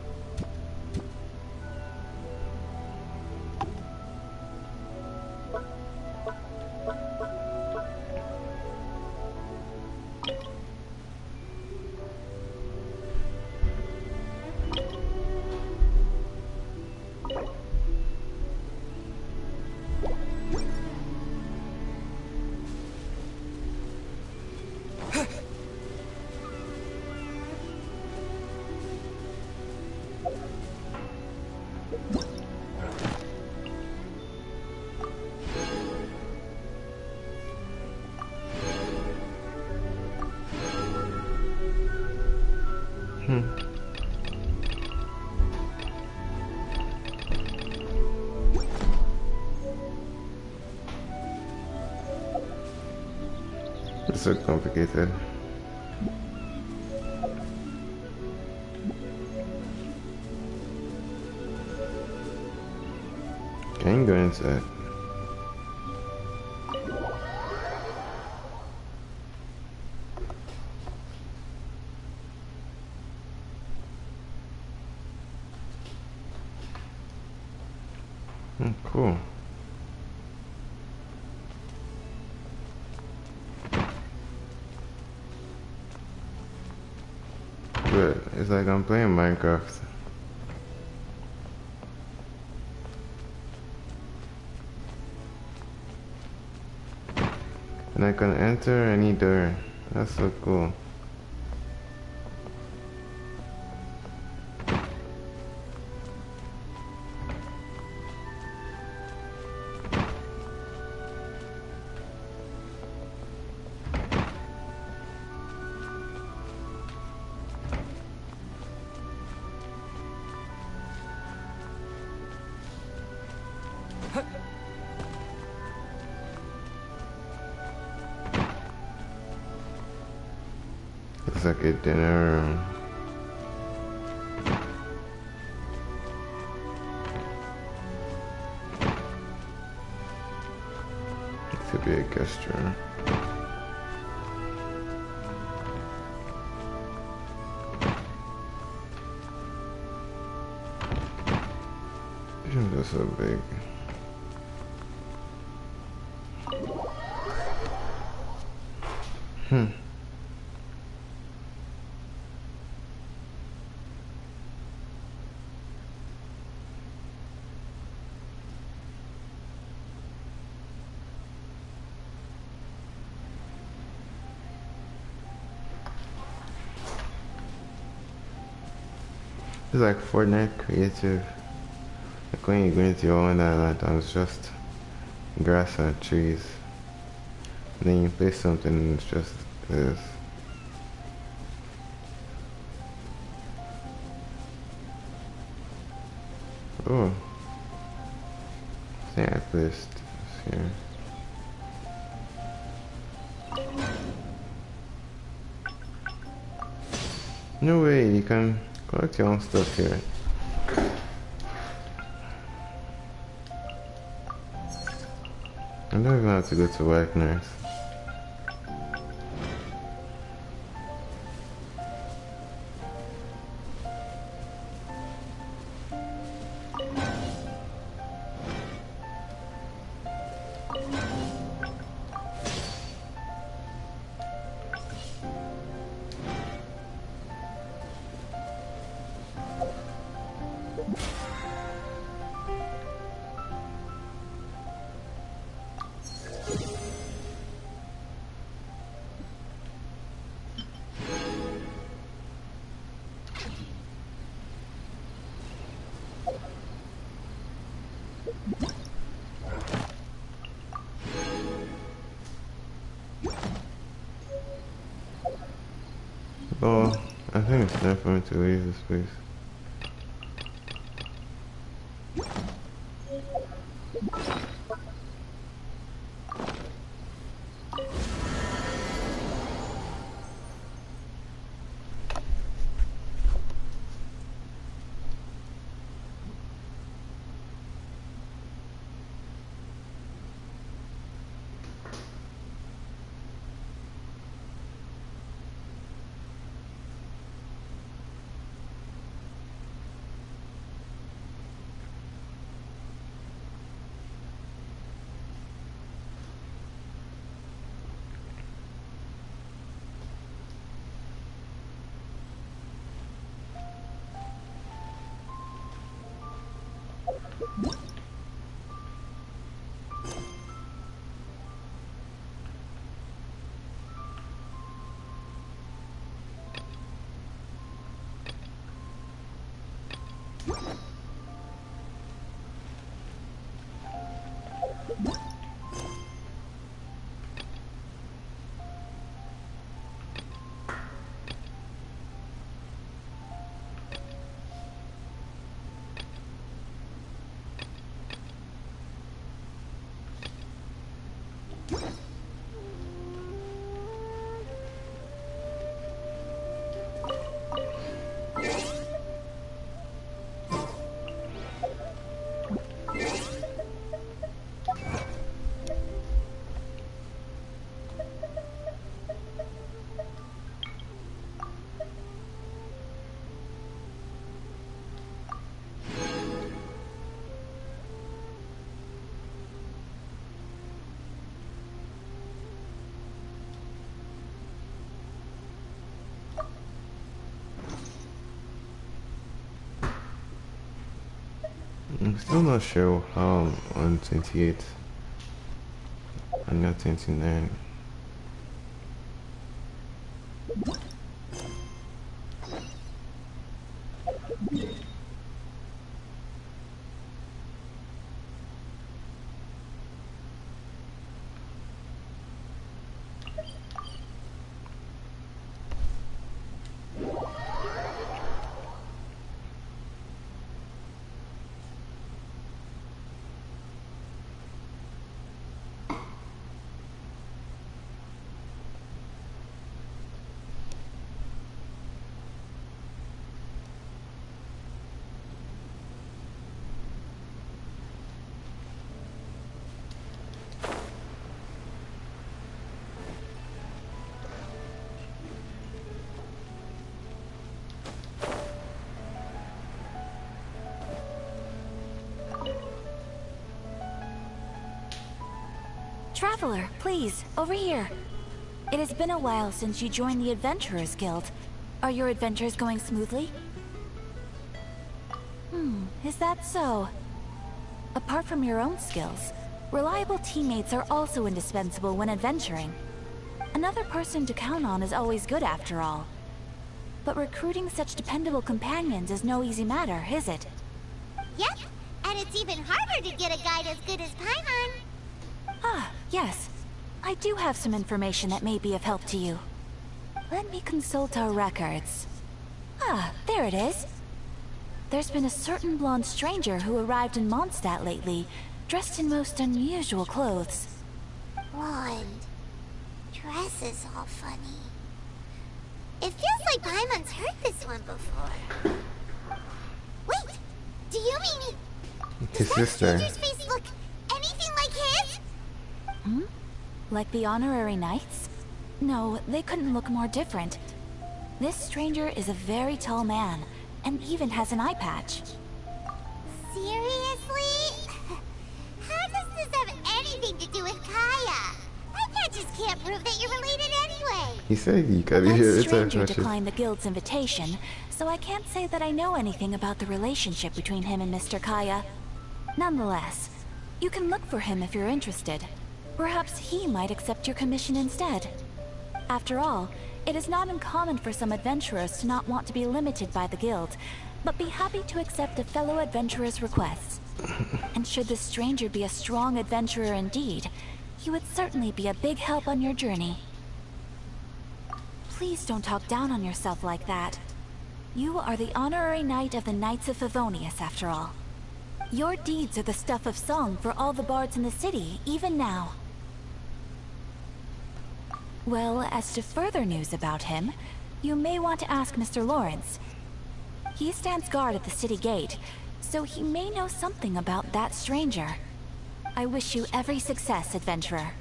It's so complicated. Can you go inside? Cool. But it's like I'm playing Minecraft. And I can enter any door. That's so cool. It's like a dinner room. It could be a guest room. They're so big. It's like Fortnite creative. Like when you go into your own island and it's just grass and trees. And then you play something and it's just this. Oh. I think I placed this here. No way, you can collect your own stuff here. I don't even have to go to Wagner's. Oh, I think it's time for me to leave this place. I'm still not sure how I'm on 28. I'm not 29. Traveler, please, over here. It has been a while since you joined the Adventurers Guild. Are your adventures going smoothly? Is that so? Apart from your own skills, reliable teammates are also indispensable when adventuring. Another person to count on is always good after all. But recruiting such dependable companions is no easy matter, is it? Yep, and it's even harder to get a guide as good as Paimon. Ah, yes. I do have some information that may be of help to you. Let me consult our records. Ah, there it is. There's been a certain blonde stranger who arrived in Mondstadt lately, dressed in most unusual clothes. Blonde. Dresses all funny. It feels like Paimon's heard this one before. Wait, do you mean... His sister. Stranger's face look anything like his? Like the honorary knights? No, they couldn't look more different. This stranger is a very tall man, and even has an eye patch. Seriously? How does this have anything to do with Kaya? Eye patches can't prove that you're related anyway. He said you gotta That hear it. stranger declined the guild's invitation, so I can't say that I know anything about the relationship between him and Mr. Kaya. Nonetheless, you can look for him if you're interested. Perhaps he might accept your commission instead. After all, it is not uncommon for some adventurers to not want to be limited by the guild, but be happy to accept a fellow adventurer's requests. And should this stranger be a strong adventurer indeed, he would certainly be a big help on your journey. Please don't talk down on yourself like that. You are the honorary knight of the Knights of Favonius, after all. Your deeds are the stuff of song for all the bards in the city, even now. Well, as to further news about him, you may want to ask Mr. Lawrence. He stands guard at the city gate, so he may know something about that stranger. I wish you every success, adventurer.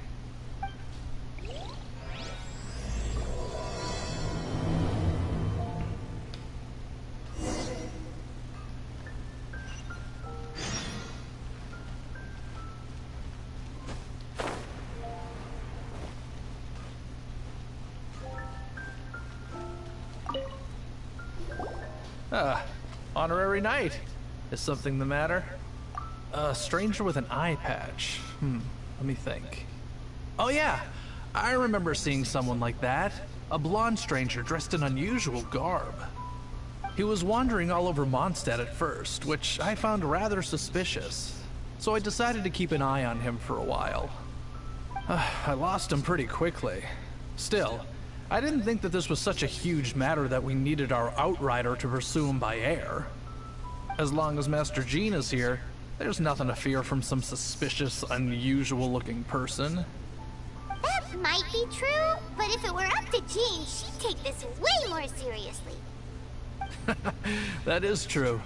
Honorary knight. Is something the matter? A stranger with an eye patch. Let me think. Oh yeah, I remember seeing someone like that. A blonde stranger dressed in unusual garb. He was wandering all over Mondstadt at first, which I found rather suspicious. So I decided to keep an eye on him for a while. I lost him pretty quickly. Still, I didn't think that this was such a huge matter that we needed our outrider to pursue him by air. As long as Master Jean is here, there's nothing to fear from some suspicious, unusual-looking person. That might be true, but if it were up to Jean, she'd take this way more seriously. That is true.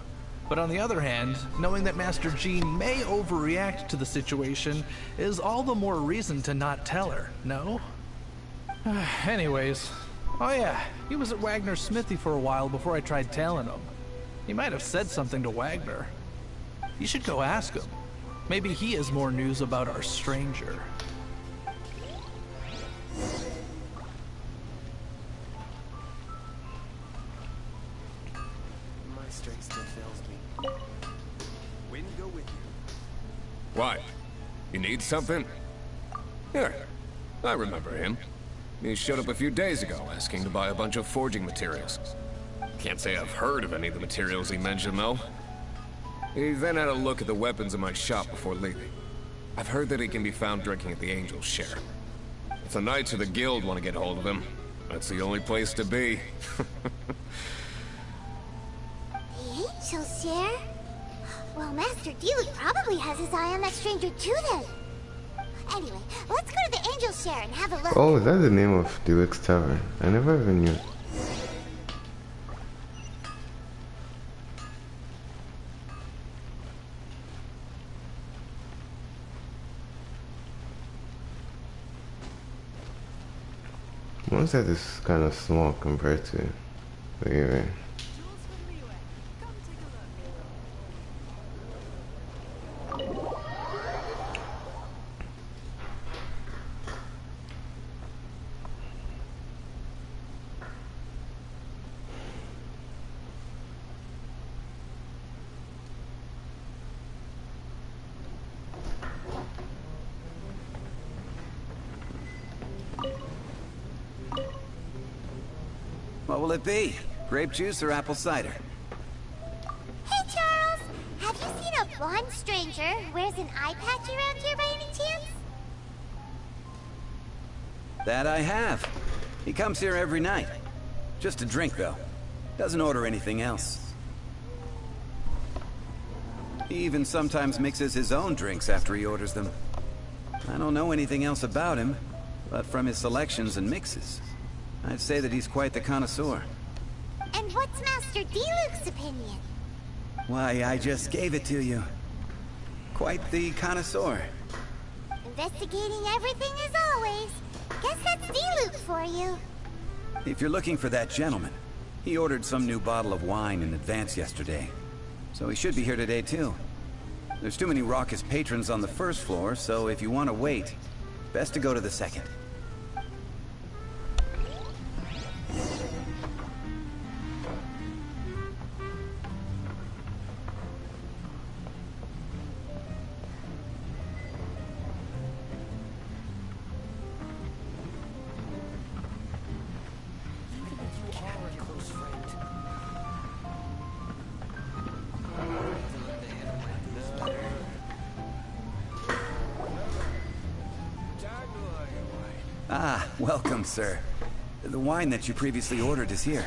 But on the other hand, knowing that Master Jean may overreact to the situation is all the more reason to not tell her, no? Anyways, oh yeah, he was at Wagner's smithy for a while before I tried tailing him. He might have said something to Wagner. You should go ask him. Maybe he has more news about our stranger. My strength still fails me. Wind go Why? You need something? Here, I remember him. He showed up a few days ago asking to buy a bunch of forging materials. Can't say I've heard of any of the materials he mentioned, though. He then had a look at the weapons in my shop before leaving. I've heard that he can be found drinking at the Angel's Share. If the Knights of the Guild want to get hold of him, that's the only place to be. The Angel's Share? Well, Master Diluc probably has his eye on that stranger too then. Anyway, let's go to the Angel's Share and have a look. Oh, is that the name of Diluc's Tavern? I never even knew. Mondstadt is kind of small compared to the area. What will it be? Grape juice or apple cider? Hey, Charles! Have you seen a blonde stranger who wears an eye patch around here by any chance? That I have. He comes here every night. Just to drink, though. Doesn't order anything else. He even sometimes mixes his own drinks after he orders them. I don't know anything else about him, but from his selections and mixes, I'd say that he's quite the connoisseur. And what's Master Diluc's opinion? Why, I just gave it to you. Quite the connoisseur. Investigating everything as always. Guess that's Diluc for you. If you're looking for that gentleman, he ordered some new bottle of wine in advance yesterday. So he should be here today too. There's too many raucous patrons on the first floor, so if you want to wait, best to go to the second. Ah, welcome, sir. The wine that you previously ordered is here.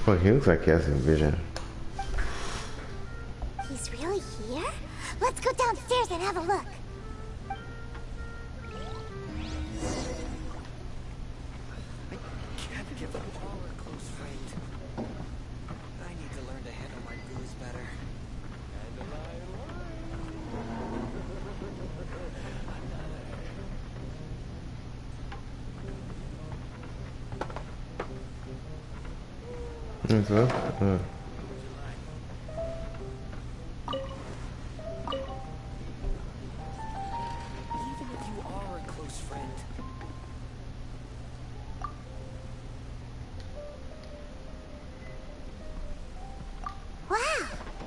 Oh, he looks like he has a vision. He's really here? Let's go downstairs and have a look. Can't give up all a close friend. I need to learn to handle my booze better. As well? Even if you are a close friend. Wow,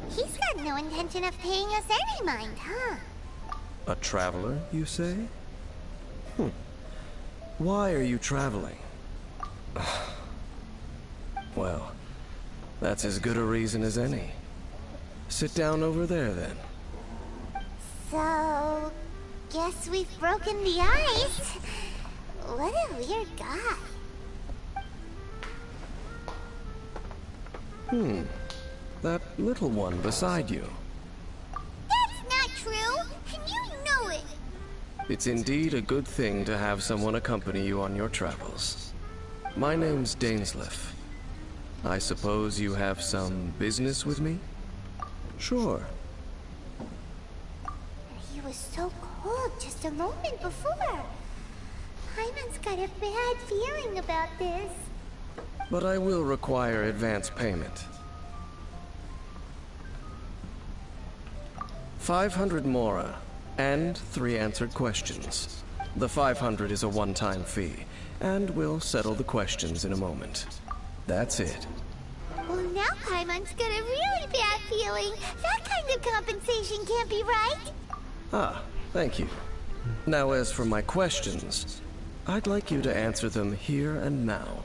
he's got no intention of paying us any mind, huh? A traveler, you say? Why are you traveling? Well, that's as good a reason as any. Sit down over there, then. So, guess we've broken the ice. What a weird guy. That little one beside you. That's not true, and you know it. It's indeed a good thing to have someone accompany you on your travels. My name's Dainsleif. I suppose you have some business with me? Sure. He was so cold just a moment before. Hyman's got a bad feeling about this. But I will require advance payment. 500 mora, and 3 answered questions. The 500 is a one-time fee, and we'll settle the questions in a moment. That's it. Well, now Paimon's got a really bad feeling. That kind of compensation can't be right. Ah, Thank you. Now, as for my questions, I'd like you to answer them here and now.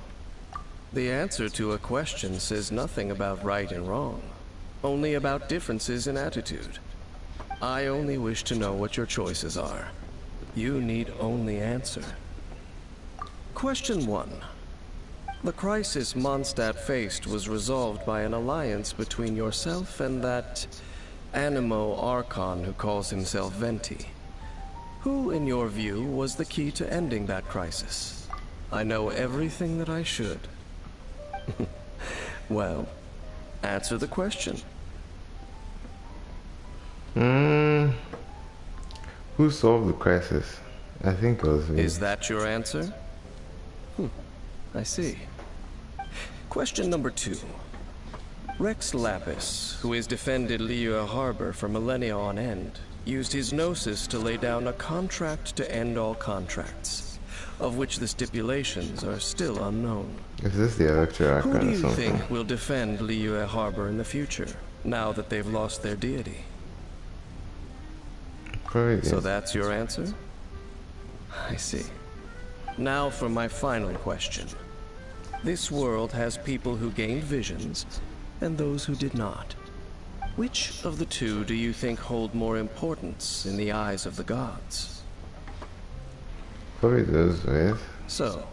The answer to a question says nothing about right and wrong, only about differences in attitude. I only wish to know what your choices are. You need only answer. Question 1. The crisis Mondstadt faced was resolved by an alliance between yourself and that Animo Archon who calls himself Venti. Who, in your view, was the key to ending that crisis? I know everything that I should. Well, answer the question. Who solved the crisis? I think it was me. Is that your answer? I see. Question number 2. Rex Lapis, who has defended Liyue Harbor for millennia on end, used his gnosis to lay down a contract to end all contracts, of which the stipulations are still unknown. Is this the Electro Archon Who do or you something? think will defend Liyue Harbor in the future, now that they've lost their deity? Probably So that's your answer? I see. Now for my final question. This world has people who gained visions, and those who did not. Which of the two do you think hold more importance in the eyes of the gods? Probably those with. So,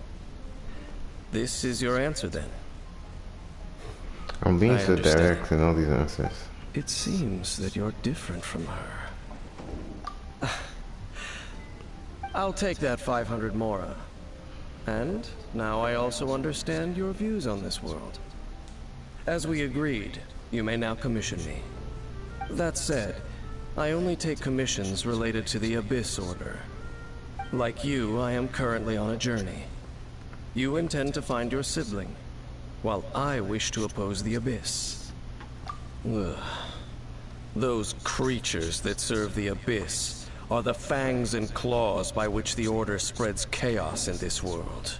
this is your answer then? I'm being I so understand. direct in all these answers. It seems that you're different from her. I'll take that 500 mora. And now I also understand your views on this world. As we agreed, you may now commission me. That said, I only take commissions related to the Abyss Order. Like you, I am currently on a journey. You intend to find your sibling, while I wish to oppose the Abyss. Ugh. Those creatures that serve the Abyss are the fangs and claws by which the Order spreads chaos in this world.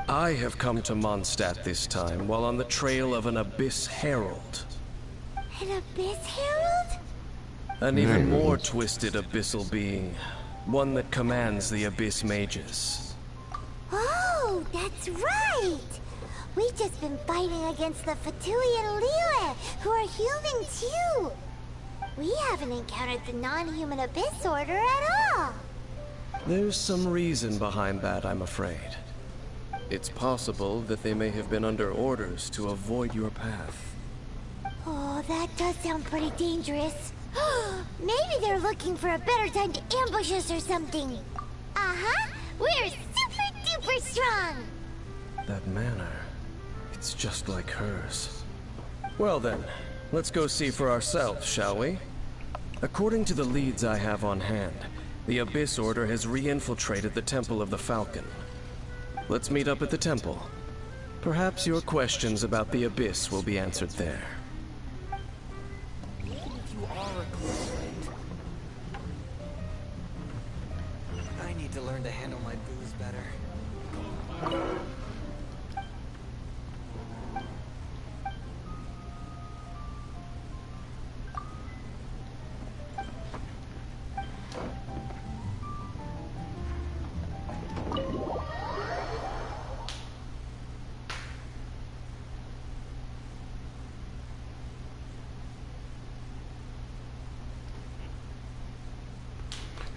I have come to Mondstadt this time while on the trail of an Abyss Herald. An Abyss Herald? An even more twisted abyssal being. One that commands the Abyss Mages. Oh, that's right! We've just been fighting against the Fatui and Liyue, who are human too! We haven't encountered the non-human Abyss Order at all! There's some reason behind that, I'm afraid. It's possible that they may have been under orders to avoid your path. Oh, that does sound pretty dangerous. Maybe they're looking for a better time to ambush us or something. Uh-huh! We're super duper strong! That manner, it's just like hers. Well then, let's go see for ourselves, shall we? According to the leads I have on hand, the Abyss Order has re-infiltrated the Temple of the Falcon. Let's meet up at the temple. Perhaps your questions about the Abyss will be answered there. Even if you are a close friend, I need to learn to handle my booze better.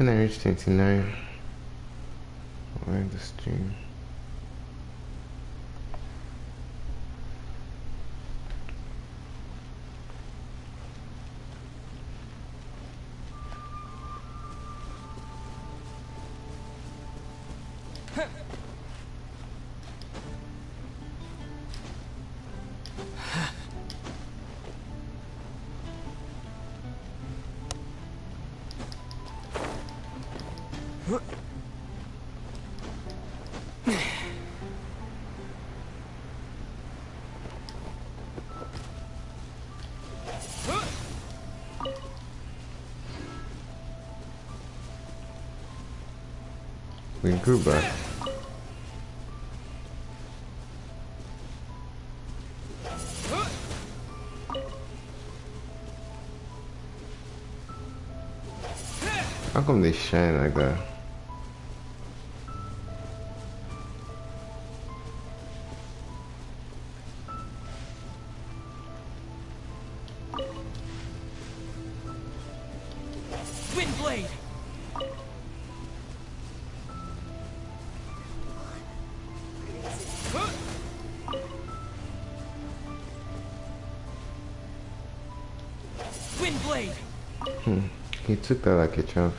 And I reached 29. Where the stream? We grew back. How come they shine like that? Windblade! Windblade! He took that like a champ.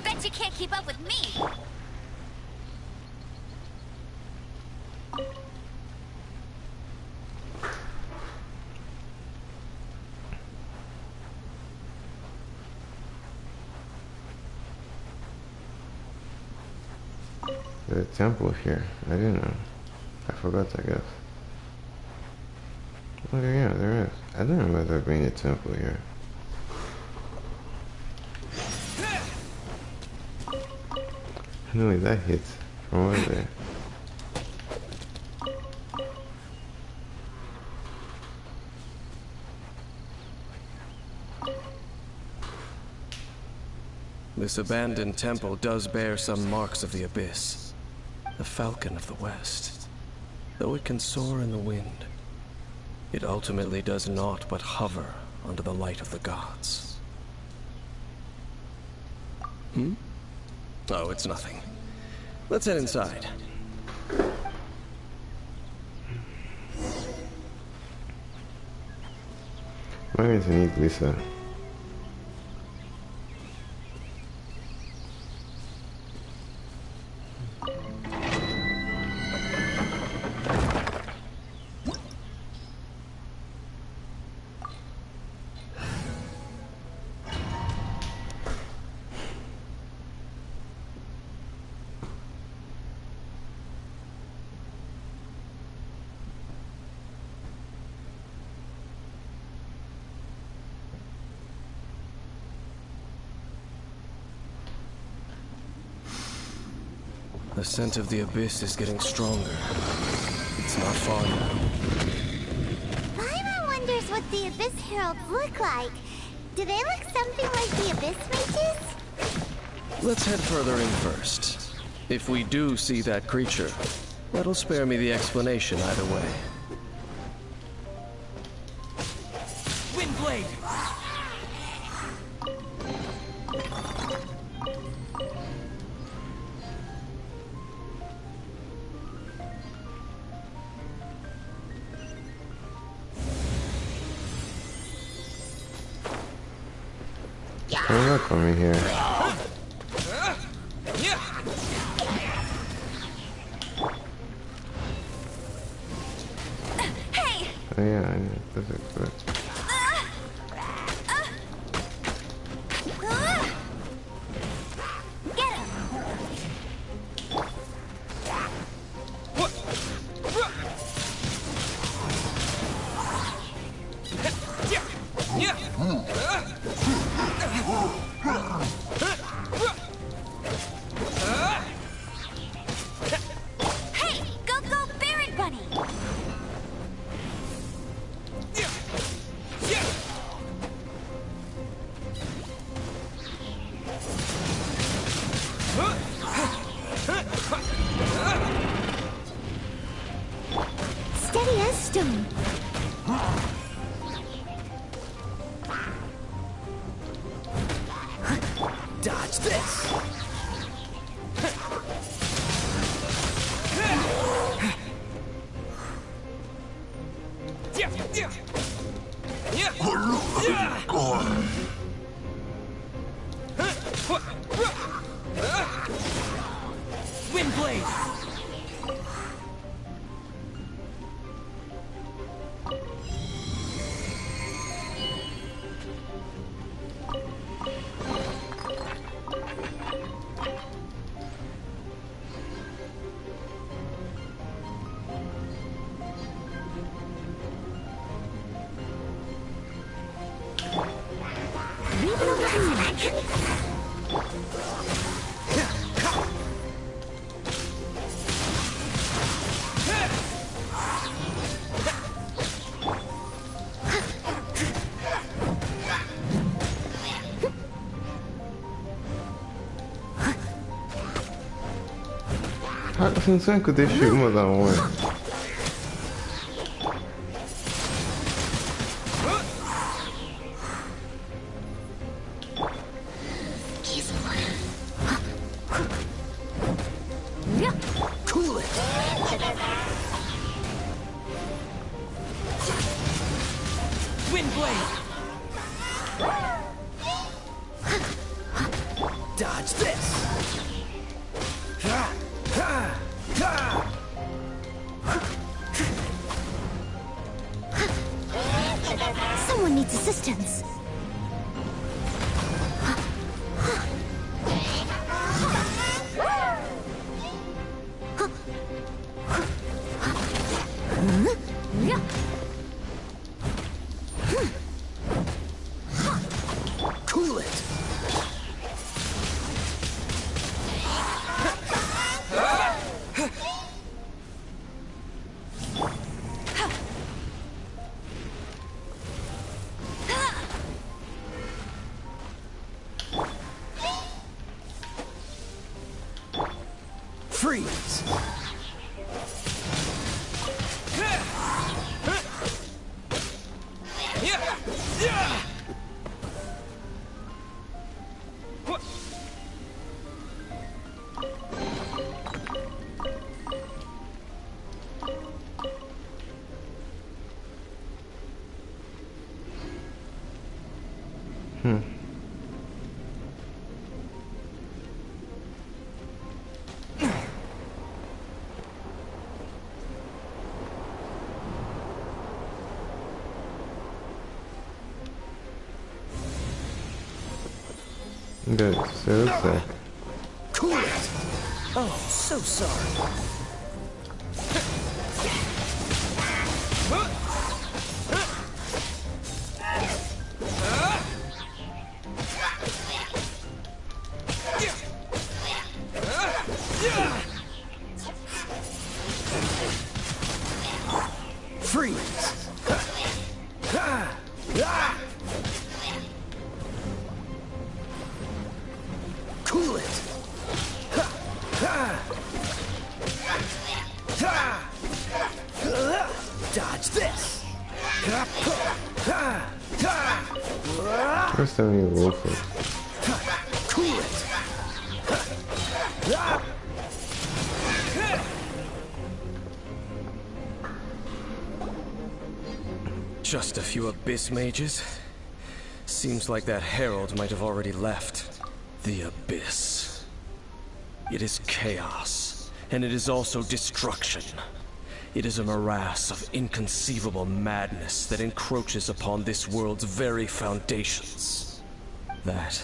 Bet you can't keep up with me. There's a temple here. I didn't know. I forgot, I guess. Oh yeah, there is. I didn't remember there being a temple here. No, that hits from over there. This abandoned temple does bear some marks of the abyss. The Falcon of the West. Though it can soar in the wind, it ultimately does naught but hover under the light of the gods. Oh, it's nothing. Let's head inside. I'm going to need Lisa. The scent of the abyss is getting stronger. It's not far now. Paimon wonders what the Abyss Heralds look like. Do they look something like the Abyss Mages? Let's head further in first. If we do see that creature, that'll spare me the explanation either way. Windblade! Come back on me here. Hey! Oh yeah, I know. That's it. Get him! Hey! Go, go, Baron Bunny! Steady as stone. Dodge this! Windblade! Since when could they shoot more than one? Cool it. Wind blade. Dodge this. Someone needs assistance. Cool it. Freeze. Good, seriously. Cool it. Oh, so sorry. Freeze. Cool it. Dodge this. First time you roll for it. Cool it. Just a few abyss mages? Seems like that herald might have already left. The abyss. It is chaos, and it is also destruction. It is a morass of inconceivable madness that encroaches upon this world's very foundations. That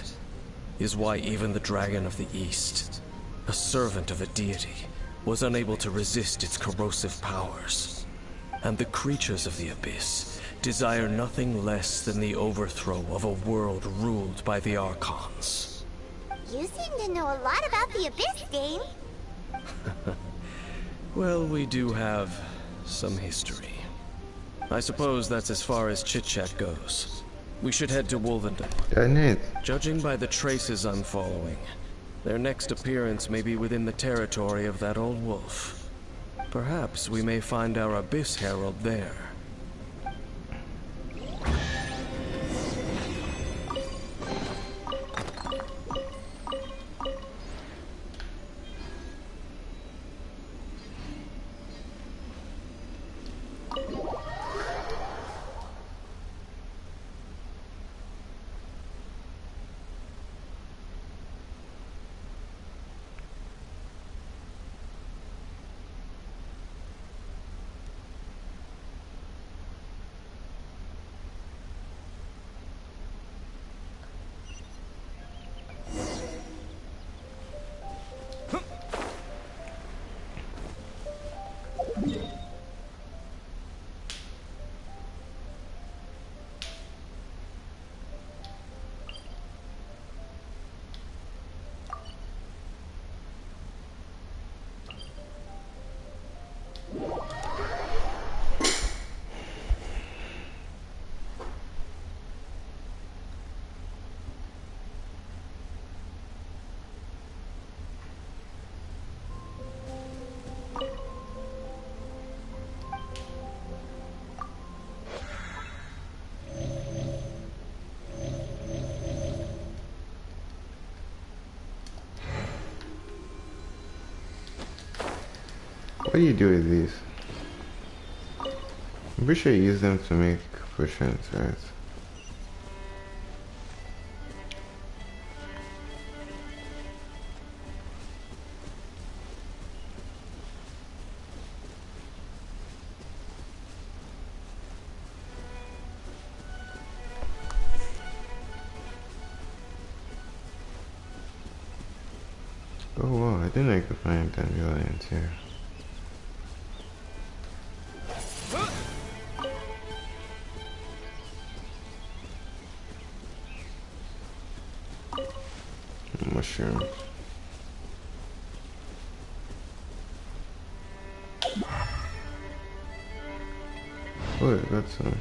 is why even the Dragon of the East, a servant of a deity, was unable to resist its corrosive powers. And the creatures of the abyss desire nothing less than the overthrow of a world ruled by the Archons. You seem to know a lot about the Abyss game. Well, we do have some history. I suppose that's as far as chit-chat goes. We should head to Wolvenden. Judging by the traces I'm following, their next appearance may be within the territory of that old wolf. Perhaps we may find our Abyss Herald there. What do you do with these? I'm pretty sure you use them to make potions, right? Oh wow, I didn't know you could find dandelions here. Mushrooms. Oh, I got some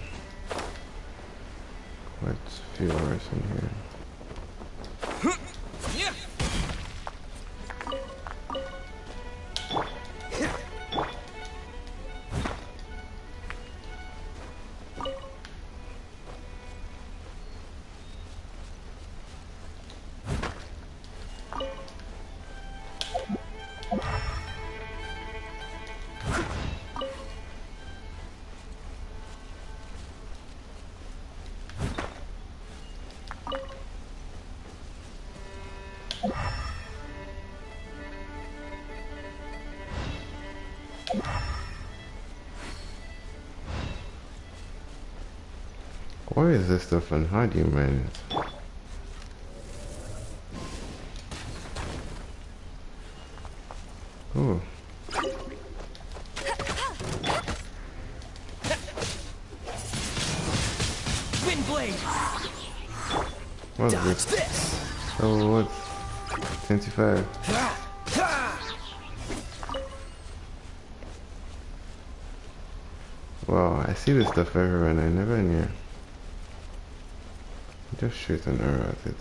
quite a few hours in here. What is this stuff and how do you mine it? Oh. Wind blade. What's this? Oh, what's 25? Wow, I see this stuff everywhere and I never knew. Just shoot an arrow at it.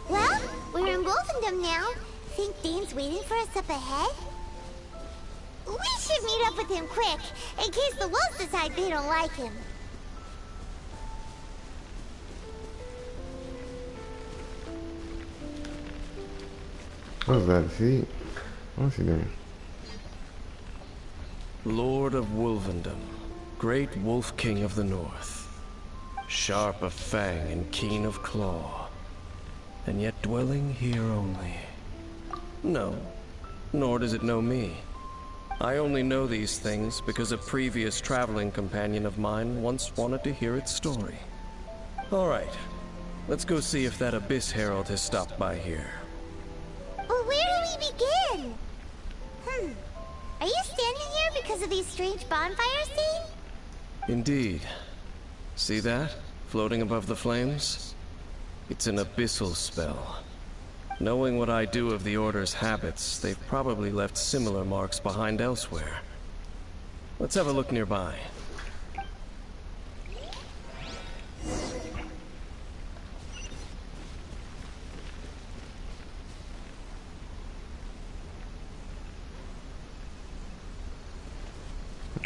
Well, we're in Wolfendom now. Think Dane's waiting for us up ahead? We should meet up with him quick, in case the wolves decide they don't like him. What's that? See? What's he doing? Lord of Wolvendom, great wolf king of the north, sharp of fang and keen of claw, and yet dwelling here only. No, nor does it know me. I only know these things because a previous traveling companion of mine once wanted to hear its story. All right, let's go see if that Abyss Herald has stopped by here. But where do we begin? Are you standing here because of these strange bonfires, Dane? Indeed. See that? Floating above the flames? It's an abyssal spell. Knowing what I do of the Order's habits, they've probably left similar marks behind elsewhere. Let's have a look nearby.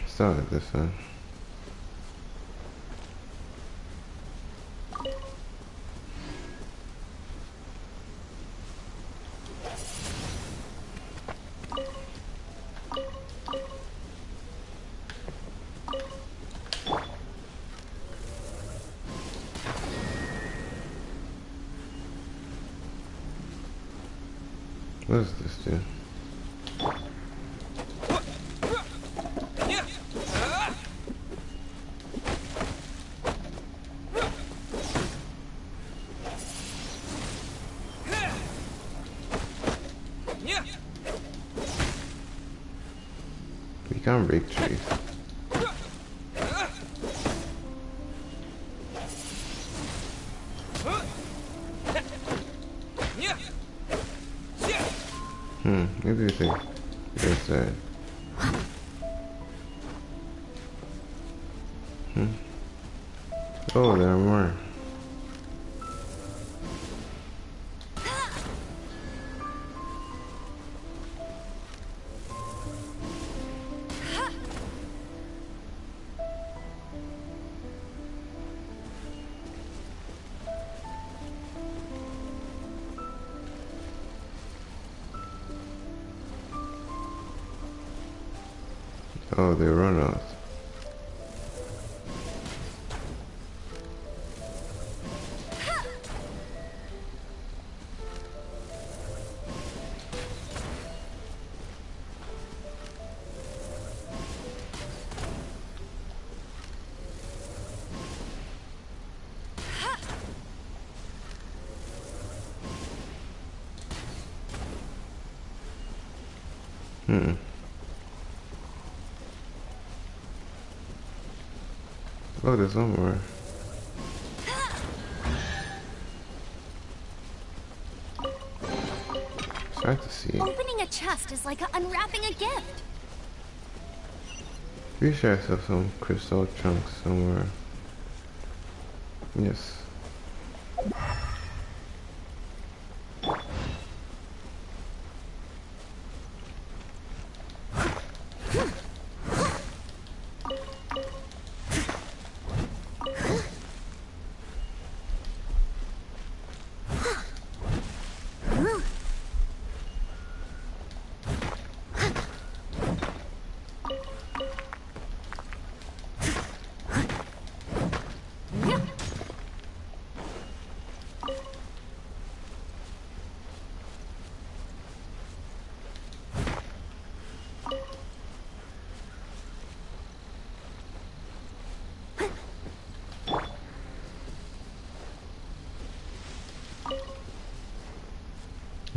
Start with this one. What does this do? We can't break trees. do you think? Yes, sir. Oh, there are more. Oh, they run out. Oh, there's one more. It's hard to see. Opening a chest is like unwrapping a gift. Pretty sure I saw some crystal chunks somewhere. Yes.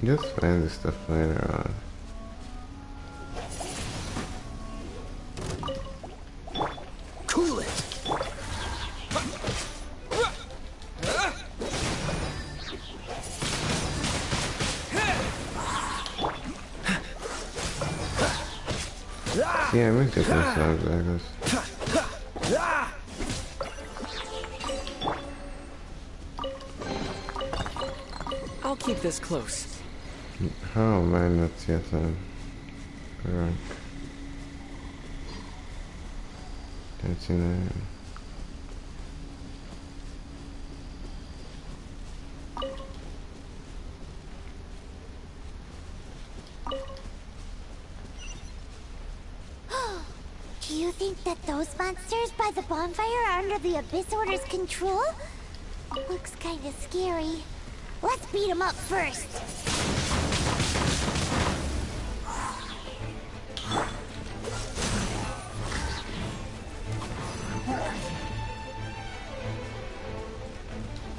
Just find this stuff lying around. Cool it. Yeah, make different sounds like this. I'll keep this close. How am I not yet on rank 39? Do you think that those monsters by the bonfire are under the Abyss Order's control? Looks kinda scary. Let's beat them up first.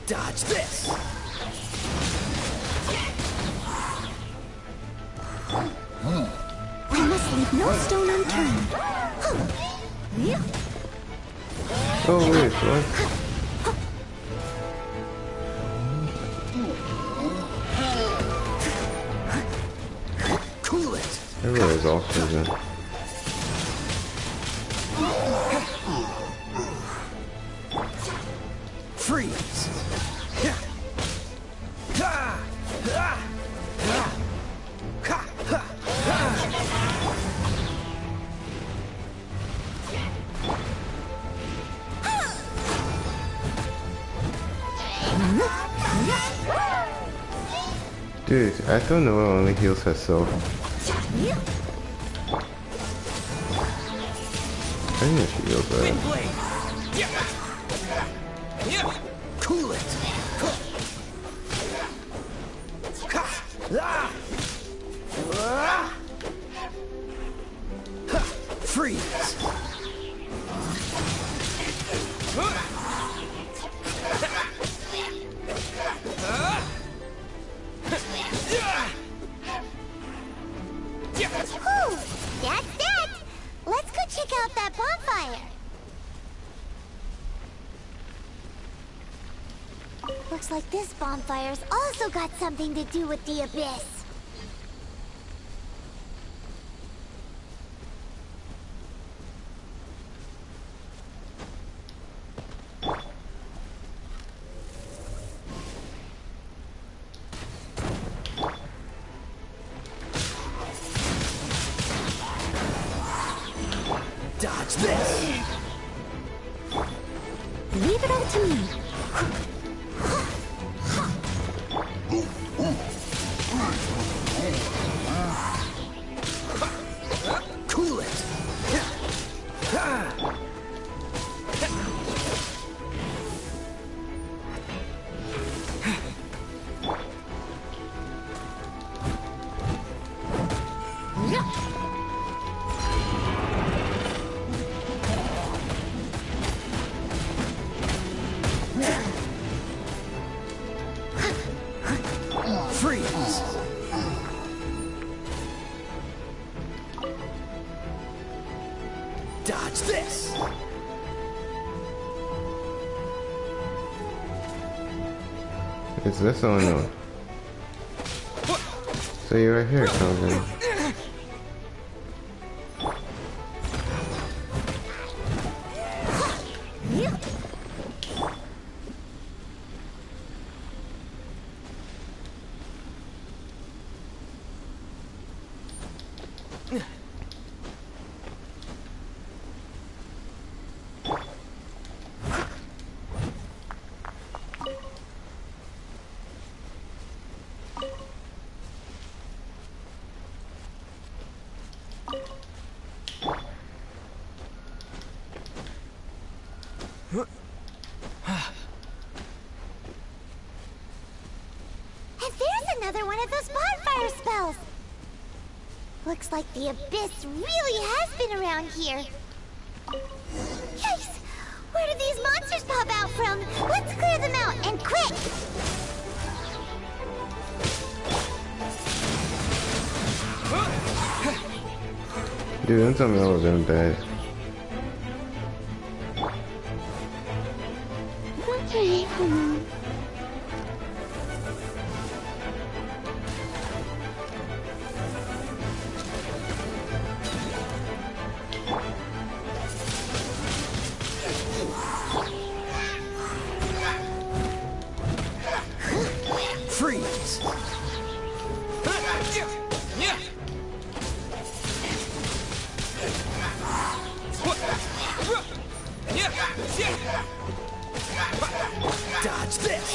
Dodge this! We must leave no stone unturned. Oh wait, what? Cool it! Everybody's oxygen. Freeze! Dude, I don't know, only heals herself. I think she heals her. Cool it! Freeze! Whew, that's that. Let's go check out that bonfire. Looks like this bonfire's also got something to do with the Abyss. Dodge this! Leave it up to me. Cool it! Freeze! Dodge this! Is this or no? So you're right here, Calvin. And there's another one of those bonfire spells! Looks like the abyss really has been around here. Yikes! Where did these monsters pop out from? Let's clear them out, and quick! Dude, don't tell me all of them died. Okay, hold on. Freeze! Dodge this!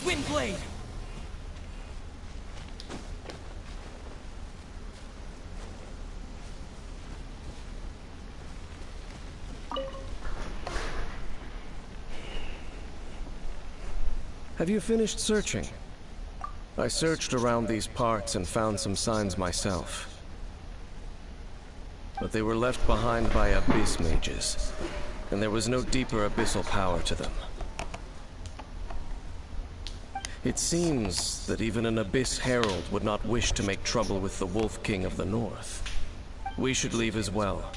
Windblade! Have you finished searching? I searched around these parts and found some signs myself. But they were left behind by abyss mages, and there was no deeper abyssal power to them. It seems that even an Abyss Herald would not wish to make trouble with the Wolf King of the North. We should leave as well.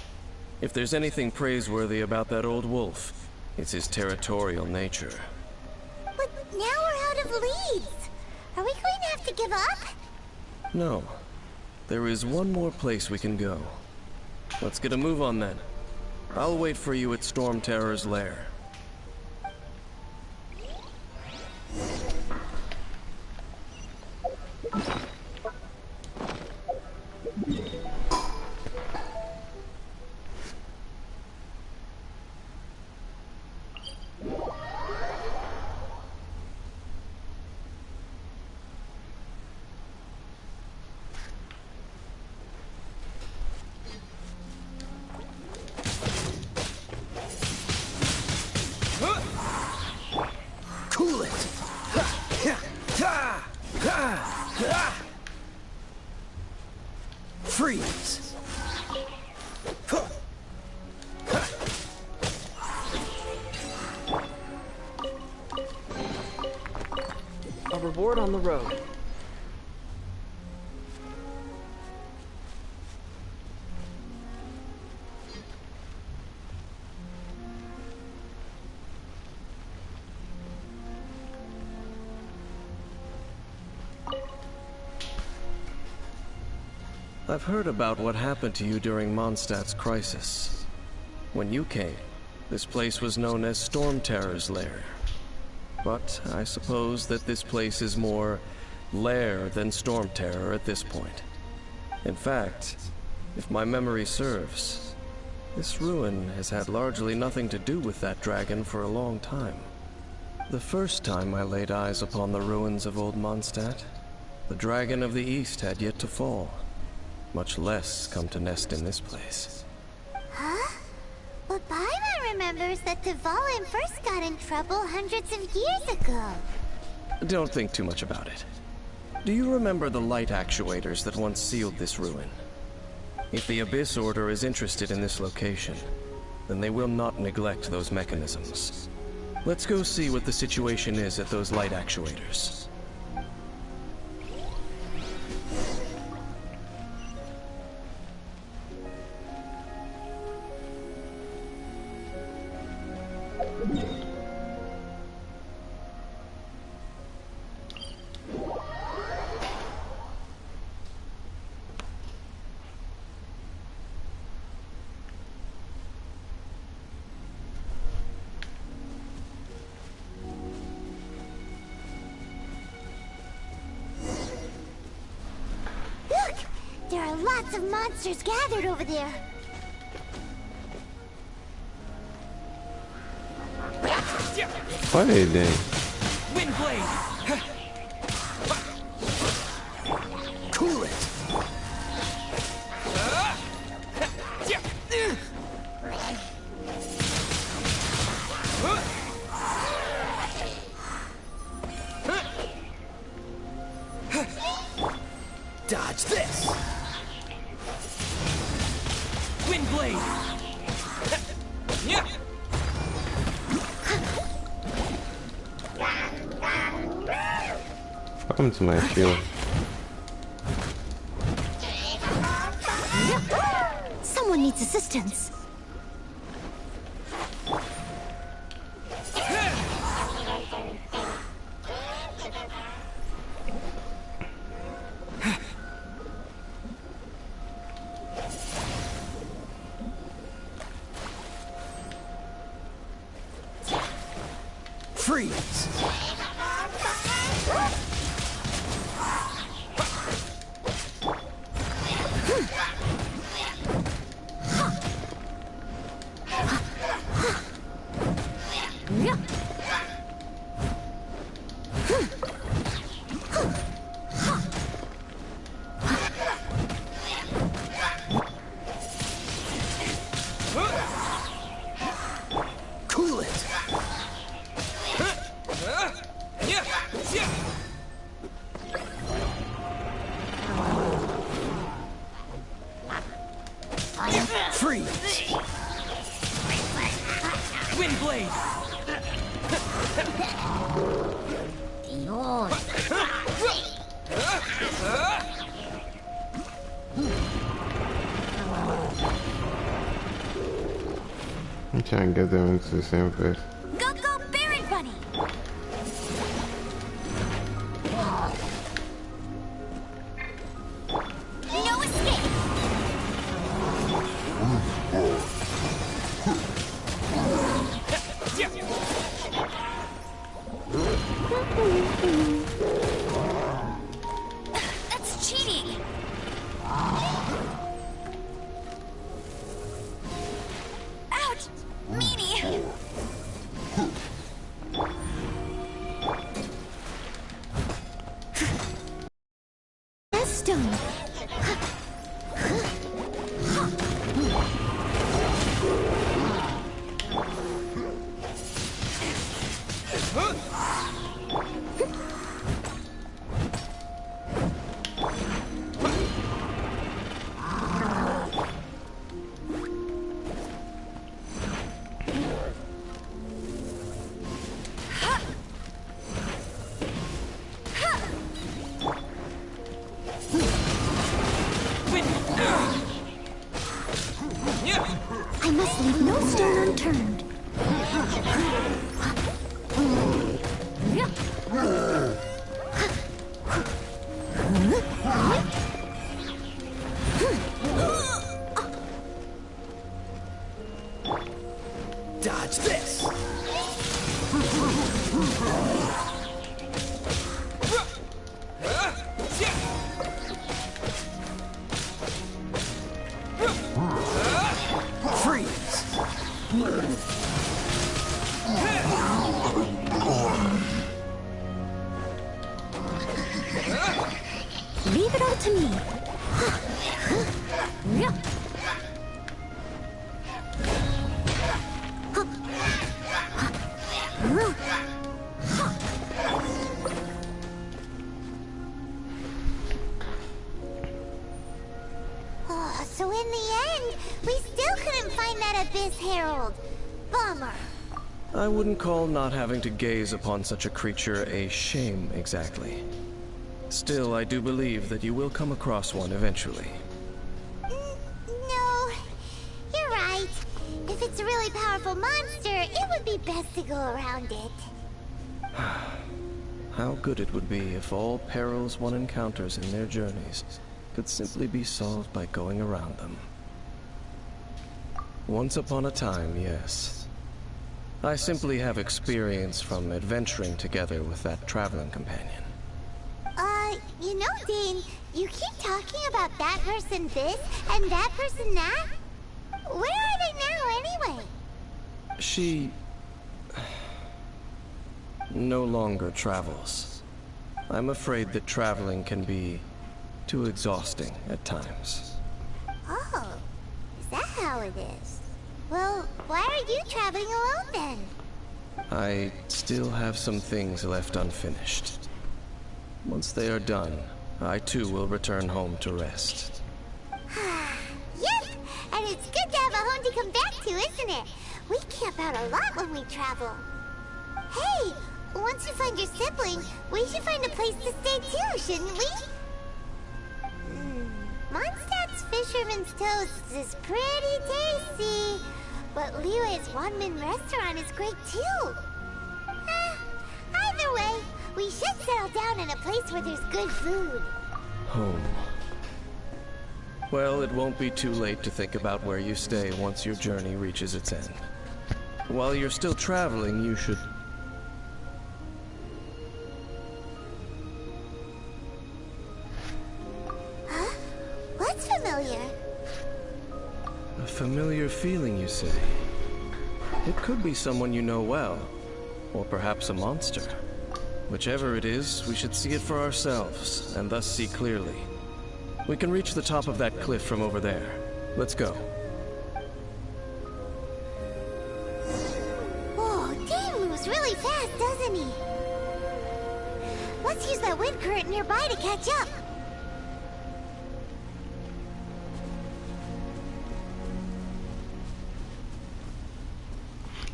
If there's anything praiseworthy about that old wolf, it's his territorial nature. But now we're out of leads. Are we going to have to give up? No. There is one more place we can go. Let's get a move on then. I'll wait for you at Storm Terror's lair. Cool it! Freeze! A reward on the road. I've heard about what happened to you during Mondstadt's crisis. When you came, this place was known as Storm Terror's Lair. But I suppose that this place is more lair than Storm Terror at this point. In fact, if my memory serves, this ruin has had largely nothing to do with that dragon for a long time. The first time I laid eyes upon the ruins of Old Mondstadt, the Dragon of the East had yet to fall, much less come to nest in this place. Huh? But Paimon remembers that Dvalin first got in trouble hundreds of years ago. Don't think too much about it. Do you remember the light actuators that once sealed this ruin? If the Abyss Order is interested in this location, then they will not neglect those mechanisms. Let's go see what the situation is at those light actuators. Look! There are lots of monsters gathered over there. What are they doing? Windblade! Cool it! Dodge this! Windblade! What happened to my shield? Someone needs assistance. Freeze! Cool it! Freeze! Windblade! I'm trying to get them into the same place. Go, go, Berry Bunny! No escape! That's cheating! Ouch! Meanie! Stone. I must leave no stone unturned. Freeze! Leave it all to me. Oh, so in the end, we still couldn't find that Abyss Herald. Bummer. I wouldn't call not having to gaze upon such a creature a shame exactly. Still, I do believe that you will come across one eventually. No, you're right. If it's a really powerful monster, it would be best to go around it. How good it would be if all perils one encounters in their journeys could simply be solved by going around them. Once upon a time, yes. I simply have experience from adventuring together with that traveling companion. You know, Dane, you keep talking about that person this and that person that. Where are they now, anyway? She no longer travels. I'm afraid that traveling can be too exhausting at times. Oh, is that how it is? Well, why are you traveling alone then? I still have some things left unfinished. Once they are done, I too will return home to rest. Yep, and it's good to have a home to come back to, isn't it? We camp out a lot when we travel. Hey, once you find your sibling, we should find a place to stay too, shouldn't we? Mondstadt's Fisherman's Toast is pretty tasty, but Liyue's Wanmin restaurant is great too. Either way, we should settle down in a place where there's good food. Home. Well, it won't be too late to think about where you stay once your journey reaches its end. While you're still traveling, you should... Huh? What's familiar? A familiar feeling, you say? It could be someone you know well, or perhaps a monster. Whichever it is, we should see it for ourselves, and thus see clearly. We can reach the top of that cliff from over there. Let's go. Whoa, Dane moves really fast, doesn't he? Let's use that wind current nearby to catch up.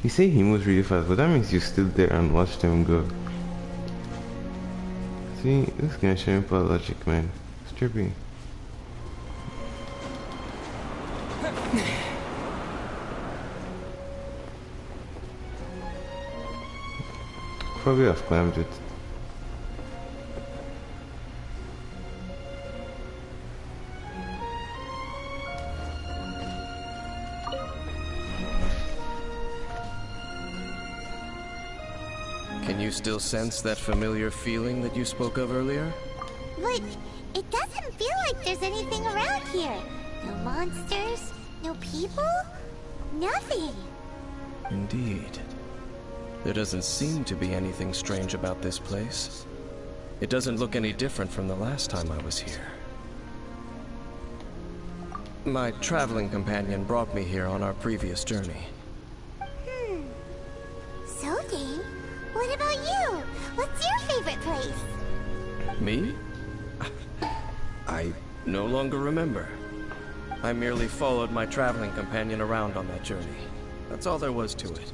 You say he moves really fast, but that means you stood there and watched him go. See, this is gonna show me logic, man. It's trippy. Probably have climbed it. Can you still sense that familiar feeling that you spoke of earlier? But it doesn't feel like there's anything around here. No monsters, no people, nothing. Indeed. There doesn't seem to be anything strange about this place. It doesn't look any different from the last time I was here. My traveling companion brought me here on our previous journey. So, Dane, what about you? What's your favorite place? Me? I no longer remember. I merely followed my traveling companion around on that journey. That's all there was to it.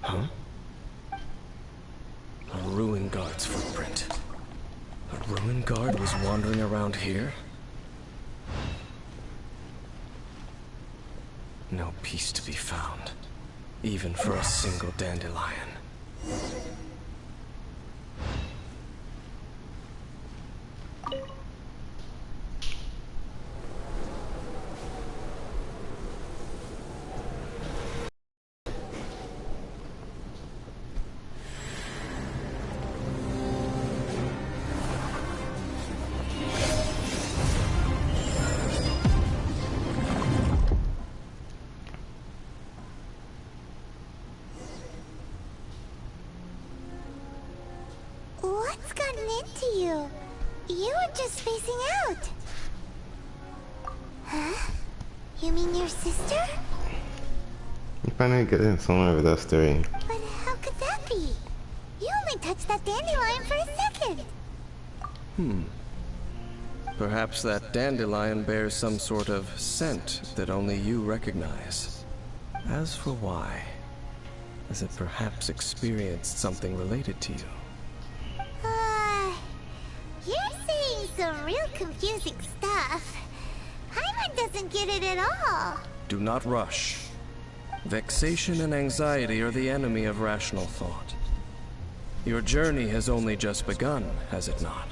Huh? A ruin guard's footprint. A ruin guard was wandering around here? No peace to be found, even for a single dandelion. You were just spacing out. Huh? You mean your sister? You finally getting somewhere with that story. But how could that be? You only touched that dandelion for a second. Perhaps that dandelion bears some sort of scent that only you recognize. As for why, has it perhaps experienced something related to you? You're saying some real confusing stuff. Paimon doesn't get it at all. Do not rush. Vexation and anxiety are the enemy of rational thought. Your journey has only just begun, has it not?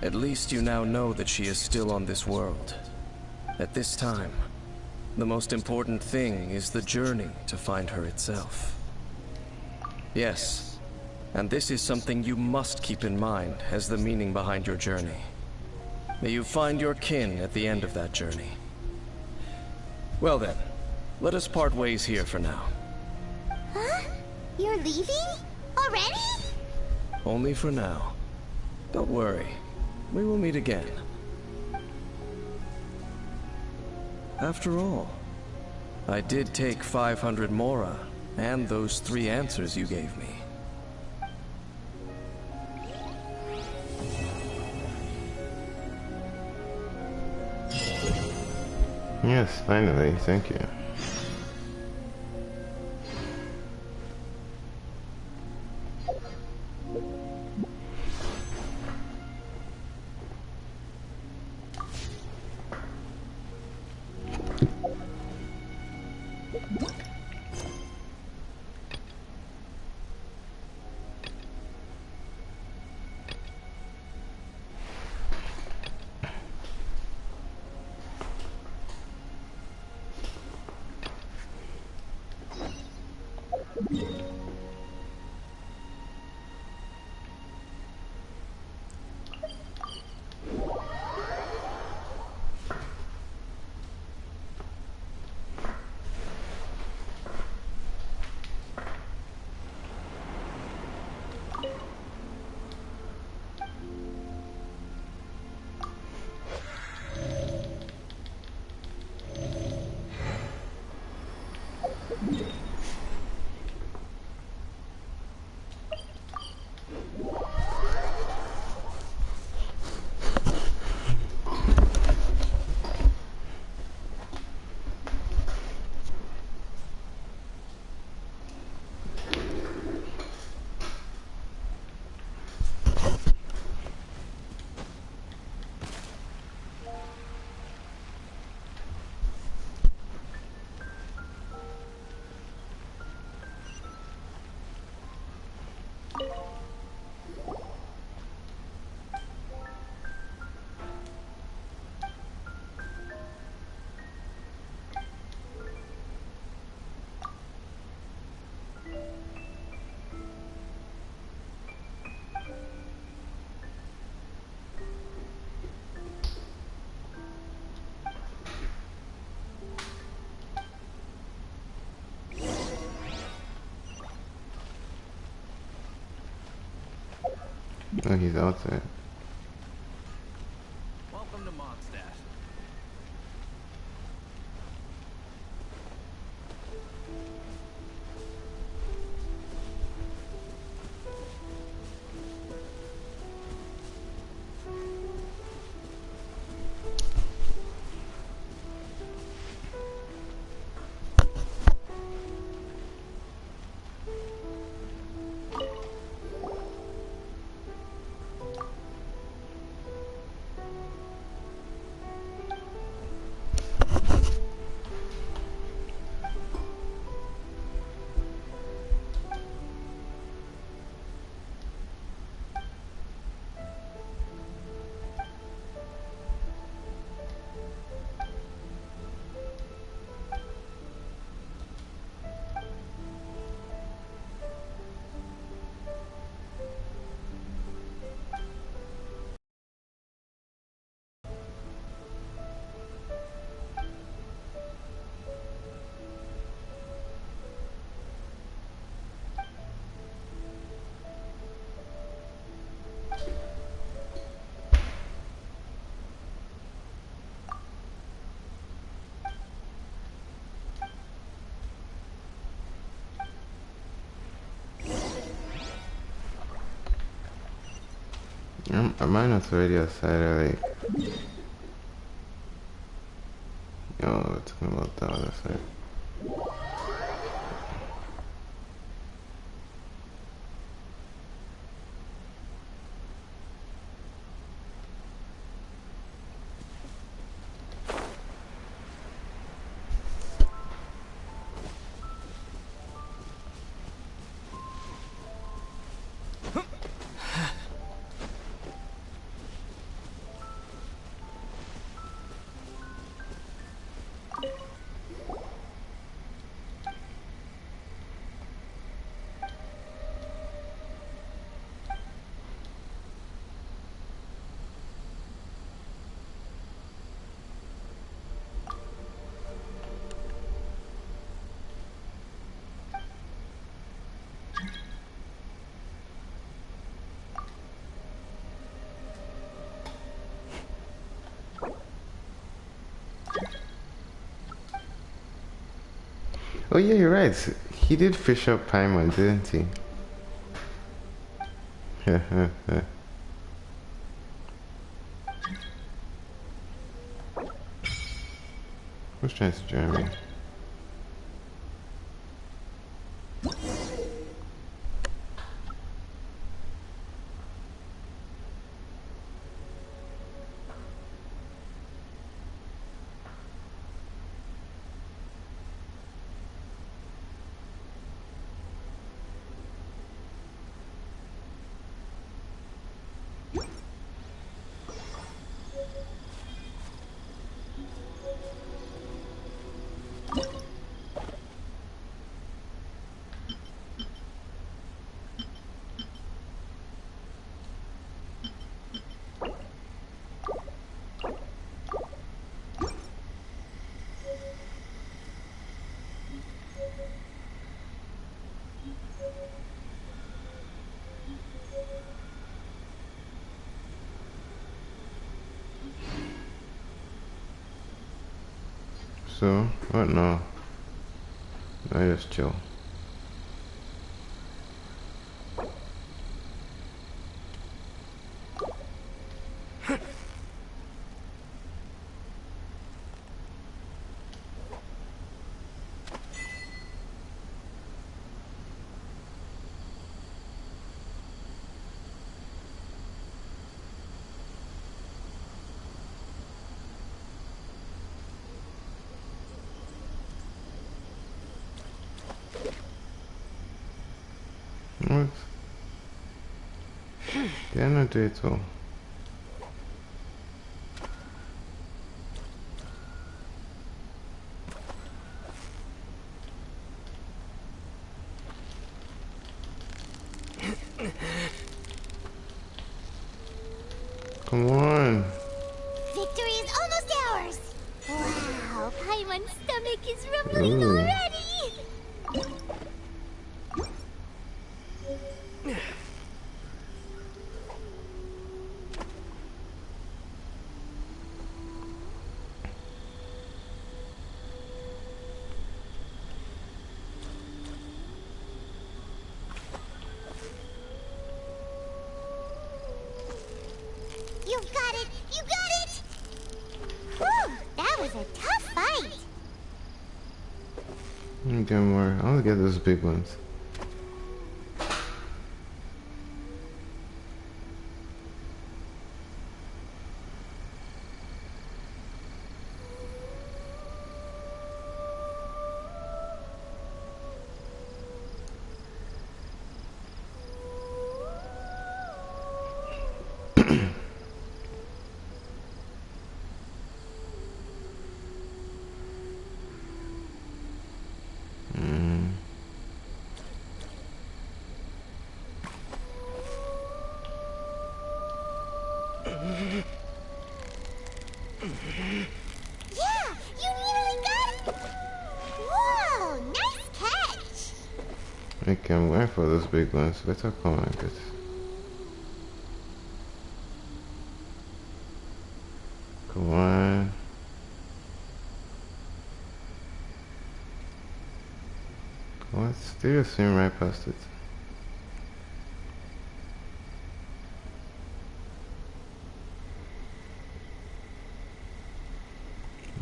At least you now know that she is still on this world. At this time, the most important thing is the journey to find her itself. Yes, and this is something you must keep in mind as the meaning behind your journey. May you find your kin at the end of that journey. Well then, let us part ways here for now. Huh? You're leaving? Already? Only for now. Don't worry. We will meet again. After all, I did take 500 mora and those 3 answers you gave me. Yes, finally, thank you. Oh, he's outside. Welcome to Mondstadt. Mine was already outside. Like, yo, we're talking about the other side. Oh yeah, you're right. He did fish up Paimon, didn't he? Who's trying to join me? So, what now? I just chill. What? Did I not do it all? Come on. Victory is almost ours! Wow, Paimon's stomach is rumbling Ooh. already! You got it! You got it! Whew, that was a tough fight! Let me get more. I want to get those big ones. Yeah! You nearly got it! Whoa! Nice catch! Okay, I'm going for those big ones. Better come on, guys. Come on. What? They just swim right past it.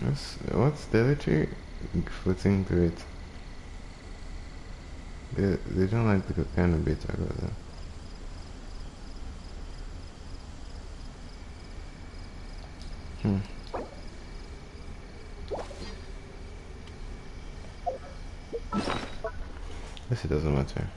What's the other tree floating through it? They don't like the kind of bait I got there. Guess it doesn't matter.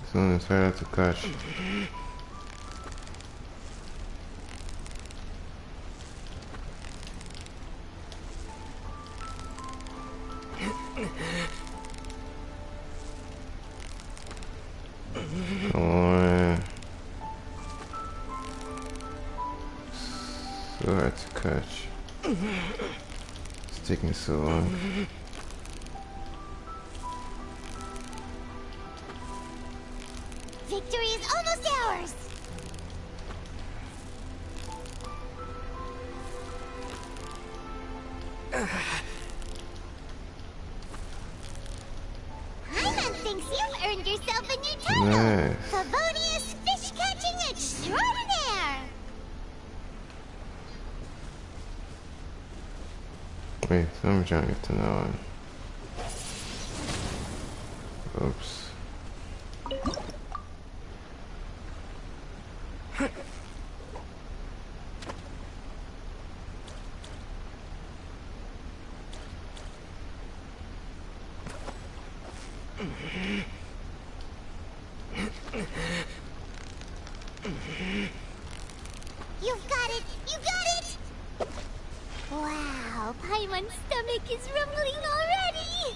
This one is harder to catch. Come on. So hard to catch. It's taking so long. Victory is almost ours! Hyman thinks you've earned yourself a new title! Nice. Favonius Fish Catching Extraordinaire! Wait, so I'm trying to get to know one. Oops. You've got it! You got it! Wow, Paimon's stomach is rumbling already!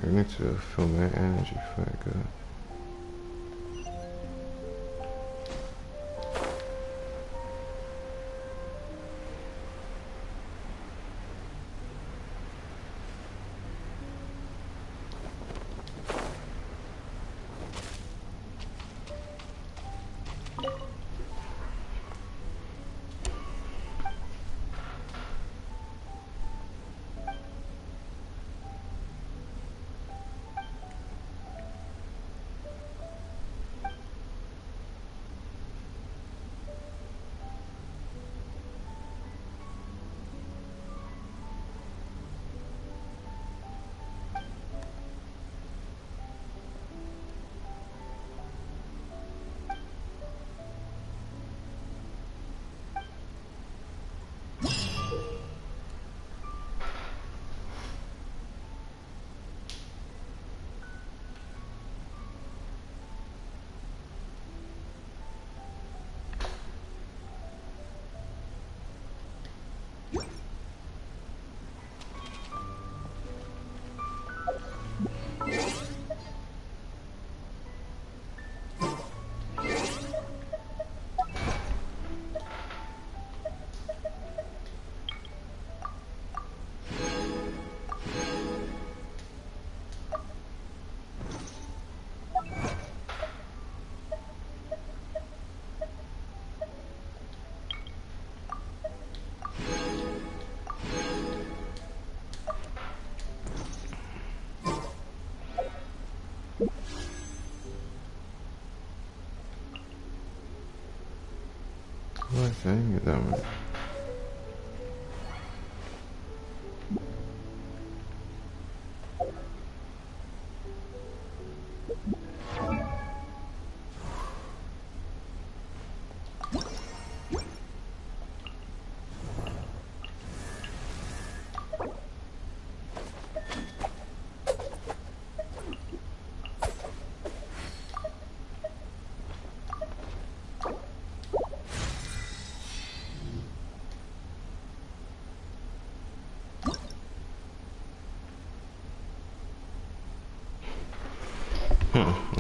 I need to fill my energy before I go. What thing is that?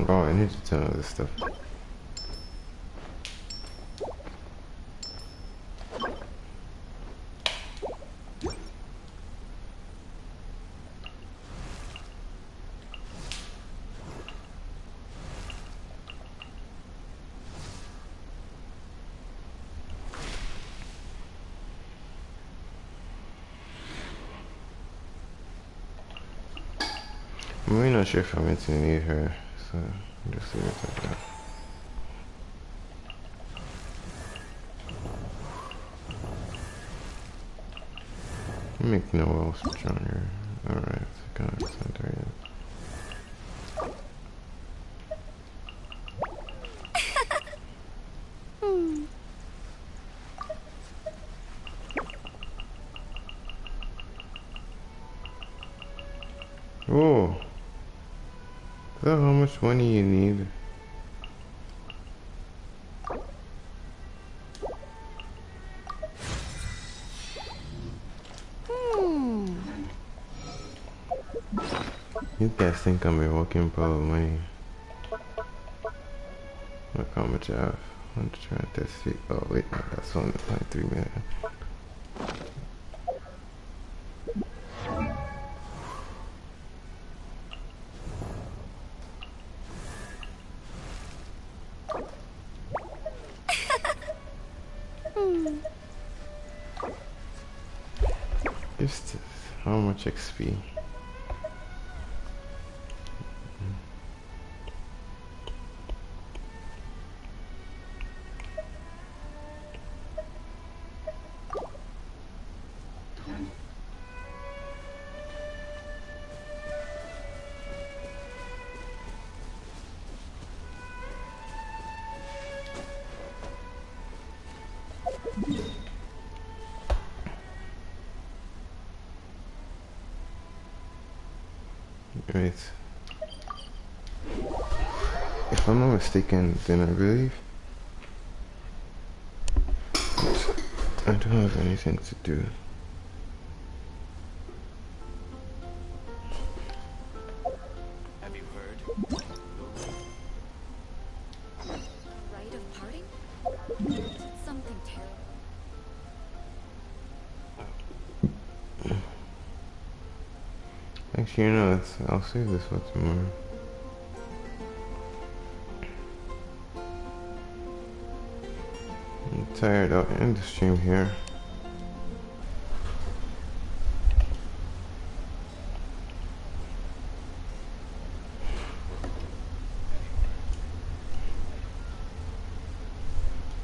Oh, I need to tell this stuff. I'm really not sure if I'm meant to need her, so I'll just leave it like that. make Noel stronger. Alright, economic center, yeah. Oh, is that how much money you need? You guys think I'm a walking pile of money? Look how much I have. 136. Oh wait, no, that's 1.3 million. Just how much XP? Right. If I'm not mistaken, then I believe I don't have anything to do. Have you heard? Rite of parting? Something terrible. Actually, you know, I'll save this for tomorrow. I'm tired. I'll end the stream here.